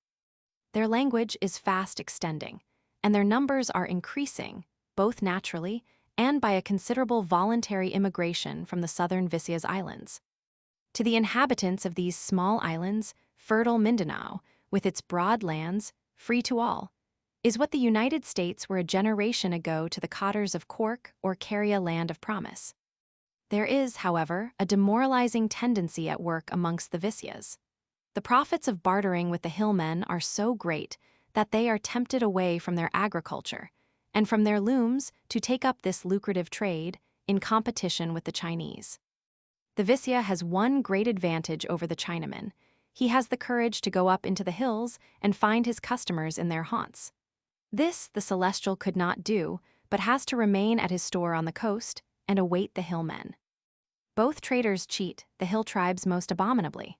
Their language is fast extending, and their numbers are increasing, both naturally and by a considerable voluntary immigration from the southern Vicias Islands. To the inhabitants of these small islands, fertile Mindanao, with its broad lands, free to all, is what the United States were a generation ago to the cotters of Cork or Caria Land of Promise. There is, however, a demoralizing tendency at work amongst the Vicias. The profits of bartering with the hillmen are so great that they are tempted away from their agriculture and from their looms to take up this lucrative trade in competition with the Chinese. The Vicia has one great advantage over the Chinaman. He has the courage to go up into the hills and find his customers in their haunts. This the Celestial could not do, but has to remain at his store on the coast and await the hillmen. Both traders cheat the hill tribes most abominably.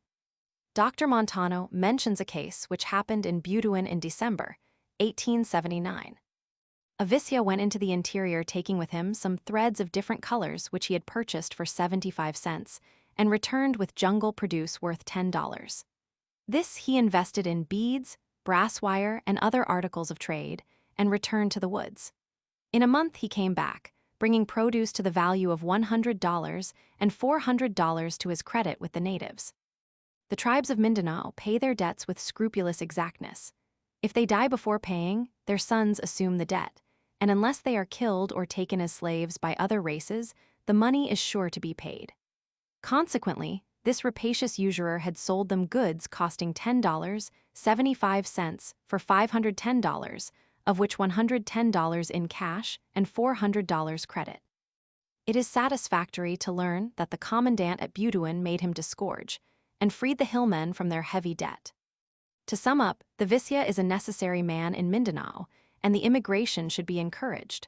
Dr. Montano mentions a case which happened in Butuan in December, 1879. A Vicia went into the interior taking with him some threads of different colors which he had purchased for 75 cents, and returned with jungle produce worth $10. This he invested in beads, brass wire, and other articles of trade, and returned to the woods. In a month he came back, bringing produce to the value of $100 and $400 to his credit with the natives. The tribes of Mindanao pay their debts with scrupulous exactness. If they die before paying, their sons assume the debt, and unless they are killed or taken as slaves by other races, the money is sure to be paid. Consequently, this rapacious usurer had sold them goods costing $10.75 for $510, of which $110 in cash and $400 credit. It is satisfactory to learn that the commandant at Butuan made him disgorge, and freed the hillmen from their heavy debt. To sum up, the Vizier is a necessary man in Mindanao, and the immigration should be encouraged.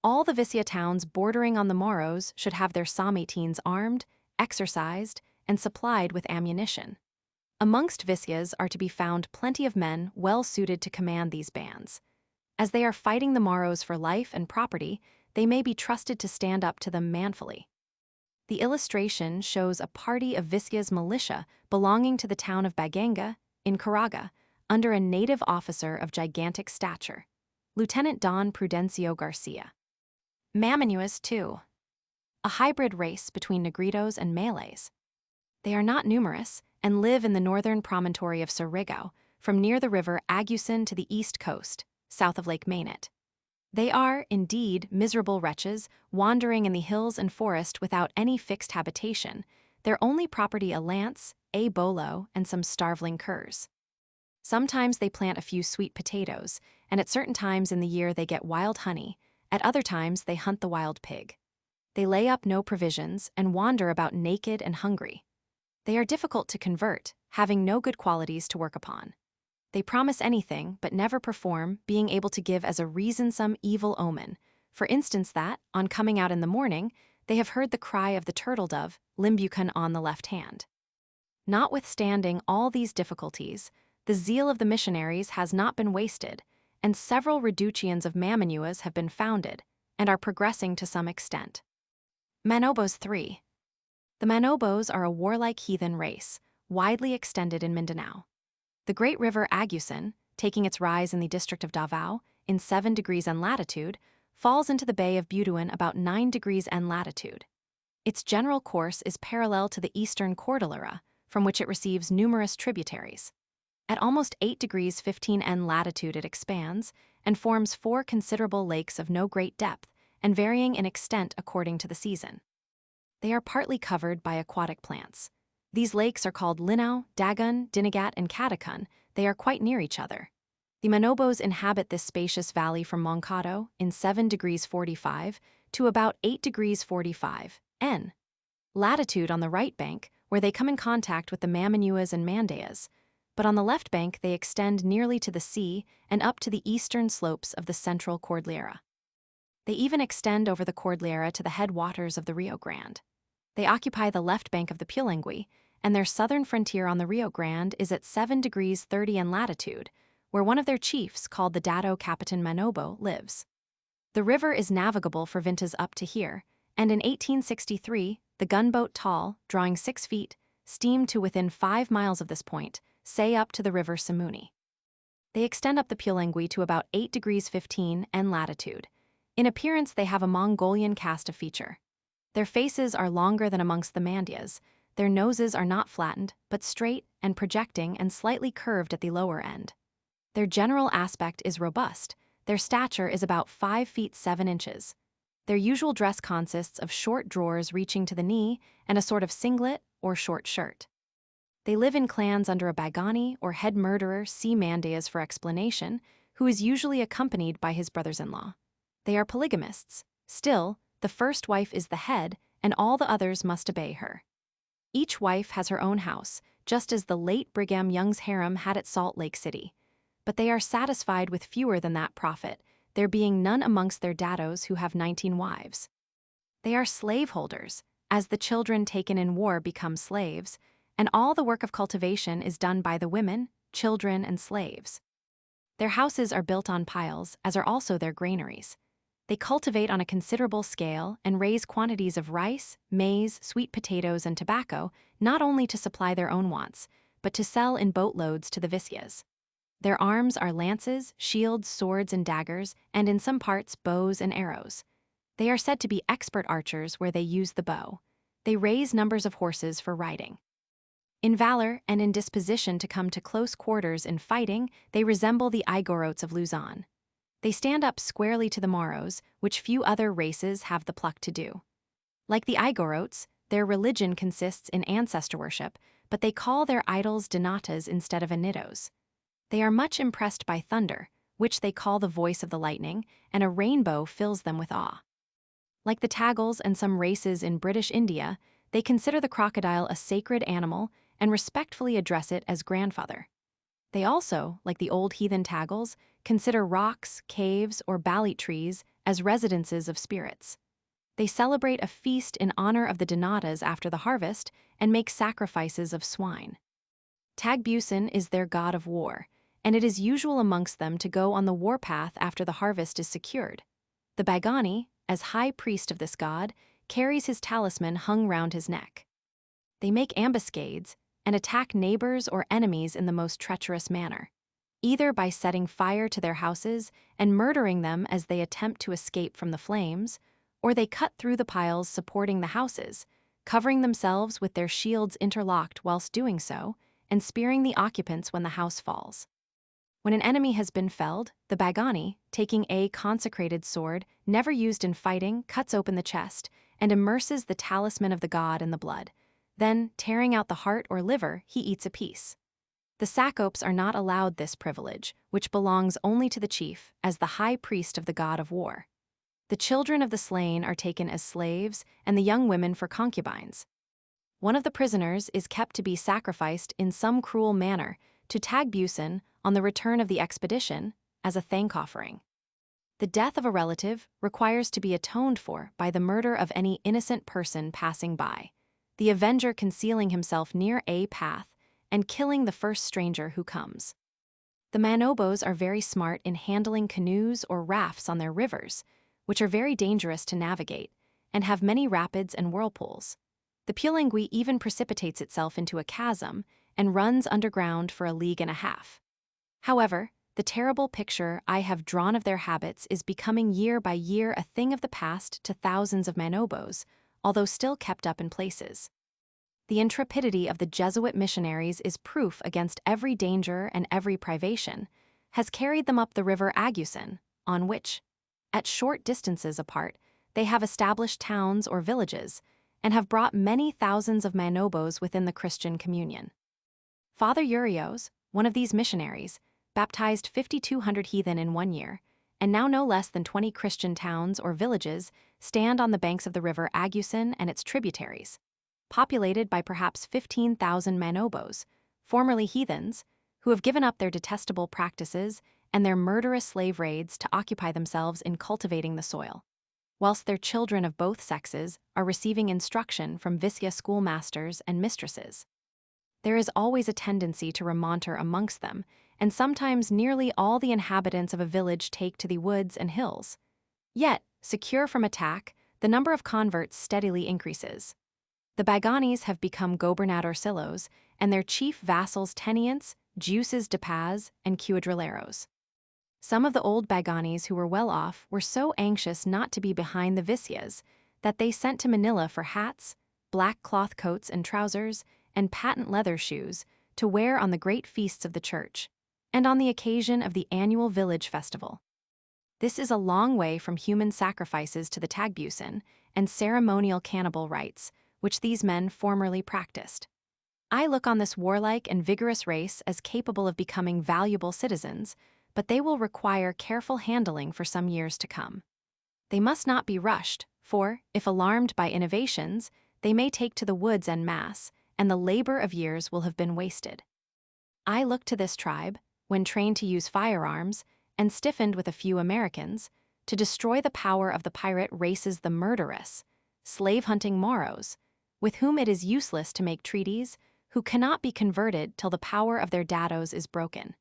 All the Vizier towns bordering on the Moros should have their Samitines armed, exercised, and supplied with ammunition. Amongst Viziers are to be found plenty of men well suited to command these bands. As they are fighting the Moros for life and property, they may be trusted to stand up to them manfully. The illustration shows a party of Viziers militia belonging to the town of Baganga, in Caraga, under a native officer of gigantic stature, Lieutenant Don Prudencio Garcia. Mamanuas, too. A hybrid race between Negritos and Malays. They are not numerous and live in the northern promontory of Surigao, from near the river Agusan to the east coast, south of Lake Mainit. They are, indeed, miserable wretches, wandering in the hills and forest without any fixed habitation, their only property a lance, a bolo, and some starveling curs. Sometimes they plant a few sweet potatoes, and at certain times in the year they get wild honey, at other times they hunt the wild pig. They lay up no provisions and wander about naked and hungry. They are difficult to convert, having no good qualities to work upon. They promise anything, but never perform, being able to give as a reasonsome evil omen. For instance that, on coming out in the morning, they have heard the cry of the turtle dove, Limbucan on the left hand. Notwithstanding all these difficulties, the zeal of the missionaries has not been wasted, and several reductions of Mamanuas have been founded, and are progressing to some extent. Manobos 3. The Manobos are a warlike heathen race, widely extended in Mindanao. The great river Agusan, taking its rise in the district of Davao, in 7 degrees N latitude, falls into the Bay of Butuan about 9 degrees N latitude. Its general course is parallel to the eastern Cordillera, from which it receives numerous tributaries. At almost 8 degrees 15 N latitude it expands, and forms 4 considerable lakes of no great depth, and varying in extent according to the season. They are partly covered by aquatic plants. These lakes are called Linao, Dagon, Dinagat, and Catacun. They are quite near each other. The Manobos inhabit this spacious valley from Moncado, in 7 degrees 45, to about 8 degrees 45 N latitude on the right bank, where they come in contact with the Mamanuas and Mandayas, but on the left bank they extend nearly to the sea and up to the eastern slopes of the central Cordillera. They even extend over the Cordillera to the headwaters of the Rio Grande. They occupy the left bank of the Pulengui, and their southern frontier on the Rio Grande is at 7 degrees 30 N latitude, where one of their chiefs, called the Dato Capitan Manobo, lives. The river is navigable for vintas up to here, and in 1863, the gunboat Tall, drawing 6 feet, steamed to within 5 miles of this point, say up to the river Samuni. They extend up the Pulengui to about 8 degrees 15 N latitude. In appearance they have a Mongolian cast of feature. Their faces are longer than amongst the Mandyas. Their noses are not flattened, but straight and projecting and slightly curved at the lower end. Their general aspect is robust. Their stature is about 5 feet 7 inches. Their usual dress consists of short drawers reaching to the knee and a sort of singlet or short shirt. They live in clans under a Bagani or head murderer, see Mandayas for explanation, who is usually accompanied by his brothers-in-law. They are polygamists. Still, the first wife is the head, and all the others must obey her. Each wife has her own house, just as the late Brigham Young's harem had at Salt Lake City. But they are satisfied with fewer than that profit, there being none amongst their datos who have 19 wives. They are slaveholders, as the children taken in war become slaves, and all the work of cultivation is done by the women, children, and slaves. Their houses are built on piles, as are also their granaries. They cultivate on a considerable scale and raise quantities of rice, maize, sweet potatoes, and tobacco, not only to supply their own wants, but to sell in boatloads to the Vizcayas. Their arms are lances, shields, swords, and daggers, and in some parts, bows and arrows. They are said to be expert archers where they use the bow. They raise numbers of horses for riding. In valor and in disposition to come to close quarters in fighting, they resemble the Igorots of Luzon. They stand up squarely to the Moros, which few other races have the pluck to do. Like the Igorots, their religion consists in ancestor worship, but they call their idols Donatas instead of Anitos. They are much impressed by thunder, which they call the voice of the lightning, and a rainbow fills them with awe. Like the Tagals and some races in British India, they consider the crocodile a sacred animal and respectfully address it as grandfather. They also, like the old heathen Tagals, consider rocks, caves, or balit trees as residences of spirits. They celebrate a feast in honor of the Donatas after the harvest and make sacrifices of swine. Tagbusan is their god of war, and it is usual amongst them to go on the warpath after the harvest is secured. The Bagani, as high priest of this god, carries his talisman hung round his neck. They make ambuscades and attack neighbors or enemies in the most treacherous manner, either by setting fire to their houses and murdering them as they attempt to escape from the flames, or they cut through the piles supporting the houses, covering themselves with their shields interlocked whilst doing so, and spearing the occupants when the house falls. When an enemy has been felled, the Bagani, taking a consecrated sword, never used in fighting, cuts open the chest and immerses the talisman of the god in the blood. Then, tearing out the heart or liver, he eats a piece. The Sacopes are not allowed this privilege, which belongs only to the chief, as the high priest of the god of war. The children of the slain are taken as slaves, and the young women for concubines. One of the prisoners is kept to be sacrificed in some cruel manner to Tagbusan on the return of the expedition as a thank offering. The death of a relative requires to be atoned for by the murder of any innocent person passing by, the avenger concealing himself near a path and killing the first stranger who comes. The Manobos are very smart in handling canoes or rafts on their rivers, which are very dangerous to navigate, and have many rapids and whirlpools. The Pulangui even precipitates itself into a chasm and runs underground for a league and a half. However, the terrible picture I have drawn of their habits is becoming year by year a thing of the past to thousands of Manobos, although still kept up in places. The intrepidity of the Jesuit missionaries is proof against every danger and every privation, has carried them up the river Agusan, on which, at short distances apart, they have established towns or villages, and have brought many thousands of Manobos within the Christian communion. Father Urios, one of these missionaries, baptized 5,200 heathen in 1 year, and now no less than 20 Christian towns or villages stand on the banks of the river Agusan and its tributaries, populated by perhaps 15,000 Manobos, formerly heathens, who have given up their detestable practices and their murderous slave raids to occupy themselves in cultivating the soil, whilst their children of both sexes are receiving instruction from Vizcaya schoolmasters and mistresses. There is always a tendency to remonter amongst them, and sometimes nearly all the inhabitants of a village take to the woods and hills. Yet, secure from attack, the number of converts steadily increases. The Baganis have become gobernadorcillos, and their chief vassals tenients, jueces de paz, and cuadrilleros. Some of the old Baganis who were well off were so anxious not to be behind the Vizcayas that they sent to Manila for hats, black cloth coats and trousers, and patent leather shoes to wear on the great feasts of the church, and on the occasion of the annual village festival. This is a long way from human sacrifices to the Tagbusan and ceremonial cannibal rites, which these men formerly practiced. I look on this warlike and vigorous race as capable of becoming valuable citizens, but they will require careful handling for some years to come. They must not be rushed, for, if alarmed by innovations, they may take to the woods en masse, and the labor of years will have been wasted. I look to this tribe, when trained to use firearms, and stiffened with a few Americans, to destroy the power of the pirate races the murderous, slave-hunting Moros, with whom it is useless to make treaties, who cannot be converted till the power of their dados is broken.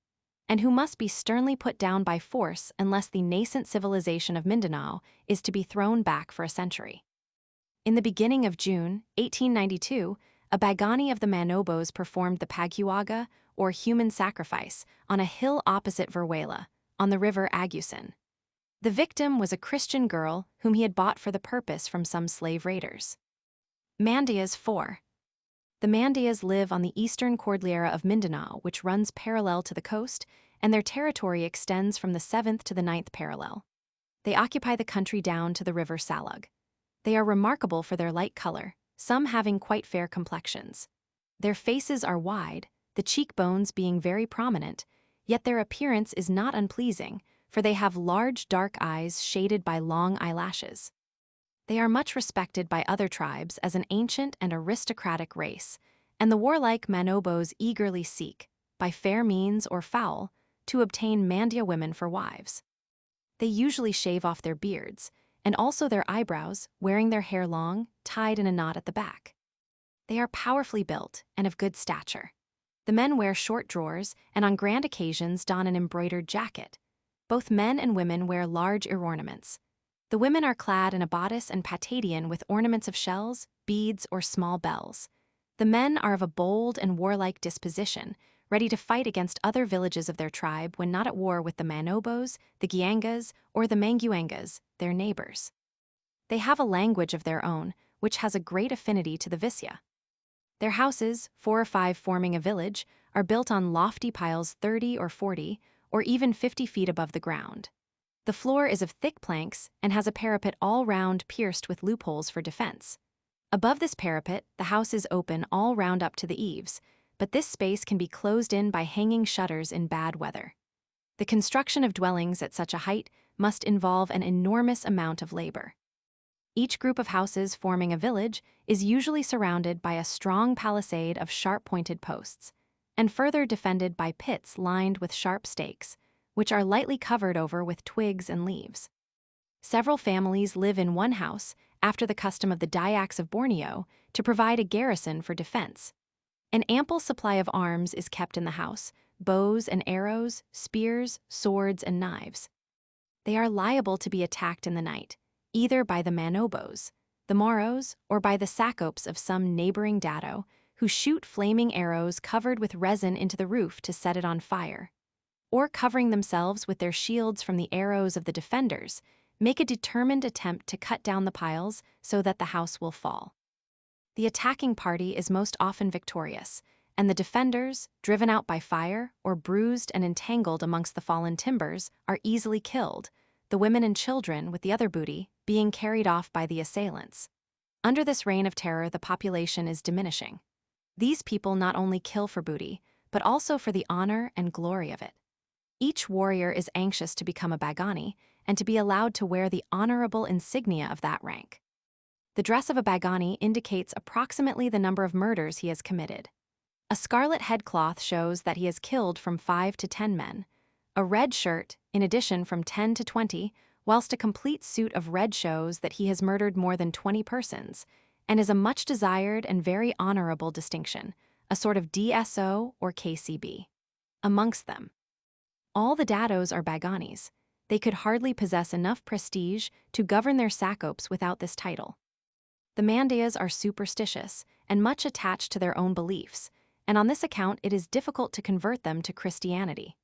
and who must be sternly put down by force unless the nascent civilization of Mindanao is to be thrown back for a century. In the beginning of June 1892, a Bagani of the Manobos performed the Paghuaga, or human sacrifice, on a hill opposite Veruela, on the river Agusan. The victim was a Christian girl whom he had bought for the purpose from some slave raiders. Mandayas 4. The Mandayas live on the eastern cordillera of Mindanao, which runs parallel to the coast, and their territory extends from the 7th to the 9th parallel. They occupy the country down to the river Salug. They are remarkable for their light color, some having quite fair complexions. Their faces are wide, the cheekbones being very prominent, yet their appearance is not unpleasing, for they have large dark eyes shaded by long eyelashes. They are much respected by other tribes as an ancient and aristocratic race, and the warlike Manobos eagerly seek, by fair means or foul, to obtain Mandya women for wives. They usually shave off their beards, and also their eyebrows, wearing their hair long, tied in a knot at the back. They are powerfully built and of good stature. The men wear short drawers and on grand occasions don an embroidered jacket. Both men and women wear large ear ornaments. The women are clad in a bodice and patadian with ornaments of shells, beads, or small bells. The men are of a bold and warlike disposition, ready to fight against other villages of their tribe when not at war with the Manobos, the Giangas, or the Manguangas, their neighbors. They have a language of their own, which has a great affinity to the Visya. Their houses, 4 or 5 forming a village, are built on lofty piles 30 or 40, or even 50 feet above the ground. The floor is of thick planks and has a parapet all round pierced with loopholes for defense. Above this parapet, the house is open all round up to the eaves, but this space can be closed in by hanging shutters in bad weather. The construction of dwellings at such a height must involve an enormous amount of labor. Each group of houses forming a village is usually surrounded by a strong palisade of sharp-pointed posts, and further defended by pits lined with sharp stakes, which are lightly covered over with twigs and leaves. Several families live in one house, after the custom of the Dayaks of Borneo, to provide a garrison for defense. An ample supply of arms is kept in the house: bows and arrows, spears, swords, and knives. They are liable to be attacked in the night, either by the Manobos, the Moros, or by the Sacopes of some neighboring dado, who shoot flaming arrows covered with resin into the roof to set it on fire, or covering themselves with their shields from the arrows of the defenders, make a determined attempt to cut down the piles so that the house will fall. The attacking party is most often victorious, and the defenders, driven out by fire or bruised and entangled amongst the fallen timbers, are easily killed, the women and children, with the other booty, being carried off by the assailants. Under this reign of terror, the population is diminishing. These people not only kill for booty, but also for the honor and glory of it. Each warrior is anxious to become a Bagani and to be allowed to wear the honorable insignia of that rank. The dress of a Bagani indicates approximately the number of murders he has committed. A scarlet headcloth shows that he has killed from 5 to 10 men, a red shirt, in addition, from 10 to 20, whilst a complete suit of red shows that he has murdered more than 20 persons, and is a much desired and very honorable distinction, a sort of DSO or KCB. Amongst them, all the dados are Baganis. They could hardly possess enough prestige to govern their Sacopes without this title. The Mandayas are superstitious and much attached to their own beliefs, and on this account it is difficult to convert them to Christianity.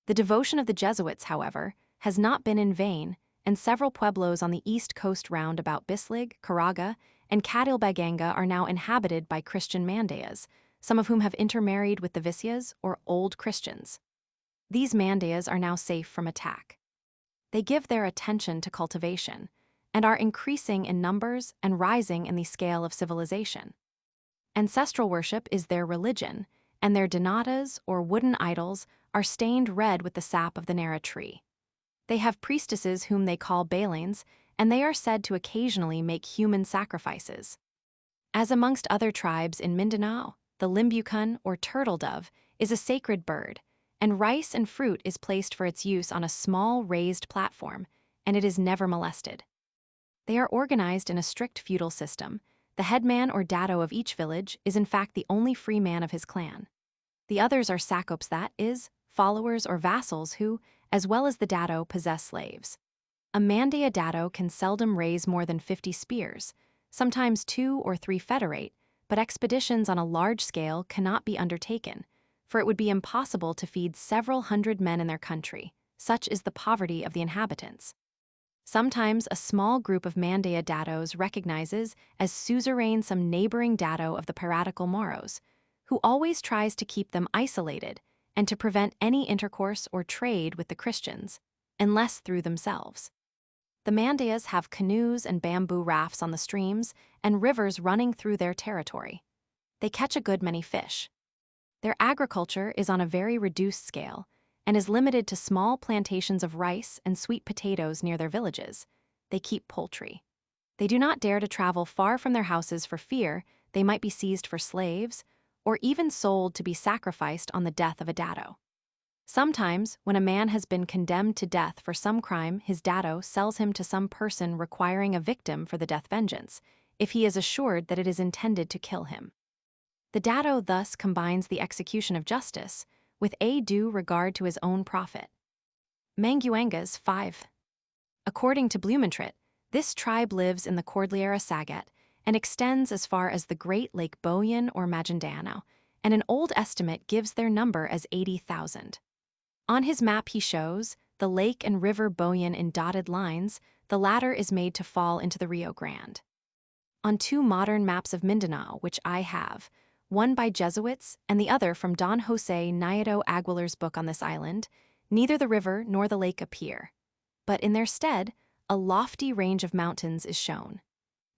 The devotion of the Jesuits, however, has not been in vain, and several pueblos on the east coast round about Bislig, Caraga, and Cadilbaganga are now inhabited by Christian Mandayas, some of whom have intermarried with the Visyas or Old Christians. These Mandayas are now safe from attack. They give their attention to cultivation, and are increasing in numbers and rising in the scale of civilization. Ancestral worship is their religion, and their donatas, or wooden idols, are stained red with the sap of the Nara tree. They have priestesses whom they call Balines, and they are said to occasionally make human sacrifices. As amongst other tribes in Mindanao, the limbucan, or turtle dove, is a sacred bird, and rice and fruit is placed for its use on a small raised platform, and it is never molested. They are organized in a strict feudal system. The headman or dado of each village is in fact the only free man of his clan. The others are Sacopes, that is, followers, or vassals who, as well as the dado, possess slaves. A Mandaya dado can seldom raise more than 50 spears, sometimes 2 or 3 federate, but expeditions on a large scale cannot be undertaken, for it would be impossible to feed several hundred men in their country. Such is the poverty of the inhabitants. Sometimes a small group of Mandaya dados recognizes as suzerain some neighboring dado of the piratical Moros, who always tries to keep them isolated and to prevent any intercourse or trade with the Christians, unless through themselves. The Mandayas have canoes and bamboo rafts on the streams and rivers running through their territory. They catch a good many fish. Their agriculture is on a very reduced scale and is limited to small plantations of rice and sweet potatoes near their villages. They keep poultry. They do not dare to travel far from their houses for fear they might be seized for slaves or even sold to be sacrificed on the death of a dado. Sometimes, when a man has been condemned to death for some crime, his dado sells him to some person requiring a victim for the death vengeance, if he is assured that it is intended to kill him. The dado thus combines the execution of justice with a due regard to his own profit. Manguangas 5. According to Blumentritt, this tribe lives in the Cordillera Sagat and extends as far as the Great Lake Boyan or Maguindano, and an old estimate gives their number as 80,000. On his map he shows the lake and river Boyan in dotted lines. The latter is made to fall into the Rio Grande. On 2 modern maps of Mindanao, which I have, one by Jesuits and the other from Don Jose Nieto Aguilar's book on this island, neither the river nor the lake appear, but in their stead, a lofty range of mountains is shown.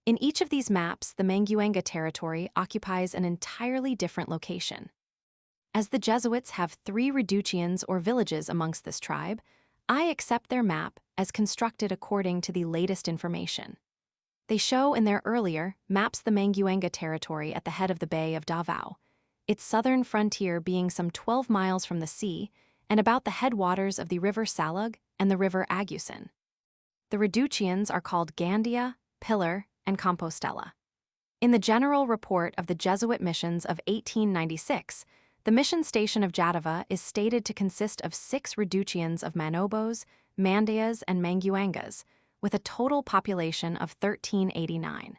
In each of these maps, the Manguanga territory occupies an entirely different location. As the Jesuits have 3 reductions or villages amongst this tribe, I accept their map as constructed according to the latest information. They show in their earlier maps the Manguanga territory at the head of the Bay of Davao, its southern frontier being some 12 miles from the sea and about the headwaters of the River Salug and the River Agusan. The reductions are called Gandia, Pillar, and Compostela. In the General Report of the Jesuit Missions of 1896, the mission station of Jadava is stated to consist of 6 reductions of Manobos, Mandayas, and Manguangas, with a total population of 1,389.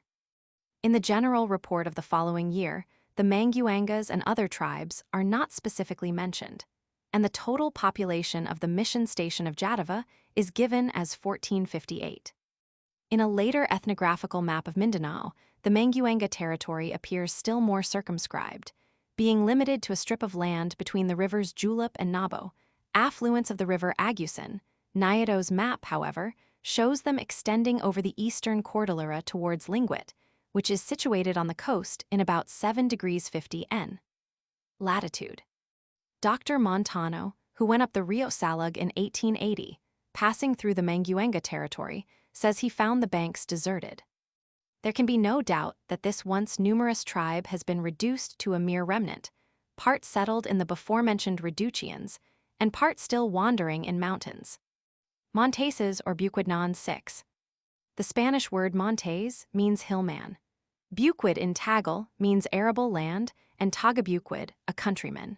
In the General Report of the following year, the Manguangas and other tribes are not specifically mentioned, and the total population of the mission station of Jadava is given as 1,458. In a later ethnographical map of Mindanao, the Manguanga territory appears still more circumscribed, being limited to a strip of land between the rivers Julep and Nabo, affluents of the river Agusan. Nieto's map, however, shows them extending over the eastern Cordillera towards Linguit, which is situated on the coast in about 7 degrees 50 N. latitude. Dr. Montano, who went up the Rio Salug in 1880, passing through the Manguanga territory, says he found the banks deserted. There can be no doubt that this once numerous tribe has been reduced to a mere remnant, part settled in the before-mentioned reductions, and part still wandering in mountains. Monteses or Buquidnons 6. The Spanish word montes means hillman. Buquid in Tagal means arable land, and Tagabuquid, a countryman.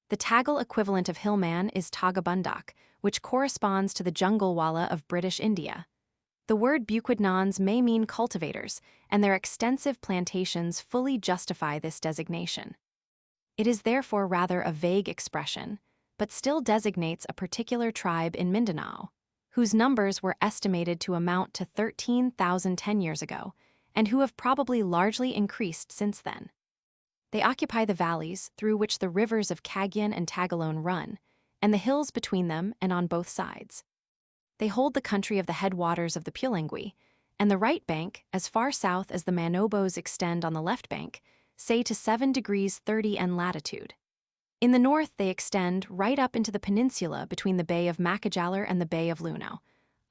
The Tagal equivalent of hillman is Tagabundak, which corresponds to the junglewala of British India. The word Buquidnons may mean cultivators, and their extensive plantations fully justify this designation. It is therefore rather a vague expression, but still designates a particular tribe in Mindanao, whose numbers were estimated to amount to 13,000 10 years ago, and who have probably largely increased since then. They occupy the valleys through which the rivers of Cagayan and Tagalone run, and the hills between them and on both sides. They hold the country of the headwaters of the Pulangui, and the right bank, as far south as the Manobos extend on the left bank, say to 7 degrees 30 N latitude. In the north they extend right up into the peninsula between the Bay of Macajalar and the Bay of Lunao,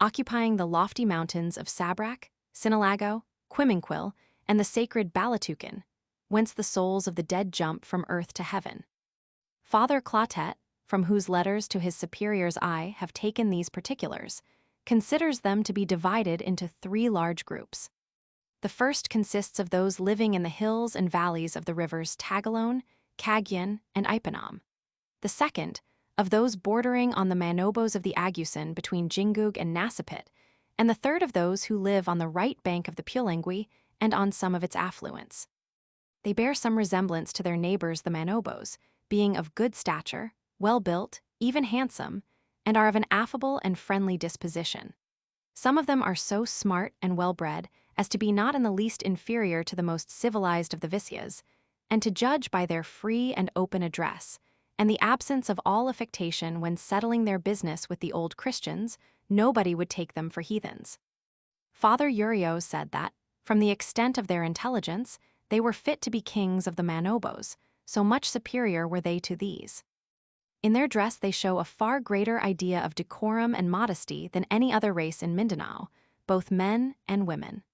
occupying the lofty mountains of Sabrac, Sinalago, Quiminquil, and the sacred Balatucan, whence the souls of the dead jump from earth to heaven. Father Clotet, from whose letters to his superior's I have taken these particulars, considers them to be divided into 3 large groups. The first consists of those living in the hills and valleys of the rivers Tagalone, Cagayan, and Ipanam. The second, of those bordering on the manobos of the Agusan between Jingug and Nasipit, and the third of those who live on the right bank of the Pulangui and on some of its affluents. They bear some resemblance to their neighbors the Manobos, being of good stature, well-built, even handsome, and are of an affable and friendly disposition. Some of them are so smart and well-bred as to be not in the least inferior to the most civilized of the Visyas, and to judge by their free and open address, and the absence of all affectation when settling their business with the old Christians, nobody would take them for heathens. Father Urios said that, from the extent of their intelligence, they were fit to be kings of the Manobos, so much superior were they to these. In their dress they show a far greater idea of decorum and modesty than any other race in Mindanao, both men and women.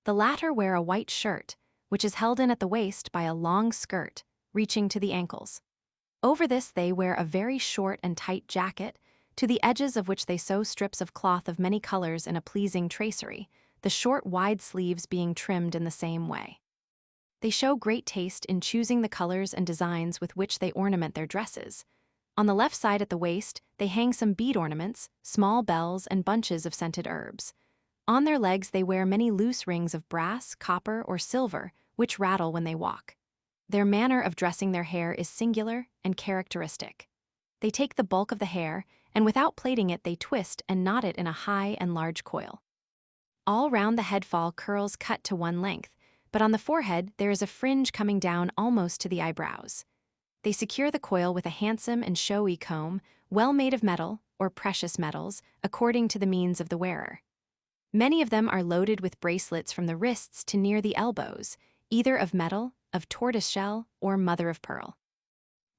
The latter wear a white shirt, which is held in at the waist by a long skirt, reaching to the ankles. Over this they wear a very short and tight jacket, to the edges of which they sew strips of cloth of many colors in a pleasing tracery, the short wide sleeves being trimmed in the same way. They show great taste in choosing the colors and designs with which they ornament their dresses. On the left side at the waist, they hang some bead ornaments, small bells, and bunches of scented herbs. On their legs they wear many loose rings of brass, copper, or silver, which rattle when they walk. Their manner of dressing their hair is singular and characteristic. They take the bulk of the hair, and without plaiting it they twist and knot it in a high and large coil. All round the head fall curls cut to one length, but on the forehead there is a fringe coming down almost to the eyebrows. They secure the coil with a handsome and showy comb, well made of metal or precious metals, according to the means of the wearer. Many of them are loaded with bracelets from the wrists to near the elbows, either of metal, of tortoiseshell, or mother of pearl.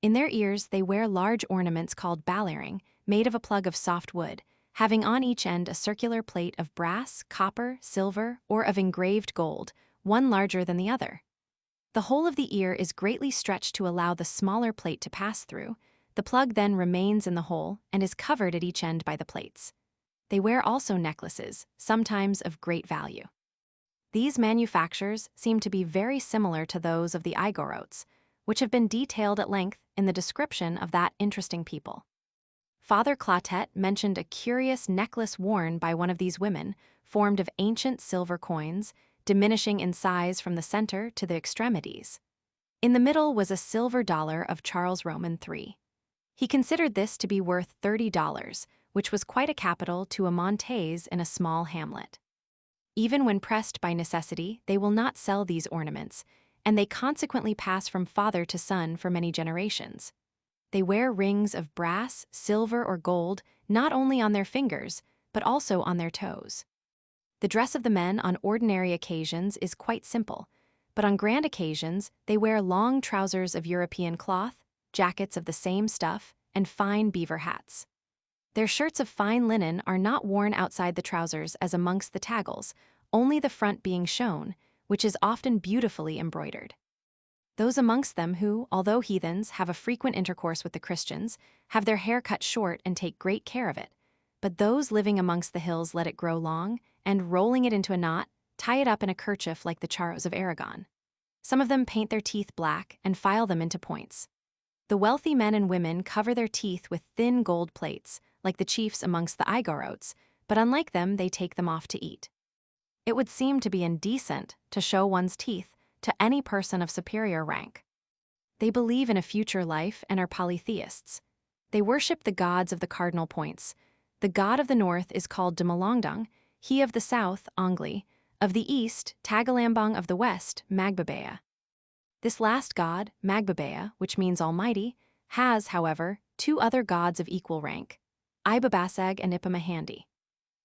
In their ears they wear large ornaments called balaring, made of a plug of soft wood, having on each end a circular plate of brass, copper, silver, or of engraved gold, one larger than the other. The whole of the ear is greatly stretched to allow the smaller plate to pass through. The plug then remains in the hole and is covered at each end by the plates. They wear also necklaces, sometimes of great value. These manufactures seem to be very similar to those of the Igorotes, which have been detailed at length in the description of that interesting people. Father Clatet mentioned a curious necklace worn by one of these women, formed of ancient silver coins, diminishing in size from the center to the extremities. In the middle was a silver dollar of Charles Roman III. He considered this to be worth $30, which was quite a capital to a montes in a small hamlet. Even when pressed by necessity, they will not sell these ornaments, and they consequently pass from father to son for many generations. They wear rings of brass, silver, or gold not only on their fingers, but also on their toes. The dress of the men on ordinary occasions is quite simple, but on grand occasions they wear long trousers of European cloth, jackets of the same stuff, and fine beaver hats. Their shirts of fine linen are not worn outside the trousers as amongst the taggles, only the front being shown, which is often beautifully embroidered. Those amongst them who, although heathens, have a frequent intercourse with the Christians, have their hair cut short and take great care of it, but those living amongst the hills let it grow long, and, rolling it into a knot, tie it up in a kerchief like the charros of Aragon. Some of them paint their teeth black and file them into points. The wealthy men and women cover their teeth with thin gold plates, like the chiefs amongst the Igorotes, but unlike them they take them off to eat. It would seem to be indecent to show one's teeth to any person of superior rank. They believe in a future life and are polytheists. They worship the gods of the cardinal points. The god of the north is called Dumalongdong, he of the south, Ongli, of the east, Tagalambong, of the west, Magbabea. This last god, Magbabea, which means almighty, has, however, two other gods of equal rank, Ibabasag and Ipamahandi.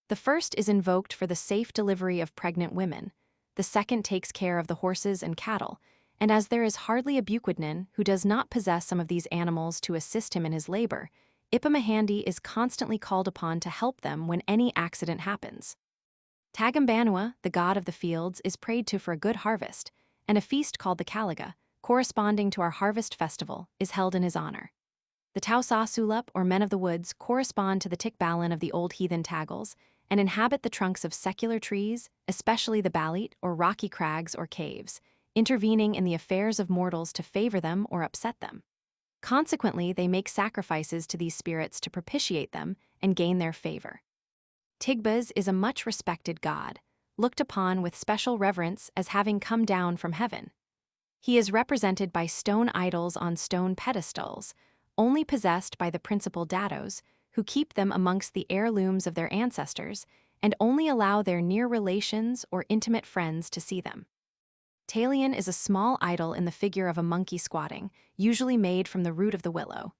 The first is invoked for the safe delivery of pregnant women, the second takes care of the horses and cattle, and as there is hardly a Buquidnon who does not possess some of these animals to assist him in his labor, Ipamahandi is constantly called upon to help them when any accident happens. Tagambanua, the god of the fields, is prayed to for a good harvest, and a feast called the Caliga, corresponding to our harvest festival, is held in his honor. The Tausasulup, or men of the woods, correspond to the Tikbalan of the old heathen Tagals, and inhabit the trunks of secular trees, especially the balit, or rocky crags or caves, intervening in the affairs of mortals to favor them or upset them. Consequently, they make sacrifices to these spirits to propitiate them and gain their favor. Tigbas is a much respected god, looked upon with special reverence as having come down from heaven. He is represented by stone idols on stone pedestals, only possessed by the principal datos, who keep them amongst the heirlooms of their ancestors and only allow their near relations or intimate friends to see them. Talion is a small idol in the figure of a monkey squatting, usually made from the root of the willow.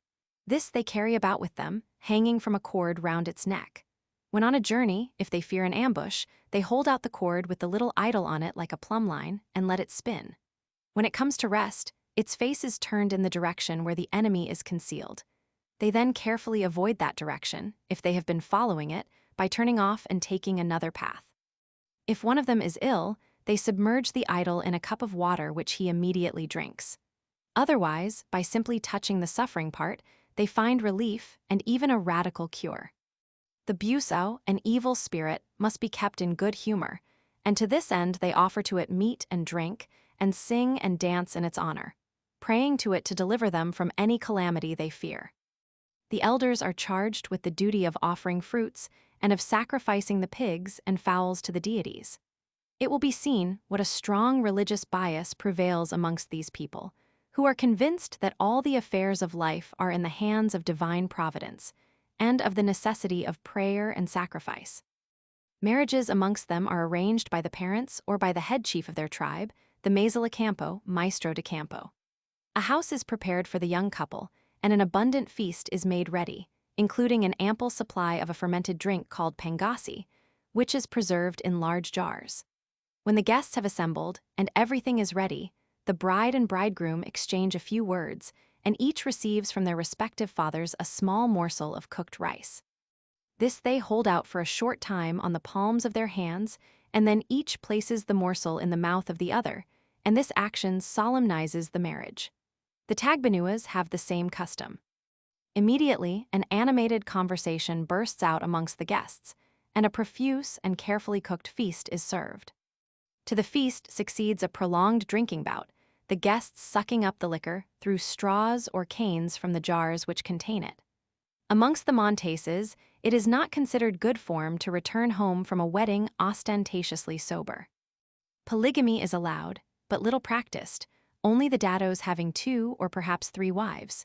This they carry about with them, hanging from a cord round its neck. When on a journey, if they fear an ambush, they hold out the cord with the little idol on it like a plumb line and let it spin. When it comes to rest, its face is turned in the direction where the enemy is concealed. They then carefully avoid that direction, if they have been following it, by turning off and taking another path. If one of them is ill, they submerge the idol in a cup of water which he immediately drinks. Otherwise, by simply touching the suffering part, they find relief and even a radical cure. The busao, an evil spirit, must be kept in good humor, and to this end they offer to it meat and drink, and sing and dance in its honor, praying to it to deliver them from any calamity they fear. The elders are charged with the duty of offering fruits and of sacrificing the pigs and fowls to the deities. It will be seen what a strong religious bias prevails amongst these people, who are convinced that all the affairs of life are in the hands of divine providence, and of the necessity of prayer and sacrifice. Marriages amongst them are arranged by the parents or by the head chief of their tribe, the maestra campo, maestro de campo. A house is prepared for the young couple, and an abundant feast is made ready, including an ample supply of a fermented drink called pangasi, which is preserved in large jars. When the guests have assembled and everything is ready, the bride and bridegroom exchange a few words, and each receives from their respective fathers a small morsel of cooked rice. This they hold out for a short time on the palms of their hands, and then each places the morsel in the mouth of the other, and this action solemnizes the marriage. The Tagbanuas have the same custom. Immediately, an animated conversation bursts out amongst the guests, and a profuse and carefully cooked feast is served. To the feast succeeds a prolonged drinking bout, the guests sucking up the liquor through straws or canes from the jars which contain it. Amongst the Monteses, it is not considered good form to return home from a wedding ostentatiously sober. Polygamy is allowed, but little practiced, only the datos having 2 or perhaps 3 wives.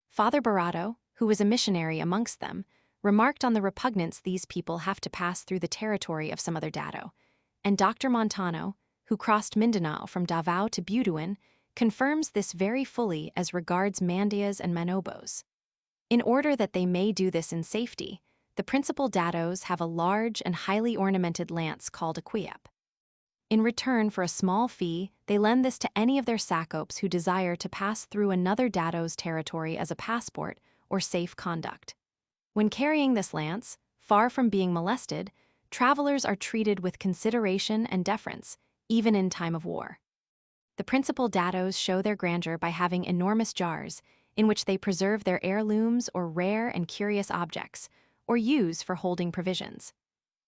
Father Barado, who was a missionary amongst them, remarked on the repugnance these people have to pass through the territory of some other dato, and Dr. Montano, who crossed Mindanao from Davao to Butuan, confirms this very fully as regards Mandias and Manobos. In order that they may do this in safety, the principal datos have a large and highly ornamented lance called a quiep. In return for a small fee, they lend this to any of their sacopes who desire to pass through another dato's territory as a passport or safe conduct. When carrying this lance, far from being molested, travelers are treated with consideration and deference, even in time of war. The principal datos show their grandeur by having enormous jars, in which they preserve their heirlooms or rare and curious objects, or use for holding provisions.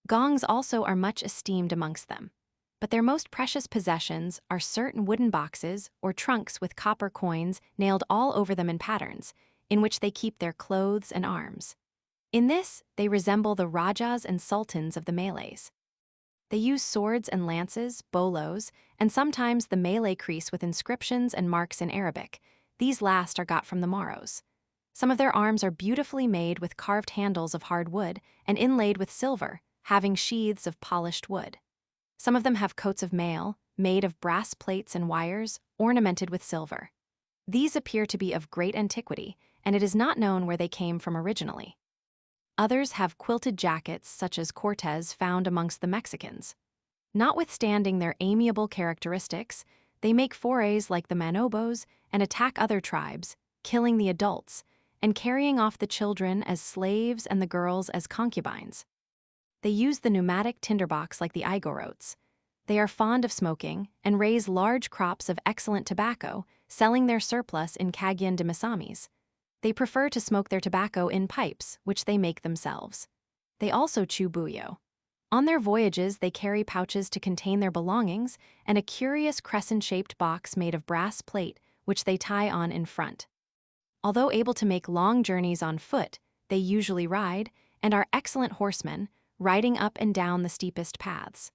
Gongs also are much esteemed amongst them, but their most precious possessions are certain wooden boxes or trunks with copper coins nailed all over them in patterns, in which they keep their clothes and arms. In this, they resemble the rajas and sultans of the Malays. They use swords and lances, bolos, and sometimes the Malay creese with inscriptions and marks in Arabic. These last are got from the Moros. Some of their arms are beautifully made with carved handles of hard wood and inlaid with silver, having sheaths of polished wood. Some of them have coats of mail, made of brass plates and wires, ornamented with silver. These appear to be of great antiquity, and it is not known where they came from originally. Others have quilted jackets such as Cortez found amongst the Mexicans. Notwithstanding their amiable characteristics, they make forays like the Manobos and attack other tribes, killing the adults, and carrying off the children as slaves and the girls as concubines. They use the pneumatic tinderbox like the Igorotes. They are fond of smoking and raise large crops of excellent tobacco, selling their surplus in Cagayan de Misamis. They prefer to smoke their tobacco in pipes, which they make themselves. They also chew buyo. On their voyages, they carry pouches to contain their belongings and a curious crescent-shaped box made of brass plate, which they tie on in front. Although able to make long journeys on foot, they usually ride, and are excellent horsemen, riding up and down the steepest paths.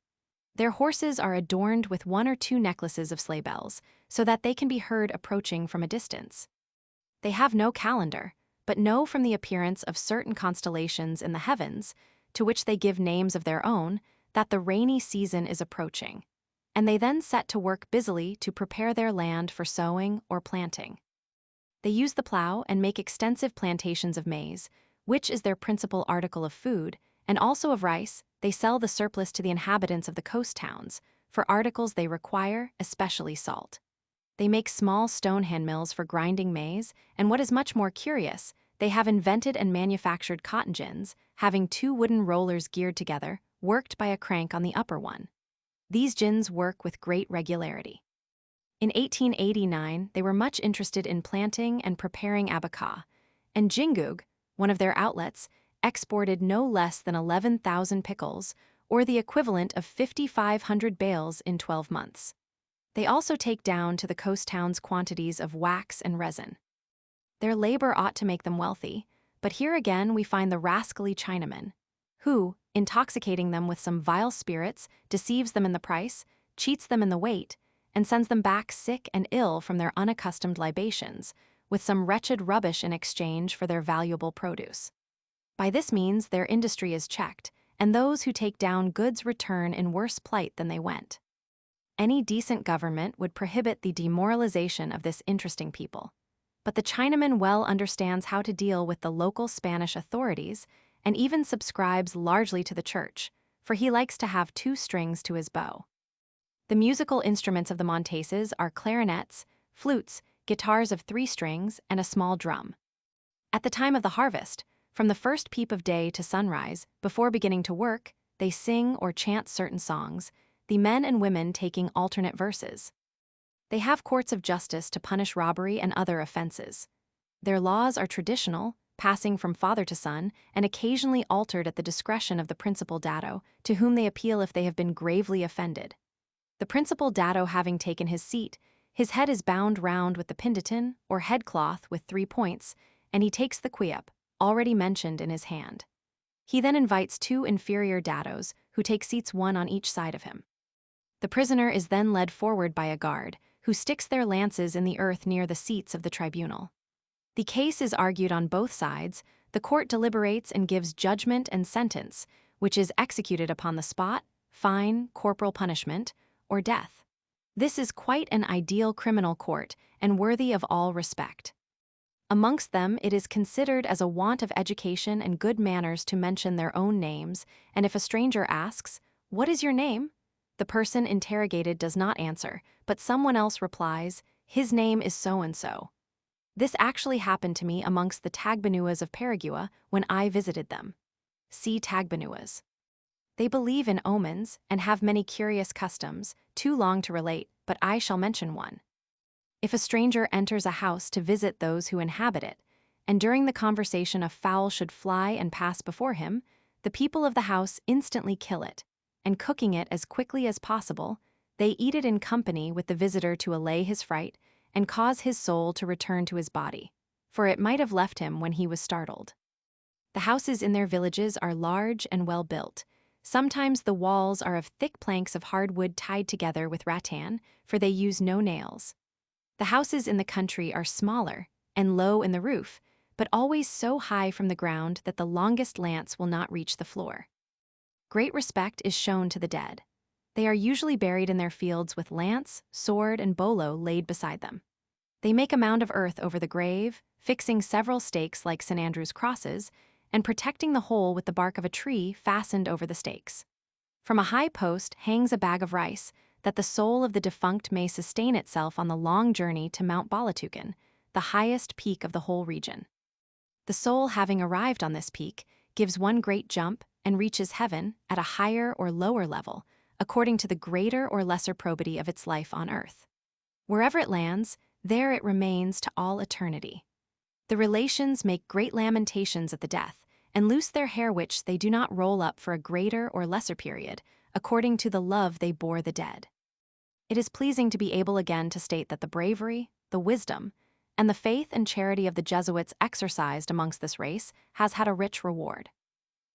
Their horses are adorned with one or two necklaces of sleigh bells, so that they can be heard approaching from a distance. They have no calendar, but know from the appearance of certain constellations in the heavens, to which they give names of their own, that the rainy season is approaching, and they then set to work busily to prepare their land for sowing or planting. They use the plow and make extensive plantations of maize, which is their principal article of food, and also of rice. They sell the surplus to the inhabitants of the coast towns, for articles they require, especially salt. They make small stone handmills for grinding maize, and what is much more curious, they have invented and manufactured cotton gins, having two wooden rollers geared together, worked by a crank on the upper one. These gins work with great regularity. In 1889, they were much interested in planting and preparing abaca, and Jingug, one of their outlets, exported no less than 11,000 pickles, or the equivalent of 5,500 bales in 12 months. They also take down to the coast towns quantities of wax and resin. Their labor ought to make them wealthy, but here again we find the rascally Chinaman, who, intoxicating them with some vile spirits, deceives them in the price, cheats them in the weight, and sends them back sick and ill from their unaccustomed libations, with some wretched rubbish in exchange for their valuable produce. By this means their industry is checked, and those who take down goods return in worse plight than they went. Any decent government would prohibit the demoralization of this interesting people. But the Chinaman well understands how to deal with the local Spanish authorities and even subscribes largely to the church, for he likes to have two strings to his bow. The musical instruments of the Monteses are clarinets, flutes, guitars of 3 strings, and a small drum. At the time of the harvest, from the first peep of day to sunrise, before beginning to work, they sing or chant certain songs, the men and women taking alternate verses. They have courts of justice to punish robbery and other offenses. Their laws are traditional, passing from father to son, and occasionally altered at the discretion of the principal datto, to whom they appeal if they have been gravely offended. The principal datto having taken his seat, his head is bound round with the pinditin, or headcloth with 3 points, and he takes the quiap, already mentioned, in his hand. He then invites 2 inferior dattos, who take seats one on each side of him. The prisoner is then led forward by a guard, who sticks their lances in the earth near the seats of the tribunal. The case is argued on both sides, the court deliberates and gives judgment and sentence, which is executed upon the spot, fine, corporal punishment, or death. This is quite an ideal criminal court, and worthy of all respect. Amongst them it is considered as a want of education and good manners to mention their own names, and if a stranger asks, "What is your name?" the person interrogated does not answer, but someone else replies, "His name is so-and-so." This actually happened to me amongst the Tagbanuas of Paraguay when I visited them. See Tagbanuas. They believe in omens and have many curious customs, too long to relate, but I shall mention one. If a stranger enters a house to visit those who inhabit it, and during the conversation a fowl should fly and pass before him, the people of the house instantly kill it, and cooking it as quickly as possible, they eat it in company with the visitor to allay his fright and cause his soul to return to his body, for it might have left him when he was startled. The houses in their villages are large and well built. Sometimes the walls are of thick planks of hardwood tied together with rattan, for they use no nails. The houses in the country are smaller and low in the roof, but always so high from the ground that the longest lance will not reach the floor. Great respect is shown to the dead. They are usually buried in their fields with lance, sword, and bolo laid beside them. They make a mound of earth over the grave, fixing several stakes like St. Andrew's crosses, and protecting the whole with the bark of a tree fastened over the stakes. From a high post hangs a bag of rice, that the soul of the defunct may sustain itself on the long journey to Mount Balatucan, the highest peak of the whole region. The soul, having arrived on this peak, gives one great jump and reaches heaven at a higher or lower level, according to the greater or lesser probity of its life on earth. Wherever it lands, there it remains to all eternity. The relations make great lamentations at the death, and loose their hair, which they do not roll up for a greater or lesser period, according to the love they bore the dead. It is pleasing to be able again to state that the bravery, the wisdom, and the faith and charity of the Jesuits exercised amongst this race has had a rich reward.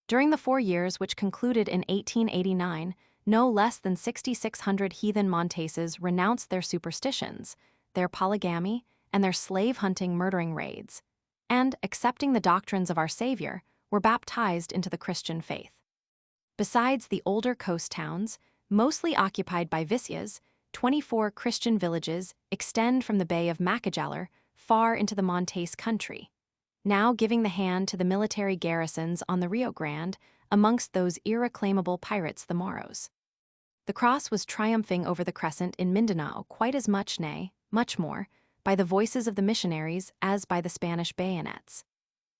During the 4 years which concluded in 1889, no less than 6,600 heathen Monteses renounced their superstitions, their polygamy, and their slave-hunting murdering raids, and, accepting the doctrines of our Savior, were baptized into the Christian faith. Besides the older coast towns, mostly occupied by Vizcayas, 24 Christian villages extend from the Bay of Macajalar far into the Montes country, now giving the hand to the military garrisons on the Rio Grande amongst those irreclaimable pirates the Moros. The cross was triumphing over the crescent in Mindanao quite as much, nay, much more, by the voices of the missionaries as by the Spanish bayonets.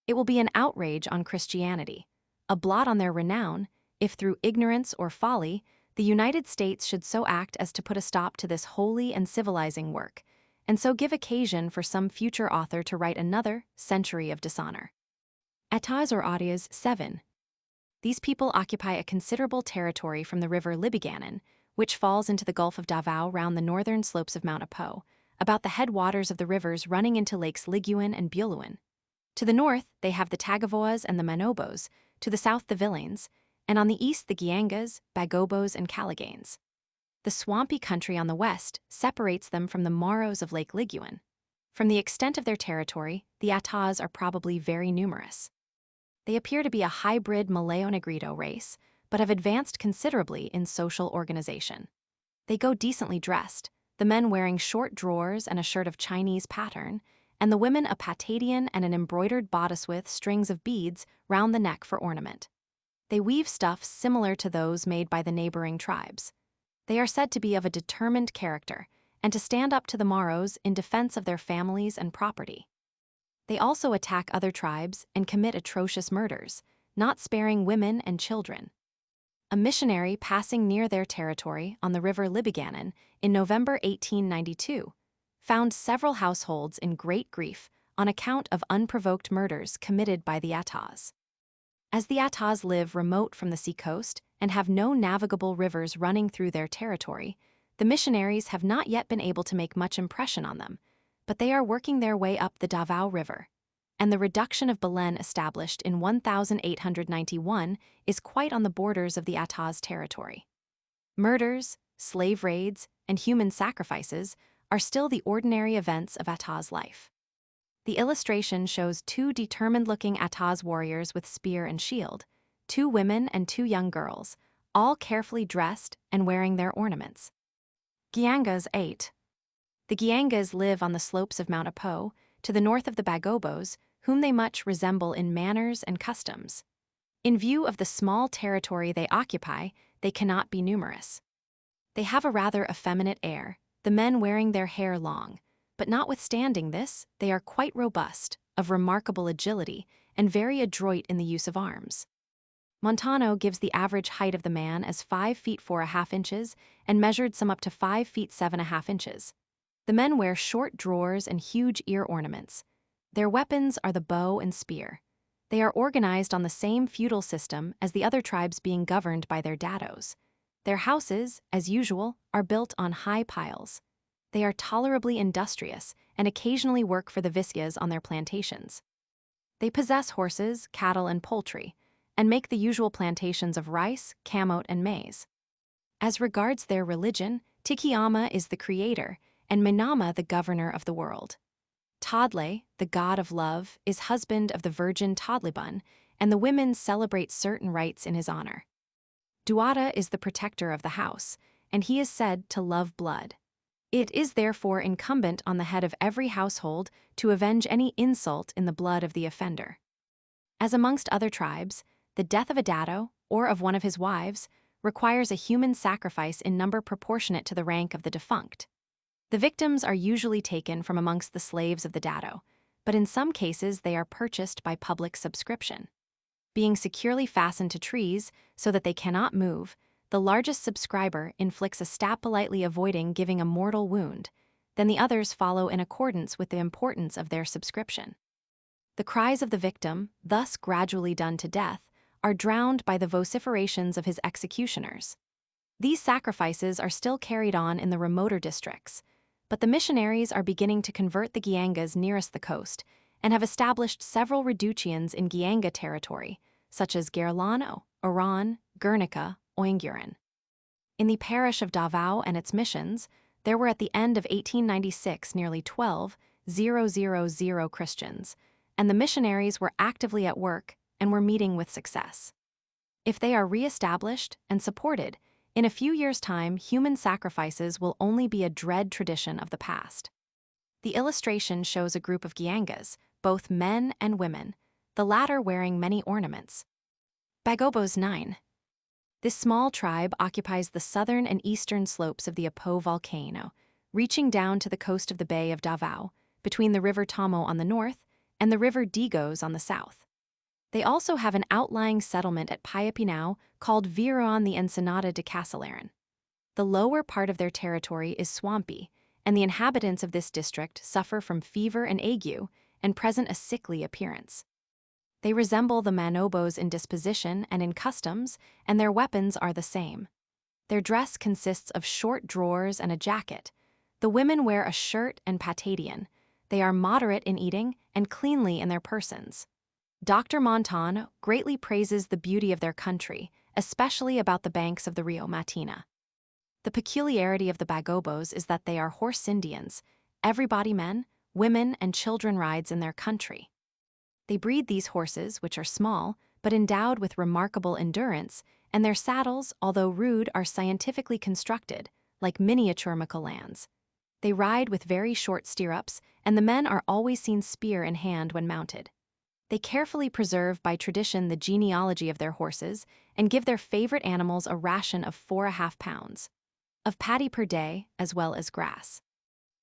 It will be an outrage on Christianity, a blot on their renown, if through ignorance or folly, the United States should so act as to put a stop to this holy and civilizing work, and so give occasion for some future author to write another century of dishonor. Atas or Audias 7. These people occupy a considerable territory from the river Libiganon, which falls into the Gulf of Davao round the northern slopes of Mount Apo, about the headwaters of the rivers running into lakes Liguan and Buluan. To the north, they have the Tagavoas and the Manobos, to the south the Villains, and on the east the Giangas, Bagobos, and Calaganes. The swampy country on the west separates them from the Moros of Lake Liguan. From the extent of their territory, the Atas are probably very numerous. They appear to be a hybrid Malayo-Negrito race, but have advanced considerably in social organization. They go decently dressed, the men wearing short drawers and a shirt of Chinese pattern, and the women a patadian and an embroidered bodice with strings of beads round the neck for ornament. They weave stuffs similar to those made by the neighboring tribes. They are said to be of a determined character, and to stand up to the Moros in defense of their families and property. They also attack other tribes and commit atrocious murders, not sparing women and children. A missionary passing near their territory on the river Libiganon in November 1892 found several households in great grief on account of unprovoked murders committed by the Atas. As the Atas live remote from the seacoast and have no navigable rivers running through their territory, the missionaries have not yet been able to make much impression on them, but they are working their way up the Davao River, and the reduction of Belen established in 1891 is quite on the borders of the Atas territory. Murders, slave raids, and human sacrifices are still the ordinary events of Atas life. The illustration shows 2 determined-looking Atas warriors with spear and shield, 2 women and 2 young girls, all carefully dressed and wearing their ornaments. Giangas 8. The Giangas live on the slopes of Mount Apo, to the north of the Bagobos, whom they much resemble in manners and customs. In view of the small territory they occupy, they cannot be numerous. They have a rather effeminate air, the men wearing their hair long, but notwithstanding this, they are quite robust, of remarkable agility, and very adroit in the use of arms. Montano gives the average height of the man as 5 feet 4½ inches and measured some up to 5 feet 7½ inches. The men wear short drawers and huge ear ornaments. Their weapons are the bow and spear. They are organized on the same feudal system as the other tribes, being governed by their datos. Their houses, as usual, are built on high piles. They are tolerably industrious and occasionally work for the Vizcayas on their plantations. They possess horses, cattle, and poultry, and make the usual plantations of rice, camote, and maize. As regards their religion, Tikiama is the creator, and Minama the governor of the world. Tadle, the god of love, is husband of the virgin Tadlibun, and the women celebrate certain rites in his honor. Duata is the protector of the house, and he is said to love blood. It is therefore incumbent on the head of every household to avenge any insult in the blood of the offender. As amongst other tribes, the death of a dato, or of one of his wives, requires a human sacrifice in number proportionate to the rank of the defunct. The victims are usually taken from amongst the slaves of the dato, but in some cases they are purchased by public subscription. Being securely fastened to trees so that they cannot move, the largest subscriber inflicts a stab, politely avoiding giving a mortal wound, then the others follow in accordance with the importance of their subscription. The cries of the victim, thus gradually done to death, are drowned by the vociferations of his executioners. These sacrifices are still carried on in the remoter districts, But the missionaries are beginning to convert the Giangas nearest the coast and have established several reductions in Gianga territory, such as Gairlano, Oran, Guernica, Oinguren. In the parish of Davao and its missions, there were at the end of 1896 nearly 12,000 Christians, and the missionaries were actively at work and were meeting with success. If they are re-established and supported, in a few years' time, human sacrifices will only be a dread tradition of the past. The illustration shows a group of Giangas, both men and women, the latter wearing many ornaments. Bagobos 9. This small tribe occupies the southern and eastern slopes of the Apo volcano, reaching down to the coast of the Bay of Davao, between the River Tomo on the north and the River Digos on the south. They also have an outlying settlement at Payapinao called Viroan the Ensenada de Casilaran. The lower part of their territory is swampy, and the inhabitants of this district suffer from fever and ague and present a sickly appearance. They resemble the Manobos in disposition and in customs, and their weapons are the same. Their dress consists of short drawers and a jacket. The women wear a shirt and patadian. They are moderate in eating and cleanly in their persons. Dr. Montan greatly praises the beauty of their country, especially about the banks of the Rio Matina. The peculiarity of the Bagobos is that they are horse Indians. Everybody, men, women, and children rides in their country. They breed these horses, which are small, but endowed with remarkable endurance, and their saddles, although rude, are scientifically constructed, like miniature Micolans. They ride with very short stirrups, and the men are always seen spear in hand when mounted. They carefully preserve by tradition the genealogy of their horses and give their favorite animals a ration of 4.5 pounds of paddy per day, as well as grass.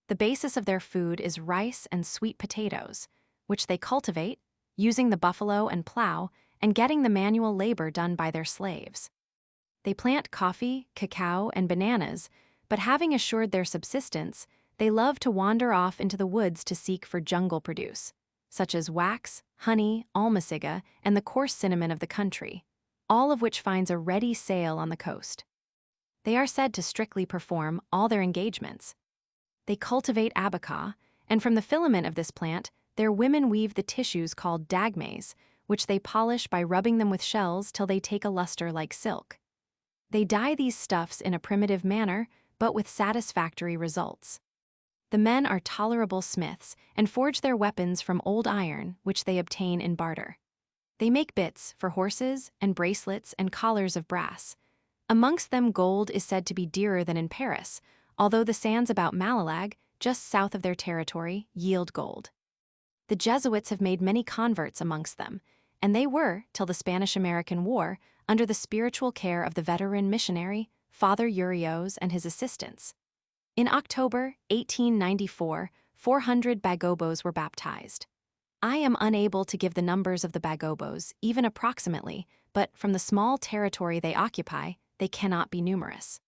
The basis of their food is rice and sweet potatoes, which they cultivate, using the buffalo and plow and getting the manual labor done by their slaves. They plant coffee, cacao, and bananas, but having assured their subsistence, they love to wander off into the woods to seek for jungle produce, such as wax, honey, almasiga, and the coarse cinnamon of the country, all of which finds a ready sale on the coast. They are said to strictly perform all their engagements. They cultivate abaca, and from the filament of this plant, their women weave the tissues called dagmes, which they polish by rubbing them with shells till they take a luster like silk. They dye these stuffs in a primitive manner, but with satisfactory results. The men are tolerable smiths and forge their weapons from old iron, which they obtain in barter. They make bits for horses and bracelets and collars of brass. Amongst them, gold is said to be dearer than in Paris, although the sands about Malalag, just south of their territory, yield gold. The Jesuits have made many converts amongst them, and they were, till the Spanish-American War, under the spiritual care of the veteran missionary, Father Urios, and his assistants. In October 1894, 400 Bagobos were baptized. I am unable to give the numbers of the Bagobos, even approximately, but from the small territory they occupy, they cannot be numerous.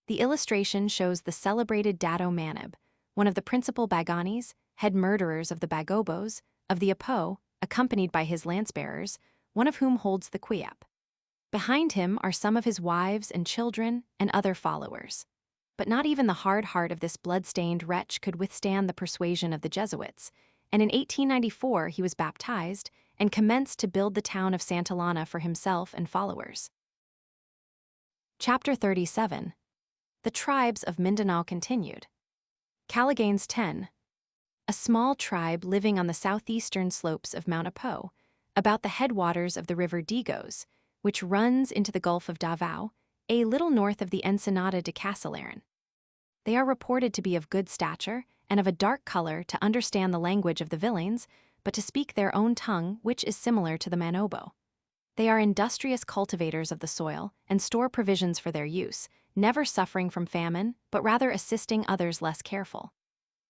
The illustration shows the celebrated Dato Manib, one of the principal Baganis, head murderers of the Bagobos, of the Apo, accompanied by his lance-bearers, one of whom holds the quiap. Behind him are some of his wives and children and other followers. But not even the hard heart of this blood-stained wretch could withstand the persuasion of the Jesuits, and in 1894 he was baptized and commenced to build the town of Santillana for himself and followers. Chapter 37. The Tribes of Mindanao continued. Calaganes 10. A small tribe living on the southeastern slopes of Mount Apo, about the headwaters of the River Digos, which runs into the Gulf of Davao, a little north of the Ensenada de Casilaran. They are reported to be of good stature and of a dark color to understand the language of the villains, but to speak their own tongue, which is similar to the Manobo. They are industrious cultivators of the soil and store provisions for their use, never suffering from famine, but rather assisting others less careful.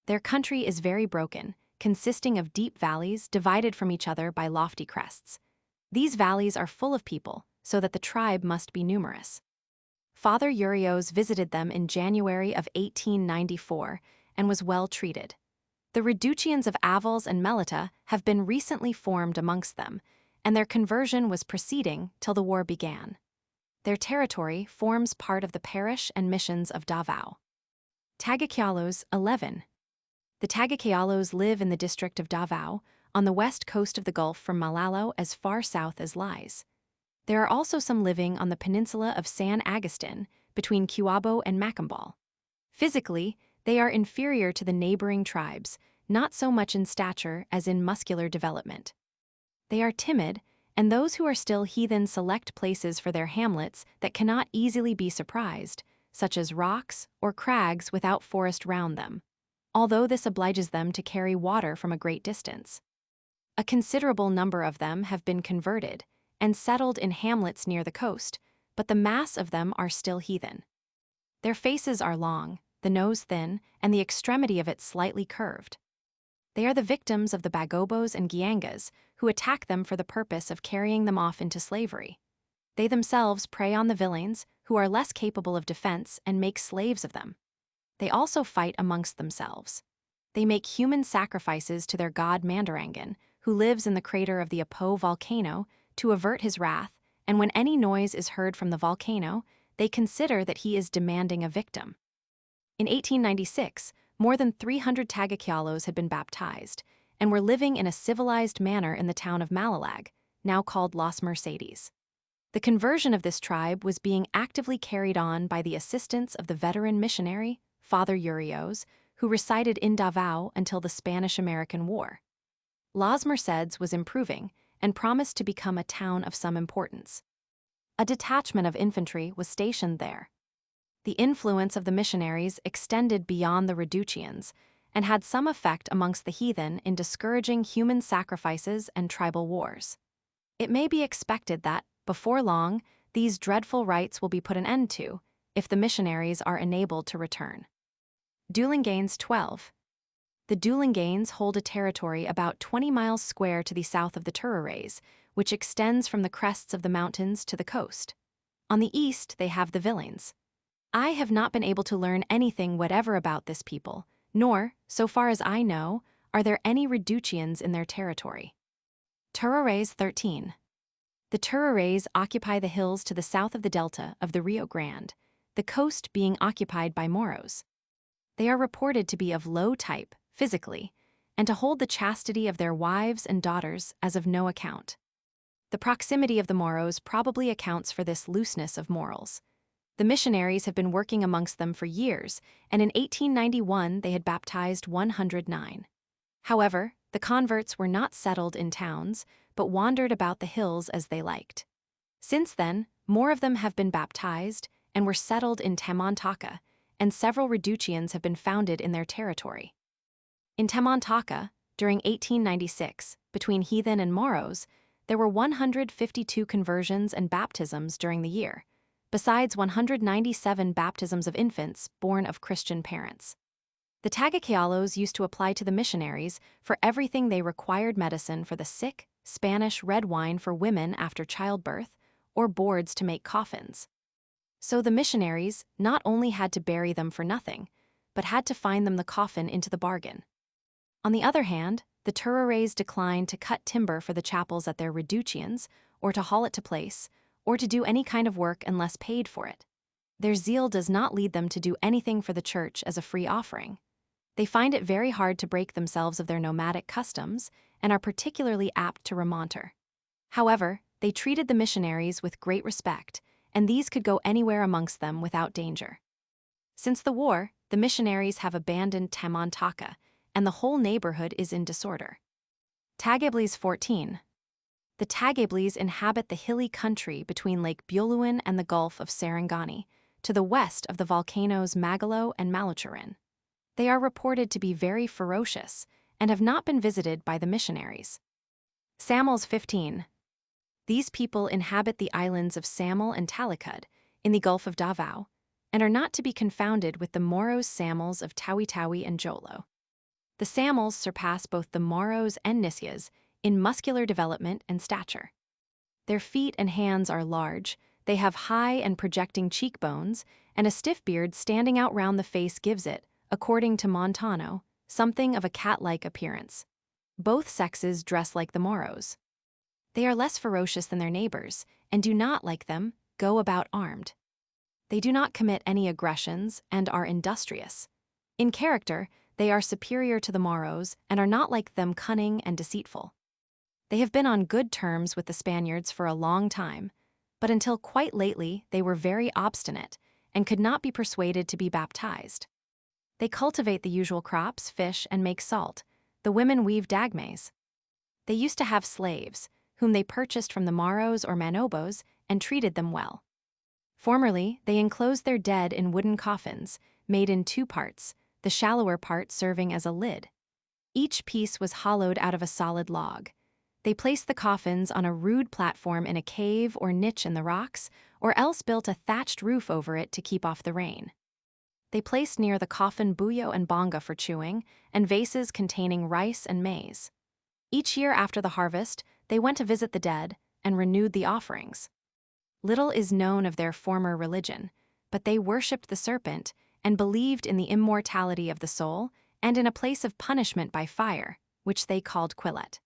Their country is very broken, consisting of deep valleys divided from each other by lofty crests. These valleys are full of people, so that the tribe must be numerous. Father Urios visited them in January of 1894 and was well treated. The reductions of Avals and Melita have been recently formed amongst them, and their conversion was proceeding till the war began. Their territory forms part of the parish and missions of Davao. Tagaquialos, 11. The Tagaquialos live in the district of Davao, on the west coast of the Gulf from Malalo as far south as Lies. There are also some living on the peninsula of San Agustin, between Cuabo and Macambal. Physically, they are inferior to the neighboring tribes, not so much in stature as in muscular development. They are timid, and those who are still heathen select places for their hamlets that cannot easily be surprised, such as rocks or crags without forest round them, although this obliges them to carry water from a great distance. A considerable number of them have been converted and settled in hamlets near the coast, but the mass of them are still heathen. Their faces are long, the nose thin, and the extremity of it slightly curved. They are the victims of the Bagobos and Giangas, who attack them for the purpose of carrying them off into slavery. They themselves prey on the villains, who are less capable of defense and make slaves of them. They also fight amongst themselves. They make human sacrifices to their god Mandarangan, who lives in the crater of the Apo volcano, to avert his wrath, and when any noise is heard from the volcano, they consider that he is demanding a victim. In 1896, more than 300 Tagaquialos had been baptized, and were living in a civilized manner in the town of Malalag, now called Las Mercedes. The conversion of this tribe was being actively carried on by the assistance of the veteran missionary, Father Urios, who resided in Davao until the Spanish-American War. Las Mercedes was improving and promised to become a town of some importance. A detachment of infantry was stationed there. The influence of the missionaries extended beyond the Reducians and had some effect amongst the heathen in discouraging human sacrifices and tribal wars. It may be expected that, before long, these dreadful rites will be put an end to if the missionaries are enabled to return. Dulinganes, 12. The Dulinganes hold a territory about 20 miles square to the south of the Tururays, which extends from the crests of the mountains to the coast. On the east, they have the Villains. I have not been able to learn anything whatever about this people, nor, so far as I know, are there any Reducians in their territory. Tururays, 13. The Tururays occupy the hills to the south of the delta of the Rio Grande, the coast being occupied by Moros. They are reported to be of low type, physically, and to hold the chastity of their wives and daughters as of no account. The proximity of the Moros probably accounts for this looseness of morals. The missionaries have been working amongst them for years, and in 1891 they had baptized 109. However, the converts were not settled in towns, but wandered about the hills as they liked. Since then, more of them have been baptized and were settled in Tamantaka, and several Reducians have been founded in their territory. In Tamantaka, during 1896, between heathen and Moros, there were 152 conversions and baptisms during the year, besides 197 baptisms of infants born of Christian parents. The Tagaquialos used to apply to the missionaries for everything they required: medicine for the sick, Spanish red wine for women after childbirth, or boards to make coffins. So the missionaries not only had to bury them for nothing, but had to find them the coffin into the bargain. On the other hand, the Tururays declined to cut timber for the chapels at their Reducians, or to haul it to place, or to do any kind of work unless paid for it. Their zeal does not lead them to do anything for the church as a free offering. They find it very hard to break themselves of their nomadic customs and are particularly apt to remonter. However, they treated the missionaries with great respect, and these could go anywhere amongst them without danger. Since the war, the missionaries have abandoned Tamantaka, and the whole neighborhood is in disorder. Tagables, 14. The Tagables inhabit the hilly country between Lake Buluan and the Gulf of Sarangani, to the west of the volcanoes Magalo and Malucharan. They are reported to be very ferocious and have not been visited by the missionaries. Samals, 15. These people inhabit the islands of Samal and Talicud in the Gulf of Davao, and are not to be confounded with the Moros Samals of Tawi-Tawi and Jolo. The Samals surpass both the Moros and Nisyas in muscular development and stature. Their feet and hands are large, they have high and projecting cheekbones, and a stiff beard standing out round the face gives it, according to Montano, something of a cat-like appearance. Both sexes dress like the Moros. They are less ferocious than their neighbors, and do not, like them, go about armed. They do not commit any aggressions and are industrious. In character, they are superior to the Moros and are not like them cunning and deceitful. They have been on good terms with the Spaniards for a long time, but until quite lately they were very obstinate and could not be persuaded to be baptized. They cultivate the usual crops, fish, and make salt. The women weave dagmes. They used to have slaves, whom they purchased from the Maros or Manobos and treated them well. Formerly, they enclosed their dead in wooden coffins, made in two parts, the shallower part serving as a lid. Each piece was hollowed out of a solid log. They placed the coffins on a rude platform in a cave or niche in the rocks, or else built a thatched roof over it to keep off the rain. They placed near the coffin buyo and bonga for chewing, and vases containing rice and maize. Each year after the harvest, they went to visit the dead and renewed the offerings. Little is known of their former religion, but they worshipped the serpent and believed in the immortality of the soul and in a place of punishment by fire, which they called Quillet.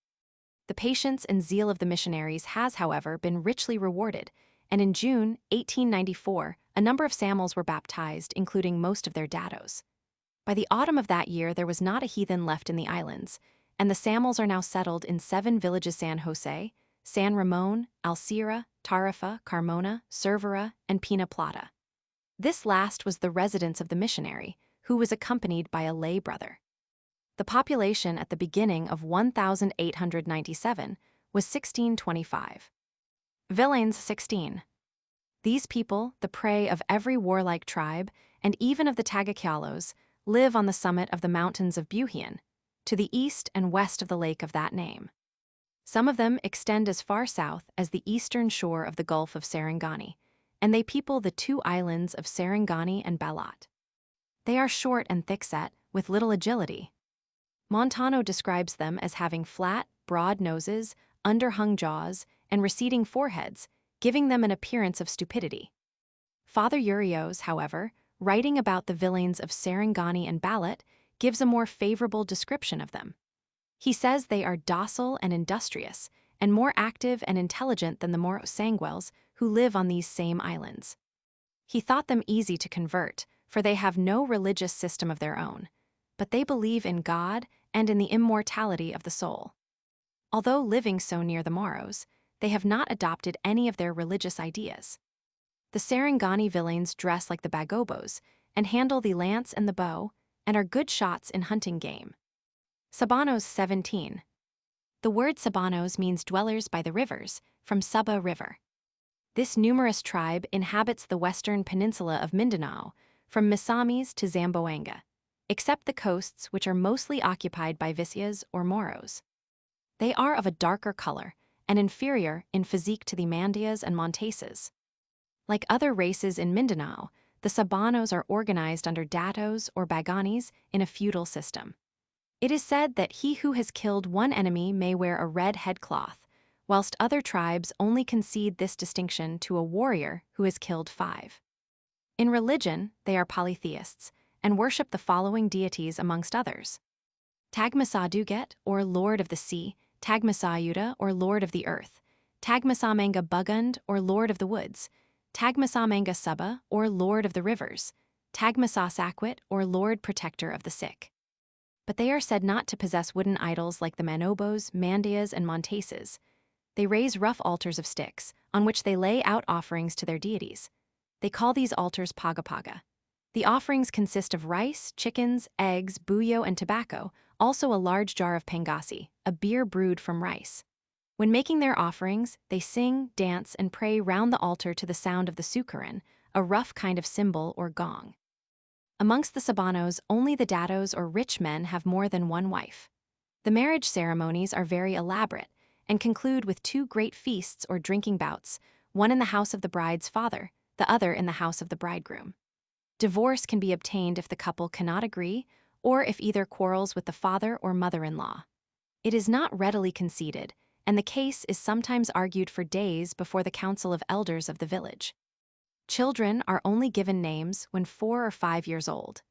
The patience and zeal of the missionaries has, however, been richly rewarded, and in June 1894, a number of Samals were baptized, including most of their dados. By the autumn of that year, there was not a heathen left in the islands, and the Samals are now settled in 7 villages: San Jose, San Ramon, Alcira, Tarifa, Carmona, Cervera, and Pina Plata. This last was the residence of the missionary, who was accompanied by a lay brother. The population at the beginning of 1897 was 1625. Villains 16. These people, the prey of every warlike tribe, and even of the Tagaquialos, live on the summit of the mountains of Buhian, to the east and west of the lake of that name. Some of them extend as far south as the eastern shore of the Gulf of Sarangani, and they people the 2 islands of Sarangani and Balat. They are short and thick-set, with little agility. Montano describes them as having flat, broad noses, underhung jaws, and receding foreheads, giving them an appearance of stupidity. Father Urios, however, writing about the villains of Sarangani and Balat, gives a more favorable description of them. He says they are docile and industrious, and more active and intelligent than the Moro Sanguels who live on these same islands. He thought them easy to convert, for they have no religious system of their own, but they believe in God and in the immortality of the soul. Although living so near the Moros, they have not adopted any of their religious ideas. The Sarangani villains dress like the Bagobos and handle the lance and the bow, and are good shots in hunting game. Sabanos 17. The word Sabanos means dwellers by the rivers, from Saba River. This numerous tribe inhabits the western peninsula of Mindanao, from Misamis to Zamboanga, except the coasts, which are mostly occupied by Visayas or Moros. They are of a darker color and inferior in physique to the Mandayas and Monteses. Like other races in Mindanao, the Sabanos are organized under datos or baganis in a feudal system. It is said that he who has killed one enemy may wear a red headcloth, whilst other tribes only concede this distinction to a warrior who has killed 5. In religion, they are polytheists and worship the following deities amongst others: Tagmasaduget, or Lord of the Sea; Tagmasayuda, or Lord of the Earth; Tagmasamanga Bugund, or Lord of the Woods; Tagmasamanga Suba, or Lord of the Rivers; Tagmasasakwit, or Lord Protector of the Sick. But they are said not to possess wooden idols like the Manobos, Mandayas, and Monteses. They raise rough altars of sticks, on which they lay out offerings to their deities. They call these altars paga-paga. The offerings consist of rice, chickens, eggs, buyo, and tobacco, also a large jar of pangasi, a beer brewed from rice. When making their offerings, they sing, dance, and pray round the altar to the sound of the sukaran, a rough kind of cymbal or gong. Amongst the Sabanos, only the datos or rich men have more than one wife. The marriage ceremonies are very elaborate and conclude with 2 great feasts or drinking bouts, one in the house of the bride's father, the other in the house of the bridegroom. Divorce can be obtained if the couple cannot agree, or if either quarrels with the father or mother-in-law. It is not readily conceded, and the case is sometimes argued for days before the council of elders of the village. Children are only given names when 4 or 5 years old.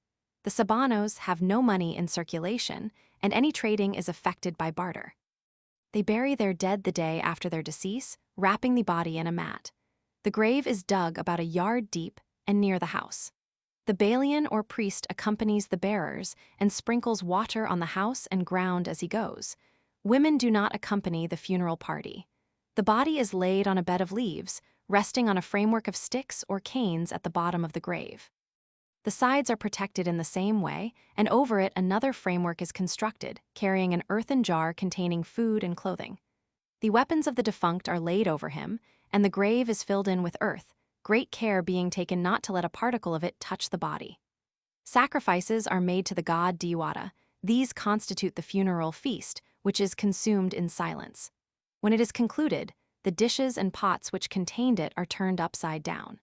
The Sabanos have no money in circulation, and any trading is effected by barter. They bury their dead the day after their decease, wrapping the body in a mat. The grave is dug about a yard deep and near the house. The bailian or priest accompanies the bearers and sprinkles water on the house and ground as he goes. Women do not accompany the funeral party. The body is laid on a bed of leaves, resting on a framework of sticks or canes at the bottom of the grave. The sides are protected in the same way, and over it another framework is constructed, carrying an earthen jar containing food and clothing. The weapons of the defunct are laid over him, and the grave is filled in with earth, great care being taken not to let a particle of it touch the body. Sacrifices are made to the god Diwata. These constitute the funeral feast, which is consumed in silence. When it is concluded, the dishes and pots which contained it are turned upside down.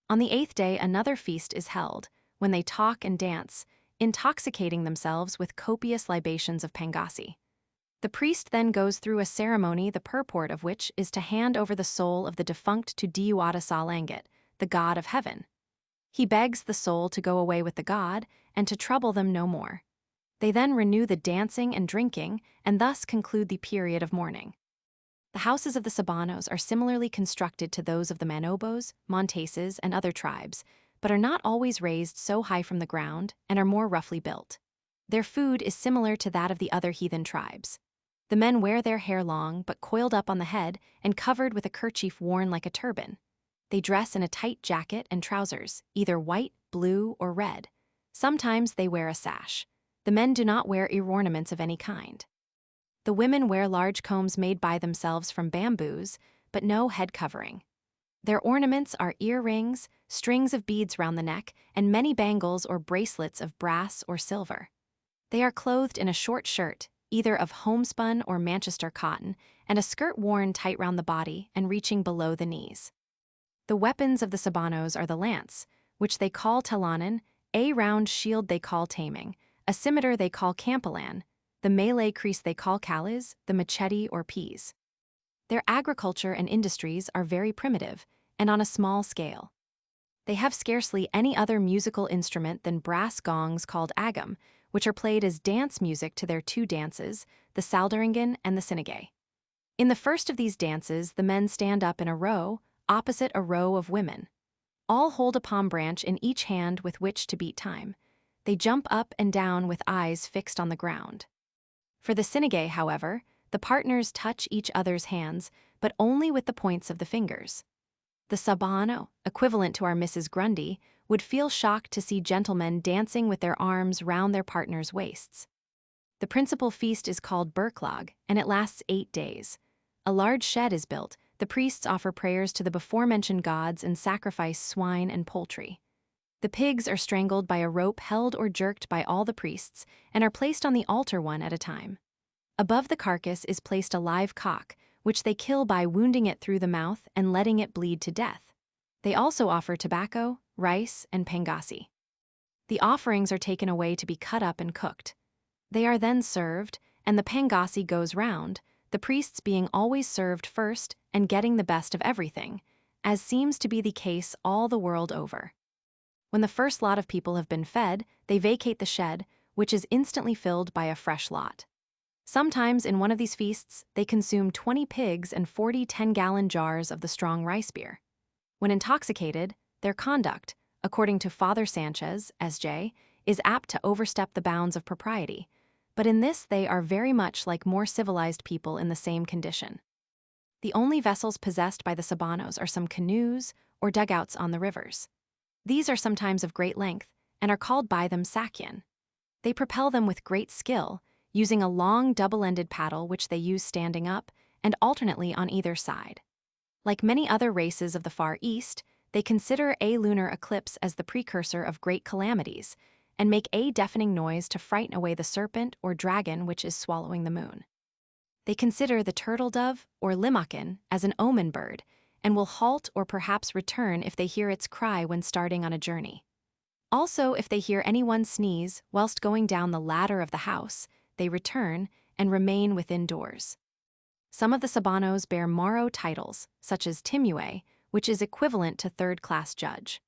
On the 8th day another feast is held, when they talk and dance, intoxicating themselves with copious libations of pangasi. The priest then goes through a ceremony the purport of which is to hand over the soul of the defunct to Diwata Sa Langit, the god of heaven. He begs the soul to go away with the god and to trouble them no more. They then renew the dancing and drinking and thus conclude the period of mourning. The houses of the Sabanos are similarly constructed to those of the Manobos, Monteses, and other tribes, but are not always raised so high from the ground and are more roughly built. Their food is similar to that of the other heathen tribes. The men wear their hair long but coiled up on the head and covered with a kerchief worn like a turban. They dress in a tight jacket and trousers, either white, blue, or red. Sometimes they wear a sash. The men do not wear ear ornaments of any kind. The women wear large combs made by themselves from bamboos, but no head covering. Their ornaments are earrings, strings of beads round the neck, and many bangles or bracelets of brass or silver. They are clothed in a short shirt, either of homespun or Manchester cotton, and a skirt worn tight round the body and reaching below the knees. The weapons of the Sabanos are the lance, which they call talanan, a round shield they call taming, a scimitar they call campelan, the Malay creese they call kalis, the machete or peas. Their agriculture and industries are very primitive and on a small scale. They have scarcely any other musical instrument than brass gongs called agam, which are played as dance music to their two dances, the saldaringan and the sinigay. In the first of these dances, the men stand up in a row, opposite a row of women. All hold a palm branch in each hand with which to beat time. They jump up and down with eyes fixed on the ground. For the sinigay, however, the partners touch each other's hands, but only with the points of the fingers. The Sabano, equivalent to our Mrs. Grundy, would feel shocked to see gentlemen dancing with their arms round their partners' waists. The principal feast is called Berklag, and it lasts 8 days. A large shed is built. The priests offer prayers to the before-mentioned gods and sacrifice swine and poultry. The pigs are strangled by a rope held or jerked by all the priests and are placed on the altar one at a time. Above the carcass is placed a live cock, which they kill by wounding it through the mouth and letting it bleed to death. They also offer tobacco, rice, and pangasi. The offerings are taken away to be cut up and cooked. They are then served, and the pangasi goes round, the priests being always served first and getting the best of everything, as seems to be the case all the world over. When the first lot of people have been fed, they vacate the shed, which is instantly filled by a fresh lot. Sometimes in one of these feasts, they consume 20 pigs and 40 10-gallon jars of the strong rice beer. When intoxicated, their conduct, according to Father Sanchez, S.J., is apt to overstep the bounds of propriety, but in this they are very much like more civilized people in the same condition. The only vessels possessed by the Sabanos are some canoes or dugouts on the rivers. These are sometimes of great length and are called by them sakyan. They propel them with great skill, using a long double-ended paddle which they use standing up and alternately on either side. Like many other races of the Far East, they consider a lunar eclipse as the precursor of great calamities and make a deafening noise to frighten away the serpent or dragon which is swallowing the moon. They consider the turtle dove or limakin as an omen bird and will halt or perhaps return if they hear its cry when starting on a journey. Also, if they hear anyone sneeze whilst going down the ladder of the house, they return and remain within doors. Some of the Sabanos bear Maro titles, such as Timue, which is equivalent to third-class judge.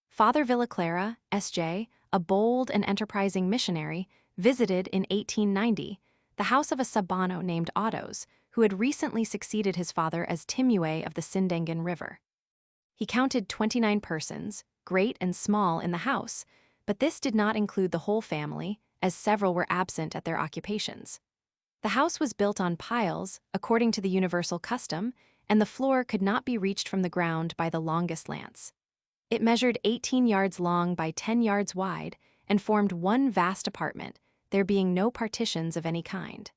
Father Villaclara, S.J., a bold and enterprising missionary, visited in 1890 the house of a Sabano named Ottos, who had recently succeeded his father as Timue of the Sindangan River. He counted 29 persons, great and small, in the house, but this did not include the whole family, as several were absent at their occupations. The house was built on piles, according to the universal custom, and the floor could not be reached from the ground by the longest lance. It measured 18 yards long by 10 yards wide and formed one vast apartment, there being no partitions of any kind.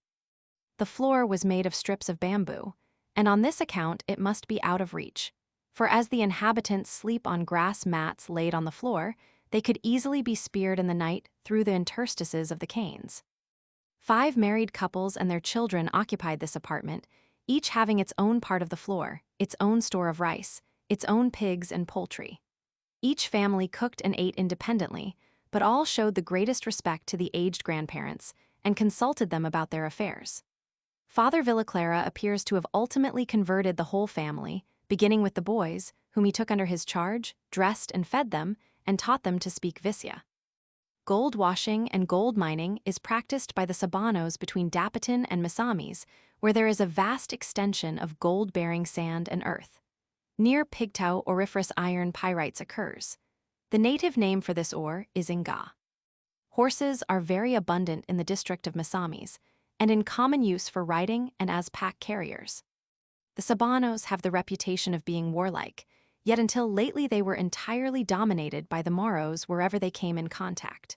The floor was made of strips of bamboo, and on this account it must be out of reach, for as the inhabitants sleep on grass mats laid on the floor, they could easily be speared in the night through the interstices of the canes. 5 married couples and their children occupied this apartment, each having its own part of the floor, its own store of rice, its own pigs and poultry. Each family cooked and ate independently, but all showed the greatest respect to the aged grandparents and consulted them about their affairs. Father Villaclara appears to have ultimately converted the whole family, beginning with the boys, whom he took under his charge, dressed and fed them, and taught them to speak Visaya. Gold washing and gold mining is practiced by the Sabanos between Dapitan and Misamis, where there is a vast extension of gold-bearing sand and earth. Near Pigtau auriferous iron pyrites occurs. The native name for this ore is Inga. Horses are very abundant in the district of Misamis, and in common use for riding and as pack carriers. The Sabanos have the reputation of being warlike, yet until lately they were entirely dominated by the Moros wherever they came in contact.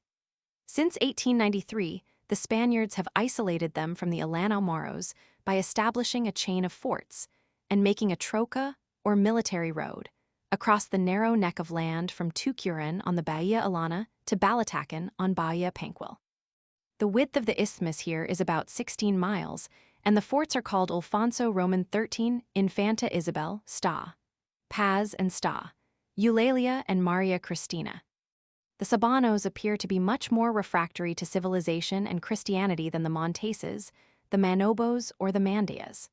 Since 1893, the Spaniards have isolated them from the Ilanao Moros by establishing a chain of forts and making a troca, or military road, across the narrow neck of land from Tucuran on the Bahia Ilana to Balatacan on Bahia Panquil. The width of the isthmus here is about 16 miles, and the forts are called Alfonso Roman XIII, Infanta Isabel, Sta, Paz and Sta, Eulalia and Maria Cristina. The Sabanos appear to be much more refractory to civilization and Christianity than the Monteses, the Manobos, or the Mandayas.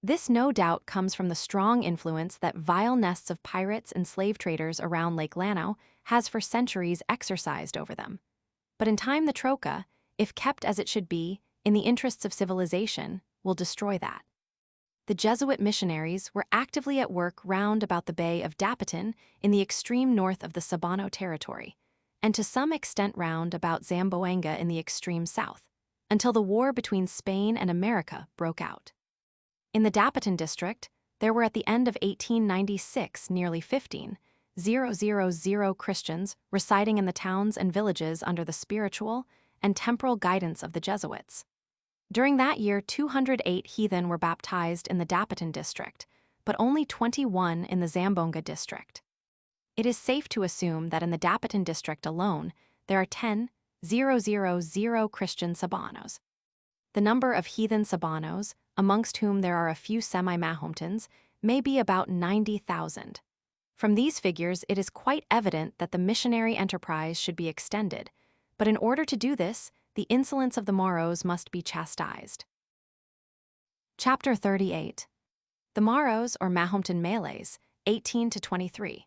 This no doubt comes from the strong influence that vile nests of pirates and slave traders around Lake Lanao has for centuries exercised over them. But in time the troca, if kept as it should be, in the interests of civilization, will destroy that. The Jesuit missionaries were actively at work round about the Bay of Dapitan in the extreme north of the Sabano territory, and to some extent round about Zamboanga in the extreme south, until the war between Spain and America broke out. In the Dapitan district, there were at the end of 1896 nearly 15,000 Christians residing in the towns and villages under the spiritual and temporal guidance of the Jesuits. During that year, 208 heathen were baptized in the Dapitan district, but only 21 in the Zamboanga district. It is safe to assume that in the Dapitan district alone, there are 10,000 Christian Sabanos. The number of heathen Sabanos, amongst whom there are a few semi-Mahometans, may be about 90,000. From these figures, it is quite evident that the missionary enterprise should be extended, but in order to do this, the insolence of the Moros must be chastised. Chapter 38. The Moros, or Mahometan Malays, 18 to 23.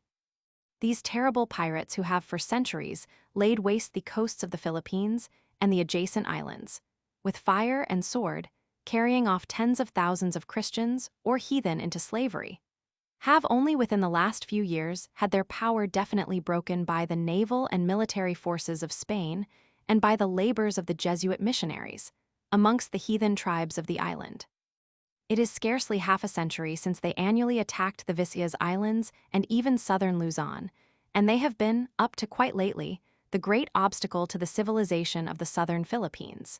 These terrible pirates who have for centuries laid waste the coasts of the Philippines and the adjacent islands, with fire and sword, carrying off tens of thousands of Christians or heathen into slavery, have only within the last few years had their power definitely broken by the naval and military forces of Spain and by the labors of the Jesuit missionaries amongst the heathen tribes of the island. It is scarcely half a century since they annually attacked the Visayas Islands and even southern Luzon, and they have been, up to quite lately, the great obstacle to the civilization of the southern Philippines.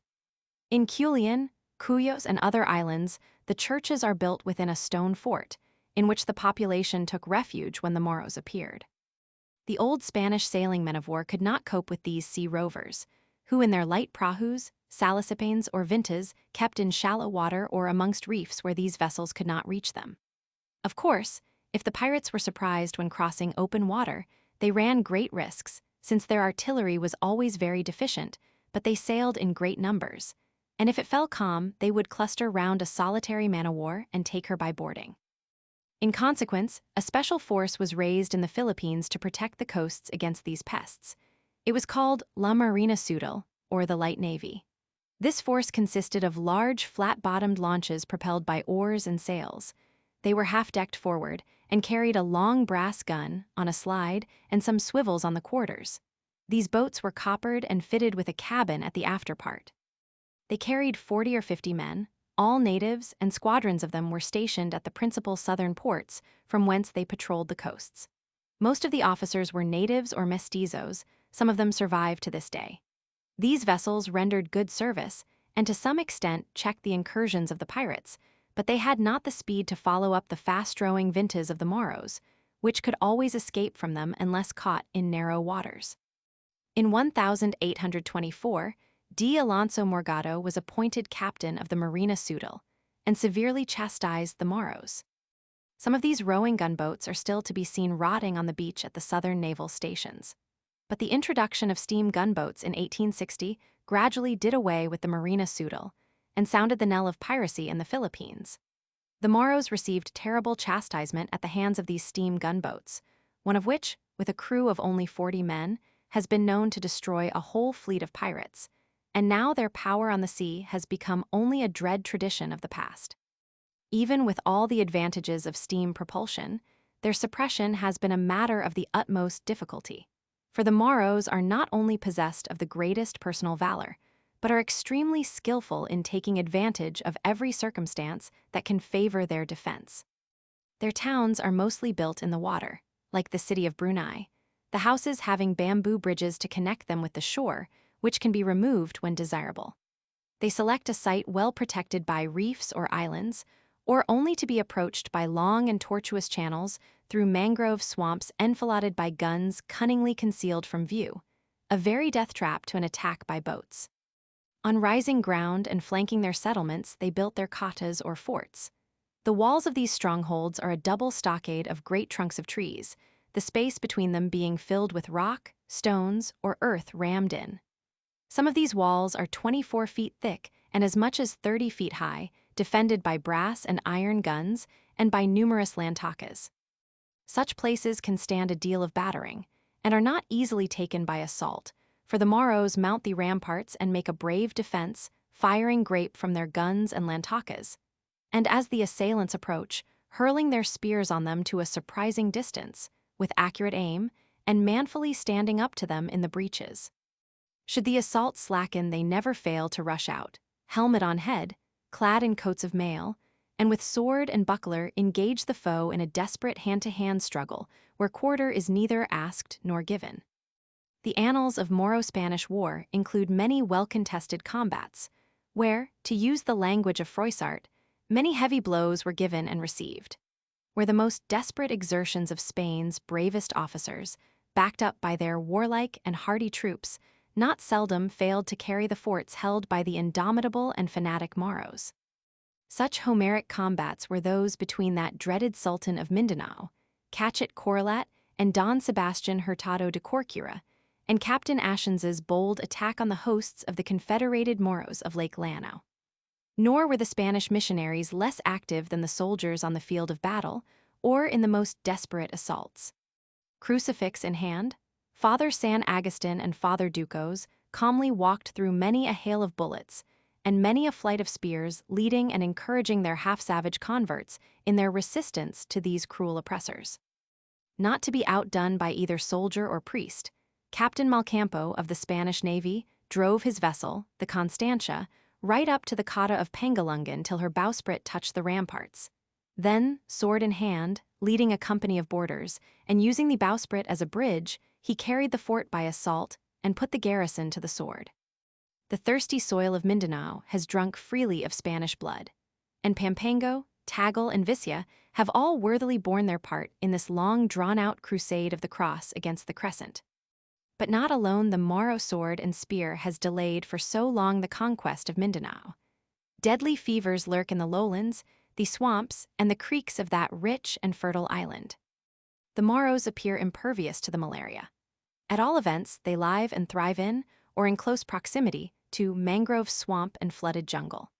In Culion, Cuyos, and other islands, the churches are built within a stone fort, in which the population took refuge when the Moros appeared. The old Spanish sailing men of war could not cope with these sea rovers, who in their light prahus, salicipanes, or vintas kept in shallow water or amongst reefs where these vessels could not reach them. Of course, if the pirates were surprised when crossing open water, they ran great risks, since their artillery was always very deficient, but they sailed in great numbers, and if it fell calm, they would cluster round a solitary man-o'-war and take her by boarding. In consequence, a special force was raised in the Philippines to protect the coasts against these pests. It was called La Marina Sudal, or the Light Navy. This force consisted of large, flat-bottomed launches propelled by oars and sails. They were half-decked forward, and carried a long brass gun on a slide and some swivels on the quarters. These boats were coppered and fitted with a cabin at the after part. They carried 40 or 50 men, all natives, and squadrons of them were stationed at the principal southern ports from whence they patrolled the coasts. Most of the officers were natives or mestizos, some of them survive to this day. These vessels rendered good service and to some extent checked the incursions of the pirates, but they had not the speed to follow up the fast-rowing vintas of the Moros, which could always escape from them unless caught in narrow waters. In 1824, D. Alonso Morgado was appointed captain of the Marina Sudal and severely chastised the Moros. Some of these rowing gunboats are still to be seen rotting on the beach at the southern naval stations. But the introduction of steam gunboats in 1860 gradually did away with the Marina Sudal and sounded the knell of piracy in the Philippines. The Moros received terrible chastisement at the hands of these steam gunboats, one of which, with a crew of only 40 men, has been known to destroy a whole fleet of pirates, and now their power on the sea has become only a dread tradition of the past. Even with all the advantages of steam propulsion, their suppression has been a matter of the utmost difficulty. For the Moros are not only possessed of the greatest personal valor, but are extremely skillful in taking advantage of every circumstance that can favor their defense. Their towns are mostly built in the water, like the city of Brunei, the houses having bamboo bridges to connect them with the shore, which can be removed when desirable. They select a site well protected by reefs or islands, or only to be approached by long and tortuous channels through mangrove swamps enfiladed by guns cunningly concealed from view, a very death trap to an attack by boats. On rising ground and flanking their settlements, they built their katas or forts. The walls of these strongholds are a double stockade of great trunks of trees, the space between them being filled with rock, stones, or earth rammed in. Some of these walls are 24 feet thick and as much as 30 feet high, defended by brass and iron guns and by numerous lantakas. Such places can stand a deal of battering, and are not easily taken by assault, for the Moros mount the ramparts and make a brave defense, firing grape from their guns and lantakas, and as the assailants approach, hurling their spears on them to a surprising distance, with accurate aim, and manfully standing up to them in the breaches. Should the assault slacken, they never fail to rush out, helmet on head, clad in coats of mail, and with sword and buckler engage the foe in a desperate hand-to-hand struggle where quarter is neither asked nor given. The annals of Moro-Spanish War include many well-contested combats, where, to use the language of Froissart, many heavy blows were given and received, where the most desperate exertions of Spain's bravest officers, backed up by their warlike and hardy troops, not seldom failed to carry the forts held by the indomitable and fanatic Moros. Such Homeric combats were those between that dreaded Sultan of Mindanao, Cachet Correlat, and Don Sebastian Hurtado de Corcura, and Captain Ashens's bold attack on the hosts of the Confederated Moros of Lake Llano. Nor were the Spanish missionaries less active than the soldiers on the field of battle or in the most desperate assaults. Crucifix in hand, Father San Agustin and Father Ducos calmly walked through many a hail of bullets and many a flight of spears, leading and encouraging their half-savage converts in their resistance to these cruel oppressors. Not to be outdone by either soldier or priest, Captain Malcampo of the Spanish Navy drove his vessel, the Constantia, right up to the Kata of Pengalungan till her bowsprit touched the ramparts. Then, sword in hand, leading a company of boarders, and using the bowsprit as a bridge, he carried the fort by assault and put the garrison to the sword. The thirsty soil of Mindanao has drunk freely of Spanish blood, and Pampango, Tagal, and Visaya have all worthily borne their part in this long drawn-out crusade of the cross against the crescent. But not alone the Moro sword and spear has delayed for so long the conquest of Mindanao. Deadly fevers lurk in the lowlands, the swamps, and the creeks of that rich and fertile island. The Moros appear impervious to the malaria. At all events, they live and thrive in, or in close proximity, to mangrove swamp and flooded jungle.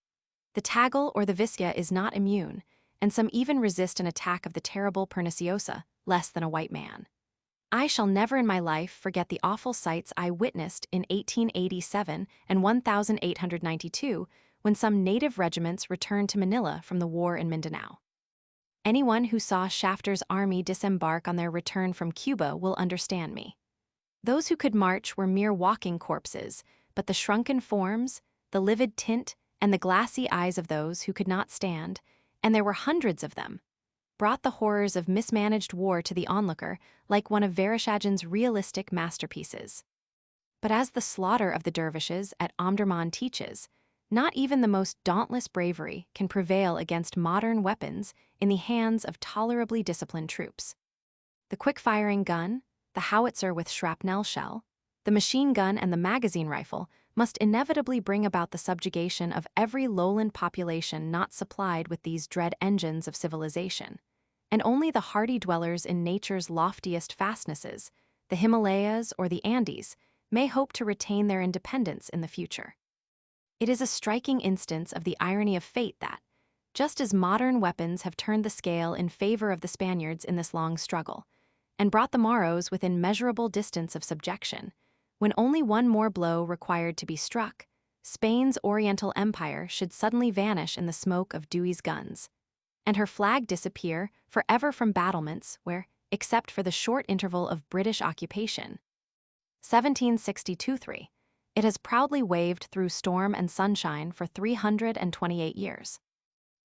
The Tagal or the Visaya is not immune, and some even resist an attack of the terrible perniciosa, less than a white man. I shall never in my life forget the awful sights I witnessed in 1887 and 1892 when some native regiments returned to Manila from the war in Mindanao. Anyone who saw Shafter's army disembark on their return from Cuba will understand me. Those who could march were mere walking corpses, but the shrunken forms, the livid tint, and the glassy eyes of those who could not stand, and there were hundreds of them, brought the horrors of mismanaged war to the onlooker like one of Vereshchagin's realistic masterpieces. But as the slaughter of the dervishes at Omdurman teaches, not even the most dauntless bravery can prevail against modern weapons in the hands of tolerably disciplined troops. The quick-firing gun, the howitzer with shrapnel shell, the machine gun and the magazine rifle must inevitably bring about the subjugation of every lowland population not supplied with these dread engines of civilization, and only the hardy dwellers in nature's loftiest fastnesses, the Himalayas or the Andes, may hope to retain their independence in the future. It is a striking instance of the irony of fate that, just as modern weapons have turned the scale in favor of the Spaniards in this long struggle, and brought the Moros within measurable distance of subjection, when only one more blow required to be struck, Spain's Oriental Empire should suddenly vanish in the smoke of Dewey's guns, and her flag disappear forever from battlements where, except for the short interval of British occupation, 1762-3, it has proudly waved through storm and sunshine for 328 years.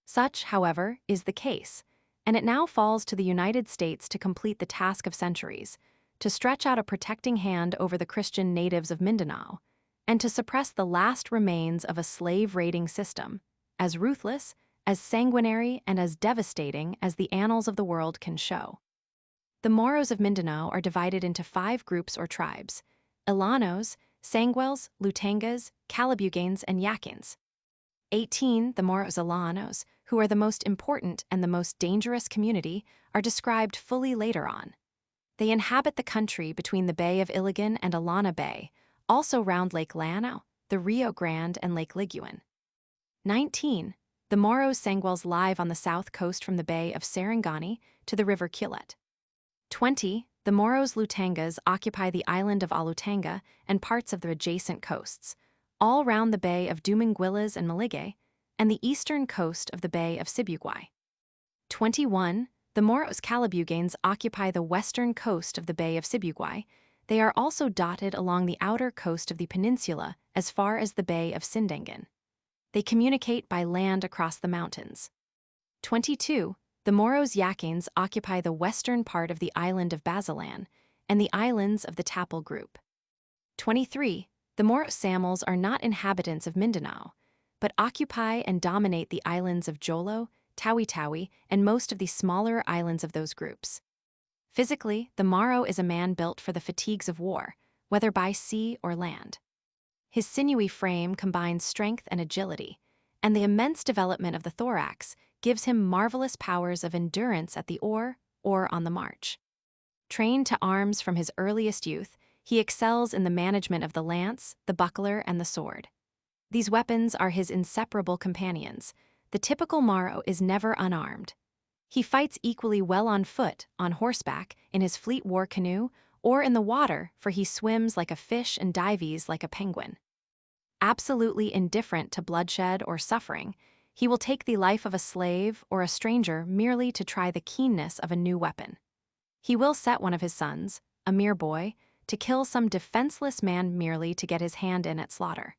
Such, however, is the case, and it now falls to the United States to complete the task of centuries, to stretch out a protecting hand over the Christian natives of Mindanao, and to suppress the last remains of a slave-raiding system, as ruthless, as sanguinary, and as devastating as the annals of the world can show. The Moros of Mindanao are divided into 5 groups or tribes: Ilanos, Sanguels, Lutangas, Calabuganes, and Yakins. 18, the Moros Ilanos, who are the most important and the most dangerous community, are described fully later on. They inhabit the country between the Bay of Iligan and Ilana Bay, also round Lake Lanao, the Rio Grande, and Lake Liguan. 19, the Moros Sanguels live on the south coast from the Bay of Sarangani to the River Quillet. 20, the Moros Lutangas occupy the island of Alutanga and parts of the adjacent coasts, all round the Bay of Dumanguilas and Maligay, and the eastern coast of the Bay of Sibugay. 21, the Moros Calabuganes occupy the western coast of the Bay of Sibugay. They are also dotted along the outer coast of the peninsula as far as the Bay of Sindangan. They communicate by land across the mountains. 22, the Moros Yakins occupy the western part of the island of Basilan and the islands of the Tapal group. 23, the Moros Samals are not inhabitants of Mindanao, but occupy and dominate the islands of Jolo, Tawi-Tawi, and most of the smaller islands of those groups. Physically, the Moro is a man built for the fatigues of war, whether by sea or land. His sinewy frame combines strength and agility, and the immense development of the thorax gives him marvelous powers of endurance at the oar or on the march. Trained to arms from his earliest youth, he excels in the management of the lance, the buckler, and the sword. These weapons are his inseparable companions. The typical Moro is never unarmed. He fights equally well on foot, on horseback, in his fleet war canoe, or in the water, for he swims like a fish and dives like a penguin. Absolutely indifferent to bloodshed or suffering, he will take the life of a slave or a stranger merely to try the keenness of a new weapon. He will set one of his sons, a mere boy, to kill some defenseless man merely to get his hand in at slaughter.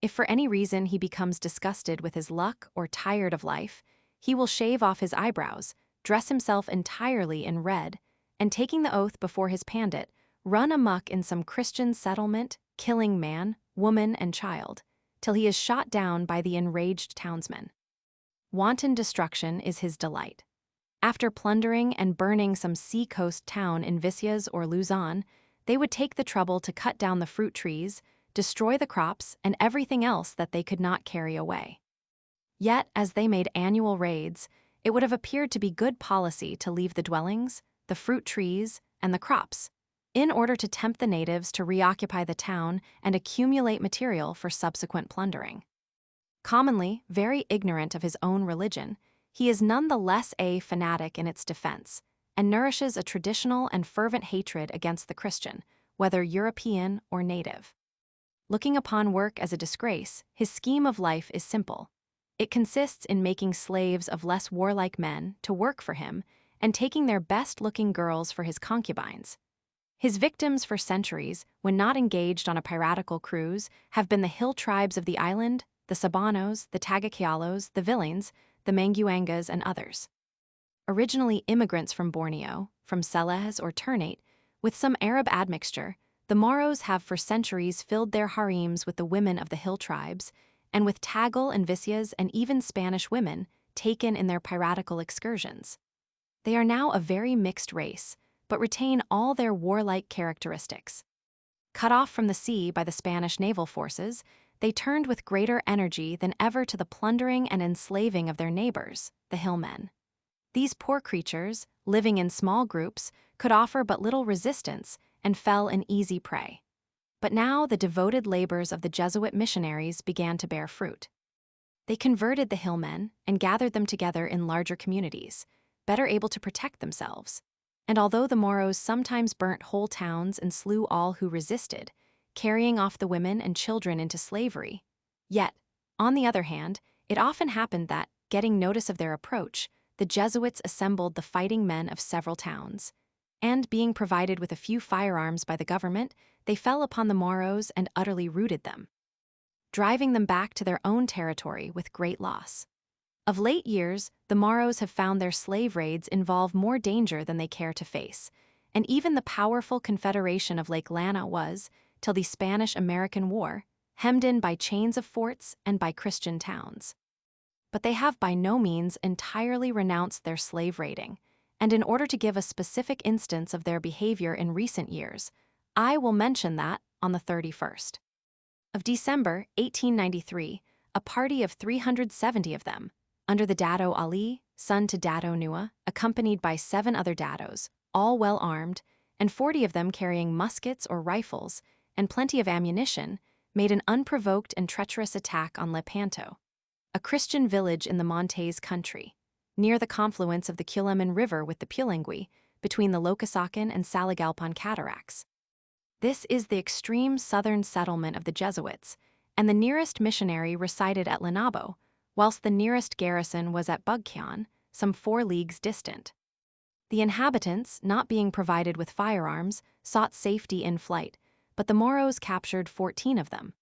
If for any reason he becomes disgusted with his luck or tired of life, he will shave off his eyebrows, dress himself entirely in red, and taking the oath before his pandit, run amuck in some Christian settlement, killing man, woman, and child, till he is shot down by the enraged townsmen. Wanton destruction is his delight. After plundering and burning some sea-coast town in Visayas or Luzon, they would take the trouble to cut down the fruit trees, destroy the crops, and everything else that they could not carry away. Yet, as they made annual raids, it would have appeared to be good policy to leave the dwellings, the fruit trees, and the crops, in order to tempt the natives to reoccupy the town and accumulate material for subsequent plundering. Commonly very ignorant of his own religion, he is none the less a fanatic in its defense, and nourishes a traditional and fervent hatred against the Christian, whether European or native. Looking upon work as a disgrace, his scheme of life is simple. It consists in making slaves of less warlike men to work for him and taking their best-looking girls for his concubines. His victims for centuries, when not engaged on a piratical cruise, have been the hill tribes of the island, the Sabanos, the Tagaquialos, the Villains, the Manguangas, and others. Originally immigrants from Borneo, from Celebes or Ternate, with some Arab admixture, the Moros have for centuries filled their harems with the women of the hill tribes, and with Tagal and Vicias and even Spanish women taken in their piratical excursions. They are now a very mixed race, but retain all their warlike characteristics. Cut off from the sea by the Spanish naval forces, they turned with greater energy than ever to the plundering and enslaving of their neighbors, the hillmen. These poor creatures, living in small groups, could offer but little resistance and fell an easy prey. But now the devoted labors of the Jesuit missionaries began to bear fruit. They converted the hillmen and gathered them together in larger communities, better able to protect themselves. And although the Moros sometimes burnt whole towns and slew all who resisted, carrying off the women and children into slavery, yet, on the other hand, it often happened that, getting notice of their approach, the Jesuits assembled the fighting men of several towns, and being provided with a few firearms by the government, they fell upon the Moros and utterly routed them, driving them back to their own territory with great loss. Of late years, the Moros have found their slave raids involve more danger than they care to face, and even the powerful Confederation of Lake Lana was, till the Spanish-American War, hemmed in by chains of forts and by Christian towns. But they have by no means entirely renounced their slave raiding, and in order to give a specific instance of their behavior in recent years, I will mention that, on the 31st of December 1893, a party of 370 of them, under the Dado Ali, son to Dado Nua, accompanied by 7 other Dados, all well armed, and 40 of them carrying muskets or rifles, and plenty of ammunition, made an unprovoked and treacherous attack on Lepanto, a Christian village in the Montes country, near the confluence of the Culeman River with the Pulangui, between the Locasacan and Saligalpan cataracts. This is the extreme southern settlement of the Jesuits, and the nearest missionary resided at Lanabo, whilst the nearest garrison was at Bugkyan, some 4 leagues distant. The inhabitants, not being provided with firearms, sought safety in flight, but the Moros captured 14 of them.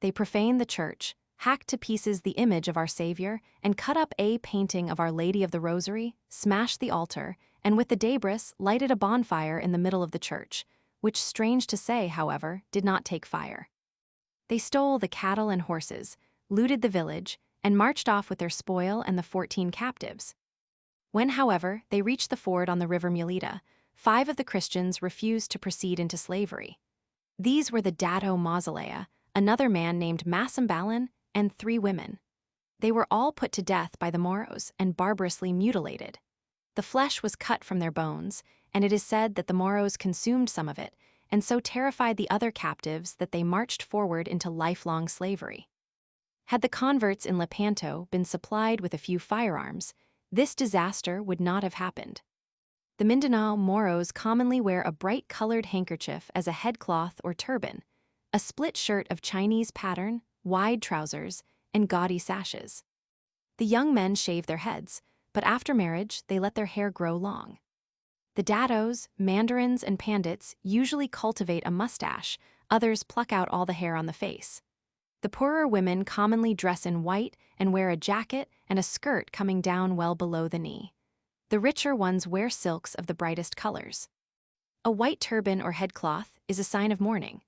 They profaned the church, hacked to pieces the image of our Savior, and cut up a painting of Our Lady of the Rosary, smashed the altar, and with the debris lighted a bonfire in the middle of the church, which, strange to say, however, did not take fire. They stole the cattle and horses, looted the village, and marched off with their spoil and the 14 captives. When, however, they reached the ford on the river Mulita, 5 of the Christians refused to proceed into slavery. These were the Dado Mausolea, another man named Masambalan, and 3 women. They were all put to death by the Moros and barbarously mutilated. The flesh was cut from their bones, and it is said that the Moros consumed some of it, and so terrified the other captives that they marched forward into lifelong slavery. Had the converts in Lepanto been supplied with a few firearms, this disaster would not have happened. The Mindanao Moros commonly wear a bright-colored handkerchief as a headcloth or turban, a split shirt of Chinese pattern, wide trousers, and gaudy sashes. The young men shave their heads, but after marriage they let their hair grow long. The Dados, Mandarins, and Pandits usually cultivate a mustache, others pluck out all the hair on the face. The poorer women commonly dress in white and wear a jacket and a skirt coming down well below the knee. The richer ones wear silks of the brightest colors. A white turban or headcloth is a sign of mourning.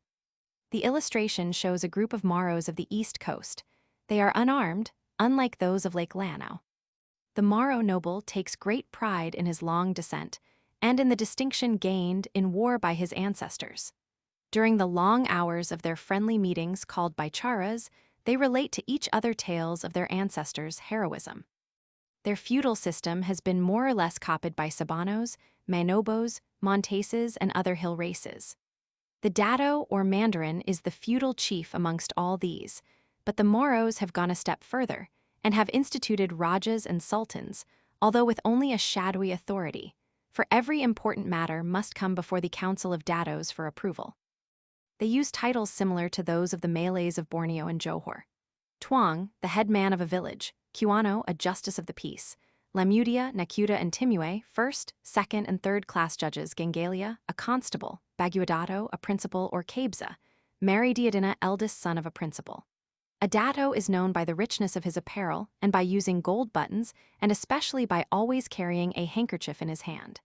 The illustration shows a group of Moros of the East Coast. They are unarmed, unlike those of Lake Lanao. The Moro noble takes great pride in his long descent and in the distinction gained in war by his ancestors. During the long hours of their friendly meetings called bicharas, they relate to each other tales of their ancestors' heroism. Their feudal system has been more or less copied by Sabanos, Manobos, Monteses, and other hill races. The Dado or Mandarin is the feudal chief amongst all these, but the Moros have gone a step further and have instituted rajas and sultans, although with only a shadowy authority, for every important matter must come before the Council of Dados for approval. They use titles similar to those of the Malays of Borneo and Johor. Tuang, the head man of a village; Cuano, a justice of the peace; Lamudia, Nacuta, and Timue, first, second, and third-class judges; Gangalia, a constable; Baguadato, a principal or cabza; Mary Diadina, eldest son of a principal. A dato is known by the richness of his apparel and by using gold buttons, and especially by always carrying a handkerchief in his hand.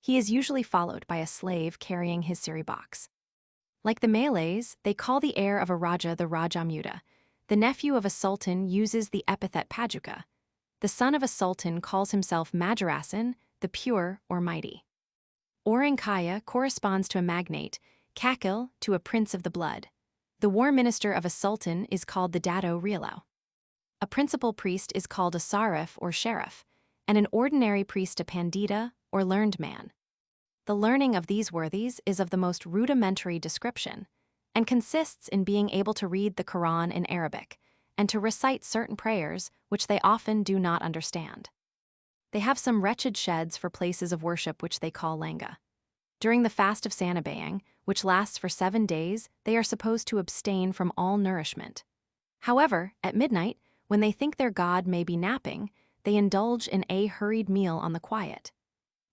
He is usually followed by a slave carrying his siri box. Like the Malays, they call the heir of a raja the Rajamuda. The nephew of a sultan uses the epithet Pajuka. The son of a sultan calls himself Majarasan, the pure or mighty. Orang Kaya corresponds to a magnate, Kakil to a prince of the blood. The war minister of a sultan is called the Dato Rialau. A principal priest is called a sarif or sheriff, and an ordinary priest a pandita or learned man. The learning of these worthies is of the most rudimentary description, and consists in being able to read the Quran in Arabic, and to recite certain prayers which they often do not understand. They have some wretched sheds for places of worship which they call langa. During the fast of Sanabayang, which lasts for 7 days, they are supposed to abstain from all nourishment. However, at midnight, when they think their god may be napping, they indulge in a hurried meal on the quiet.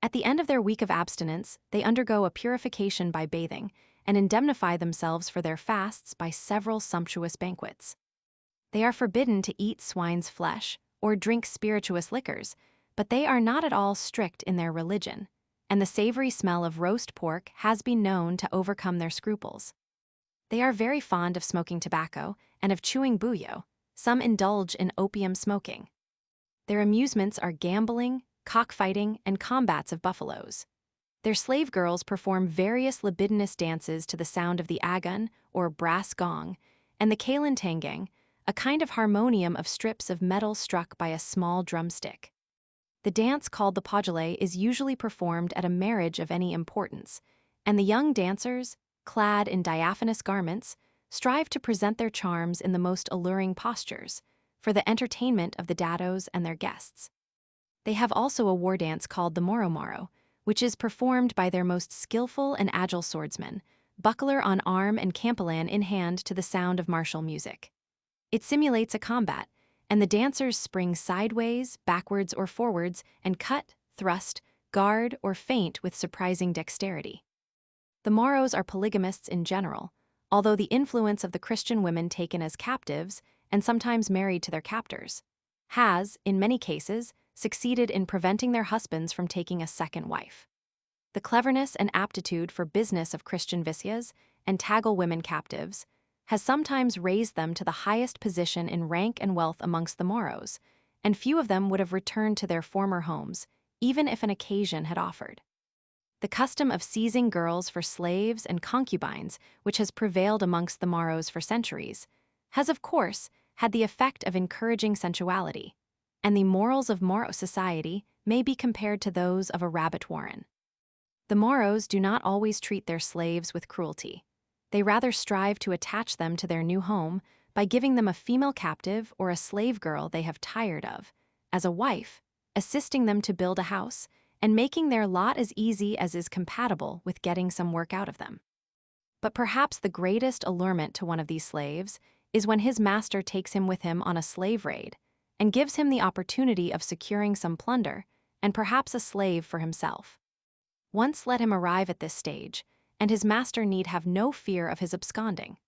At the end of their week of abstinence, they undergo a purification by bathing and indemnify themselves for their fasts by several sumptuous banquets. They are forbidden to eat swine's flesh or drink spirituous liquors, but they are not at all strict in their religion, and the savory smell of roast pork has been known to overcome their scruples. They are very fond of smoking tobacco and of chewing buyo. Some indulge in opium smoking. Their amusements are gambling, cockfighting, and combats of buffaloes. Their slave girls perform various libidinous dances to the sound of the agun, or brass gong, and the kalintangang, a kind of harmonium of strips of metal struck by a small drumstick. The dance called the pajale is usually performed at a marriage of any importance, and the young dancers, clad in diaphanous garments, strive to present their charms in the most alluring postures, for the entertainment of the datos and their guests. They have also a war dance called the Moro, which is performed by their most skillful and agile swordsmen, buckler on arm and campelan in hand to the sound of martial music. It simulates a combat, and the dancers spring sideways, backwards, or forwards, and cut, thrust, guard, or feint with surprising dexterity. The Moros are polygamists in general, although the influence of the Christian women taken as captives, and sometimes married to their captors, has, in many cases, succeeded in preventing their husbands from taking a second wife. The cleverness and aptitude for business of Christian Visyas and Tagal women captives has sometimes raised them to the highest position in rank and wealth amongst the Moros, and few of them would have returned to their former homes, even if an occasion had offered. The custom of seizing girls for slaves and concubines, which has prevailed amongst the Moros for centuries, has of course had the effect of encouraging sensuality, and the morals of Moro society may be compared to those of a rabbit warren. The Moros do not always treat their slaves with cruelty. They rather strive to attach them to their new home by giving them a female captive or a slave girl they have tired of, as a wife, assisting them to build a house, and making their lot as easy as is compatible with getting some work out of them. But perhaps the greatest allurement to one of these slaves is when his master takes him with him on a slave raid and gives him the opportunity of securing some plunder and perhaps a slave for himself. Once let him arrive at this stage, and his master need have no fear of his absconding.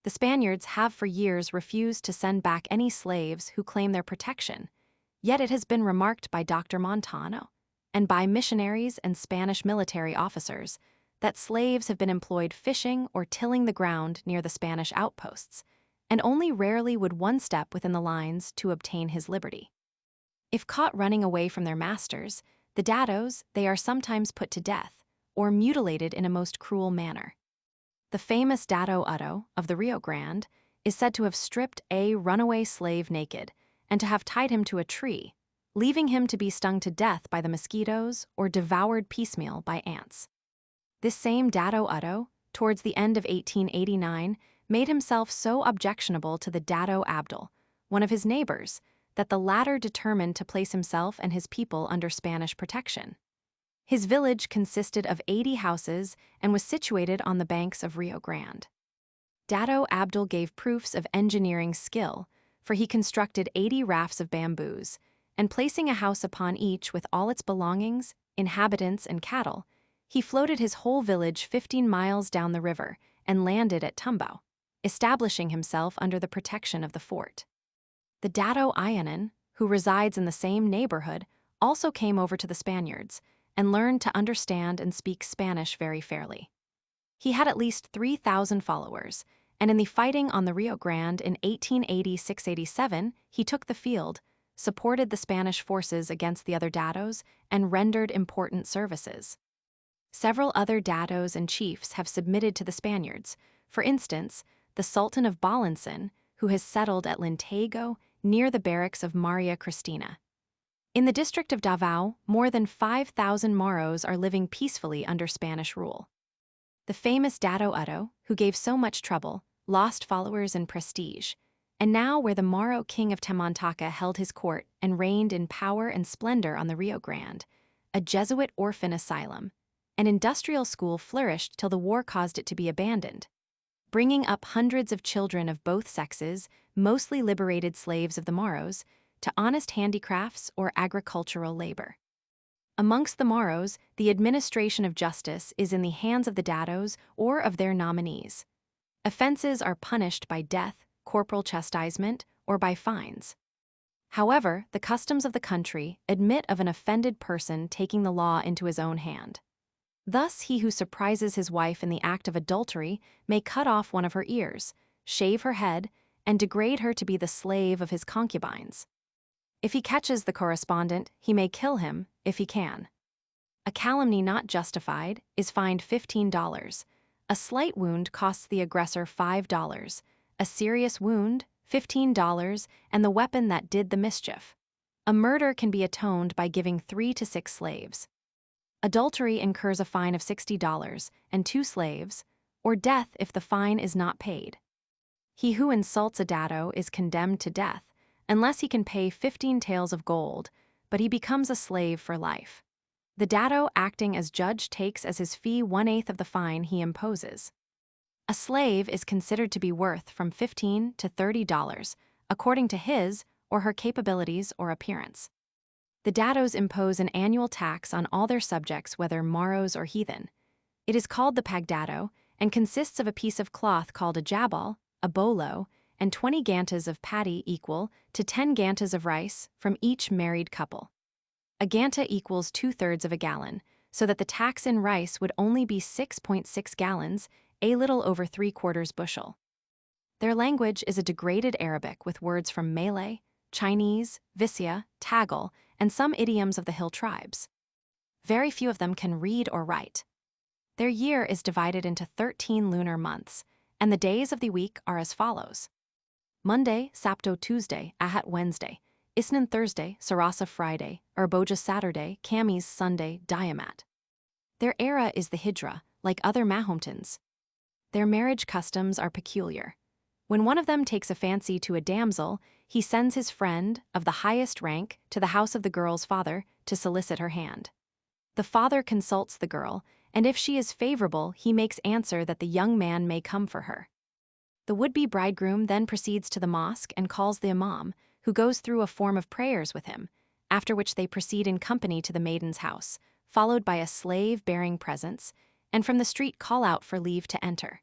The Spaniards have for years refused to send back any slaves who claim their protection, yet it has been remarked by Dr. Montano and by missionaries and Spanish military officers that slaves have been employed fishing or tilling the ground near the Spanish outposts, and only rarely would one step within the lines to obtain his liberty. If caught running away from their masters, the datos, they are sometimes put to death or mutilated in a most cruel manner. The famous Dato Utto of the Rio Grande is said to have stripped a runaway slave naked and to have tied him to a tree, leaving him to be stung to death by the mosquitoes or devoured piecemeal by ants. This same Dato Utto, towards the end of 1889, made himself so objectionable to the Dato Abdul, one of his neighbors, that the latter determined to place himself and his people under Spanish protection. His village consisted of 80 houses and was situated on the banks of Rio Grande. Dato Abdul gave proofs of engineering skill for he constructed 80 rafts of bamboos, and placing a house upon each with all its belongings, inhabitants, and cattle, he floated his whole village 15 miles down the river and landed at Tumbao, establishing himself under the protection of the fort. The Dato Ayanan, who resides in the same neighborhood, also came over to the Spaniards and learned to understand and speak Spanish very fairly. He had at least 3,000 followers, and in the fighting on the Rio Grande in 1886-87, he took the field, supported the Spanish forces against the other datos, and rendered important services. Several other datos and chiefs have submitted to the Spaniards, for instance, the Sultan of Balansan, who has settled at Lintego near the barracks of Maria Cristina. In the district of Davao, more than 5,000 Moros are living peacefully under Spanish rule. The famous Dato Utto, who gave so much trouble, lost followers and prestige, and now where the Moro king of Tamantaka held his court and reigned in power and splendor on the Rio Grande, a Jesuit orphan asylum, an industrial school flourished till the war caused it to be abandoned, bringing up hundreds of children of both sexes, mostly liberated slaves of the Moros, to honest handicrafts or agricultural labor. Amongst the Moros, the administration of justice is in the hands of the datos or of their nominees. Offenses are punished by death, corporal chastisement, or by fines. However, the customs of the country admit of an offended person taking the law into his own hand. Thus, he who surprises his wife in the act of adultery may cut off one of her ears, shave her head, and degrade her to be the slave of his concubines. If he catches the correspondent, he may kill him, if he can. A calumny not justified is fined $15. A slight wound costs the aggressor $5, a serious wound, $15, and the weapon that did the mischief. A murder can be atoned by giving 3 to 6 slaves. Adultery incurs a fine of $60 and 2 slaves, or death if the fine is not paid. He who insults a dato is condemned to death, unless he can pay 15 taels of gold, but he becomes a slave for life. The dato acting as judge takes as his fee 1/8 of the fine he imposes. A slave is considered to be worth from $15 to $30, according to his or her capabilities or appearance. The datos impose an annual tax on all their subjects, whether Moros or heathen. It is called the pagdato and consists of a piece of cloth called a jabal, a bolo, and 20 gantas of paddy equal to 10 gantas of rice from each married couple. A ganta equals 2/3 of a gallon, so that the tax in rice would only be 6.6 gallons, a little over 3/4 bushel. Their language is a degraded Arabic with words from Malay, Chinese, Visya, Tagal, and some idioms of the hill tribes. Very few of them can read or write. Their year is divided into 13 lunar months, and the days of the week are as follows: Monday, Sabto Tuesday, Ahad Wednesday, Isnin Thursday, Sarasa Friday, Urboja Saturday, Camis Sunday, Diamat. Their era is the Hijra, like other Mahometans. Their marriage customs are peculiar. When one of them takes a fancy to a damsel, he sends his friend, of the highest rank, to the house of the girl's father to solicit her hand. The father consults the girl, and if she is favorable, he makes answer that the young man may come for her. The would-be bridegroom then proceeds to the mosque and calls the imam, who goes through a form of prayers with him, after which they proceed in company to the maiden's house, followed by a slave bearing presents, and from the street call out for leave to enter.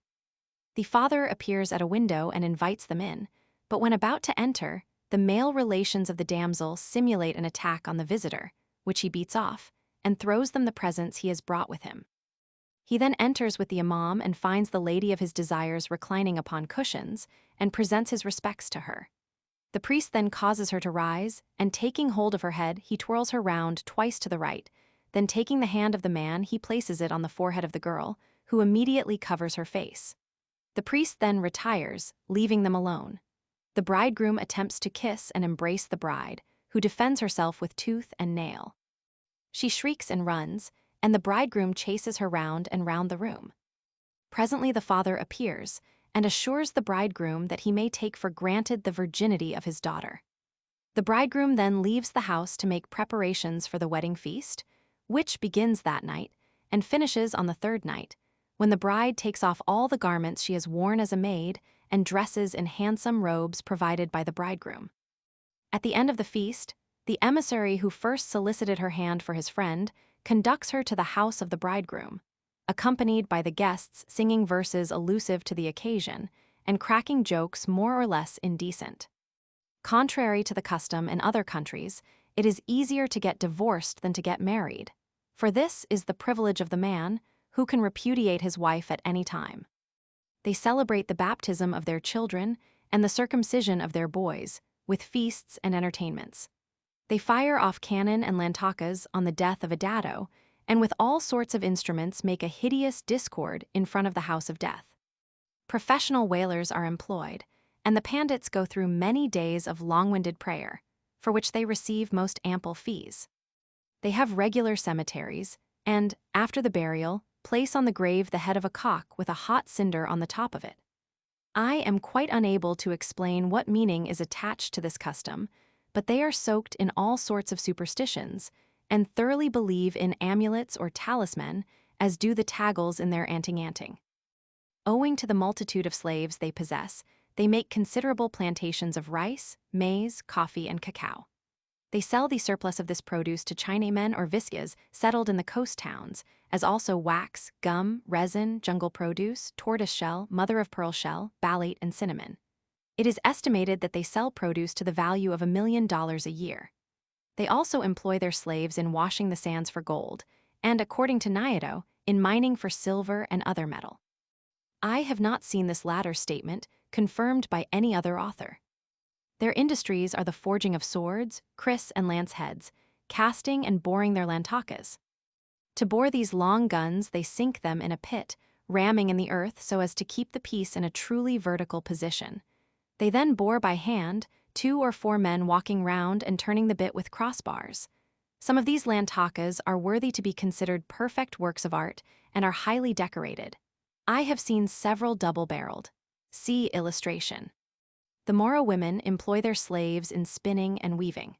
The father appears at a window and invites them in, but when about to enter, the male relations of the damsel simulate an attack on the visitor, which he beats off, and throws them the presents he has brought with him. He then enters with the imam and finds the lady of his desires reclining upon cushions, and presents his respects to her. The priest then causes her to rise, and taking hold of her head, he twirls her round twice to the right, then taking the hand of the man, he places it on the forehead of the girl, who immediately covers her face. The priest then retires, leaving them alone. The bridegroom attempts to kiss and embrace the bride, who defends herself with tooth and nail. She shrieks and runs, and the bridegroom chases her round and round the room. Presently the father appears, and assures the bridegroom that he may take for granted the virginity of his daughter. The bridegroom then leaves the house to make preparations for the wedding feast, which begins that night and finishes on the 3rd night, when the bride takes off all the garments she has worn as a maid and dresses in handsome robes provided by the bridegroom. At the end of the feast, the emissary who first solicited her hand for his friend conducts her to the house of the bridegroom, accompanied by the guests singing verses allusive to the occasion and cracking jokes more or less indecent. Contrary to the custom in other countries, it is easier to get divorced than to get married, for this is the privilege of the man, who can repudiate his wife at any time. They celebrate the baptism of their children and the circumcision of their boys, with feasts and entertainments. They fire off cannon and lantakas on the death of a dado, and with all sorts of instruments make a hideous discord in front of the house of death. Professional wailers are employed, and the pandits go through many days of long-winded prayer, for which they receive most ample fees. They have regular cemeteries, and, after the burial, place on the grave the head of a cock with a hot cinder on the top of it. I am quite unable to explain what meaning is attached to this custom, but they are soaked in all sorts of superstitions, and thoroughly believe in amulets or talisman, as do the Taggles in their anting-anting. Owing to the multitude of slaves they possess, they make considerable plantations of rice, maize, coffee, and cacao. They sell the surplus of this produce to Chinamen or Viscas settled in the coast towns, as also wax, gum, resin, jungle produce, tortoiseshell, mother-of-pearl shell, ballate, and cinnamon. It is estimated that they sell produce to the value of $1 million a year. They also employ their slaves in washing the sands for gold, and, according to Naito, in mining for silver and other metal. I have not seen this latter statement confirmed by any other author. Their industries are the forging of swords, kris and lance heads, casting and boring their lantakas. To bore these long guns, they sink them in a pit, ramming in the earth so as to keep the piece in a truly vertical position. They then bore by hand, 2 or 4 men walking round and turning the bit with crossbars. Some of these lantakas are worthy to be considered perfect works of art and are highly decorated. I have seen several double-barreled. See illustration. The Moro women employ their slaves in spinning and weaving.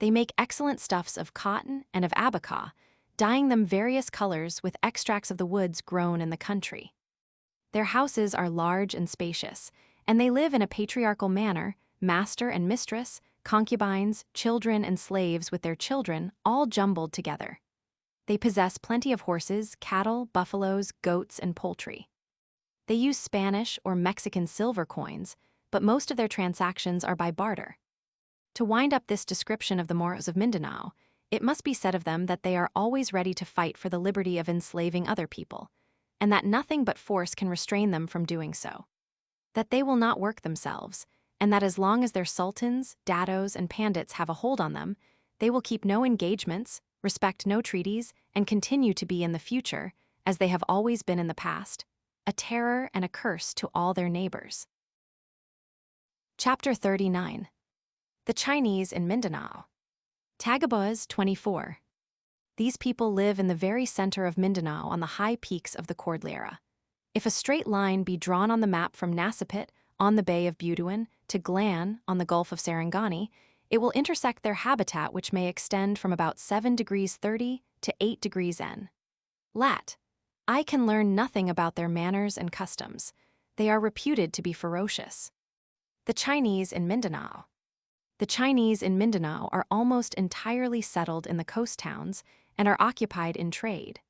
They make excellent stuffs of cotton and of abaca, dyeing them various colors with extracts of the woods grown in the country. Their houses are large and spacious, and they live in a patriarchal manner, master and mistress, concubines, children and slaves with their children, all jumbled together. They possess plenty of horses, cattle, buffaloes, goats, and poultry. They use Spanish or Mexican silver coins, but most of their transactions are by barter. To wind up this description of the Moros of Mindanao, it must be said of them that they are always ready to fight for the liberty of enslaving other people, and that nothing but force can restrain them from doing so. That they will not work themselves, and that as long as their sultans, dados, and pandits have a hold on them, they will keep no engagements, respect no treaties, and continue to be in the future, as they have always been in the past, a terror and a curse to all their neighbors. Chapter 39. The Chinese in Mindanao. Tagabas 24. These people live in the very center of Mindanao on the high peaks of the Cordillera. If a straight line be drawn on the map from Nasipit, on the Bay of Butuan, to Glan, on the Gulf of Sarangani, it will intersect their habitat, which may extend from about 7 degrees 30 to 8 degrees N. Lat. I can learn nothing about their manners and customs. They are reputed to be ferocious. The Chinese in Mindanao. The Chinese in Mindanao are almost entirely settled in the coast towns and are occupied in trade.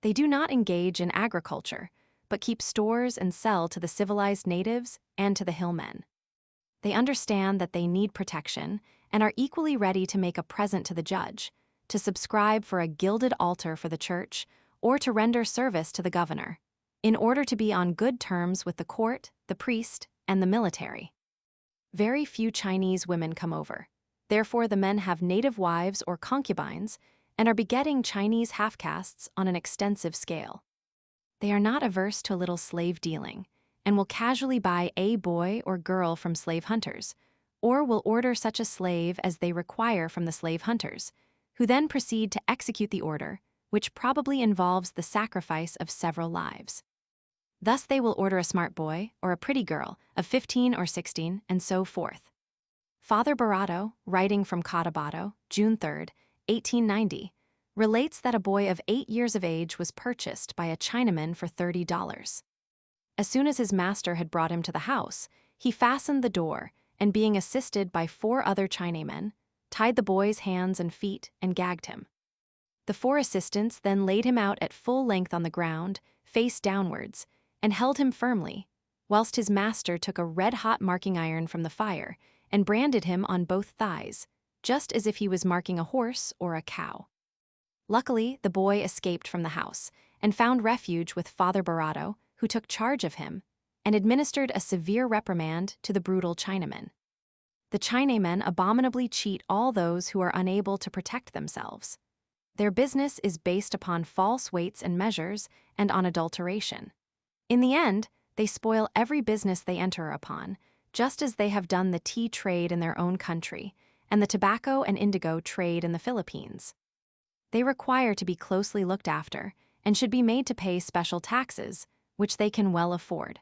They do not engage in agriculture, but keep stores and sell to the civilized natives and to the hillmen. They understand that they need protection and are equally ready to make a present to the judge, to subscribe for a gilded altar for the church, or to render service to the governor, in order to be on good terms with the court, the priest, and the military. Very few Chinese women come over. Therefore, the men have native wives or concubines and are begetting Chinese half-castes on an extensive scale. They are not averse to a little slave dealing and will casually buy a boy or girl from slave hunters, or will order such a slave as they require from the slave hunters, who then proceed to execute the order, which probably involves the sacrifice of several lives. Thus they will order a smart boy or a pretty girl of 15 or 16, and so forth. Father Barado, writing from Cotabato, June 3, 1890, relates that a boy of 8 years of age was purchased by a Chinaman for $30. As soon as his master had brought him to the house, he fastened the door and, being assisted by 4 other Chinamen, tied the boy's hands and feet and gagged him. The 4 assistants then laid him out at full length on the ground, face downwards, and held him firmly, whilst his master took a red-hot marking iron from the fire and branded him on both thighs, just as if he was marking a horse or a cow. Luckily, the boy escaped from the house and found refuge with Father Pardo, who took charge of him and administered a severe reprimand to the brutal Chinamen. The Chinamen abominably cheat all those who are unable to protect themselves. Their business is based upon false weights and measures and on adulteration. In the end, they spoil every business they enter upon, just as they have done the tea trade in their own country and the tobacco and indigo trade in the Philippines. They require to be closely looked after and should be made to pay special taxes, which they can well afford.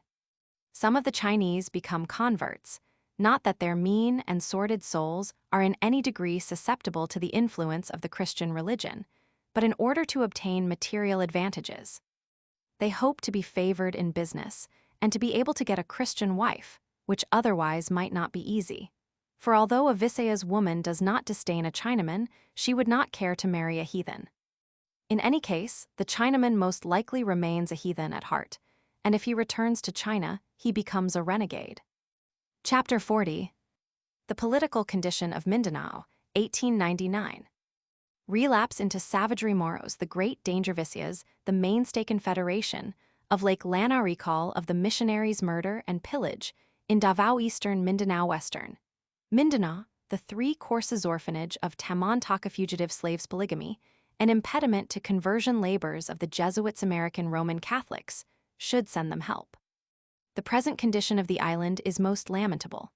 Some of the Chinese become converts, not that their mean and sordid souls are in any degree susceptible to the influence of the Christian religion, but in order to obtain material advantages. They hope to be favored in business and to be able to get a Christian wife, which otherwise might not be easy. For although a Visayas woman does not disdain a Chinaman, she would not care to marry a heathen. In any case, the Chinaman most likely remains a heathen at heart, and if he returns to China, he becomes a renegade. Chapter 40. The Political Condition of Mindanao, 1899. Relapse into savagery. Moros, the great danger. Visayas, the mainstay. Confederation of Lake Lanao. Recall of the missionaries' murder and pillage in Davao. Eastern Mindanao. Western Mindanao, the 3 courses. Orphanage of Tamantaka. Fugitive slaves. Polygamy, an impediment to conversion labors of the Jesuits. American Roman Catholics should send them help. The present condition of the island is most lamentable.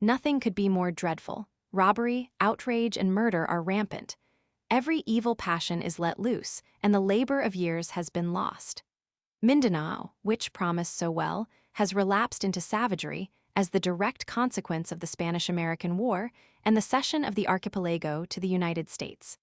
Nothing could be more dreadful. Robbery, outrage, and murder are rampant. Every evil passion is let loose, and the labor of years has been lost. Mindanao, which promised so well, has relapsed into savagery as the direct consequence of the Spanish-American War and the cession of the archipelago to the United States.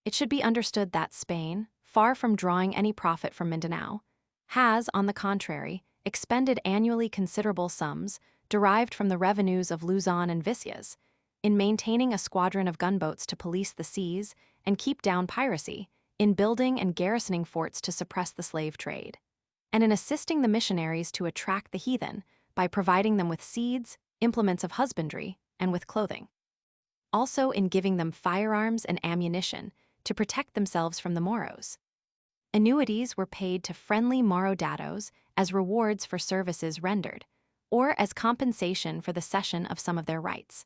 It should be understood that Spain, far from drawing any profit from Mindanao, has, on the contrary, expended annually considerable sums, derived from the revenues of Luzon and Visayas, in maintaining a squadron of gunboats to police the seas and keep down piracy, in building and garrisoning forts to suppress the slave trade, and in assisting the missionaries to attract the heathen by providing them with seeds, implements of husbandry, and with clothing. Also in giving them firearms and ammunition to protect themselves from the Moros. Annuities were paid to friendly Moro datos as rewards for services rendered, or as compensation for the cession of some of their rights.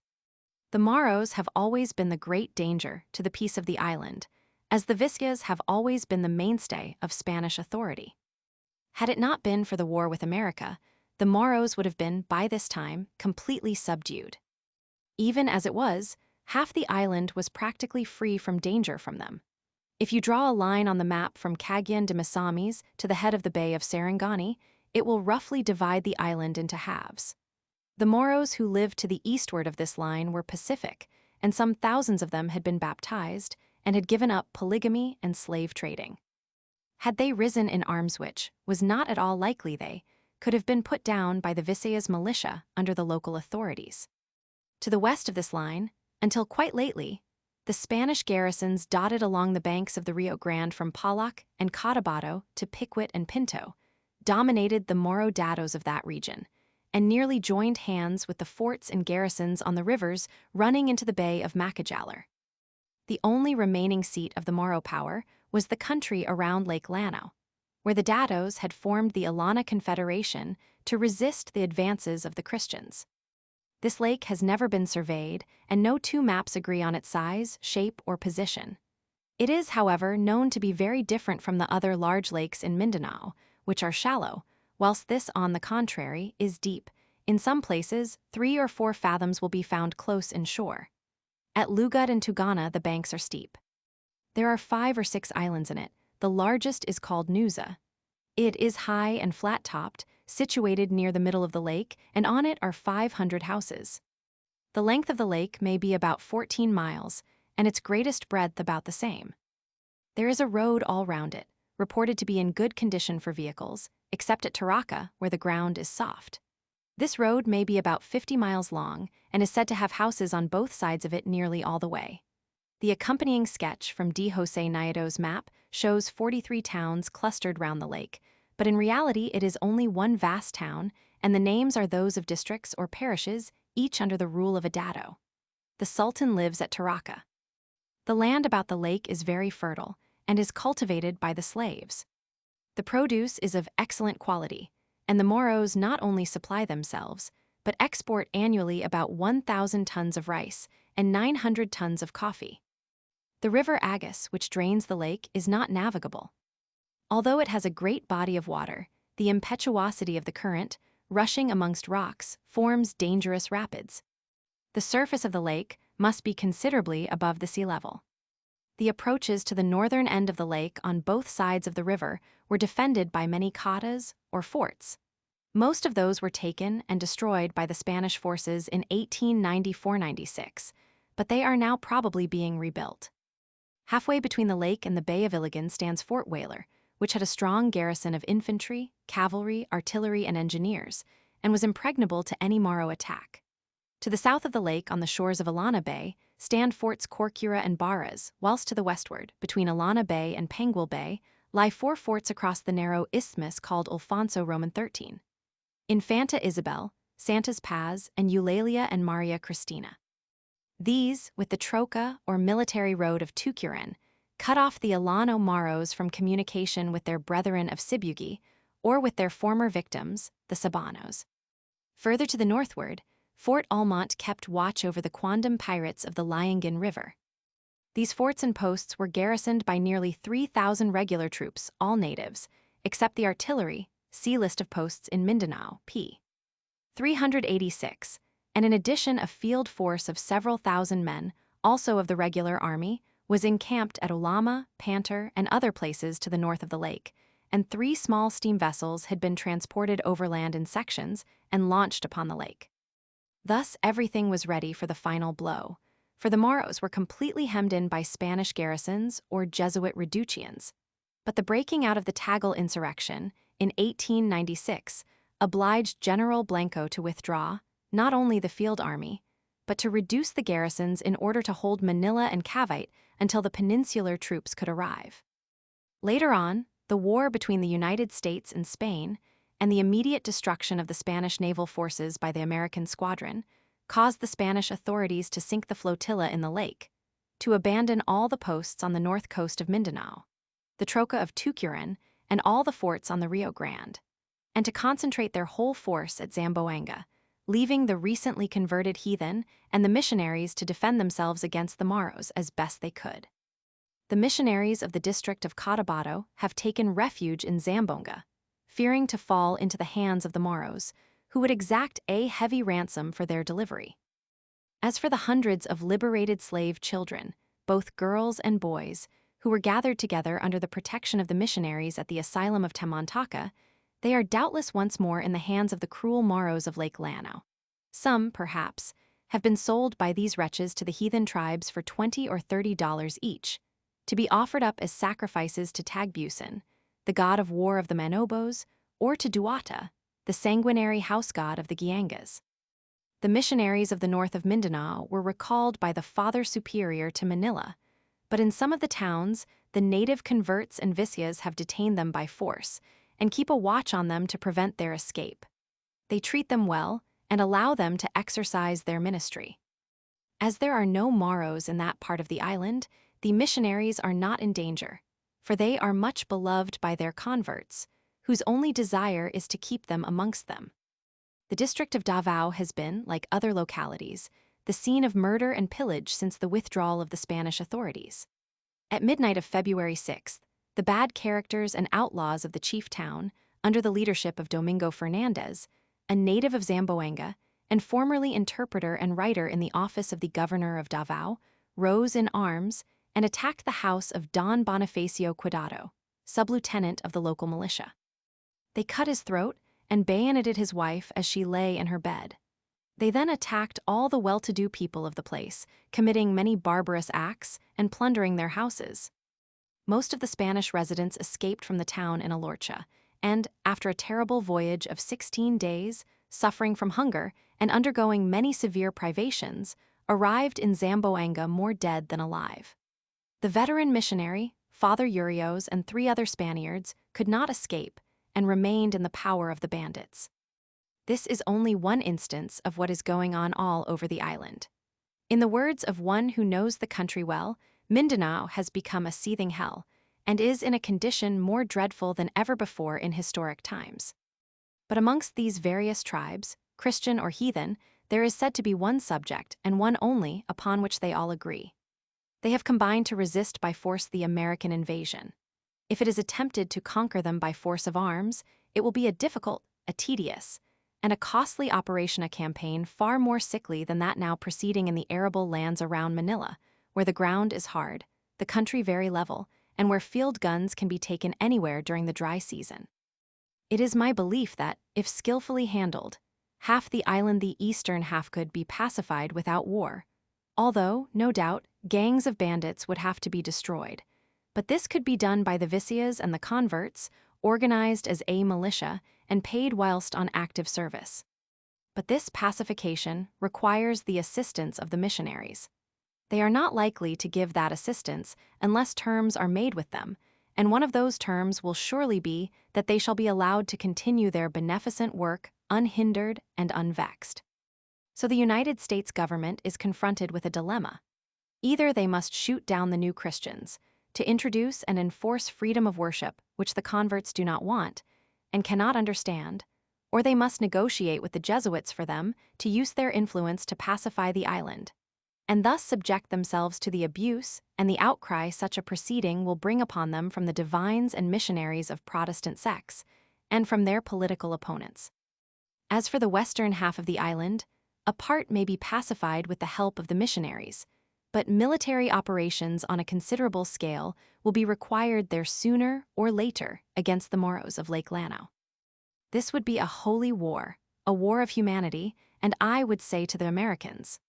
The Moros have always been the great danger to the peace of the island, as the Visayas have always been the mainstay of Spanish authority. Had it not been for the war with America, the Moros would have been, by this time, completely subdued. Even as it was, half the island was practically free from danger from them. If you draw a line on the map from Cagayan de Misamis to the head of the Bay of Sarangani, it will roughly divide the island into halves. The Moros who lived to the eastward of this line were pacific, and some thousands of them had been baptized and had given up polygamy and slave trading. Had they risen in arms, which was not at all likely, they could have been put down by the Visayas militia under the local authorities. To the west of this line, until quite lately, the Spanish garrisons dotted along the banks of the Rio Grande from Palac and Cotabato to Piquet and Pinto dominated the Moro datos of that region, and nearly joined hands with the forts and garrisons on the rivers running into the Bay of Macajalar. The only remaining seat of the Moro power was the country around Lake Lanao, where the datos had formed the Ilana Confederation to resist the advances of the Christians. This lake has never been surveyed, and no 2 maps agree on its size, shape, or position. It is, however, known to be very different from the other large lakes in Mindanao, which are shallow, whilst this, on the contrary, is deep. In some places, 3 or 4 fathoms will be found close inshore. At Lugad and Tugana, the banks are steep. There are 5 or 6 islands in it. The largest is called Nuza. It is high and flat-topped, situated near the middle of the lake, and on it are 500 houses. The length of the lake may be about 14 miles, and its greatest breadth about the same. There is a road all round it, reported to be in good condition for vehicles, except at Taraca, where the ground is soft. This road may be about 50 miles long and is said to have houses on both sides of it nearly all the way. The accompanying sketch from D. Jose Niedo's map shows 43 towns clustered round the lake, but in reality it is only one vast town, and the names are those of districts or parishes, each under the rule of a dado. The Sultan lives at Taraca. The land about the lake is very fertile and is cultivated by the slaves. The produce is of excellent quality, and the Moros not only supply themselves, but export annually about 1,000 tons of rice and 900 tons of coffee. The river Agus, which drains the lake, is not navigable. Although it has a great body of water, the impetuosity of the current, rushing amongst rocks, forms dangerous rapids. The surface of the lake must be considerably above the sea level. The approaches to the northern end of the lake on both sides of the river were defended by many catas, or forts. Most of those were taken and destroyed by the Spanish forces in 1894–96, but they are now probably being rebuilt. Halfway between the lake and the Bay of Iligan stands Fort Whaler, which had a strong garrison of infantry, cavalry, artillery, and engineers, and was impregnable to any Moro attack. To the south of the lake, on the shores of Alana Bay, stand Forts Corcura and Barras, whilst to the westward, between Alana Bay and Panguil Bay, lie 4 forts across the narrow isthmus called Alfonso Roman XIII. Infanta Isabel, Santas Paz, and Eulalia and Maria Cristina. These, with the Troca or military road of Tucuran, cut off the Alano Maros from communication with their brethren of Sibugi, or with their former victims, the Sabanos. Further to the northward, Fort Almont kept watch over the quondam pirates of the Liangan River. These forts and posts were garrisoned by nearly 3,000 regular troops, all natives, except the artillery, see list of posts in Mindanao, p. 386, and in addition a field force of several thousand men, also of the regular army, was encamped at Olama, Panter, and other places to the north of the lake, and 3 small steam vessels had been transported overland in sections and launched upon the lake. Thus everything was ready for the final blow, for the Moros were completely hemmed in by Spanish garrisons or Jesuit reductions. But the breaking out of the Tagal insurrection in 1896 obliged General Blanco to withdraw, not only the field army, but to reduce the garrisons in order to hold Manila and Cavite until the peninsular troops could arrive. Later on, the war between the United States and Spain, and the immediate destruction of the Spanish naval forces by the American squadron, caused the Spanish authorities to sink the flotilla in the lake, to abandon all the posts on the north coast of Mindanao, the Troca of Tucuran, and all the forts on the Rio Grande, and to concentrate their whole force at Zamboanga, leaving the recently converted heathen and the missionaries to defend themselves against the Moros as best they could. The missionaries of the district of Cotabato have taken refuge in Zamboanga, fearing to fall into the hands of the Moros, who would exact a heavy ransom for their delivery. As for the hundreds of liberated slave children, both girls and boys, who were gathered together under the protection of the missionaries at the asylum of Tamantaka, they are doubtless once more in the hands of the cruel Moros of Lake Lanao. Some, perhaps, have been sold by these wretches to the heathen tribes for $20 or $30 each, to be offered up as sacrifices to Tagbusan, the god of war of the Manobos, or to Duata, the sanguinary house god of the Giangas. The missionaries of the north of Mindanao were recalled by the Father Superior to Manila, but in some of the towns, the native converts and Visyas have detained them by force and keep a watch on them to prevent their escape. They treat them well and allow them to exercise their ministry. As there are no Moros in that part of the island, the missionaries are not in danger, for they are much beloved by their converts, whose only desire is to keep them amongst them. The district of Davao has been, like other localities, the scene of murder and pillage since the withdrawal of the Spanish authorities. At midnight of February 6th, the bad characters and outlaws of the chief town, under the leadership of Domingo Fernandez, a native of Zamboanga, and formerly interpreter and writer in the office of the governor of Davao, rose in arms and attacked the house of Don Bonifacio Cuidado, sub-lieutenant of the local militia. They cut his throat and bayoneted his wife as she lay in her bed. They then attacked all the well-to-do people of the place, committing many barbarous acts and plundering their houses. Most of the Spanish residents escaped from the town in a lorcha, and, after a terrible voyage of 16 days, suffering from hunger and undergoing many severe privations, arrived in Zamboanga more dead than alive. The veteran missionary, Father Urios, and 3 other Spaniards could not escape and remained in the power of the bandits. This is only one instance of what is going on all over the island. In the words of one who knows the country well, Mindanao has become a seething hell and is in a condition more dreadful than ever before in historic times. But amongst these various tribes, Christian or heathen, there is said to be one subject, and one only, upon which they all agree. They have combined to resist by force the American invasion. If it is attempted to conquer them by force of arms, it will be a difficult, a tedious, and a costly operation, a campaign far more sickly than that now proceeding in the arable lands around Manila, where the ground is hard, the country very level, and where field guns can be taken anywhere during the dry season. It is my belief that, if skillfully handled, half the island, the eastern half, could be pacified without war, although, no doubt, gangs of bandits would have to be destroyed. But this could be done by the vicias and the converts, organized as a militia and paid whilst on active service. But this pacification requires the assistance of the missionaries. They are not likely to give that assistance unless terms are made with them, and one of those terms will surely be that they shall be allowed to continue their beneficent work unhindered and unvexed. So the United States government is confronted with a dilemma. Either they must shoot down the new Christians, to introduce and enforce freedom of worship, which the converts do not want and cannot understand, or they must negotiate with the Jesuits for them to use their influence to pacify the island, and thus subject themselves to the abuse and the outcry such a proceeding will bring upon them from the divines and missionaries of Protestant sects, and from their political opponents. As for the western half of the island, a part may be pacified with the help of the missionaries, but military operations on a considerable scale will be required there sooner or later against the Moros of Lake Llano. This would be a holy war, a war of humanity, and I would say to the Americans,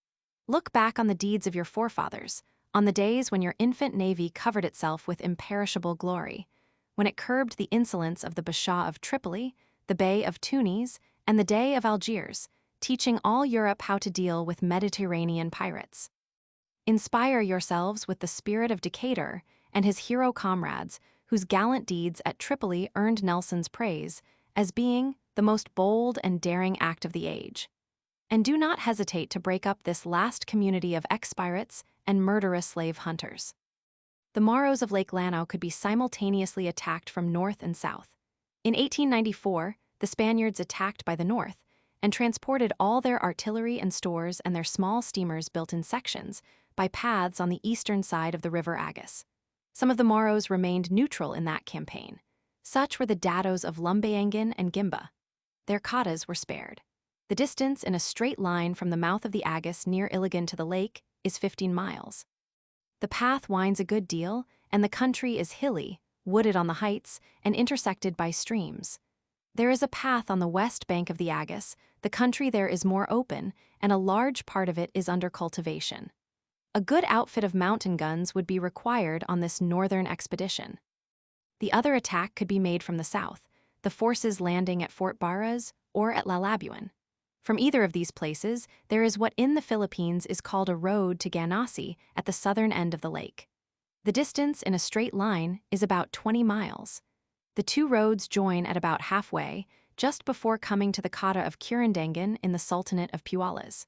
look back on the deeds of your forefathers, on the days when your infant navy covered itself with imperishable glory, when it curbed the insolence of the Bashaw of Tripoli, the Bey of Tunis, and the Dey of Algiers, teaching all Europe how to deal with Mediterranean pirates. Inspire yourselves with the spirit of Decatur and his hero comrades, whose gallant deeds at Tripoli earned Nelson's praise as being the most bold and daring act of the age. And do not hesitate to break up this last community of ex-pirates and murderous slave hunters. The Moros of Lake Llano could be simultaneously attacked from north and south. In 1894, the Spaniards attacked by the north and transported all their artillery and stores and their small steamers built in sections by paths on the eastern side of the River Agus. Some of the Moros remained neutral in that campaign. Such were the dados of Lumbayangan and Gimba. Their katas were spared. The distance in a straight line from the mouth of the Agus near Iligan to the lake is 15 miles. The path winds a good deal, and the country is hilly, wooded on the heights, and intersected by streams. There is a path on the west bank of the Agus. The country there is more open, and a large part of it is under cultivation. A good outfit of mountain guns would be required on this northern expedition. The other attack could be made from the south, the forces landing at Fort Barras or at Lalabuan. From either of these places, there is what in the Philippines is called a road to Ganassi at the southern end of the lake. The distance in a straight line is about 20 miles. The two roads join at about halfway, just before coming to the kata of Curandangan in the Sultanate of Pualas.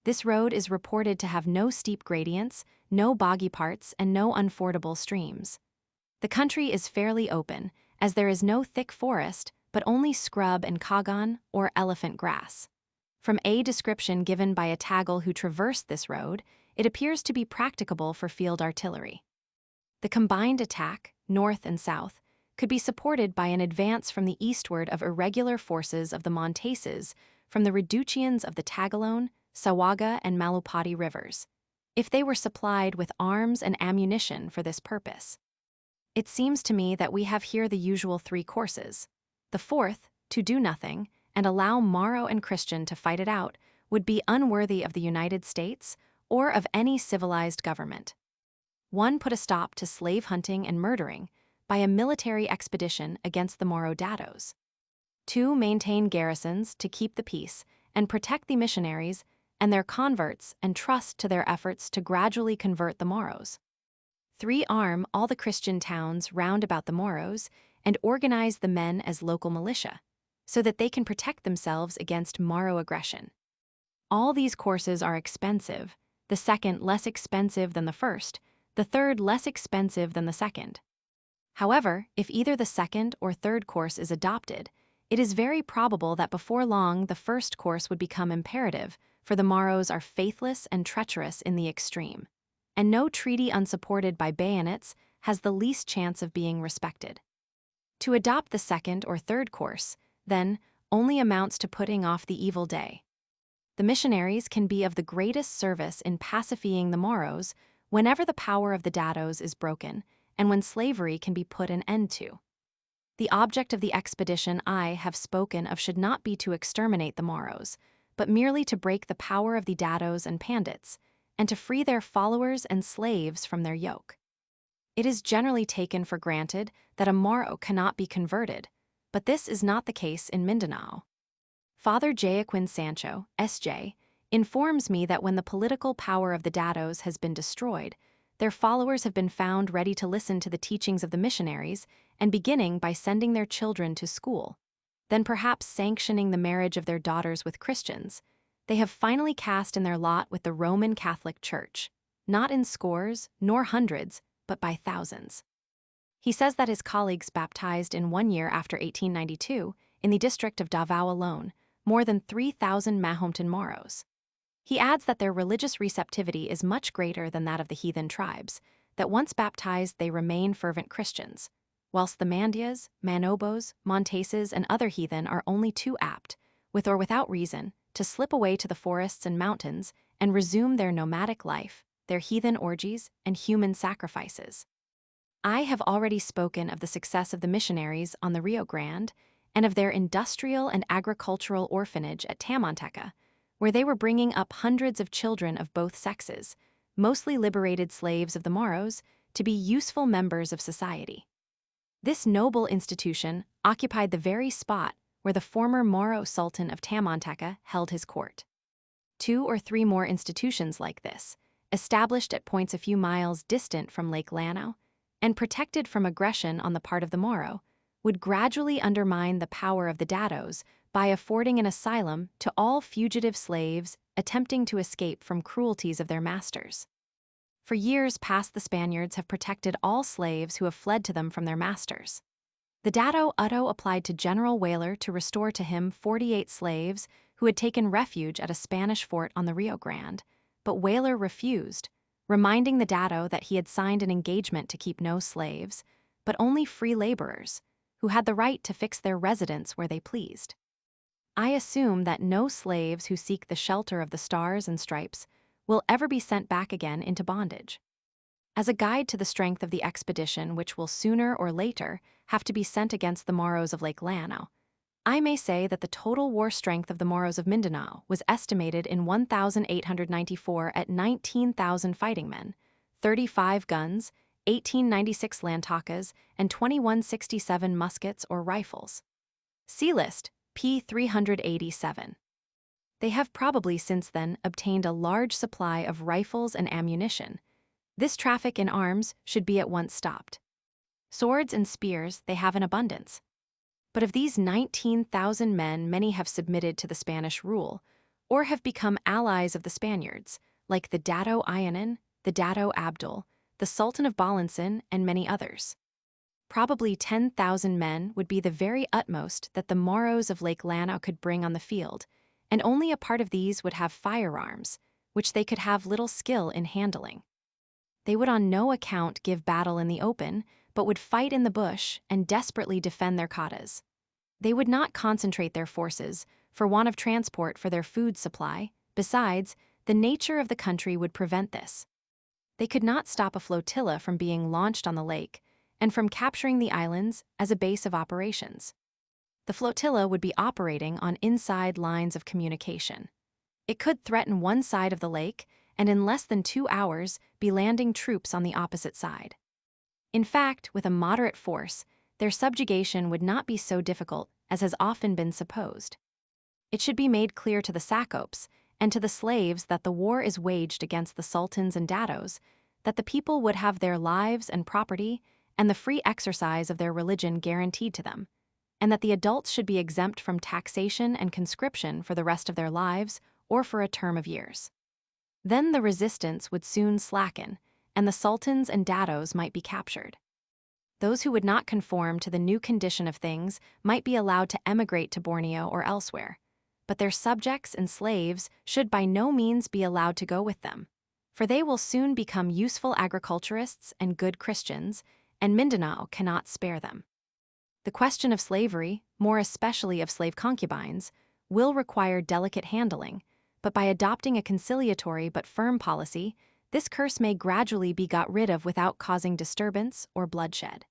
This road is reported to have no steep gradients, no boggy parts, and no unfordable streams. The country is fairly open, as there is no thick forest, but only scrub and kagan, or elephant grass. From a description given by a Tagal who traversed this road, it appears to be practicable for field artillery. The combined attack, north and south, could be supported by an advance from the eastward of irregular forces of the Monteses from the Reducians of the Tagalone, Sawaga, and Malupati rivers, if they were supplied with arms and ammunition for this purpose. It seems to me that we have here the usual 3 courses. The fourth, to do nothing, and allow Moro and Christian to fight it out, would be unworthy of the United States or of any civilized government. One put a stop to slave hunting and murdering by a military expedition against the Moro datos. 2. Maintain garrisons to keep the peace and protect the missionaries and their converts and trust to their efforts to gradually convert the Moros. 3. Arm all the Christian towns round about the Moros and organize the men as local militia, so that they can protect themselves against Moro aggression. All these courses are expensive, the second less expensive than the first, the third less expensive than the second. However, if either the second or third course is adopted, it is very probable that before long the first course would become imperative, for the Moros are faithless and treacherous in the extreme, and no treaty unsupported by bayonets has the least chance of being respected. To adopt the second or third course, then, only amounts to putting off the evil day. The missionaries can be of the greatest service in pacifying the Moros whenever the power of the datos is broken and when slavery can be put an end to. The object of the expedition I have spoken of should not be to exterminate the Moros, but merely to break the power of the datos and pandits, and to free their followers and slaves from their yoke. It is generally taken for granted that a Moro cannot be converted, but this is not the case in Mindanao. Father Joaquin Sancho, S.J., informs me that when the political power of the datos has been destroyed, their followers have been found ready to listen to the teachings of the missionaries and beginning by sending their children to school, then perhaps sanctioning the marriage of their daughters with Christians, they have finally cast in their lot with the Roman Catholic Church, not in scores nor hundreds, but by thousands. He says that his colleagues baptized in 1 year after 1892, in the district of Davao alone, more than 3,000 Mahometan Moros. He adds that their religious receptivity is much greater than that of the heathen tribes, that once baptized they remain fervent Christians, whilst the Mandias, Manobos, Monteses, and other heathen are only too apt, with or without reason, to slip away to the forests and mountains and resume their nomadic life, their heathen orgies, and human sacrifices. I have already spoken of the success of the missionaries on the Rio Grande and of their industrial and agricultural orphanage at Tamanteca, where they were bringing up hundreds of children of both sexes, mostly liberated slaves of the Moros, to be useful members of society. This noble institution occupied the very spot where the former Moro Sultan of Tamanteca held his court. 2 or 3 more institutions like this, established at points a few miles distant from Lake Lanao, and protected from aggression on the part of the Moro, would gradually undermine the power of the datos by affording an asylum to all fugitive slaves attempting to escape from cruelties of their masters. For years past, the Spaniards have protected all slaves who have fled to them from their masters. The dato Utto applied to General Weyler to restore to him 48 slaves who had taken refuge at a Spanish fort on the Rio Grande, but Weyler refused, reminding the dato that he had signed an engagement to keep no slaves, but only free laborers, who had the right to fix their residence where they pleased. I assume that no slaves who seek the shelter of the Stars and Stripes will ever be sent back again into bondage. As a guide to the strength of the expedition which will sooner or later have to be sent against the Moros of Lake Lanao, I may say that the total war strength of the Moros of Mindanao was estimated in 1,894 at 19,000 fighting men, 35 guns, 1896 lantakas, and 2167 muskets or rifles. See list, p. 387. They have probably since then obtained a large supply of rifles and ammunition. This traffic in arms should be at once stopped. Swords and spears they have in abundance. But of these 19,000 men, many have submitted to the Spanish rule, or have become allies of the Spaniards, like the Dato Ayanan, the Dato Abdul, the Sultan of Balansin, and many others. Probably 10,000 men would be the very utmost that the Moros of Lake Lanao could bring on the field, and only a part of these would have firearms, which they could have little skill in handling. They would on no account give battle in the open, but would fight in the bush and desperately defend their cotas. They would not concentrate their forces for want of transport for their food supply. Besides, the nature of the country would prevent this. They could not stop a flotilla from being launched on the lake and from capturing the islands as a base of operations. The flotilla would be operating on inside lines of communication. It could threaten one side of the lake and in less than 2 hours be landing troops on the opposite side. In fact, with a moderate force, their subjugation would not be so difficult as has often been supposed. It should be made clear to the sacopes and to the slaves that the war is waged against the sultans and datos, that the people would have their lives and property and the free exercise of their religion guaranteed to them, and that the adults should be exempt from taxation and conscription for the rest of their lives or for a term of years. Then the resistance would soon slacken, and the sultans and datos might be captured. Those who would not conform to the new condition of things might be allowed to emigrate to Borneo or elsewhere, but their subjects and slaves should by no means be allowed to go with them, for they will soon become useful agriculturists and good Christians, and Mindanao cannot spare them. The question of slavery, more especially of slave concubines, will require delicate handling, but by adopting a conciliatory but firm policy, this curse may gradually be got rid of without causing disturbance or bloodshed.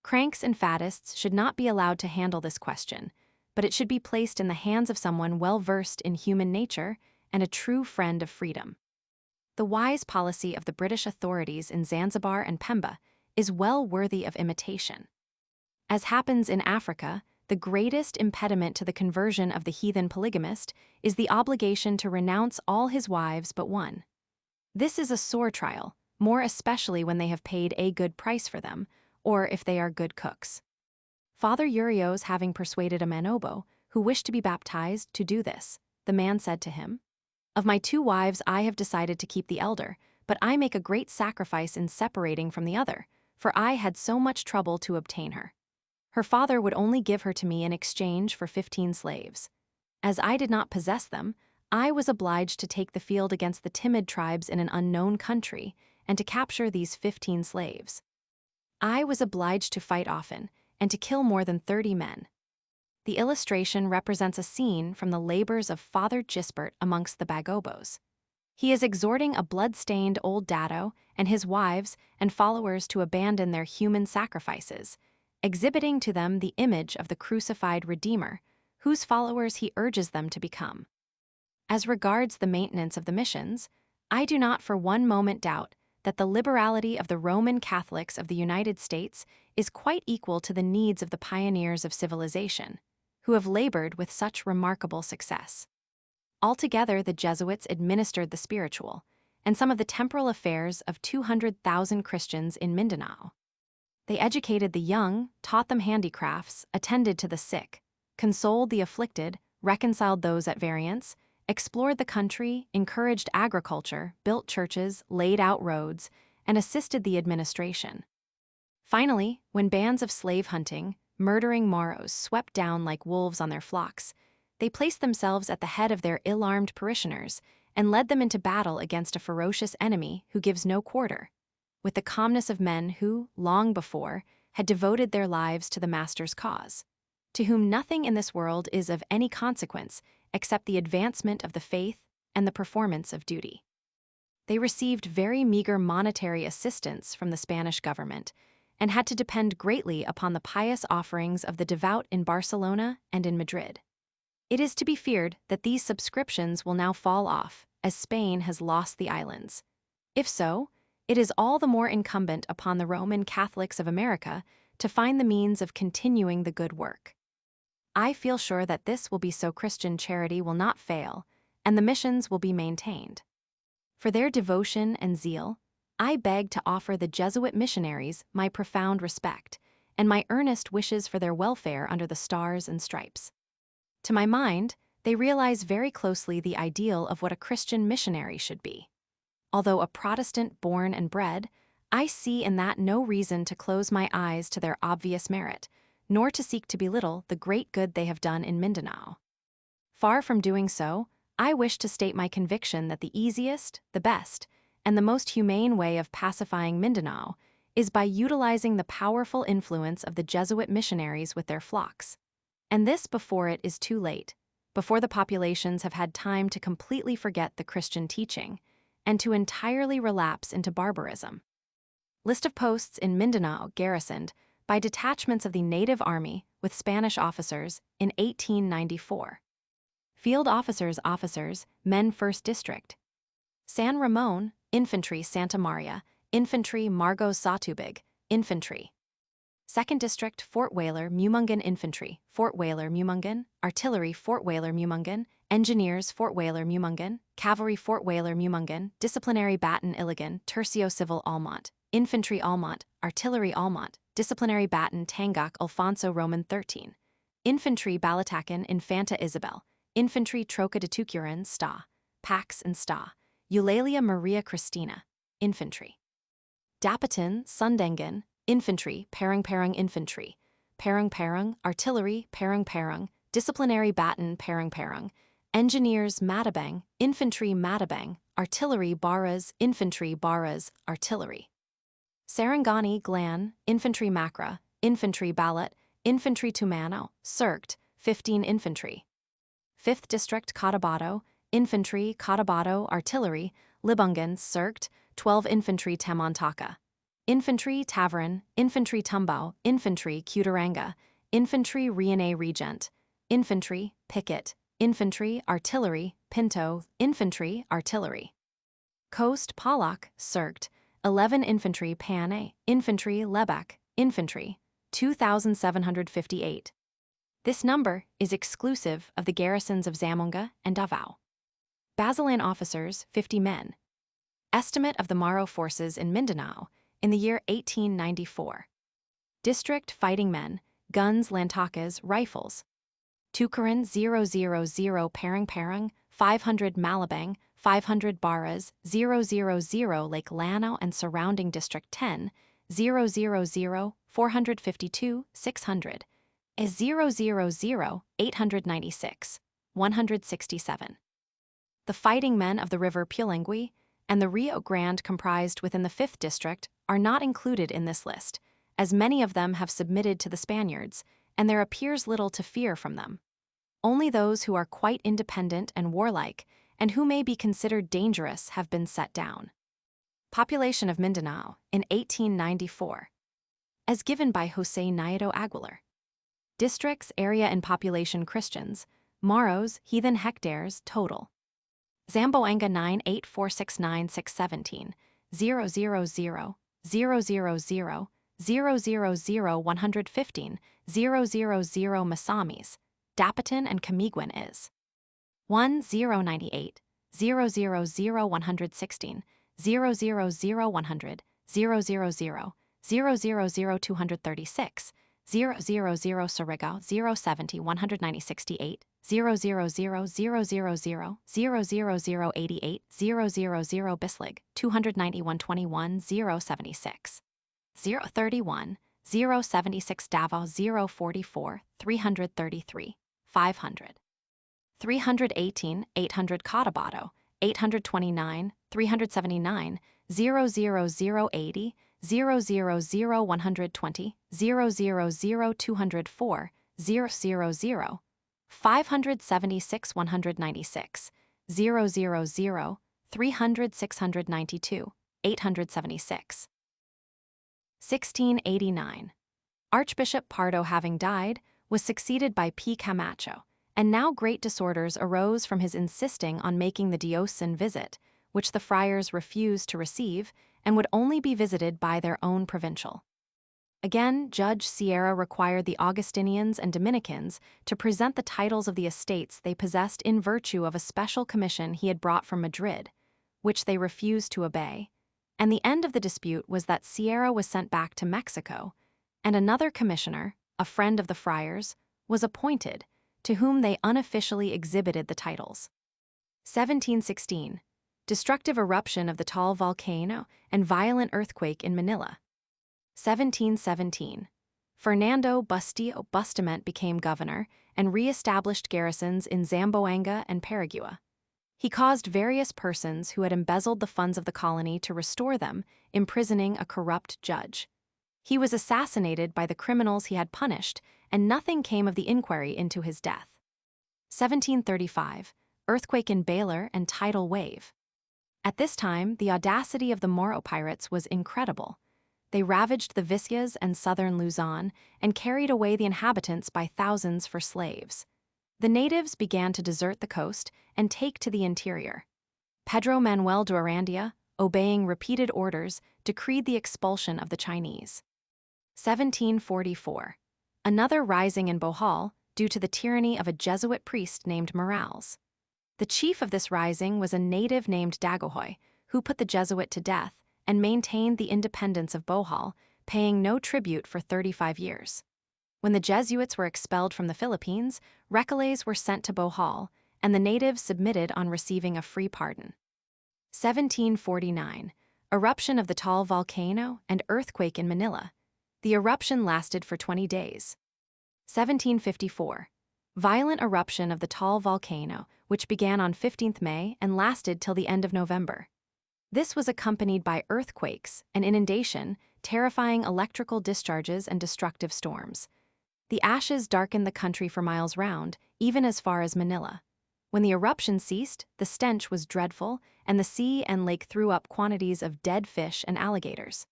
Cranks and faddists should not be allowed to handle this question, but it should be placed in the hands of someone well-versed in human nature and a true friend of freedom. The wise policy of the British authorities in Zanzibar and Pemba is well worthy of imitation. As happens in Africa, the greatest impediment to the conversion of the heathen polygamist is the obligation to renounce all his wives but one. This is a sore trial, more especially when they have paid a good price for them, or if they are good cooks. Father Urios having persuaded a Manobo, who wished to be baptized, to do this, the man said to him, "Of my 2 wives I have decided to keep the elder, but I make a great sacrifice in separating from the other, for I had so much trouble to obtain her. Her father would only give her to me in exchange for 15 slaves. As I did not possess them, I was obliged to take the field against the timid tribes in an unknown country and to capture these 15 slaves. I was obliged to fight often and to kill more than 30 men." The illustration represents a scene from the labors of Father Gisbert amongst the Bagobos. He is exhorting a blood-stained old dato and his wives and followers to abandon their human sacrifices, exhibiting to them the image of the crucified Redeemer, whose followers he urges them to become. As regards the maintenance of the missions, I do not for one moment doubt that the liberality of the Roman Catholics of the United States is quite equal to the needs of the pioneers of civilization, who have labored with such remarkable success. Altogether, the Jesuits administered the spiritual and some of the temporal affairs of 200,000 Christians in Mindanao. They educated the young, taught them handicrafts, attended to the sick, consoled the afflicted, reconciled those at variance, explored the country, encouraged agriculture, built churches, laid out roads, and assisted the administration. Finally, when bands of slave hunting, murdering Moros swept down like wolves on their flocks, they placed themselves at the head of their ill-armed parishioners and led them into battle against a ferocious enemy who gives no quarter, with the calmness of men who, long before, had devoted their lives to the Master's cause, to whom nothing in this world is of any consequence except the advancement of the faith and the performance of duty. They received very meager monetary assistance from the Spanish government and had to depend greatly upon the pious offerings of the devout in Barcelona and in Madrid. It is to be feared that these subscriptions will now fall off, as Spain has lost the islands. If so, it is all the more incumbent upon the Roman Catholics of America to find the means of continuing the good work. I feel sure that this will be so Christian charity will not fail, and the missions will be maintained. For their devotion and zeal, I beg to offer the Jesuit missionaries my profound respect and my earnest wishes for their welfare under the stars and stripes. To my mind, they realize very closely the ideal of what a Christian missionary should be. Although a Protestant born and bred, I see in that no reason to close my eyes to their obvious merit, nor to seek to belittle the great good they have done in Mindanao. Far from doing so, I wish to state my conviction that the easiest, the best, and the most humane way of pacifying Mindanao is by utilizing the powerful influence of the Jesuit missionaries with their flocks. And this before it is too late, before the populations have had time to completely forget the Christian teaching and to entirely relapse into barbarism. List of posts in Mindanao garrisoned by detachments of the native army with Spanish officers in 1894. Field officers, men 1st District. San Ramon, Infantry Santa Maria, Infantry Margos Satubig, Infantry. 2nd District, Fort Whaler, Mumungan Infantry, Fort Whaler, Mumungan, Artillery, Fort Whaler, Mumungan, Engineers, Fort Whaler, Mumungan, Cavalry, Fort Whaler, Mumungan, Disciplinary Baton, Iligan, Tercio Civil, Almont, Infantry, Almont, Artillery, Almont, Disciplinary Baton, Tangak, Alfonso Roman 13. Infantry, Balatacan, Infanta Isabel, Infantry, Troca de Tucuran, Sta, Pax and Sta, Eulalia Maria Cristina, Infantry. Dapitan, Sundangan, Infantry, Parang Infantry, Parang, Artillery, Parang, Disciplinary Baton, Parang, Engineers, Matabang, Infantry, Matabang, Artillery, Barras, Infantry, Barras, Artillery. Sarangani, Glan, Infantry, Macra, Infantry, Ballot, Infantry, Tumano, Circt, 15 Infantry. 5th District, Cotabato, Infantry, Cotabato, Artillery, Libungan, Circt, 12 Infantry, Tamontaka. Infantry, Tavern, Infantry, Tumbao, Infantry, Cutaranga, Infantry, Riene Regent, Infantry, Picket, Infantry, Artillery, Pinto, Infantry, Artillery. Coast, Palak, Circt, 11 Infantry, Pane, Infantry, Lebec, Infantry, 2,758. This number is exclusive of the garrisons of Zamboanga and Davao. Basilan officers, 50 men. Estimate of the Maro forces in Mindanao in the year 1894. District fighting men, guns, lantakas, rifles. Tucaran 000 Parang, 500 Malabang, 500 Barras, 000 Lake Lanao and surrounding District 10, 000 452, 600, is 000 896, 167. The fighting men of the River Pulengui and the Rio Grande comprised within the 5th District are not included in this list, as many of them have submitted to the Spaniards, and there appears little to fear from them. Only those who are quite independent and warlike, and who may be considered dangerous, have been set down. Population of Mindanao in 1894. As given by Jose Nieto Aguilar. Districts, area and population Christians, Maros, heathen hectares, total. Zamboanga 98469 000, 000, 000, 115, 000 Masamis, Dapitan and Camiguin is 1098, 000 116, 000 100, 000 236, 000 Surigao 070 198, 000 88, 000 Bislig 290 121 076, 031, 076 Davao 044 333, 500. 318, 800 Cotabato, 829, 379, 00080, 000 120, 000 204, 000, 576 196, 000, 300 692, 876. 1689. Archbishop Pardo having died, was succeeded by P. Camacho, and now great disorders arose from his insisting on making the diocesan visit, which the friars refused to receive and would only be visited by their own provincial. Again, Judge Sierra required the Augustinians and Dominicans to present the titles of the estates they possessed in virtue of a special commission he had brought from Madrid, which they refused to obey, and the end of the dispute was that Sierra was sent back to Mexico, and another commissioner, a friend of the friars, was appointed, to whom they unofficially exhibited the titles. 1716. Destructive eruption of the tall volcano and violent earthquake in Manila. 1717. Fernando Bustamante became governor and re-established garrisons in Zamboanga and Paragua. He caused various persons who had embezzled the funds of the colony to restore them, imprisoning a corrupt judge. He was assassinated by the criminals he had punished, and nothing came of the inquiry into his death. 1735. Earthquake in Baylor and tidal wave. At this time, the audacity of the Moro pirates was incredible. They ravaged the Visayas and southern Luzon and carried away the inhabitants by thousands for slaves. The natives began to desert the coast and take to the interior. Pedro Manuel de Arandia, obeying repeated orders, decreed the expulsion of the Chinese. 1744. Another rising in Bohol due to the tyranny of a Jesuit priest named Morales. The chief of this rising was a native named Dagohoy, who put the Jesuit to death and maintained the independence of Bohol, paying no tribute for 35 years. When the Jesuits were expelled from the Philippines, Recollets were sent to Bohol, and the natives submitted on receiving a free pardon. 1749. Eruption of the tall volcano and earthquake in Manila. The eruption lasted for 20 days. 1754. Violent eruption of the tall volcano, which began on 15th May and lasted till the end of November. This was accompanied by earthquakes, an inundation, terrifying electrical discharges, and destructive storms. The ashes darkened the country for miles round, even as far as Manila. When the eruption ceased, the stench was dreadful, and the sea and lake threw up quantities of dead fish and alligators.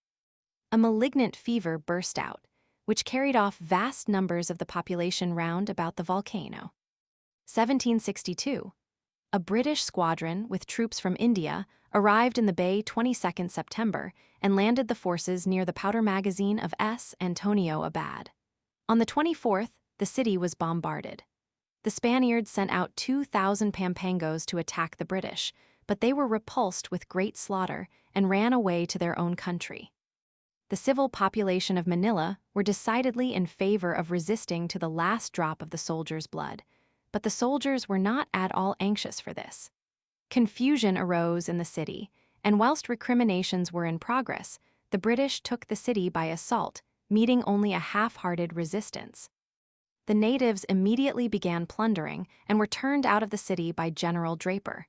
A malignant fever burst out, which carried off vast numbers of the population round about the volcano. 1762. A British squadron with troops from India arrived in the bay 22nd September and landed the forces near the powder magazine of S. Antonio Abad. On the 24th, the city was bombarded. The Spaniards sent out 2,000 Pampangos to attack the British, but they were repulsed with great slaughter and ran away to their own country. The civil population of Manila were decidedly in favor of resisting to the last drop of the soldiers' blood, but the soldiers were not at all anxious for this. Confusion arose in the city, and whilst recriminations were in progress, the British took the city by assault, meeting only a half-hearted resistance. The natives immediately began plundering and were turned out of the city by General Draper.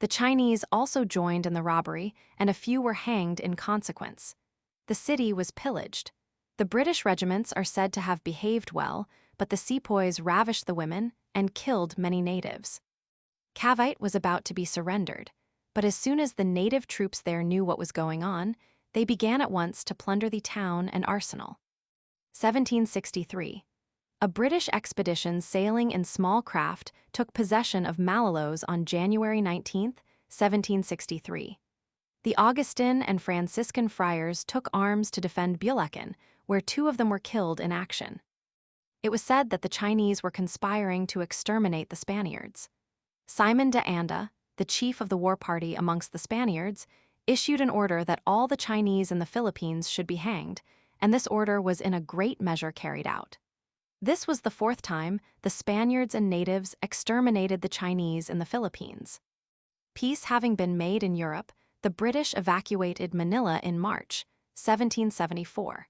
The Chinese also joined in the robbery, and a few were hanged in consequence. The city was pillaged. The British regiments are said to have behaved well, but the sepoys ravished the women and killed many natives. Cavite was about to be surrendered, but as soon as the native troops there knew what was going on, they began at once to plunder the town and arsenal. 1763. A British expedition sailing in small craft took possession of Malolos on January 19, 1763. The Augustin and Franciscan friars took arms to defend Bulacan, where 2 of them were killed in action. It was said that the Chinese were conspiring to exterminate the Spaniards. Simon de Anda, the chief of the war party amongst the Spaniards, issued an order that all the Chinese in the Philippines should be hanged, and this order was in a great measure carried out. This was the 4th time the Spaniards and natives exterminated the Chinese in the Philippines. Peace having been made in Europe, the British evacuated Manila in March 1774.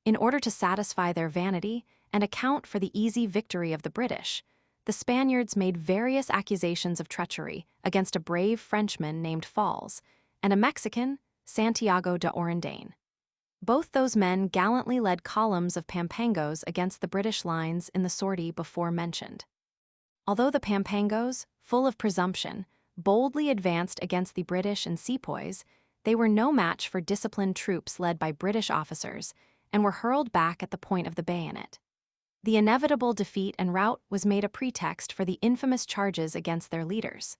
In order to satisfy their vanity and account for the easy victory of the British, the Spaniards made various accusations of treachery against a brave Frenchman named Falls and a Mexican, Santiago de Orendain. Both those men gallantly led columns of Pampangos against the British lines in the sortie before mentioned. Although the Pampangos, full of presumption, boldly advanced against the British and sepoys, they were no match for disciplined troops led by British officers and were hurled back at the point of the bayonet. The inevitable defeat and rout was made a pretext for the infamous charges against their leaders.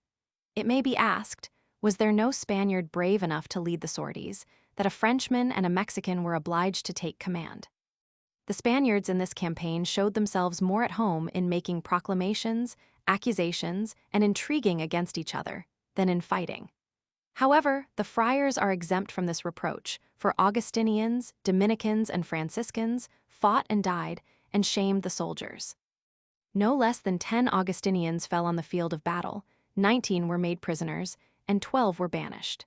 It may be asked, was there no Spaniard brave enough to lead the sorties, that a Frenchman and a Mexican were obliged to take command? The Spaniards in this campaign showed themselves more at home in making proclamations, accusations, and intriguing against each other than in fighting. However, the friars are exempt from this reproach, for Augustinians, Dominicans, and Franciscans fought and died and shamed the soldiers. No less than 10 Augustinians fell on the field of battle, 19 were made prisoners, and 12 were banished.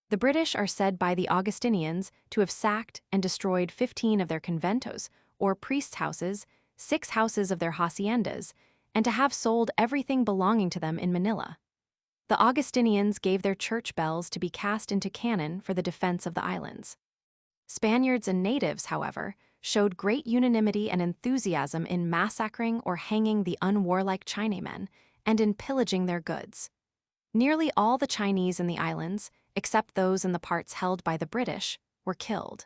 The British are said by the Augustinians to have sacked and destroyed 15 of their conventos, or priests' houses, 6 houses of their haciendas, and to have sold everything belonging to them in Manila. The Augustinians gave their church bells to be cast into cannon for the defense of the islands. Spaniards and natives, however, showed great unanimity and enthusiasm in massacring or hanging the unwarlike Chinamen and in pillaging their goods. Nearly all the Chinese in the islands, except those in the parts held by the British, were killed.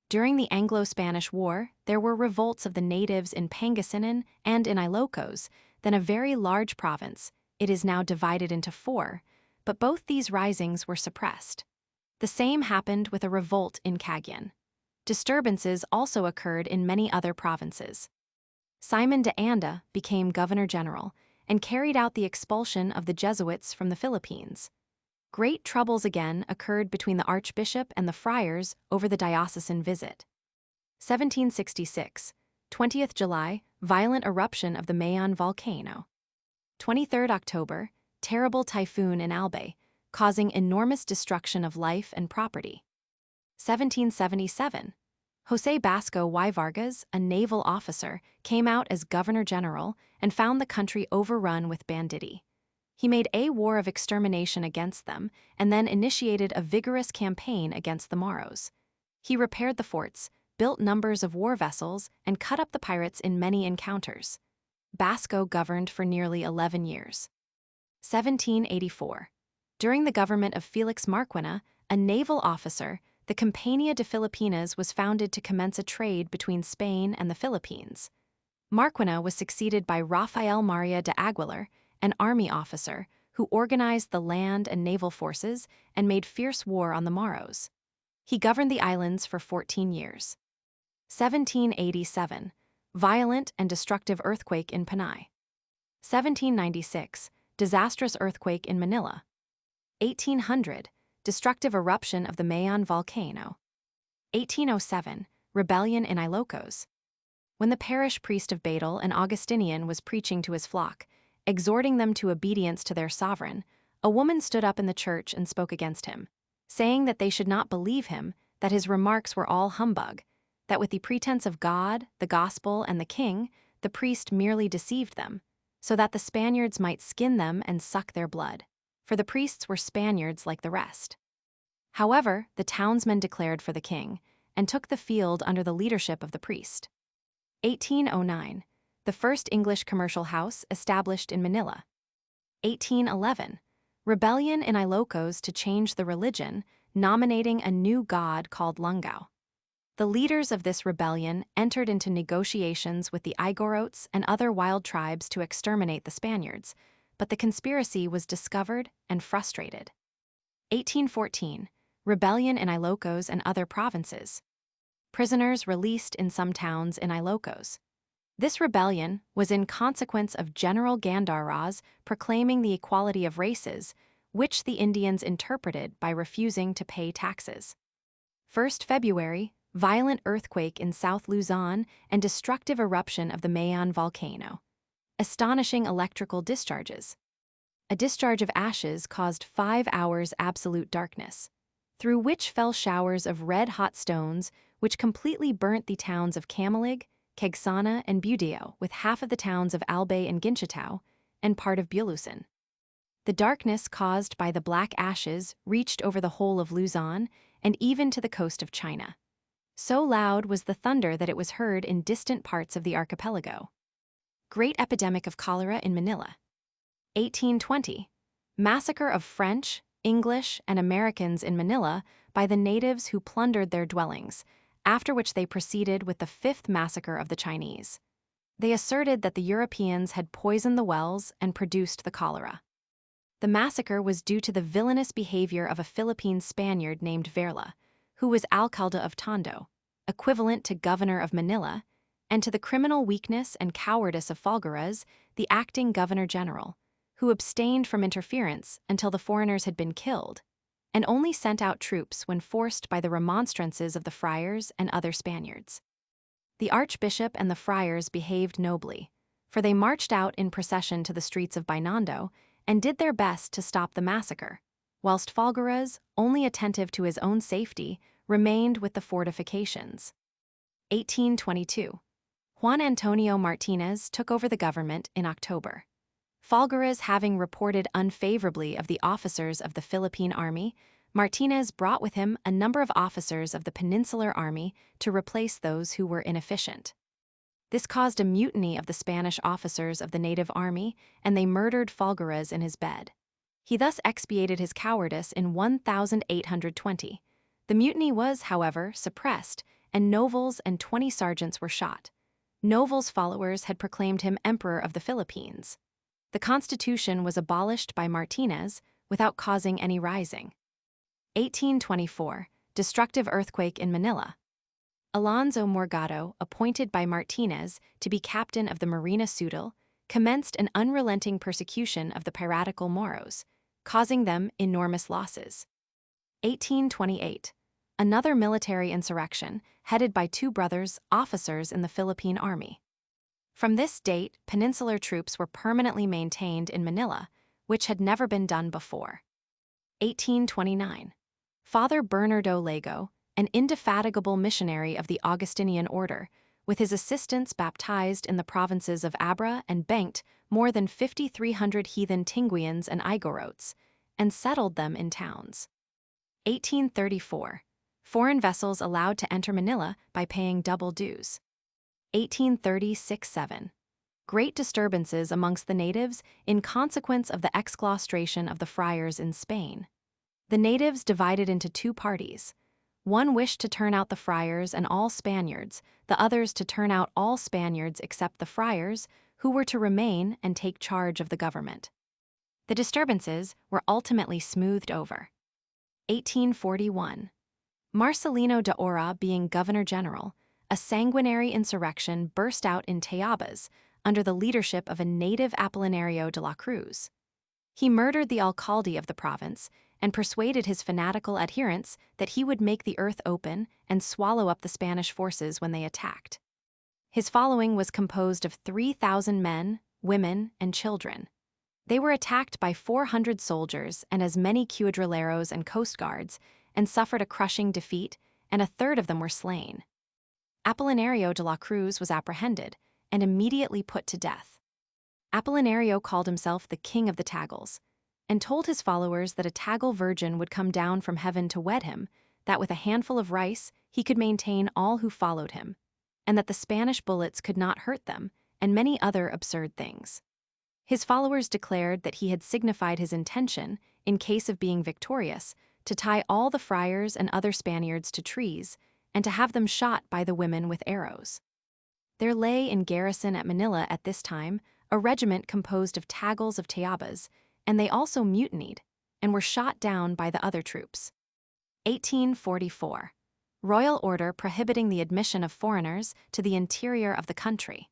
During the Anglo-Spanish War, there were revolts of the natives in Pangasinan and in Ilocos, then a very large province. It is now divided into 4, but both these risings were suppressed. The same happened with a revolt in Cagayan. Disturbances also occurred in many other provinces. Simon de Anda became governor-general and carried out the expulsion of the Jesuits from the Philippines. Great troubles again occurred between the archbishop and the friars over the diocesan visit. 1766, 20th July, violent eruption of the Mayon volcano. 23rd October, terrible typhoon in Albay, causing enormous destruction of life and property. 1777, José Basco y Vargas, a naval officer, came out as governor-general and found the country overrun with banditti. He made a war of extermination against them and then initiated a vigorous campaign against the Moros. He repaired the forts, built numbers of war vessels, and cut up the pirates in many encounters. Basco governed for nearly 11 years. 1784. During the government of Felix Marquina, a naval officer, the Compañía de Filipinas was founded to commence a trade between Spain and the Philippines. Marquina was succeeded by Rafael Maria de Aguilar, an army officer who organized the land and naval forces and made fierce war on the Moros. He governed the islands for 14 years. 1787. Violent and destructive earthquake in Panay. 1796. Disastrous earthquake in Manila. 1800. Destructive eruption of the Mayon volcano. 1807. Rebellion in Ilocos. When the parish priest of Badal, an Augustinian, was preaching to his flock, exhorting them to obedience to their sovereign, a woman stood up in the church and spoke against him, saying that they should not believe him, that his remarks were all humbug, that with the pretense of God, the gospel, and the king, the priest merely deceived them, so that the Spaniards might skin them and suck their blood, for the priests were Spaniards like the rest. However, the townsmen declared for the king, and took the field under the leadership of the priest. 1809. The first English commercial house established in Manila. 1811. Rebellion in Ilocos to change the religion, nominating a new god called Lungao. The leaders of this rebellion entered into negotiations with the Igorotes and other wild tribes to exterminate the Spaniards, but the conspiracy was discovered and frustrated. 1814. Rebellion in Ilocos and other provinces. Prisoners released in some towns in Ilocos. This rebellion was in consequence of General Gandarras proclaiming the equality of races, which the Indians interpreted by refusing to pay taxes. 1st February, violent earthquake in South Luzon and destructive eruption of the Mayon volcano. Astonishing electrical discharges. A discharge of ashes caused 5 hours absolute darkness, through which fell showers of red-hot stones which completely burnt the towns of Camalig, Quegsana, and Budio, with half of the towns of Albay and Ginchitao, and part of Bulusan. The darkness caused by the black ashes reached over the whole of Luzon and even to the coast of China. So loud was the thunder that it was heard in distant parts of the archipelago. Great epidemic of cholera in Manila. 1820. Massacre of French, English, and Americans in Manila by the natives who plundered their dwellings, after which they proceeded with the 5th massacre of the Chinese. They asserted that the Europeans had poisoned the wells and produced the cholera. The massacre was due to the villainous behavior of a Philippine Spaniard named Verla, who was alcalde of Tondo, equivalent to governor of Manila, and to the criminal weakness and cowardice of Falgueras, the acting governor-general, who abstained from interference until the foreigners had been killed, and only sent out troops when forced by the remonstrances of the friars and other Spaniards. The archbishop and the friars behaved nobly, for they marched out in procession to the streets of Binondo and did their best to stop the massacre, whilst Falgueras, only attentive to his own safety, remained with the fortifications. 1822. Juan Antonio Martinez took over the government in October. Falgueras having reported unfavorably of the officers of the Philippine Army, Martinez brought with him a number of officers of the Peninsular Army to replace those who were inefficient. This caused a mutiny of the Spanish officers of the native army, and they murdered Falgueras in his bed. He thus expiated his cowardice in 1820. The mutiny was, however, suppressed, and Novel's and 20 sergeants were shot. Novel's followers had proclaimed him Emperor of the Philippines. The constitution was abolished by Martinez without causing any rising. 1824. Destructive earthquake in Manila. Alonso Morgado, appointed by Martinez to be captain of the Marina Sudal, commenced an unrelenting persecution of the piratical Moros, causing them enormous losses. 1828. Another military insurrection, headed by two brothers, officers in the Philippine Army. From this date, peninsular troops were permanently maintained in Manila, which had never been done before. 1829. Father Bernardo Lago, an indefatigable missionary of the Augustinian order, with his assistants baptized in the provinces of Abra and Bengt more than 5,300 heathen Tinguians and Igorotes, and settled them in towns. 1834. Foreign vessels allowed to enter Manila by paying double dues. 1836-7. Great disturbances amongst the natives in consequence of the exclaustration of the friars in Spain. The natives divided into two parties. One wished to turn out the friars and all Spaniards, the others to turn out all Spaniards except the friars, who were to remain and take charge of the government. The disturbances were ultimately smoothed over. 1841. Marcelino de Ora being governor-general, a sanguinary insurrection burst out in Tayabas under the leadership of a native Apolinario de la Cruz. He murdered the alcalde of the province and persuaded his fanatical adherents that he would make the earth open and swallow up the Spanish forces when they attacked. His following was composed of 3,000 men, women, and children. They were attacked by 400 soldiers and as many cuadrilleros and coast guards, and suffered a crushing defeat, and a third of them were slain. Apolinario de la Cruz was apprehended and immediately put to death. Apolinario called himself the King of the Tagals, and told his followers that a Tagal virgin would come down from heaven to wed him, that with a handful of rice he could maintain all who followed him, and that the Spanish bullets could not hurt them, and many other absurd things. His followers declared that he had signified his intention, in case of being victorious, to tie all the friars and other Spaniards to trees, and to have them shot by the women with arrows. There lay in garrison at Manila at this time a regiment composed of Tagals of Tayabas, and they also mutinied, and were shot down by the other troops. 1844. Royal order prohibiting the admission of foreigners to the interior of the country.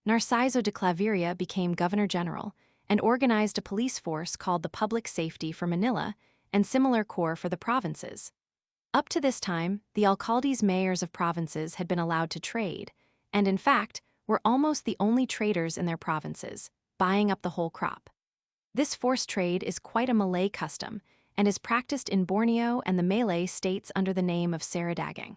Narciso de Claveria became governor-general and organized a police force called the Public Safety for Manila and similar corps for the provinces. Up to this time, the alcaldes mayors of provinces had been allowed to trade, and in fact, were almost the only traders in their provinces, buying up the whole crop. This forced trade is quite a Malay custom and is practiced in Borneo and the Malay states under the name of Saradagang.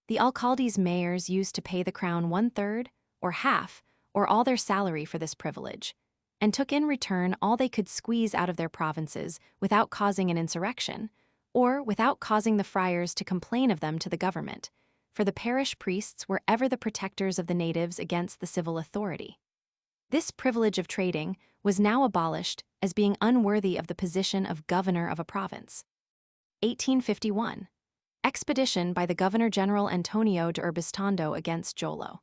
The alcaldes mayors used to pay the crown 1/3, or half, or all their salary for this privilege, and took in return all they could squeeze out of their provinces without causing an insurrection, or without causing the friars to complain of them to the government, for the parish priests were ever the protectors of the natives against the civil authority. This privilege of trading was now abolished as being unworthy of the position of governor of a province. 1851. Expedition by the Governor-General Antonio de Urbistando against Jolo.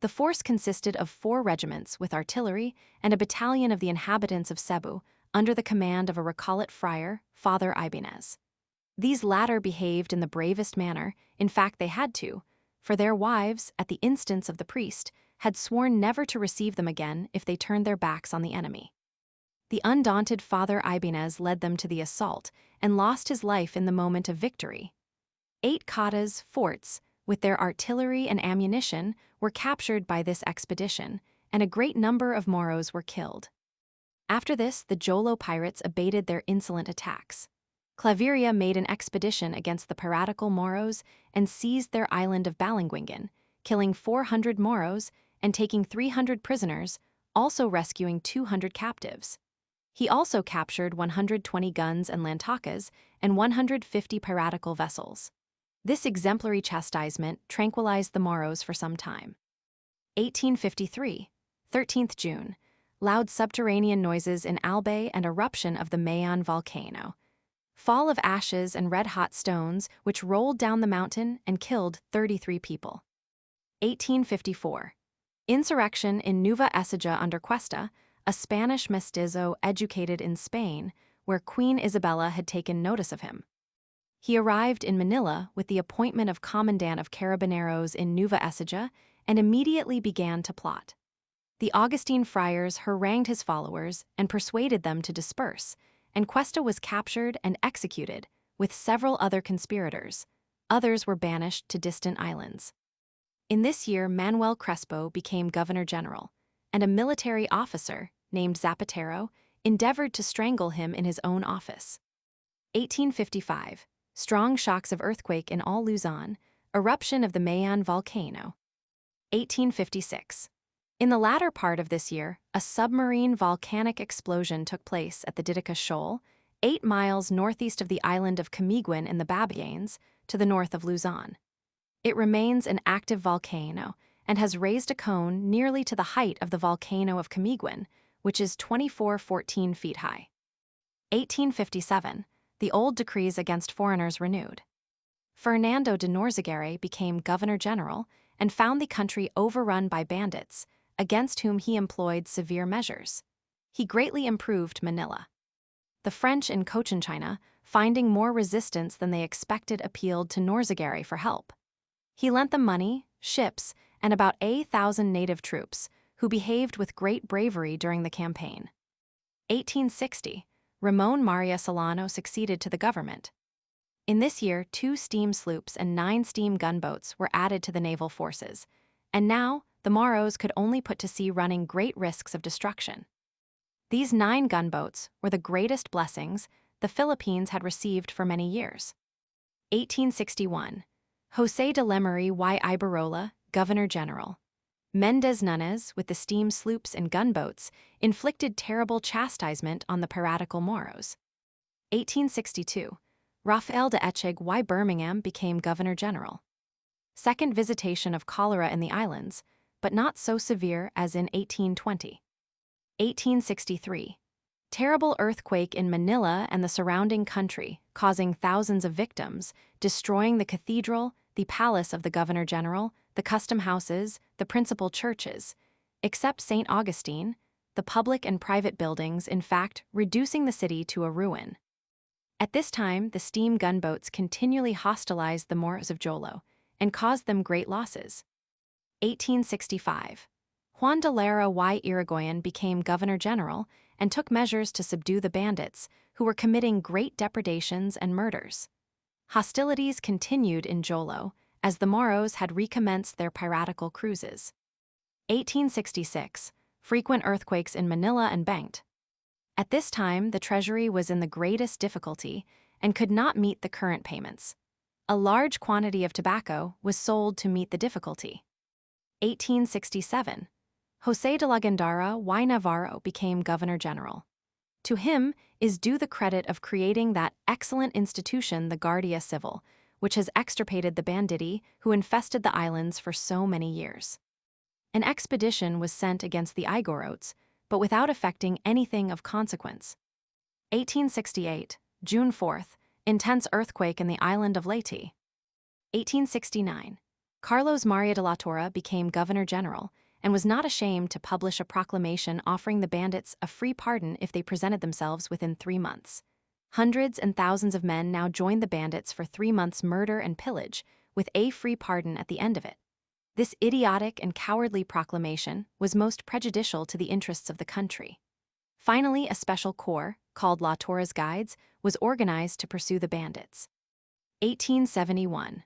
The force consisted of 4 regiments with artillery and a battalion of the inhabitants of Cebu under the command of a Recollet friar, Father Ibanez. These latter behaved in the bravest manner, in fact they had to, for their wives, at the instance of the priest, had sworn never to receive them again if they turned their backs on the enemy. The undaunted Father Ibanez led them to the assault and lost his life in the moment of victory. 8 katas, forts, with their artillery and ammunition, were captured by this expedition, and a great number of Moros were killed. After this, the Jolo pirates abated their insolent attacks. Claveria made an expedition against the piratical Moros and seized their island of Balanguingen, killing 400 Moros and taking 300 prisoners, also rescuing 200 captives. He also captured 120 guns and lantakas and 150 piratical vessels. This exemplary chastisement tranquilized the Moros for some time. 1853, 13th June, loud subterranean noises in Albay and eruption of the Mayon volcano. Fall of ashes and red-hot stones which rolled down the mountain and killed 33 people. 1854. Insurrection in Nueva Ecija under Cuesta, a Spanish mestizo educated in Spain, where Queen Isabella had taken notice of him. He arrived in Manila with the appointment of commandant of carabineros in Nueva Ecija and immediately began to plot. The Augustine friars harangued his followers and persuaded them to disperse, and Cuesta was captured and executed, with several other conspirators. Others were banished to distant islands. In this year, Manuel Crespo became governor-general, and a military officer, named Zapatero, endeavored to strangle him in his own office. 1855. Strong shocks of earthquake in all Luzon, eruption of the Mayon volcano. 1856. In the latter part of this year, a submarine volcanic explosion took place at the Titicaca Shoal, 8 miles northeast of the island of Camiguin in the Babayanes, to the north of Luzon. It remains an active volcano and has raised a cone nearly to the height of the volcano of Camiguin, which is 2414 feet high. 1857. The old decrees against foreigners renewed. Fernando de Norzagaray became governor-general and found the country overrun by bandits, against whom he employed severe measures. He greatly improved Manila. The French in Cochinchina, finding more resistance than they expected, appealed to Norzagaray for help. He lent them money, ships, and about 1,000 native troops, who behaved with great bravery during the campaign. 1860. Ramon Maria Solano succeeded to the government. In this year, 2 steam sloops and 9 steam gunboats were added to the naval forces, and now the Moros could only put to sea running great risks of destruction. These 9 gunboats were the greatest blessings the Philippines had received for many years. 1861. José de Lemery y Ibarola, Governor-General. Mendez Nunes, with the steam sloops and gunboats, inflicted terrible chastisement on the piratical Moros. 1862. Rafael de Echeg y Birmingham became Governor-General. Second visitation of cholera in the islands, but not so severe as in 1820. 1863. Terrible earthquake in Manila and the surrounding country, causing thousands of victims, destroying the cathedral, the palace of the Governor-General, the custom houses, the principal churches, except St. Augustine, the public and private buildings, in fact, reducing the city to a ruin. At this time, the steam gunboats continually hostilized the Moros of Jolo and caused them great losses. 1865. Juan de Lara y Irigoyen became Governor-General and took measures to subdue the bandits, who were committing great depredations and murders. Hostilities continued in Jolo, as the Moros had recommenced their piratical cruises. 1866. Frequent earthquakes in Manila and Benguet. At this time, the treasury was in the greatest difficulty and could not meet the current payments. A large quantity of tobacco was sold to meet the difficulty. 1867. José de la Gándara y Navarro became Governor-General. To him is due the credit of creating that excellent institution, the Guardia Civil, which has extirpated the banditti who infested the islands for so many years. An expedition was sent against the Igorotes, but without effecting anything of consequence. 1868, June 4th, intense earthquake in the island of Leyte. 1869, Carlos Maria de la Torre became Governor-General and was not ashamed to publish a proclamation offering the bandits a free pardon if they presented themselves within 3 months. Hundreds and thousands of men now joined the bandits for 3 months' murder and pillage, with a free pardon at the end of it. This idiotic and cowardly proclamation was most prejudicial to the interests of the country. Finally, a special corps, called La Torre's Guides, was organized to pursue the bandits. 1871.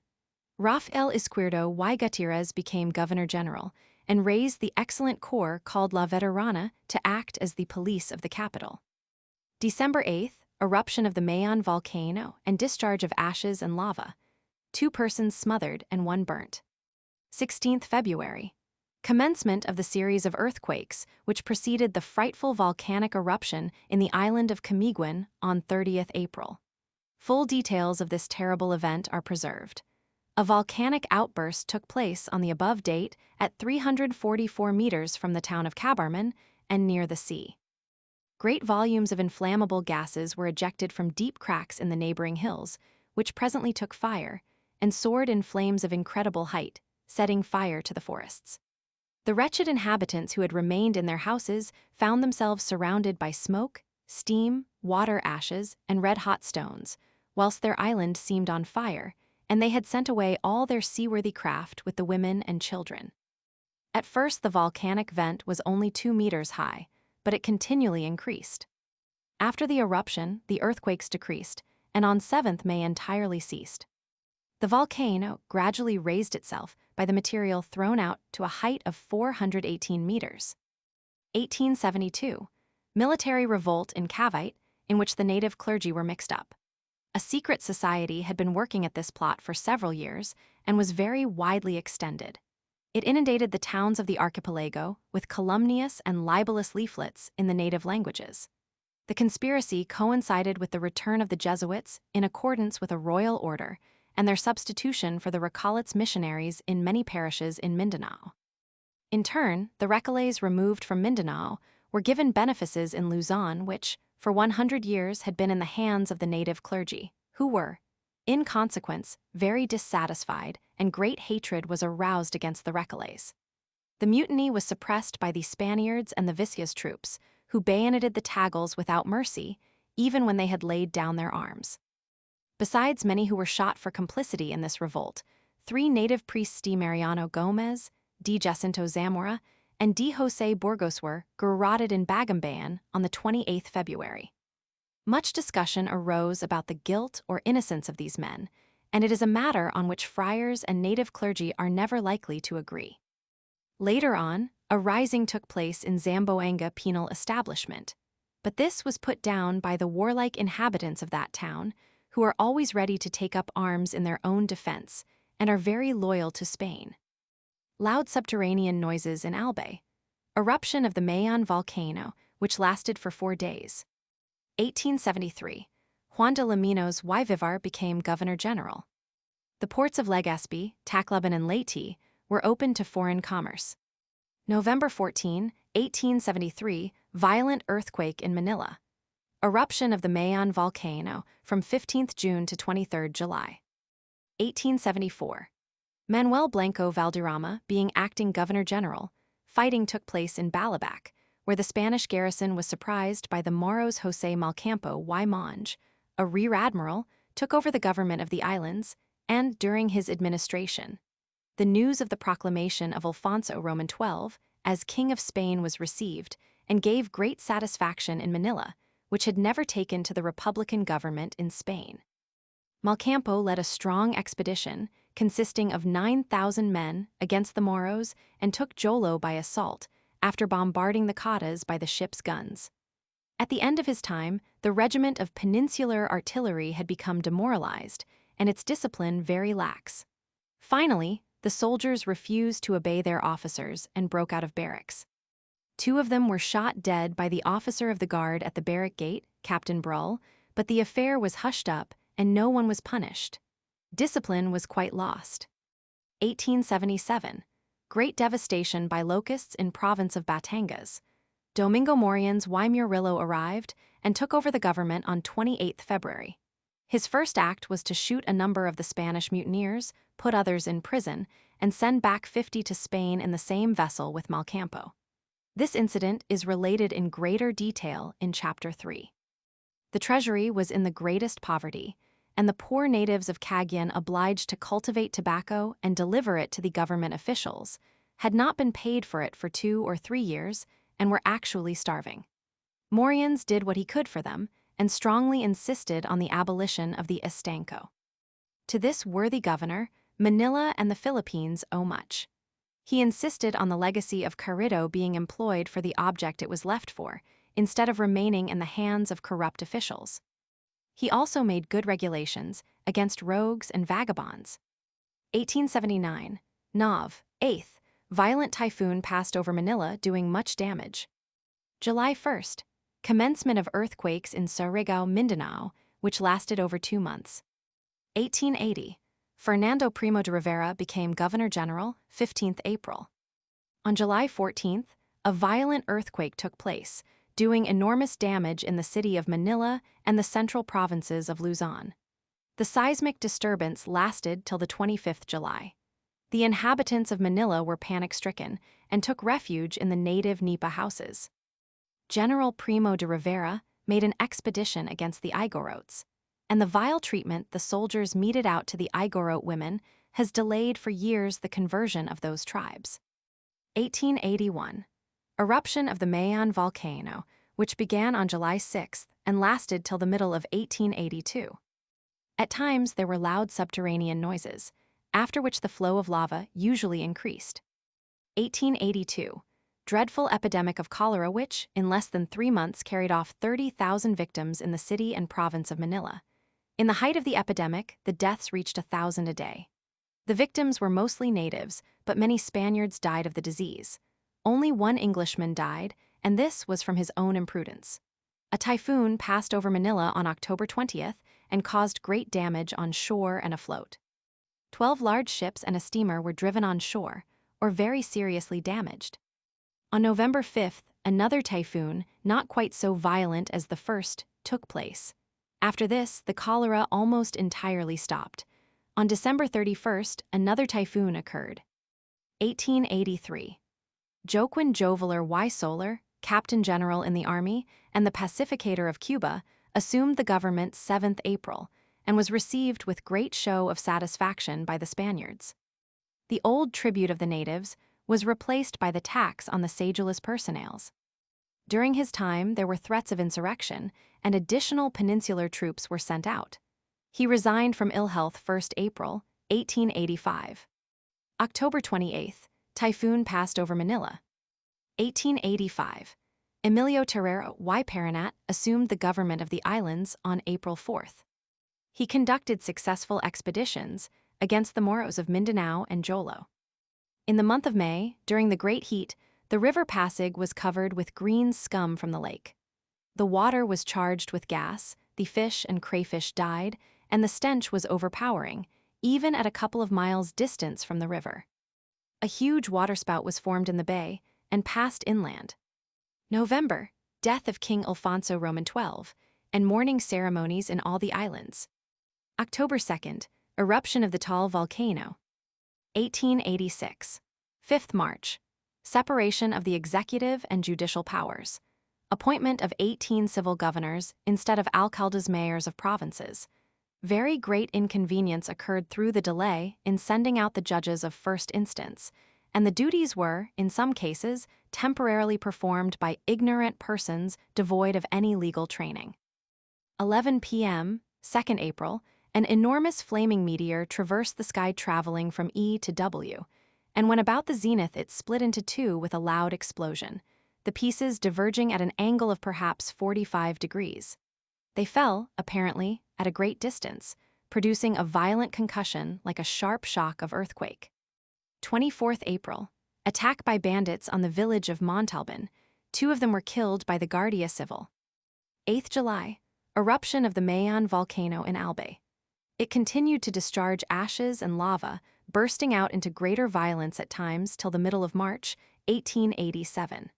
Rafael Izquierdo y Gutierrez became Governor-General and raised the excellent corps called La Veterana to act as the police of the capital. December 8th, eruption of the Mayon volcano and discharge of ashes and lava. 2 persons smothered and 1 burnt. 16th February. Commencement of the series of earthquakes which preceded the frightful volcanic eruption in the island of Camiguin on 30th April. Full details of this terrible event are preserved. A volcanic outburst took place on the above date at 344 meters from the town of Cabarman and near the sea. Great volumes of inflammable gases were ejected from deep cracks in the neighboring hills, which presently took fire and soared in flames of incredible height, setting fire to the forests. The wretched inhabitants who had remained in their houses found themselves surrounded by smoke, steam, water ashes, and red-hot stones, whilst their island seemed on fire, and they had sent away all their seaworthy craft with the women and children. At first, the volcanic vent was only 2 meters high, but it continually increased. After the eruption, the earthquakes decreased, and on 7th May entirely ceased. The volcano gradually raised itself by the material thrown out to a height of 418 meters. 1872, military revolt in Cavite, in which the native clergy were mixed up. A secret society had been working at this plot for several years and was very widely extended. It inundated the towns of the archipelago with calumnious and libelous leaflets in the native languages. The conspiracy coincided with the return of the Jesuits in accordance with a royal order and their substitution for the Recollets missionaries in many parishes in Mindanao. In turn, the Recollets removed from Mindanao were given benefices in Luzon which, for 100 years, had been in the hands of the native clergy, who were, in consequence, very dissatisfied, and great hatred was aroused against the Recollets. The mutiny was suppressed by the Spaniards and the VIII's troops, who bayoneted the Tagals without mercy, even when they had laid down their arms. Besides many who were shot for complicity in this revolt, 3 native priests D. Mariano Gomez, D. Jacinto Zamora, and D. Jose Burgos were garroted in Bagumbayan on the 28th February. Much discussion arose about the guilt or innocence of these men, and it is a matter on which friars and native clergy are never likely to agree. Later on, a rising took place in Zamboanga penal establishment, but this was put down by the warlike inhabitants of that town, who are always ready to take up arms in their own defense and are very loyal to Spain. Loud subterranean noises in Albay. Eruption of the Mayon volcano, which lasted for 4 days. 1873. Juan de Lamino's y Vivar became Governor-General. The ports of Legazpi, Tacloban and Leyte were opened to foreign commerce. November 14, 1873, violent earthquake in Manila. Eruption of the Mayon volcano from 15th June to 23rd July. 1874. Manuel Blanco Valderrama being acting Governor-General, fighting took place in Balabac, where the Spanish garrison was surprised by the Moros. José Malcampo y Monge, a rear admiral, took over the government of the islands, and during his administration, the news of the proclamation of Alfonso Roman XII as King of Spain was received and gave great satisfaction in Manila, which had never taken to the republican government in Spain. Malcampo led a strong expedition consisting of 9,000 men against the Moros and took Jolo by assault after bombarding the Catas by the ship's guns. At the end of his time, the regiment of Peninsular Artillery had become demoralized and its discipline very lax. Finally, the soldiers refused to obey their officers and broke out of barracks. 2 of them were shot dead by the officer of the guard at the barrack gate, Captain Brull, but the affair was hushed up and no one was punished. Discipline was quite lost. 1877. Great devastation by locusts in province of Batangas. Domingo Morien's y Murillo arrived and took over the government on 28th February. His first act was to shoot a number of the Spanish mutineers, put others in prison, and send back 50 to Spain in the same vessel with Malcampo. This incident is related in greater detail in Chapter 3. The treasury was in the greatest poverty, and the poor natives of Cagayan, obliged to cultivate tobacco and deliver it to the government officials, had not been paid for it for 2 or 3 years and were actually starving. Moriens did what he could for them and strongly insisted on the abolition of the estanco. To this worthy governor, Manila and the Philippines owe much. He insisted on the legacy of Carrido being employed for the object it was left for, instead of remaining in the hands of corrupt officials. He also made good regulations against rogues and vagabonds. 1879. Nov. 8th. Violent typhoon passed over Manila, doing much damage. July 1st. Commencement of earthquakes in Surigao, Mindanao, which lasted over 2 months. 1880. Fernando Primo de Rivera became Governor-General, 15th April. On July 14th, a violent earthquake took place, doing enormous damage in the city of Manila and the central provinces of Luzon. The seismic disturbance lasted till the 25th July. The inhabitants of Manila were panic-stricken and took refuge in the native nipa houses. General Primo de Rivera made an expedition against the Igorotes. and the vile treatment the soldiers meted out to the Igorot women has delayed for years the conversion of those tribes. 1881. Eruption of the Mayon volcano, which began on July 6 and lasted till the middle of 1882. At times there were loud subterranean noises, after which the flow of lava usually increased. 1882. Dreadful epidemic of cholera which, in less than 3 months, carried off 30,000 victims in the city and province of Manila. In the height of the epidemic, the deaths reached 1,000 a day. The victims were mostly natives, but many Spaniards died of the disease. Only one Englishman died, and this was from his own imprudence. A typhoon passed over Manila on October 20th and caused great damage on shore and afloat. 12 large ships and a steamer were driven on shore, or very seriously damaged. On November 5th, another typhoon, not quite so violent as the first, took place. After this, the cholera almost entirely stopped. On December 31st, another typhoon occurred. 1883. Joaquin Joveller y Soler, Captain General in the Army and the pacificator of Cuba, assumed the government 7th April and was received with great show of satisfaction by the Spaniards. The old tribute of the natives was replaced by the tax on the sedulous personales. During his time, there were threats of insurrection, and additional peninsular troops were sent out. He resigned from ill health 1st April, 1885. October 28th, typhoon passed over Manila. 1885. Emilio Terrero y Paranat assumed the government of the islands on April 4th. He conducted successful expeditions against the Moros of Mindanao and Jolo. In the month of May, during the great heat, the river Pasig was covered with green scum from the lake. The water was charged with gas, the fish and crayfish died, and the stench was overpowering, even at a couple of miles' distance from the river. A huge waterspout was formed in the bay and passed inland. November, death of King Alfonso Roman XII, and mourning ceremonies in all the islands. October 2nd, eruption of the Taal volcano. 1886. 5th March, separation of the executive and judicial powers. Appointment of 18 civil governors instead of alcaldes mayors of provinces. Very great inconvenience occurred through the delay in sending out the judges of first instance, and the duties were, in some cases, temporarily performed by ignorant persons devoid of any legal training. 11 p.m., 2nd April, an enormous flaming meteor traversed the sky traveling from E to W, and when about the zenith it split into two with a loud explosion, the pieces diverging at an angle of perhaps 45 degrees. They fell, apparently, at a great distance, producing a violent concussion like a sharp shock of earthquake. 24th April, attack by bandits on the village of Montalban. 2 of them were killed by the Guardia Civil. 8th July, eruption of the Mayon volcano in Albay. It continued to discharge ashes and lava, bursting out into greater violence at times till the middle of March, 1887.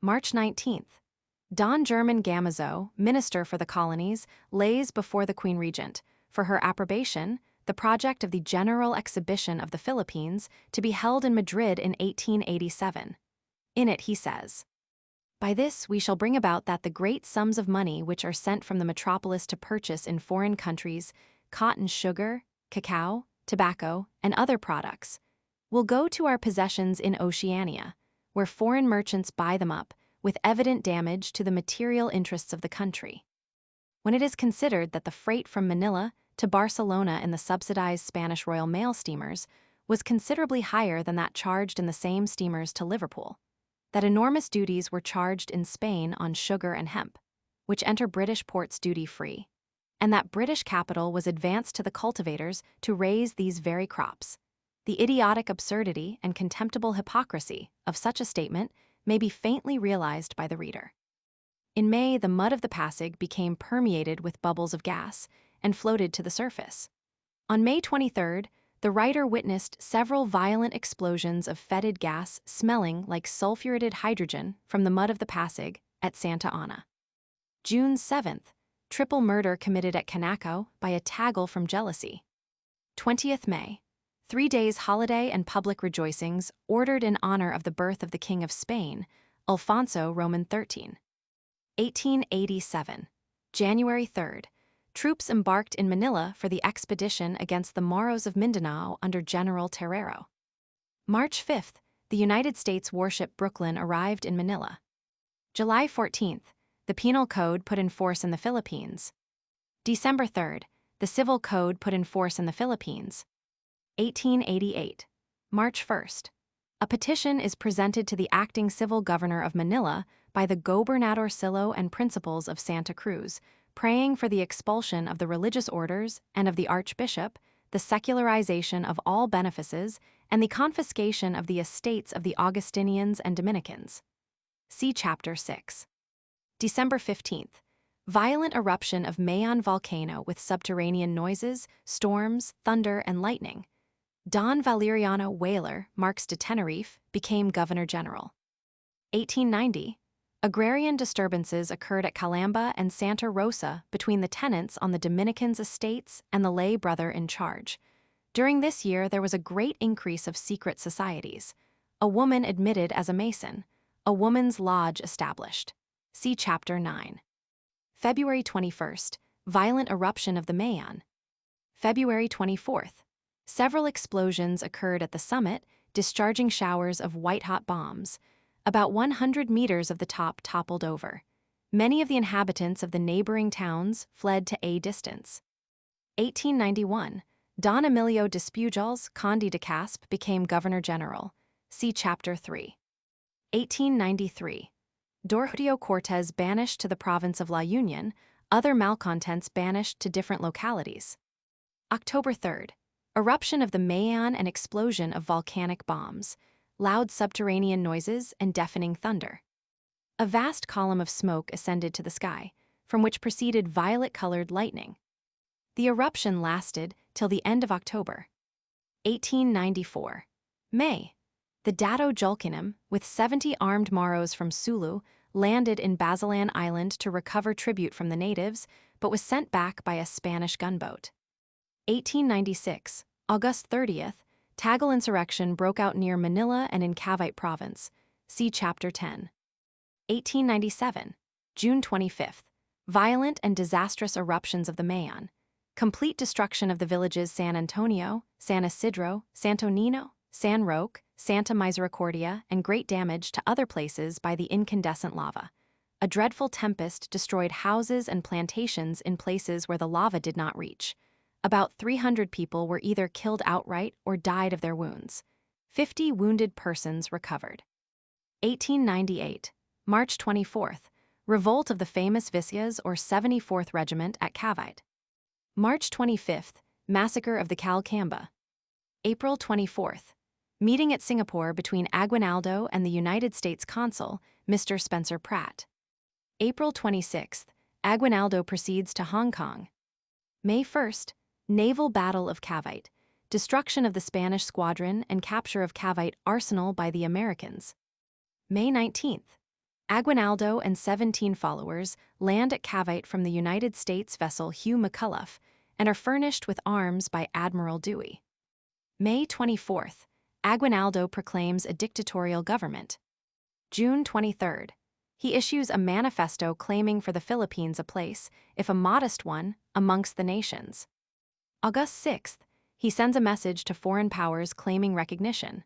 March 19th. Don German Gamazo, minister for the colonies, lays before the Queen Regent, for her approbation, the project of the General Exhibition of the Philippines to be held in Madrid in 1887. In it he says, "By this we shall bring about that the great sums of money which are sent from the metropolis to purchase in foreign countries cotton, sugar, cacao, tobacco, and other products, will go to our possessions in Oceania, where foreign merchants buy them up, with evident damage to the material interests of the country. When it is considered that the freight from Manila to Barcelona in the subsidized Spanish Royal Mail steamers was considerably higher than that charged in the same steamers to Liverpool, that enormous duties were charged in Spain on sugar and hemp, which enter British ports duty-free, and that British capital was advanced to the cultivators to raise these very crops. The idiotic absurdity and contemptible hypocrisy of such a statement may be faintly realized by the reader. In May, the mud of the Pasig became permeated with bubbles of gas and floated to the surface. On May 23rd, the writer witnessed several violent explosions of fetid gas smelling like sulfuretted hydrogen from the mud of the Pasig at Santa Ana. June 7th, triple murder committed at Canaco by a tagle from jealousy. 20th May, 3 days holiday and public rejoicings ordered in honor of the birth of the King of Spain, Alfonso Roman XIII. 1887, January 3rd, troops embarked in Manila for the expedition against the Moros of Mindanao under General Terrero. March 5th, the United States warship Brooklyn arrived in Manila. July 14th, the Penal Code put in force in the Philippines. December 3rd, the Civil Code put in force in the Philippines. 1888, March 1st. A petition is presented to the acting civil governor of Manila by the gobernadorcillo and principals of Santa Cruz, praying for the expulsion of the religious orders and of the archbishop, the secularization of all benefices, and the confiscation of the estates of the Augustinians and Dominicans. See Chapter 6. December 15th. Violent eruption of Mayon volcano with subterranean noises, storms, thunder, and lightning. Don Valeriano Weyler, Marques de Tenerife, became Governor General. 1890. Agrarian disturbances occurred at Calamba and Santa Rosa between the tenants on the Dominicans' estates and the lay brother in charge. During this year, there was a great increase of secret societies. A woman admitted as a Mason. A woman's lodge established. See Chapter 9. February 21st. Violent eruption of the Mayon. February 24th. Several explosions occurred at the summit, discharging showers of white-hot bombs. About 100 meters of the top toppled over. Many of the inhabitants of the neighboring towns fled to a distance. 1891. Don Emilio Despujals, Conde de Caspe, became Governor General. See Chapter 3. 1893. Doroteo Cortes banished to the province of La Union, other malcontents banished to different localities. October 3rd. Eruption of the Mayon and explosion of volcanic bombs, loud subterranean noises and deafening thunder. A vast column of smoke ascended to the sky, from which proceeded violet-colored lightning. The eruption lasted till the end of October. 1894. May. The Dato Julcanum, with 70 armed Moros from Sulu, landed in Basilan Island to recover tribute from the natives, but was sent back by a Spanish gunboat. 1896. August 30th, Tagal insurrection broke out near Manila and in Cavite Province. See Chapter 10. 1897. June 25th. Violent and disastrous eruptions of the Mayon. Complete destruction of the villages San Antonio, San Isidro, Santo Nino, San Roque, Santa Misericordia, and great damage to other places by the incandescent lava. A dreadful tempest destroyed houses and plantations in places where the lava did not reach. About 300 people were either killed outright or died of their wounds. 50 wounded persons recovered. 1898. March 24th. Revolt of the famous Vizcayas or 74th Regiment at Cavite. March 25th. Massacre of the Calcamba. April 24th. Meeting at Singapore between Aguinaldo and the United States Consul, Mr. Spencer Pratt. April 26th. Aguinaldo proceeds to Hong Kong. May 1st. Naval Battle of Cavite. Destruction of the Spanish squadron and capture of Cavite arsenal by the Americans. May 19th. Aguinaldo and 17 followers land at Cavite from the United States vessel Hugh McCullough and are furnished with arms by Admiral Dewey. May 24th. Aguinaldo proclaims a dictatorial government. June 23rd. He issues a manifesto claiming for the Philippines a place, if a modest one, amongst the nations. August 6th. He sends a message to foreign powers claiming recognition.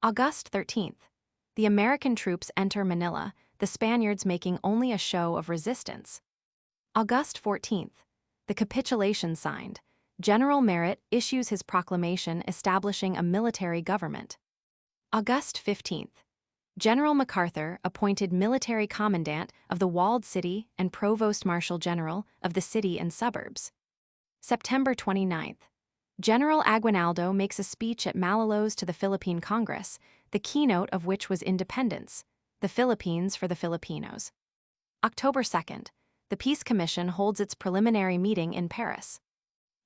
August 13th. The American troops enter Manila, the Spaniards making only a show of resistance. August 14th. The capitulation signed. General Merritt issues his proclamation establishing a military government. August 15th. General MacArthur appointed military commandant of the walled city and provost marshal general of the city and suburbs. September 29th. General Aguinaldo makes a speech at Malolos to the Philippine Congress, the keynote of which was independence, the Philippines for the Filipinos. October 2nd. The Peace Commission holds its preliminary meeting in Paris.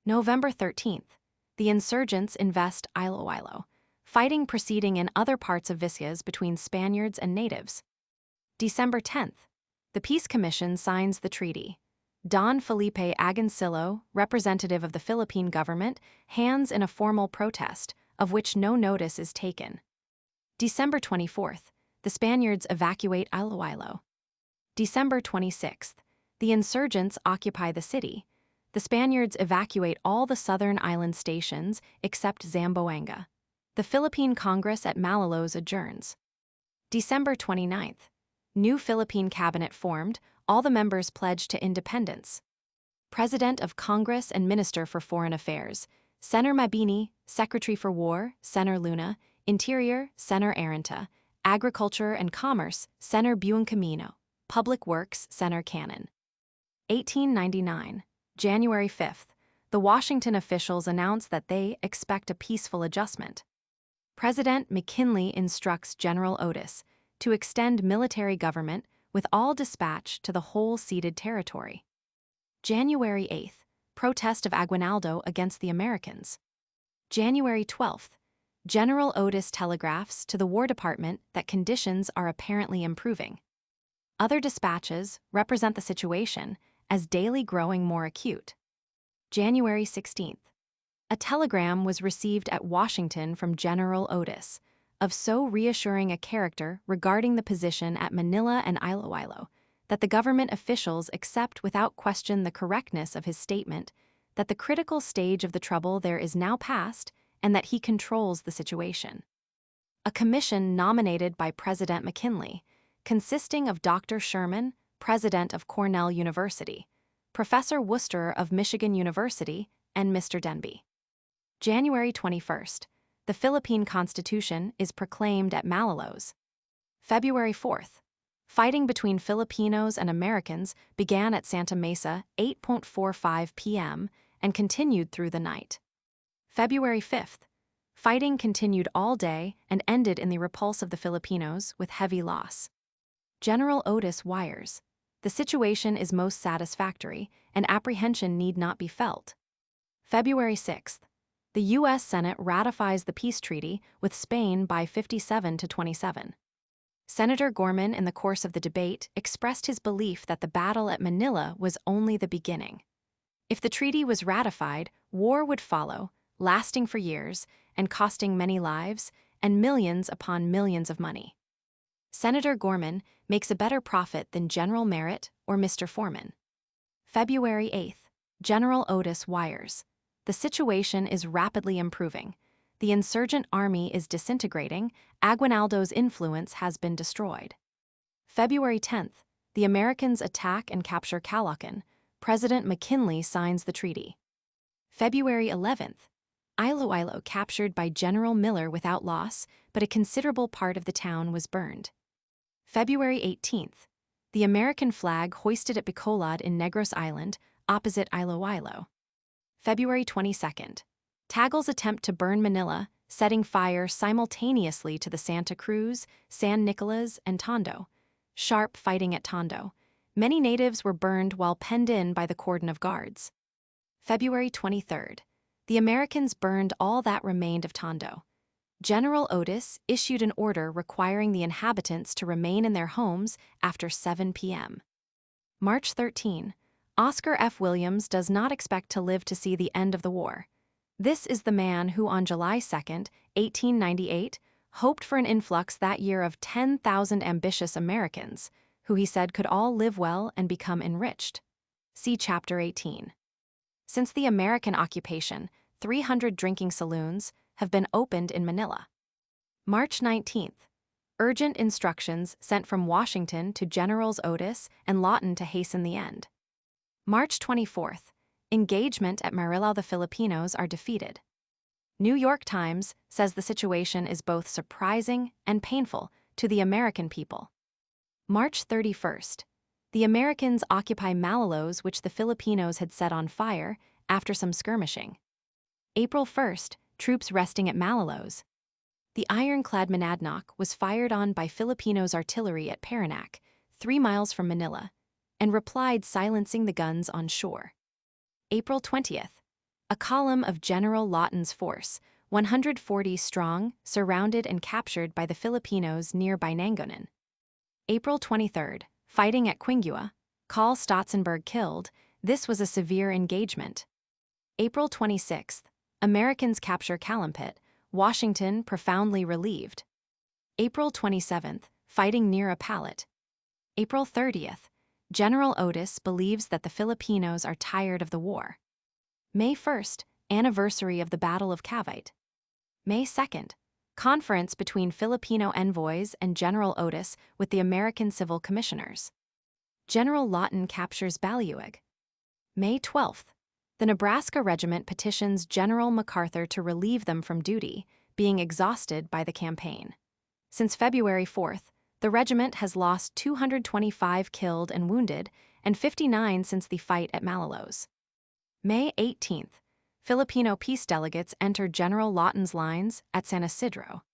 November 13th. The insurgents invest Iloilo, fighting proceeding in other parts of Vizcayas between Spaniards and natives. December 10th. The Peace Commission signs the treaty. Don Felipe Agoncillo, representative of the Philippine government, hands in a formal protest, of which no notice is taken. December 24th. The Spaniards evacuate Iloilo. December 26th. The insurgents occupy the city. The Spaniards evacuate all the southern island stations except Zamboanga. The Philippine Congress at Malolos adjourns. December 29th. New Philippine cabinet formed, all the members pledged to independence. President of Congress and Minister for Foreign Affairs, Senator Mabini, Secretary for War, Senator Luna, Interior, Senator Arenta, Agriculture and Commerce, Senator Buencamino, Public Works, Senator Cannon. 1899, January 5th, the Washington officials announce that they expect a peaceful adjustment. President McKinley instructs General Otis to extend military government with all dispatch to the whole ceded territory. January 8th, protest of Aguinaldo against the Americans. January 12th, General Otis telegraphs to the War Department that conditions are apparently improving. Other dispatches represent the situation as daily growing more acute. January 16th, a telegram was received at Washington from General Otis, of so reassuring a character regarding the position at Manila and Iloilo, that the government officials accept without question the correctness of his statement that the critical stage of the trouble there is now past and that he controls the situation. A commission nominated by President McKinley, consisting of Dr. Sherman, president of Cornell University, Professor Worcester of Michigan University, and Mr. Denby. January 21st, the Philippine Constitution is proclaimed at Malolos. February 4th, fighting between Filipinos and Americans began at Santa Mesa 8:45 p.m. and continued through the night. February 5th, fighting continued all day and ended in the repulse of the Filipinos with heavy loss. General Otis wires, "The situation is most satisfactory, and apprehension need not be felt." February 6th, the U.S. Senate ratifies the peace treaty with Spain by 57-27. Senator Gorman, in the course of the debate, expressed his belief that the battle at Manila was only the beginning. If the treaty was ratified, war would follow, lasting for years and costing many lives and millions upon millions of money. Senator Gorman makes a better profit than General Merritt or Mr. Foreman. February 8th, General Otis wires, "The situation is rapidly improving. The insurgent army is disintegrating. Aguinaldo's influence has been destroyed." February 10th, the Americans attack and capture Calaucan. President McKinley signs the treaty. February 11th, Iloilo captured by General Miller without loss, but a considerable part of the town was burned. February 18th, the American flag hoisted at Bacolod in Negros Island, opposite Iloilo. February 22nd, Tagal's attempt to burn Manila, setting fire simultaneously to the Santa Cruz, San Nicolas, and Tondo. Sharp fighting at Tondo. Many natives were burned while penned in by the cordon of guards. February 23rd, the Americans burned all that remained of Tondo. General Otis issued an order requiring the inhabitants to remain in their homes after 7 p.m. March 13, Oscar F. Williams does not expect to live to see the end of the war. This is the man who on July 2, 1898, hoped for an influx that year of 10,000 ambitious Americans, who he said could all live well and become enriched. See Chapter 18. Since the American occupation, 300 drinking saloons have been opened in Manila. March 19th, urgent instructions sent from Washington to Generals Otis and Lawton to hasten the end. March 24th, engagement at Manila. The Filipinos are defeated. New York Times says the situation is both surprising and painful to the American people. March 31st, the Americans occupy Malolos, which the Filipinos had set on fire after some skirmishing. April 1st, troops resting at Malolos. The ironclad Monadnock was fired on by Filipinos' artillery at Paranaque, 3 miles from Manila, and replied silencing the guns on shore. April 20th, a column of General Lawton's force, 140 strong, surrounded and captured by the Filipinos near Binangonan. April 23rd, fighting at Quingua, Carl Stotzenberg killed. This was a severe engagement. April 26th, Americans capture Calumpit, Washington profoundly relieved. April 27th, fighting near a pallet. April 30th, General Otis believes that the Filipinos are tired of the war. May 1st, anniversary of the Battle of Cavite. May 2nd, conference between Filipino envoys and General Otis with the American Civil Commissioners. General Lawton captures Balayueg. May 12th, the Nebraska Regiment petitions General MacArthur to relieve them from duty, being exhausted by the campaign. Since February 4th, the regiment has lost 225 killed and wounded and 59 since the fight at Malolos. May 18th, Filipino peace delegates enter General Lawton's lines at San Isidro.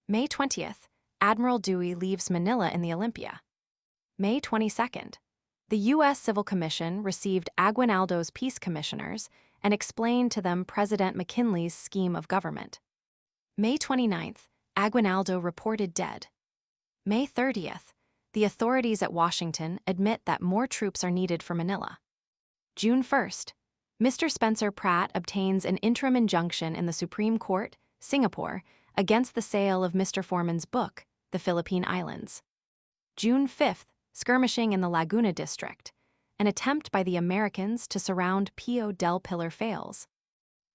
May 20th, Admiral Dewey leaves Manila in the Olympia. May 22nd, the U.S. Civil Commission received Aguinaldo's peace commissioners and explained to them President McKinley's scheme of government. May 29th, Aguinaldo reported dead. May 30th, the authorities at Washington admit that more troops are needed for Manila. June 1st, Mr. Spencer Pratt obtains an interim injunction in the Supreme Court, Singapore, against the sale of Mr. Foreman's book, The Philippine Islands. June 5th, skirmishing in the Laguna District. An attempt by the Americans to surround Pio del Pilar fails.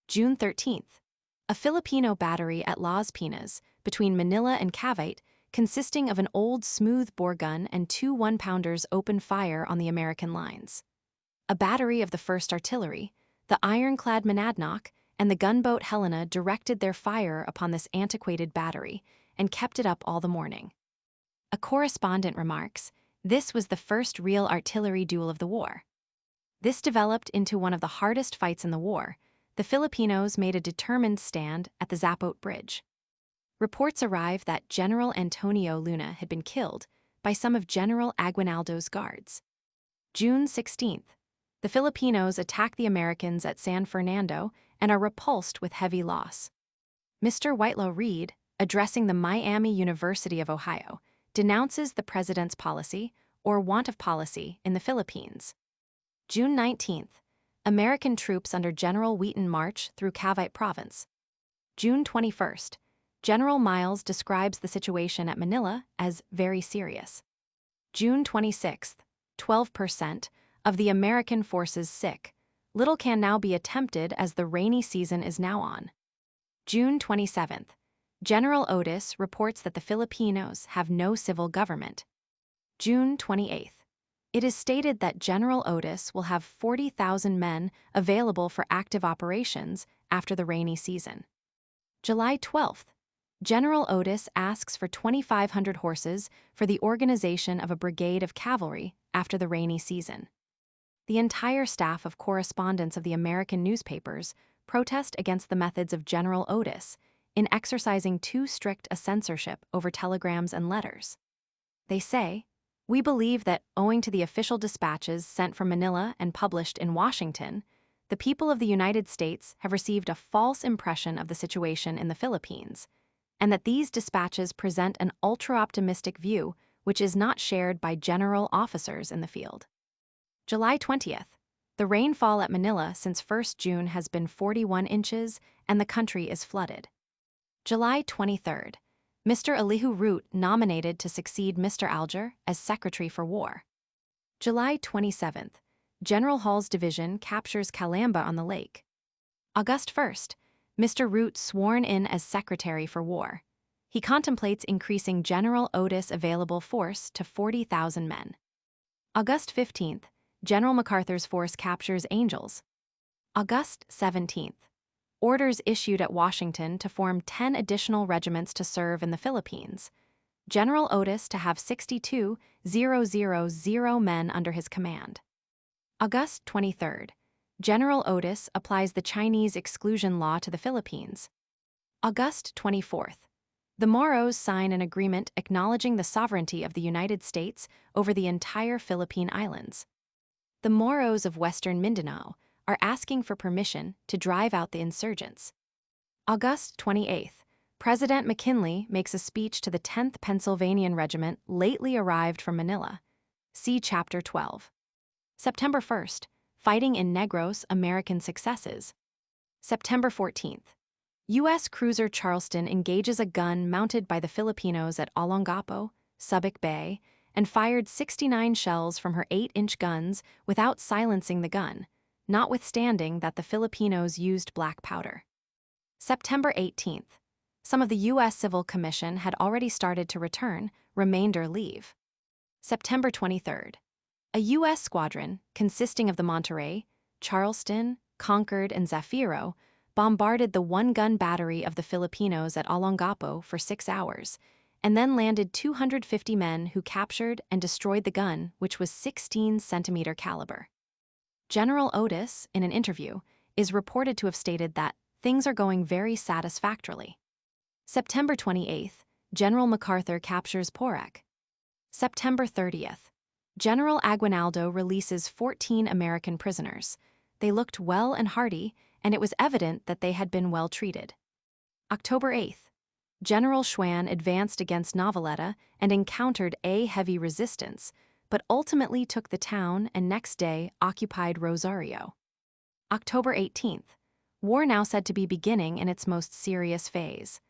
June 13th, a Filipino battery at Las Pinas, between Manila and Cavite, consisting of an old smooth-bore gun and 2 one-pounders open fire on the American lines. A battery of the 1st Artillery, the ironclad Monadnock, and the gunboat Helena directed their fire upon this antiquated battery and kept it up all the morning. A correspondent remarks, "This was the first real artillery duel of the war." This developed into one of the hardest fights in the war. The Filipinos made a determined stand at the Zapote Bridge. Reports arrived that General Antonio Luna had been killed by some of General Aguinaldo's guards. June 16th, the Filipinos attack the Americans at San Fernando and are repulsed with heavy loss. Mr. Whitelaw Reid, addressing the Miami University of Ohio, denounces the president's policy, or want of policy, in the Philippines. June 19th, American troops under General Wheaton march through Cavite Province. June 21st, General Miles describes the situation at Manila as very serious. June 26th, 12% of the American forces sick. Little can now be attempted as the rainy season is now on. June 27th, General Otis reports that the Filipinos have no civil government. June 28th, it is stated that General Otis will have 40,000 men available for active operations after the rainy season. July 12th, General Otis asks for 2,500 horses for the organization of a brigade of cavalry after the rainy season. The entire staff of correspondents of the American newspapers protest against the methods of General Otis in exercising too strict a censorship over telegrams and letters. They say, "We believe that, owing to the official dispatches sent from Manila and published in Washington, the people of the United States have received a false impression of the situation in the Philippines, and that these dispatches present an ultra-optimistic view which is not shared by general officers in the field." July 20th, the rainfall at Manila since 1st June has been 41 inches and the country is flooded. July 23rd, Mr. Elihu Root nominated to succeed Mr. Alger as Secretary for War. July 27th, General Hall's division captures Calamba on the lake. August 1st, Mr. Root sworn in as Secretary for War. He contemplates increasing General Otis' available force to 40,000 men. August 15th, General MacArthur's force captures Angels. August 17th, orders issued at Washington to form 10 additional regiments to serve in the Philippines. General Otis to have 62,000 men under his command. August 23rd, General Otis applies the Chinese exclusion law to the Philippines. August 24th, the Moros sign an agreement acknowledging the sovereignty of the United States over the entire Philippine Islands. The Moros of Western Mindanao are asking for permission to drive out the insurgents. August 28th, President McKinley makes a speech to the 10th Pennsylvanian Regiment lately arrived from Manila. See Chapter 12. September 1st, fighting in Negros, American successes. September 14th, U.S. cruiser Charleston engages a gun mounted by the Filipinos at Olongapo, Subic Bay, and fired 69 shells from her 8-inch guns without silencing the gun. notwithstanding that the Filipinos used black powder. September 18th. Some of the U.S. Civil Commission had already started to return, remainder leave. September 23rd. A U.S. squadron, consisting of the Monterey, Charleston, Concord, and Zafiro, bombarded the one-gun battery of the Filipinos at Olongapo for 6 hours, and then landed 250 men who captured and destroyed the gun, which was 16-centimeter caliber. General Otis, in an interview, is reported to have stated that things are going very satisfactorily. September 28th, General MacArthur captures Porac. September 30th, General Aguinaldo releases 14 American prisoners. They looked well and hearty, and it was evident that they had been well treated. October 8th, General Schwann advanced against Noveleta and encountered a heavy resistance, but ultimately took the town and next day occupied Rosario. October 18th, war now said to be beginning in its most serious phase.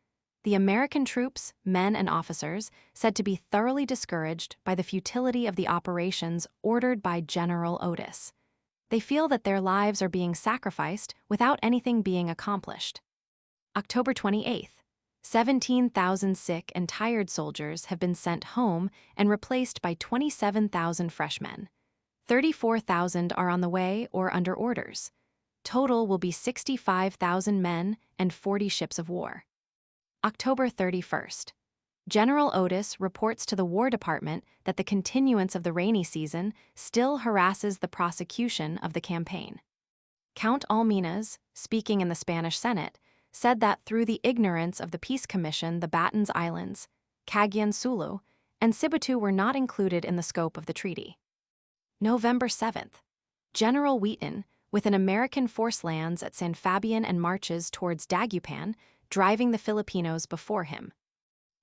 The American troops, men and officers, said to be thoroughly discouraged by the futility of the operations ordered by General Otis. They feel that their lives are being sacrificed without anything being accomplished. October 28th, 17,000 sick and tired soldiers have been sent home and replaced by 27,000 fresh men. 34,000 are on the way or under orders. Total will be 65,000 men and 40 ships of war. October 31st. General Otis reports to the War Department that the continuance of the rainy season still harasses the prosecution of the campaign. Count Alminas, speaking in the Spanish Senate, said that through the ignorance of the Peace Commission, the Batons Islands, Cagayan Sulu, and Sibutu were not included in the scope of the treaty. November 7th. General Wheaton, with an American force, lands at San Fabian and marches towards Dagupan, driving the Filipinos before him.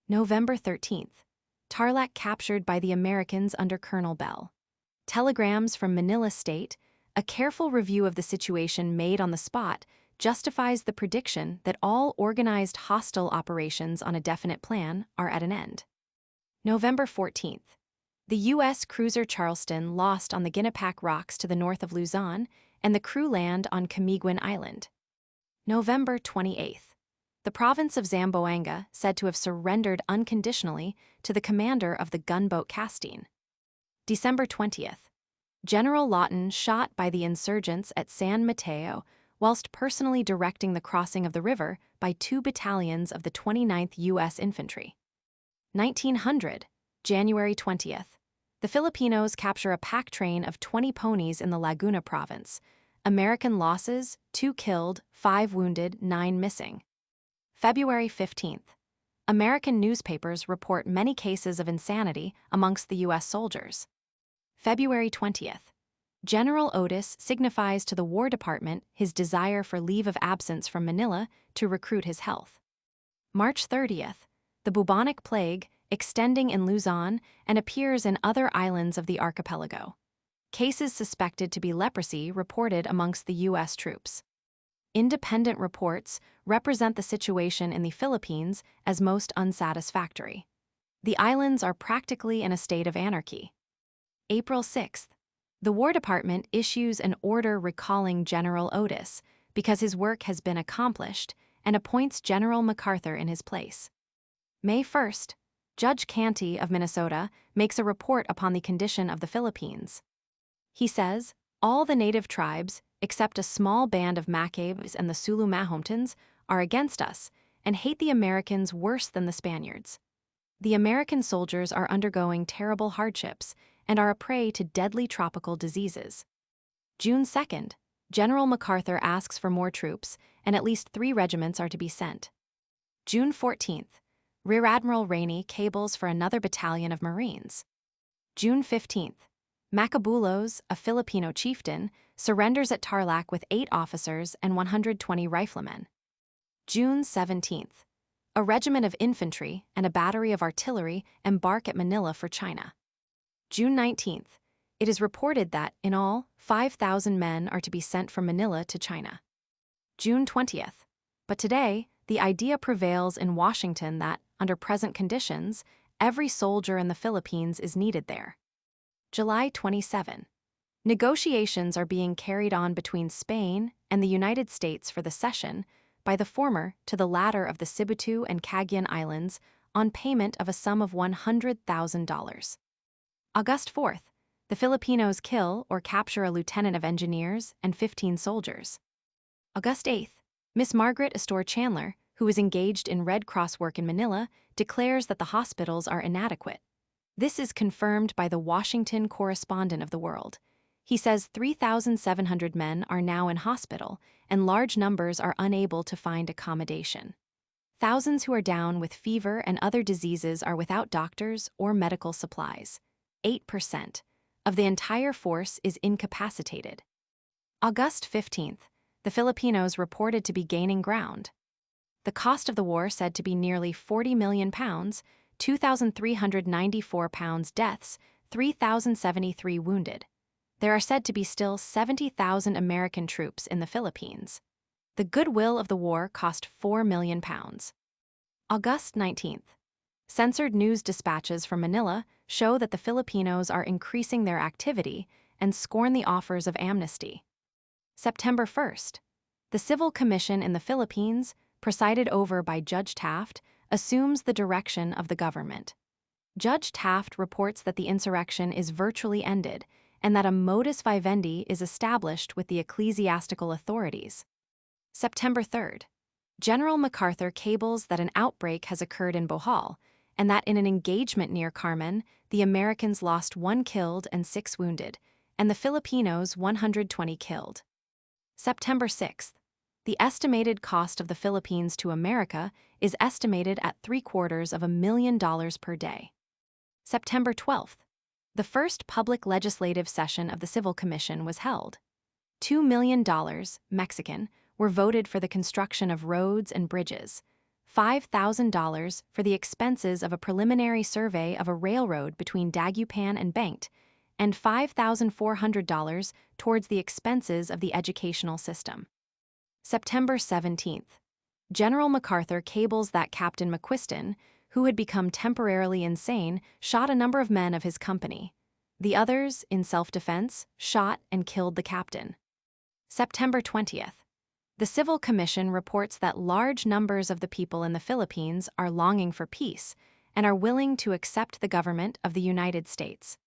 November 13th. Tarlac captured by the Americans under Colonel Bell. Telegrams from Manila state, a careful review of the situation made on the spot justifies the prediction that all organized hostile operations on a definite plan are at an end. November 14th. The U.S. cruiser Charleston lost on the Guinapac Rocks to the north of Luzon, and the crew land on Camiguin Island. November 28th. The province of Zamboanga said to have surrendered unconditionally to the commander of the gunboat Castine. December 20th. General Lawton shot by the insurgents at San Mateo whilst personally directing the crossing of the river by 2 battalions of the 29th U.S. Infantry. 1900, January 20th. The Filipinos capture a pack train of 20 ponies in the Laguna province. American losses: 2 killed, 5 wounded, 9 missing. February 15th. American newspapers report many cases of insanity amongst the U.S. soldiers. February 20th. General Otis signifies to the War Department his desire for leave of absence from Manila to recruit his health. March 30th. The bubonic plague, extending in Luzon and appears in other islands of the archipelago. Cases suspected to be leprosy reported amongst the U.S. troops. Independent reports represent the situation in the Philippines as most unsatisfactory. The islands are practically in a state of anarchy. April 6th. The War Department issues an order recalling General Otis because his work has been accomplished and appoints General MacArthur in his place. May 1st. Judge Canty of Minnesota makes a report upon the condition of the Philippines. He says, all the native tribes, except a small band of Macabes and the Sulu Mahomtans, are against us and hate the Americans worse than the Spaniards. The American soldiers are undergoing terrible hardships and are a prey to deadly tropical diseases. June 2nd, General MacArthur asks for more troops, and at least 3 regiments are to be sent. June 14th, Rear Admiral Rainey cables for another battalion of Marines. June 15th, Macabulos, a Filipino chieftain, surrenders at Tarlac with 8 officers and 120 riflemen. June 17th. A regiment of infantry and a battery of artillery embark at Manila for China. June 19th. It is reported that, in all, 5,000 men are to be sent from Manila to China. June 20th. But today, the idea prevails in Washington that, under present conditions, every soldier in the Philippines is needed there. July 27. Negotiations are being carried on between Spain and the United States for the cession, by the former to the latter of the Sibutu and Cagayan Islands, on payment of a sum of $100,000. August 4th, the Filipinos kill or capture a lieutenant of engineers and 15 soldiers. August 8th, Miss Margaret Astor Chandler, who is engaged in Red Cross work in Manila, declares that the hospitals are inadequate. This is confirmed by the Washington correspondent of the World. He says 3,700 men are now in hospital, and large numbers are unable to find accommodation. Thousands who are down with fever and other diseases are without doctors or medical supplies. 8% of the entire force is incapacitated. August 15th, the Filipinos reported to be gaining ground. The cost of the war said to be nearly £40 million, 2,394 deaths, 3,073 wounded. There are said to be still 70,000 American troops in the Philippines. The goodwill of the war cost £4 million. August 19th. Censored news dispatches from Manila show that the Filipinos are increasing their activity and scorn the offers of amnesty. September 1st. The Civil Commission in the Philippines, presided over by Judge Taft, assumes the direction of the government. Judge Taft reports that the insurrection is virtually ended and that a modus vivendi is established with the ecclesiastical authorities. September 3rd. General MacArthur cables that an outbreak has occurred in Bohol, and that in an engagement near Carmen, the Americans lost 1 killed and 6 wounded, and the Filipinos 120 killed. September 6th. The estimated cost of the Philippines to America is estimated at $750,000 per day. September 12th. The first public legislative session of the Civil Commission was held. $2 million, Mexican, were voted for the construction of roads and bridges, $5,000 for the expenses of a preliminary survey of a railroad between Dagupan and Bengt, and $5,400 towards the expenses of the educational system. September 17th. General MacArthur cables that Captain McQuiston, who had become temporarily insane, shot a number of men of his company. The others, in self-defense, shot and killed the captain. September 20th. The Civil Commission reports that large numbers of the people in the Philippines are longing for peace and are willing to accept the government of the United States.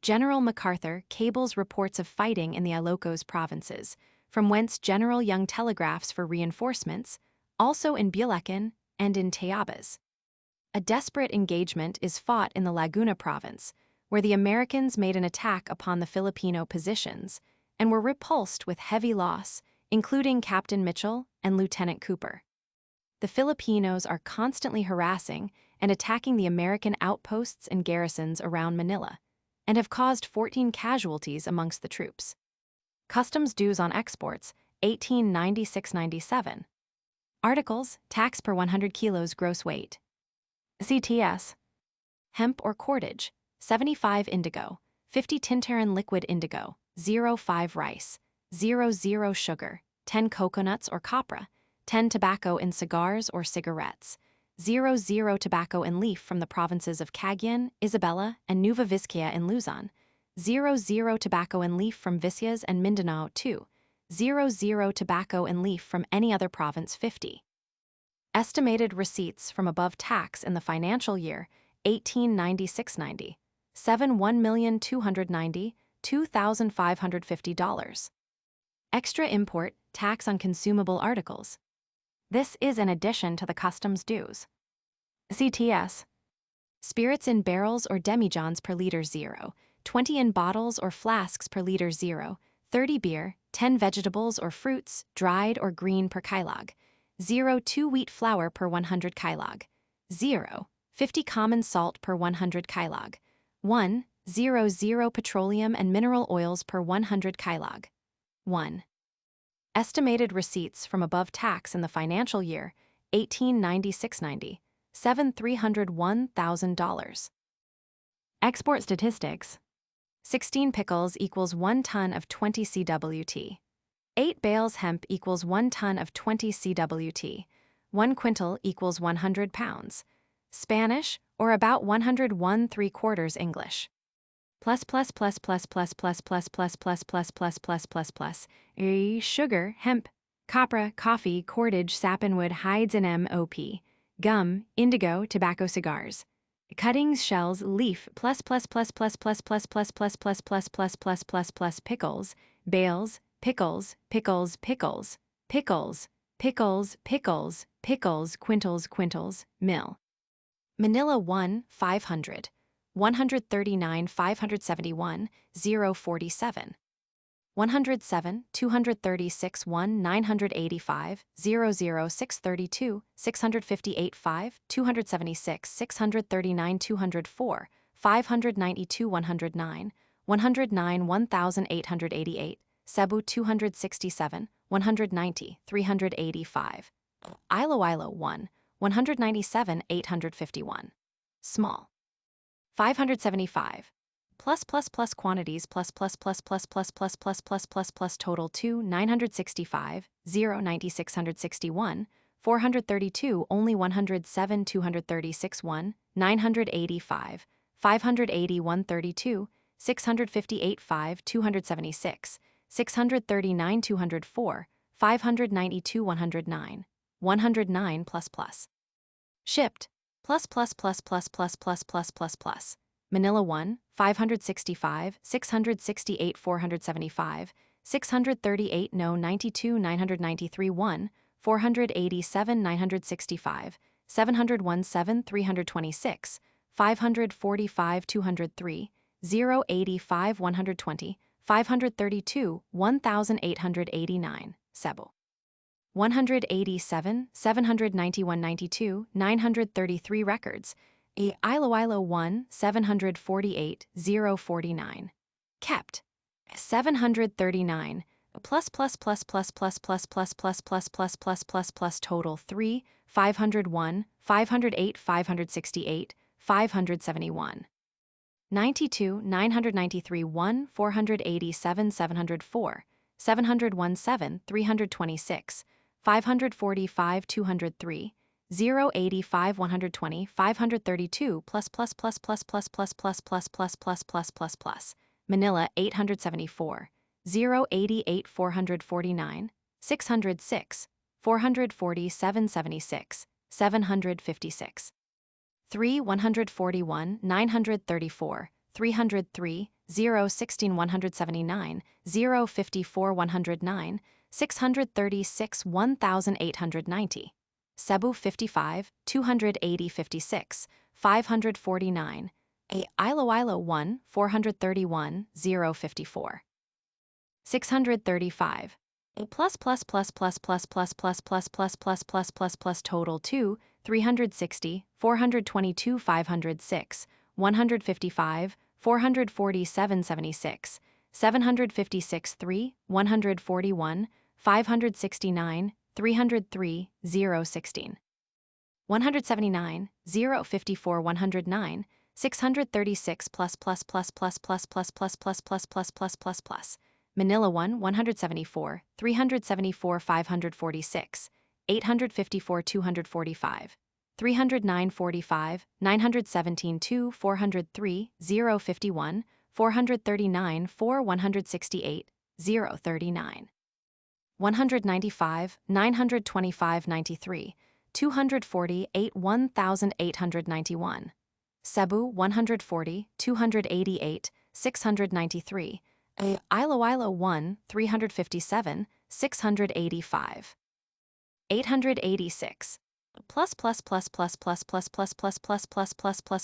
General MacArthur cables reports of fighting in the Ilocos provinces, from whence General Young telegraphs for reinforcements, also in Bulacan and in Tayabas. A desperate engagement is fought in the Laguna province, where the Americans made an attack upon the Filipino positions and were repulsed with heavy loss, including Captain Mitchell and Lieutenant Cooper. The Filipinos are constantly harassing and attacking the American outposts and garrisons around Manila, and have caused 14 casualties amongst the troops. Customs dues on exports, 1896-97. Articles, tax per 100 kilos gross weight. CTS. Hemp or cordage, 75 indigo, 50 tintarin liquid indigo, 0.5 rice, 0.0 sugar, 10 coconuts or copra, 10 tobacco in cigars or cigarettes, 0.0 tobacco in leaf from the provinces of Cagayan, Isabela, and Nueva Vizcaya in Luzon, 0.0 tobacco in leaf from Visayas and Mindanao 2, 0.0 tobacco in leaf from any other province 50. Estimated receipts from above tax in the financial year 1896-90, $7,290,250. Extra import tax on consumable articles. This is in addition to the customs dues. CTS. Spirits in barrels or demijohns per liter 0, 20 in bottles or flasks per liter 0, 30 beer, 10 vegetables or fruits, dried or green per kilog, 0.2 wheat flour per 100 kilog, 0.50 common salt per 100 kilog, 1.00 petroleum and mineral oils per 100 kilog. 1. Estimated receipts from above tax in the financial year 1896-90, $7,301,000. Export statistics. 16 pickles equals 1 ton of 20 CWT. 8 bales hemp equals 1 ton of 20 CWT. 1 quintal equals 100 pounds. Spanish, or about 101 3/4 English. plus plus plus plus plus plus plus plus plus plus plus plus plus plus sugar, hemp, copra, coffee, cordage, sappanwood, hides and MOP, gum, indigo, tobacco, cigars, cuttings, shells, leaf, plus plus plus plus plus plus plus plus plus plus plus plus plus plus pickles, bales, pickles, pickles, pickles, pickles, pickles, pickles, pickles, quintals, mill. Manila 1, 500. 139 571 047 107 236 1 985 00632 658 5 276 639 204 592 109 109 1888 Cebu 267 190 385 Iloilo 1 197 851 small 575 plus quantities plus total 2 965 0 9661 432 only 107 236 1 985 580 132 658 5 276 639 204 592 109 109 plus shipped plus Manila 1 565 668 475 638 no 92 993 1 487 965 717 326 545 203 085 120 532 1889 Cebu 187 791 92 933 records Iloilo 1 748 049 kept 739 plus total 3 501 508 568 571 92 993 1 487 704 717 326 545 203 085 120 532 plus Manila 874 088 449 606 447 76 756 3 141 934 303 016 179 054 109 636 1890 Cebu 55 280 56 549 Iloilo 1 431 054 635 plus total 2 360 422 506 155 447 76 756 3 141 569 303 016 179 054 109 636 plus Manila 1 174 374 546 854 245 309 45 917 2 403 051 439 4 168 039 195 925 93 248 1891 Cebu 140 288 693 Iloilo 1 357 685 886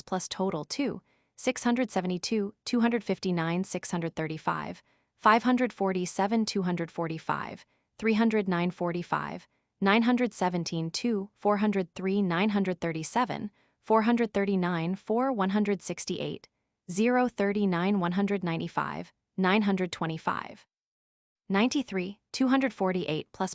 plus total 2 672 259 635 547 245 309 45 917 2 403 937 439 4 168 039 195 925 93 248 plus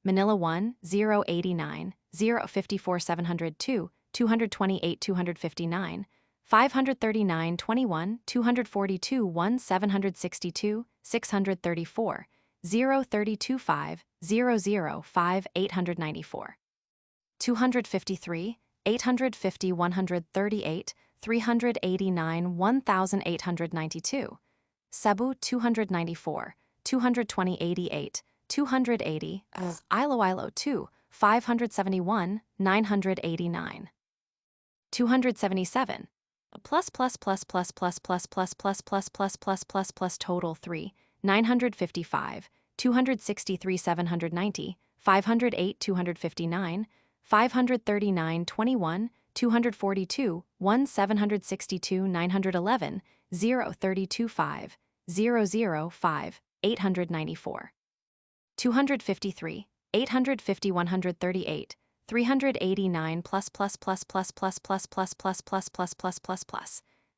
Manila 1 089 054 702 228 259 539 21 242 1 762 634 032 5 005 894 253 850 138, 389 1892. Cebu 294, 220 88, 280, Iloilo 2, 571, 989. 277. Total 3, 955, 263 790, 508 259, 539 21, 242, 1 762 911, 0 32 5, 0 5, 894. 253, 850 138, 389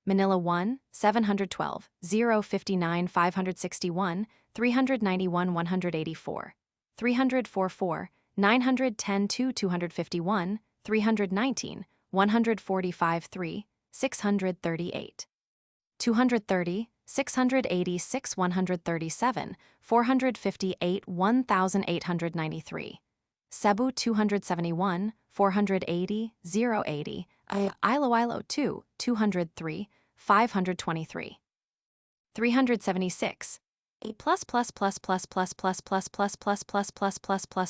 Manila 1, 712, 0 59 561, 391 184, 344, 910 251, 319, 145 3, 638. 230, 686 137, 458 1893. Cebu 271, 480, 080, Iloilo 2, 203, 523. 376.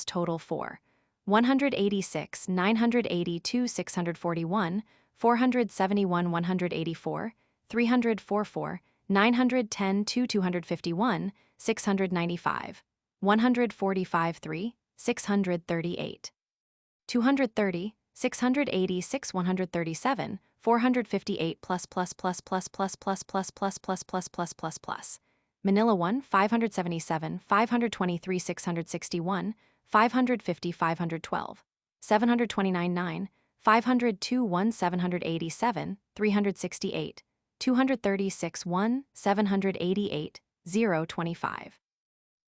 Total 4. 186, 982 641, 471 184, 344, 910 251, 695, 145 3, 638. 230, 686 137, 458 Manila 1, 577, 523 661, 550 512, 729 9, 502 1 787, 368, 236 1 788, 0 25.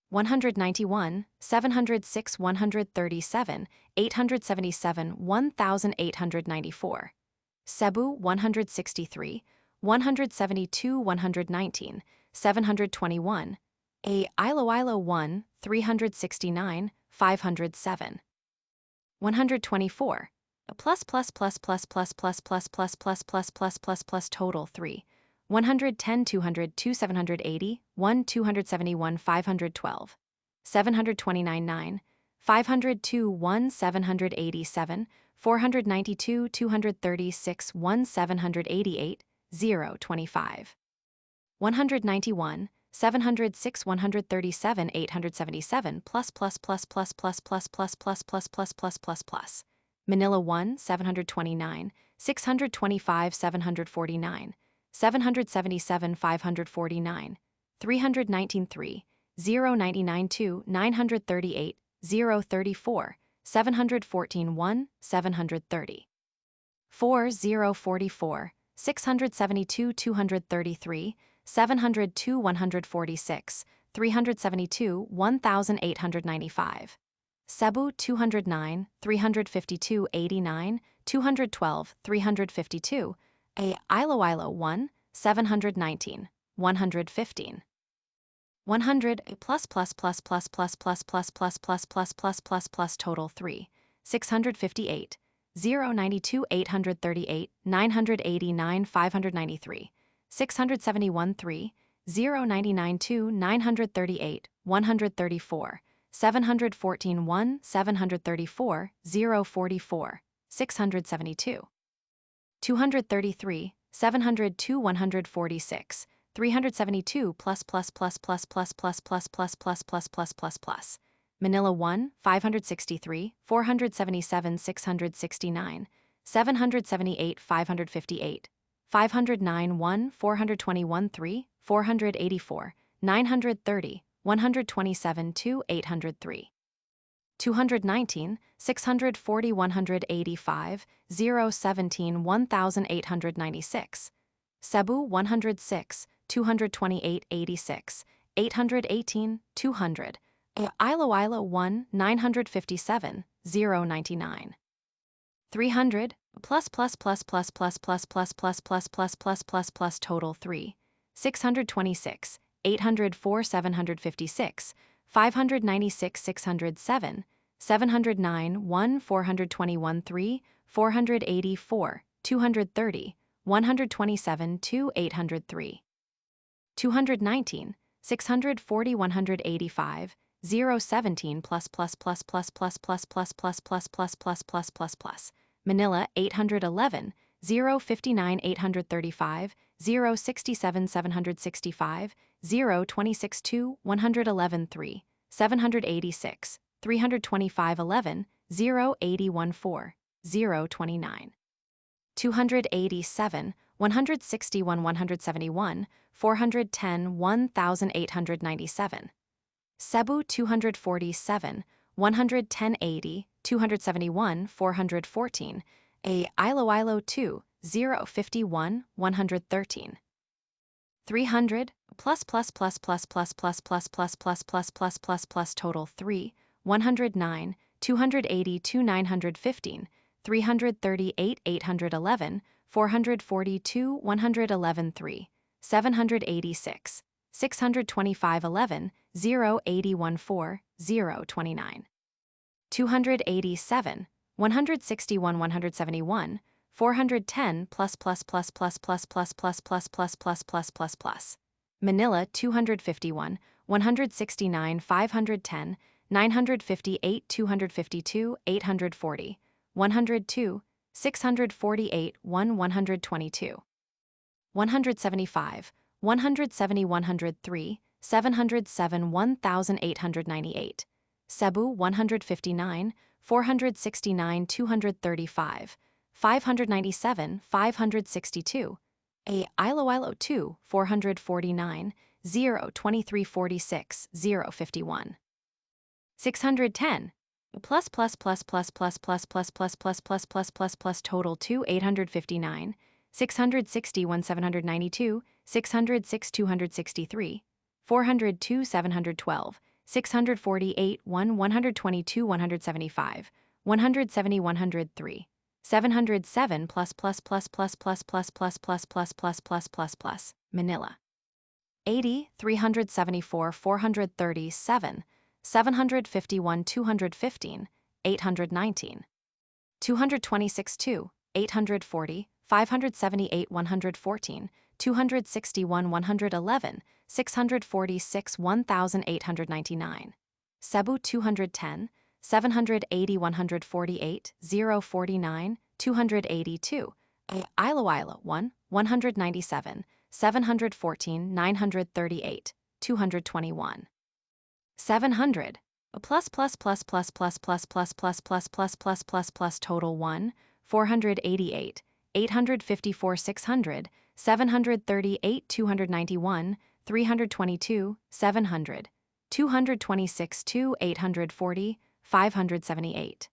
191, 706 137, 877 1894. Cebu 163, 172 119, 721. Iloilo 1, 369, 507. 124. Total 3. 110 200 780, 1 271 512, 729 9, 502 1 787, 492 236 1 788, 0 25. 191, 706 137 877 Manila 1, 729, 625 749, 777 549, 319 3, 099 2 938, 034, 714 1, 730. 4044, 672 233, 702 146, 372 1895. Cebu 209, 352 89, 212 352, Iloilo 1, 719, 115. 100 total 3, 658, 092 838, 989 593, 671 3, 099 2 938, 134, 714 1 734, 044, 672. 233, 702 146, 372 Manila 1, 563, 477 669, 778 558, 509 1 421 3, 484, 930, 127 2 803. 219, 640 185, 017 1896. Cebu 106, 228 86, 818, 200. Iloilo 1, 957, 099. 300, total 3, 626, 804 756, 596 607, 709 1 421 3, 484, 230, 127 to 803. 219, 640 185, 017 plus plus plus plus plus plus plus plus plus plus plus plus plus plus. Manila 811, 059 835, 067 765, 026 2 111 3, 786, 325 11, 081 4, 029. 287, 161 171, 410 1897. Cebu 247, 110 80, 271 414, A Iloilo 2, 051 113. 300 plus plus plus plus plus plus plus plus plus plus plus plus plus total 3, 109, 282 915, 338 811, 442 111 3, 786, 625 11, 081 4, 029. 287, 161 171, 410 plus plus plus plus plus plus plus plus plus plus plus plus plus. Manila 251, 169 510, 958 252 840, 102, 648 122. 175, 170 103, 707 1898. Cebu 159, 469 235, 597 562. A Iloilo 2, 449, 02346 051. 610 plus plus plus plus plus plus plus plus plus plus plus plus plus total 2 859, 660 792, 606 263, 402 712, 648 122 175, 170 103, 707 plus plus plus plus plus plus plus plus plus plus plus plus plus. Manila 80 374 437, 751 215, 819. 226 2, 840, 578 114, 261 111, 646 1899. Cebu 210, 780 148, 049, 282. Iloilo 1, 197, 714 938, 221. 700 plus plus plus plus plus plus plus plus plus plus plus plus plus total 1, 488, 854 600, 738 291, 322, 700, 226 2 840, 578.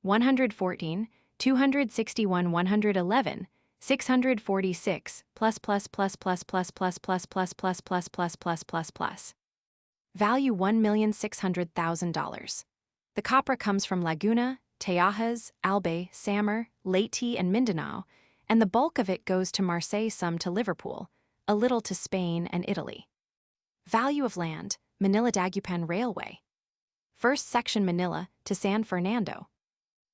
114, 261 111, 646 plus plus plus plus plus plus plus plus plus plus plus plus plus plus. Value $1,600,000. The copra comes from Laguna, Teajas, Albay, Samar, Leyte, and Mindanao, and the bulk of it goes to Marseille, some to Liverpool, a little to Spain and Italy. Value of land, Manila-Dagupan Railway. First section Manila to San Fernando.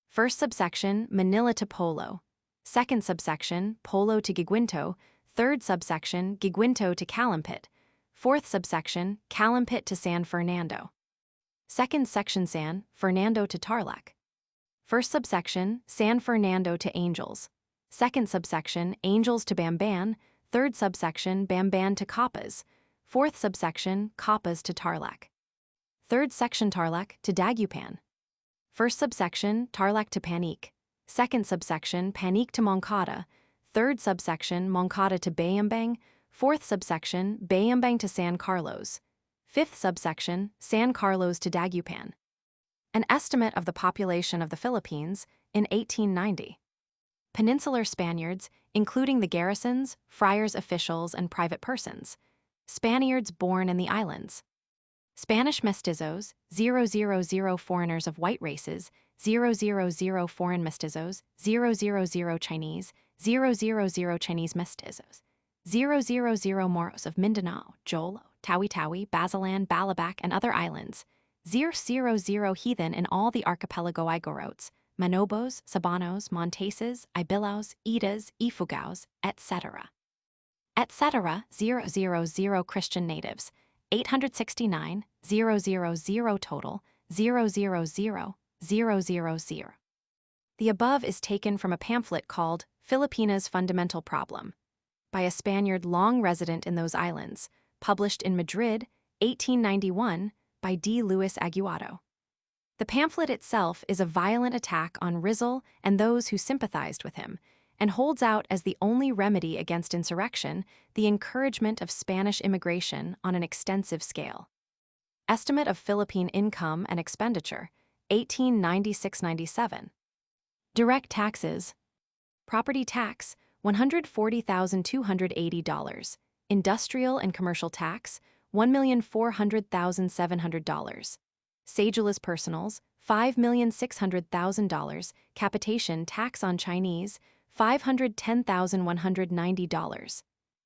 First subsection Manila to Polo. Second subsection Polo to Giguinto. Third subsection Giguinto to Calumpit. Fourth subsection Calumpit to San Fernando. Second section San Fernando to Tarlac. First subsection San Fernando to Angels. Second subsection Angels to Bamban. Third subsection Bamban to Capas. Fourth subsection Capas to Tarlac. Third section Tarlac to Dagupan. First subsection Tarlac to Panique. Second subsection Panique to Moncada. Third subsection Moncada to Bayambang. Fourth subsection Bayambang to San Carlos. Fifth subsection San Carlos to Dagupan. An estimate of the population of the Philippines in 1890. Peninsular Spaniards, including the garrisons, friars officials, and private persons. Spaniards born in the islands. Spanish mestizos, 000 foreigners of white races, 000 foreign mestizos, 000 Chinese, 000 Chinese mestizos, 000 Moros of Mindanao, Jolo, Tawi-Tawi, Basilan, Balabac, and other islands, 000 heathen in all the archipelago Igorotes, Manobos, Sabanos, Monteses, Ibilaos, Idas, Ifugaos, etc. Etc. 000 Christian natives, 869, 000 total, 000 000. The above is taken from a pamphlet called Filipinas' Fundamental Problem by a Spaniard long resident in those islands, published in Madrid, 1891, by D. Luis Aguado. The pamphlet itself is a violent attack on Rizal and those who sympathized with him, and holds out as the only remedy against insurrection the encouragement of Spanish immigration on an extensive scale. Estimate of Philippine income and expenditure, 1896-97. Direct taxes. Property tax, $140,280. Industrial and commercial tax, $1,400,700. Sagulus personals, $5,600,000. Capitation tax on Chinese, $510,190.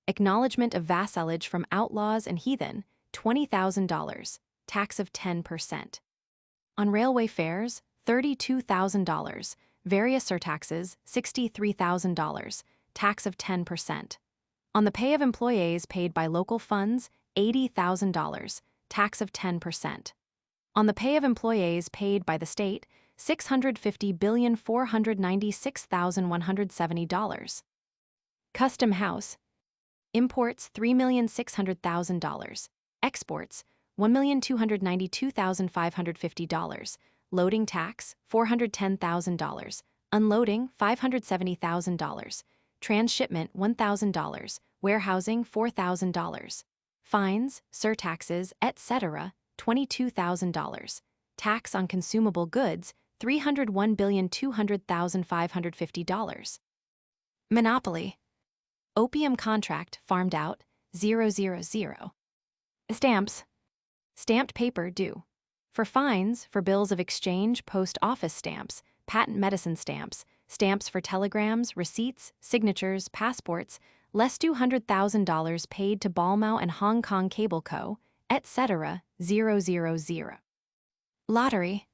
Acknowledgement of vassalage from outlaws and heathen, $20,000. Tax of 10%. On railway fares, $32,000. Various surtaxes, $63,000. Tax of 10%. On the pay of employees paid by local funds, $80,000. Tax of 10%. On the pay of employees paid by the state, $650,496,170. Custom house. Imports, $3,600,000. Exports, $1,292,550. Loading tax, $410,000. Unloading, $570,000. Transshipment, $1,000. Warehousing, $4,000. Fines, surtaxes, etc., $22,000. Tax on consumable goods, $301,200,550. Monopoly. Opium contract farmed out, 000. Stamps. Stamped paper due. For fines, for bills of exchange, post office stamps, patent medicine stamps, stamps for telegrams, receipts, signatures, passports, less $200,000 paid to Balmau and Hong Kong Cable Co., etc., 000. Lottery.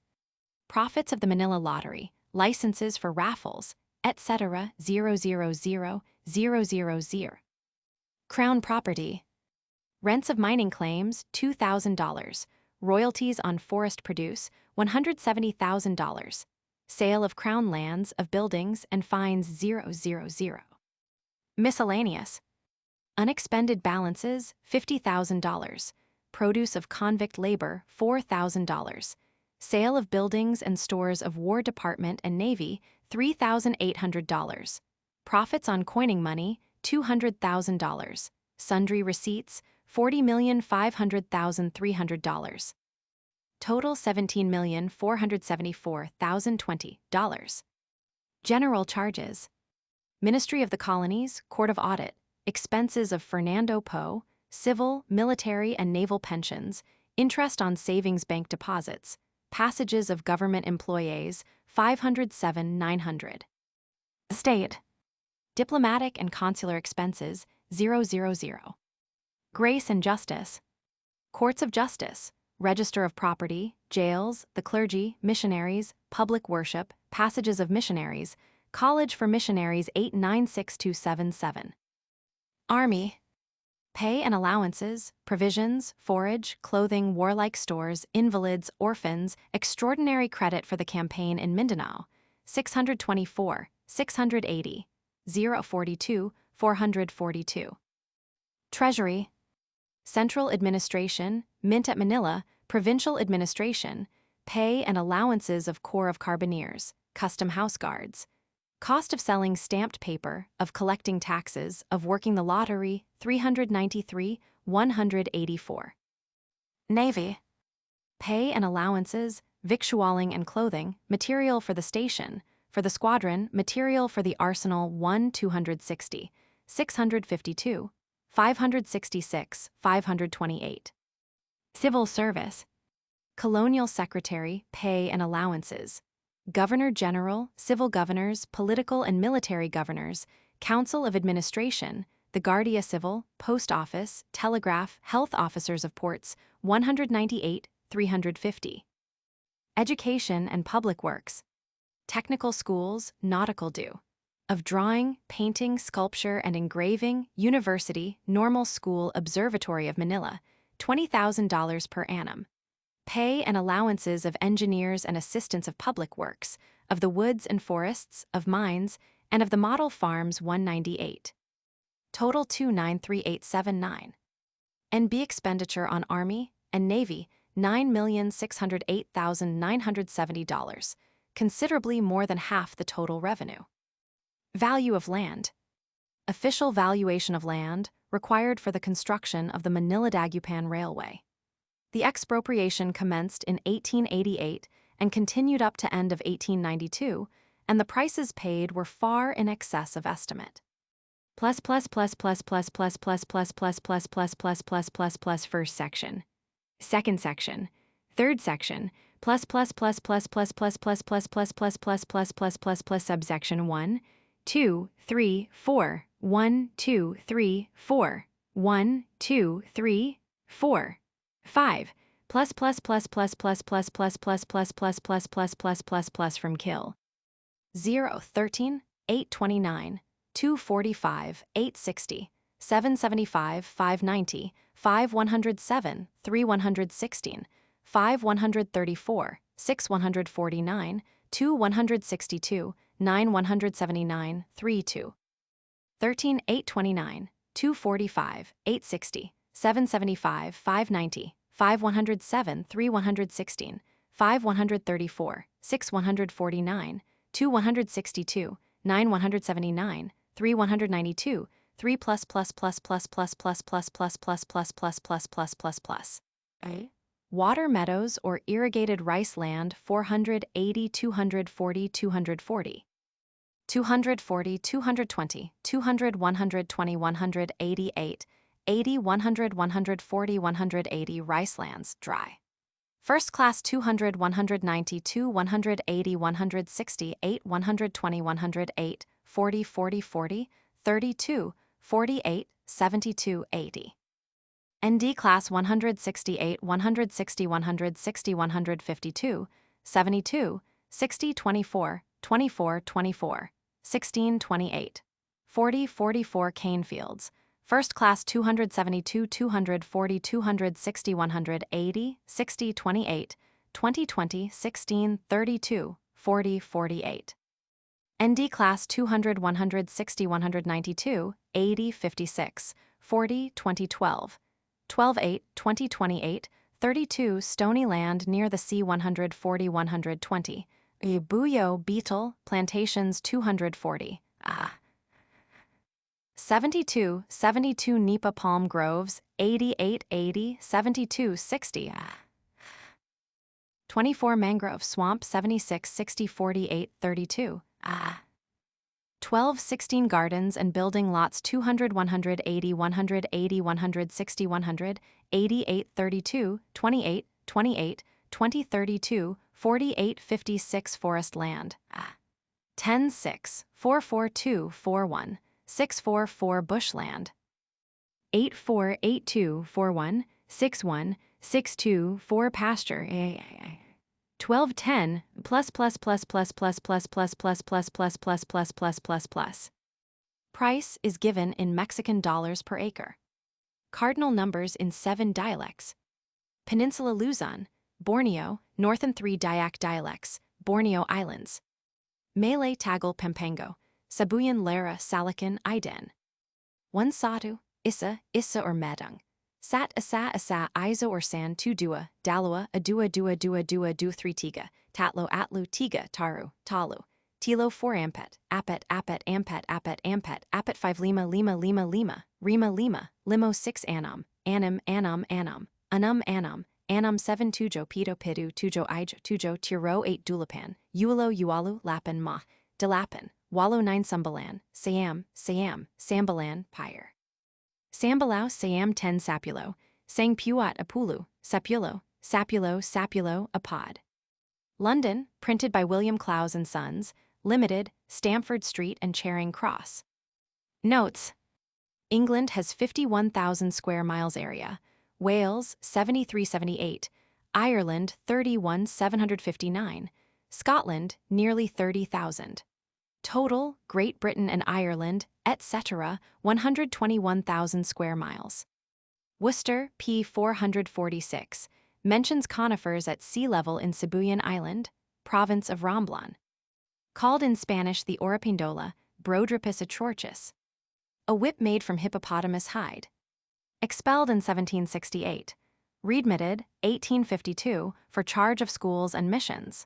Profits of the Manila Lottery, licenses for raffles, etc., 000. Crown property. Rents of mining claims, $2,000. Royalties on forest produce, $170,000. Sale of crown lands, of buildings, and fines, 000. Miscellaneous. Unexpended balances, $50,000. Produce of convict labor, $4,000. Sale of buildings and stores of War Department and Navy, $3,800. Profits on coining money, $200,000. Sundry receipts, $40,500,300. Total $17,474,020. General charges. Ministry of the Colonies, Court of Audit, expenses of Fernando Po, civil, military, and naval pensions, interest on savings bank deposits, passages of government employees, $507,900. State. Diplomatic and consular expenses, 000. Grace and justice. Courts of justice, register of property, jails, the clergy, missionaries, public worship, passages of missionaries, college for missionaries 896277. Army. Pay and allowances, provisions, forage, clothing, warlike stores, invalids, orphans, extraordinary credit for the campaign in Mindanao, 624, 680, 042, 442. Treasury. Central administration, mint at Manila, provincial administration, pay and allowances of Corps of Carbineers, custom house guards. Cost of selling stamped paper, of collecting taxes, of working the lottery, 393, 184. Navy. Pay and allowances, victualling and clothing, material for the station, for the squadron, material for the arsenal 1,260, 652, 566, 528. Civil service. Colonial secretary, pay and allowances. Governor General, civil governors, political and military governors, council of administration, the Guardia Civil, post office, telegraph, health officers of ports, 198, 350. Education and public works. Technical schools, nautical do. Of drawing, painting, sculpture, and engraving, University, Normal School, Observatory of Manila, $20,000 per annum. Pay and allowances of engineers and assistants of public works, of the woods and forests, of mines, and of the model farms 198. Total 293879. NB expenditure on Army and Navy, $9,608,970, considerably more than half the total revenue. Value of land. Official valuation of land required for the construction of the Manila-Dagupan Railway. The expropriation commenced in 1888 and continued up to end of 1892, and the prices paid were far in excess of estimate. First section. Second section. Third section. Subsection 1, 2, 3, 4, 1, 2, 3, 4, 1, 2, 3, 4, 5, from kill. 0, 13, 829, 245, 860, 775, 590, 5 107, 3 116, 5 134, 6 149, 2 162, 9 179, 3 2. 13, 829, 245, 860, 775, 590, 5 107, 3 116, 5 134, 6 149, 2 162, 9 179, 3 192, 3 A. Water meadows or irrigated rice land 480, 240, 240. 240, 220, 200, 120, 188, 80, 100, 140, 180 rice lands, dry. First class 200, 192, 180, 160, 8, 120, 108, 40, 40, 40, 32, 48, 72, 80. ND class 168, 160, 160, 152, 72, 60, 24, 24, 24, 16, 28, 40, 44 cane fields. First class 272, 240, 260, 180, 60, 28, 20, 20, 16, 32, 40, 48. ND class 200, 160, 192, 80, 56, 40, 2012, 12, 8, 20, 28, 32 stony land near the sea 140, 120, Buyo beetle plantations 240, 72, 72 Nipa palm groves, 88, 80, 72, 60, 24 mangrove swamp 76, 60, 48, 32, 12, 16 gardens and building lots 200, 180, 180, 160, 100, 88, 32, 28, 28, 20, 32, 48, 56 forest land, 10, 6, 442, 41, 644 bushland, 848241 61 624 pasture 1210 plus. Price is given in Mexican dollars per acre. Cardinal numbers in 7 dialects. Peninsula Luzon, Borneo, Northern 3 Dayak dialects, Borneo Islands. Malay Tagal Pampango, Sabuyan Lara Salakan Iden. 1 Satu, Isa, Isa or Medang. Sat Asa Asa Izo or San 2 Dua, Dalua, Adua Dua Dua Dua Du 3 Tiga, Tatlo Atlu Tiga Taru, Talu. Tilo 4 Ampet, Apet Apet Ampet Apet Ampet, Apet 5 Lima Lima Lima Lima, Rima Lima, Limo 6 Anam, Anam Anam Anam, Anum Anam, Anam 7 Tujo Pito Pidu Tujo Ijo Tujo Tiro 8 Dulapan, Ulo Ualu Lapan Ma, Delapan, Wallo 9 Sumbalan, Siam, Siam, Sambalan, Pyre. Sambalao Siam 10 Sapulo, Sang Puat Apulu, Sapulo, Sapulo, Sapulo, Apod. London, printed by William Clowes and Sons, Limited, Stamford Street and Charing Cross. Notes: England has 51,000 square miles area, Wales 7378, Ireland 31,759, Scotland, nearly 30,000. Total, Great Britain and Ireland, etc., 121,000 square miles. Worcester, p. 446, mentions conifers at sea level in Sibuyan Island, province of Romblon. Called in Spanish the oripindola, Brodropus atrorchus. A whip made from hippopotamus hide. Expelled in 1768. Readmitted, 1852, for charge of schools and missions.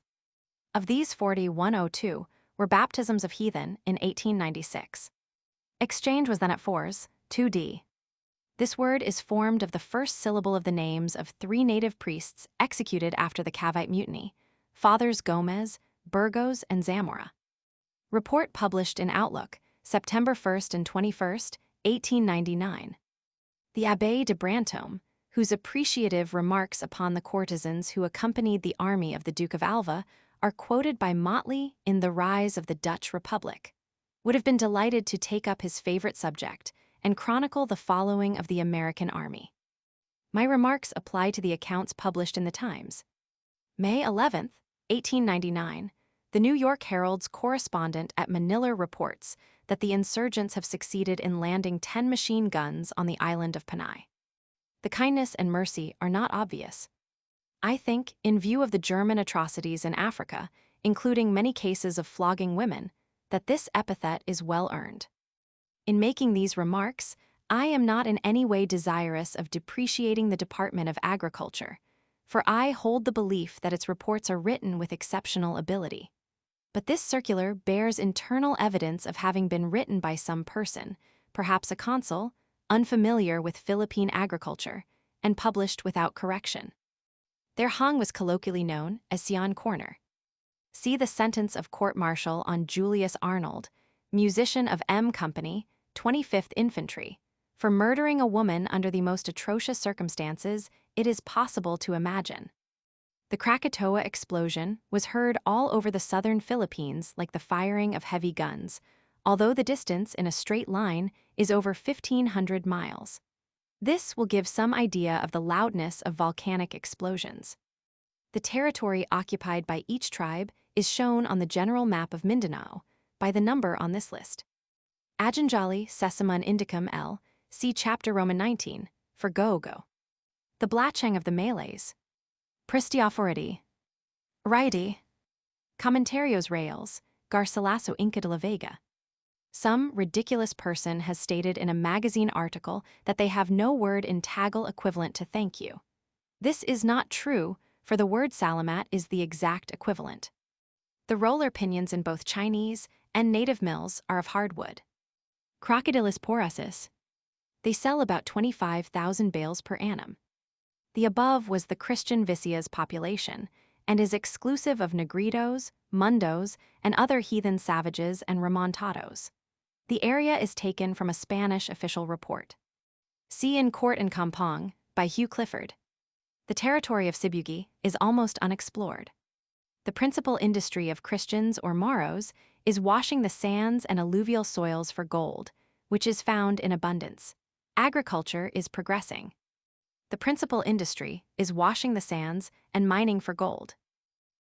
Of these 102 were baptisms of heathen in 1896. Exchange was then at fours, 2d. This word is formed of the first syllable of the names of 3 native priests executed after the Cavite Mutiny, Fathers Gomez, Burgos, and Zamora. Report published in Outlook, September 1st and 21st, 1899. The Abbé de Brantôme, whose appreciative remarks upon the courtesans who accompanied the army of the Duke of Alva are quoted by Motley in The Rise of the Dutch Republic, would have been delighted to take up his favorite subject and chronicle the following of the American Army. My remarks apply to the accounts published in the Times. May 11, 1899, the New York Herald's correspondent at Manila reports that the insurgents have succeeded in landing 10 machine guns on the island of Panay. The kindness and mercy are not obvious. I think, in view of the German atrocities in Africa, including many cases of flogging women, that this epithet is well earned. In making these remarks, I am not in any way desirous of depreciating the Department of Agriculture, for I hold the belief that its reports are written with exceptional ability. But this circular bears internal evidence of having been written by some person, perhaps a consul, unfamiliar with Philippine agriculture, and published without correction. Their hang was colloquially known as Sion Corner. See the sentence of court-martial on Julius Arnold, musician of M Company, 25th Infantry. For murdering a woman under the most atrocious circumstances it is possible to imagine. The Krakatoa explosion was heard all over the southern Philippines like the firing of heavy guns, although the distance in a straight line is over 1,500 miles. This will give some idea of the loudness of volcanic explosions. The territory occupied by each tribe is shown on the general map of Mindanao by the number on this list. Ajanjali Sesamun Indicum L. See Chapter Roman 19, for Go-Go. The Blatchang of the Malays. Pristiafority. Righty. Comentarios Reales, Garcilaso Inca de la Vega. Some ridiculous person has stated in a magazine article that they have no word in Tagal equivalent to thank you. This is not true, for the word salamat is the exact equivalent. The roller pinions in both Chinese and native mills are of hardwood. Crocodilus poracis. They sell about 25,000 bales per annum. The above was the Christian Vicia's population, and is exclusive of Negritos, Mundos, and other heathen savages and remontados. The area is taken from a Spanish official report. See In Court and Kampong, by Hugh Clifford. The territory of Sibugi is almost unexplored. The principal industry of Christians or Moros is washing the sands and alluvial soils for gold, which is found in abundance. Agriculture is progressing. The principal industry is washing the sands and mining for gold.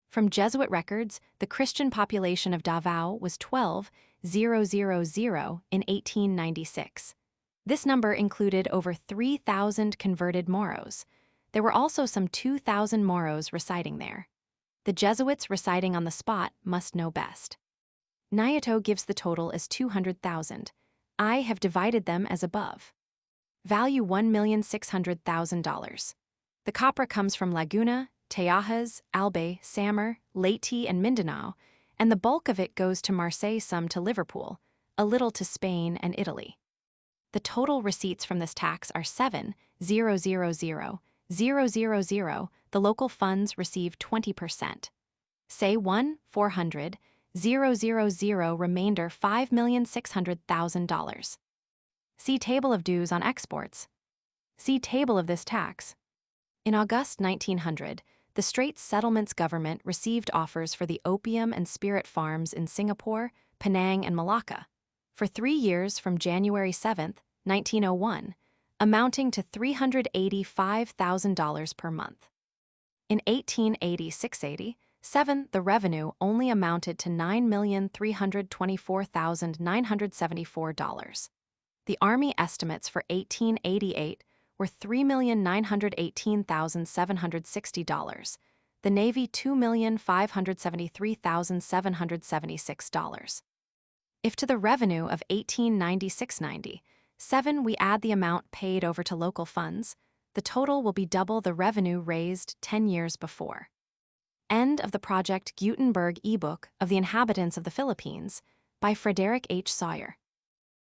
From Jesuit records, the Christian population of Davao was 12,000 in 1896. This number included over 3,000 converted Moros. There were also some 2,000 Moros residing there. The Jesuits residing on the spot must know best. Nyato gives the total as 200,000. I have divided them as above. Value $1,600,000. The copra comes from Laguna, Teajas, Albay, Samar, Leyte, and Mindanao, and the bulk of it goes to Marseille, some to Liverpool, a little to Spain and Italy. The total receipts from this tax are 7,000,000. The local funds receive 20%. Say 1,400,000, remainder $5,600,000. See Table of Dues on Exports. See Table of this tax. In August 1900, the Straits Settlements government received offers for the opium and spirit farms in Singapore, Penang, and Malacca for 3 years from January 7, 1901, amounting to $385,000 per month. In 1880-680, 7. The revenue only amounted to $9,324,974. The Army estimates for 1888 were $3,918,760. The Navy $2,573,776. If to the revenue of 1896-97 we add the amount paid over to local funds, the total will be double the revenue raised 10 years before. End of the Project Gutenberg ebook of the Inhabitants of the Philippines by Frederic H. Sawyer.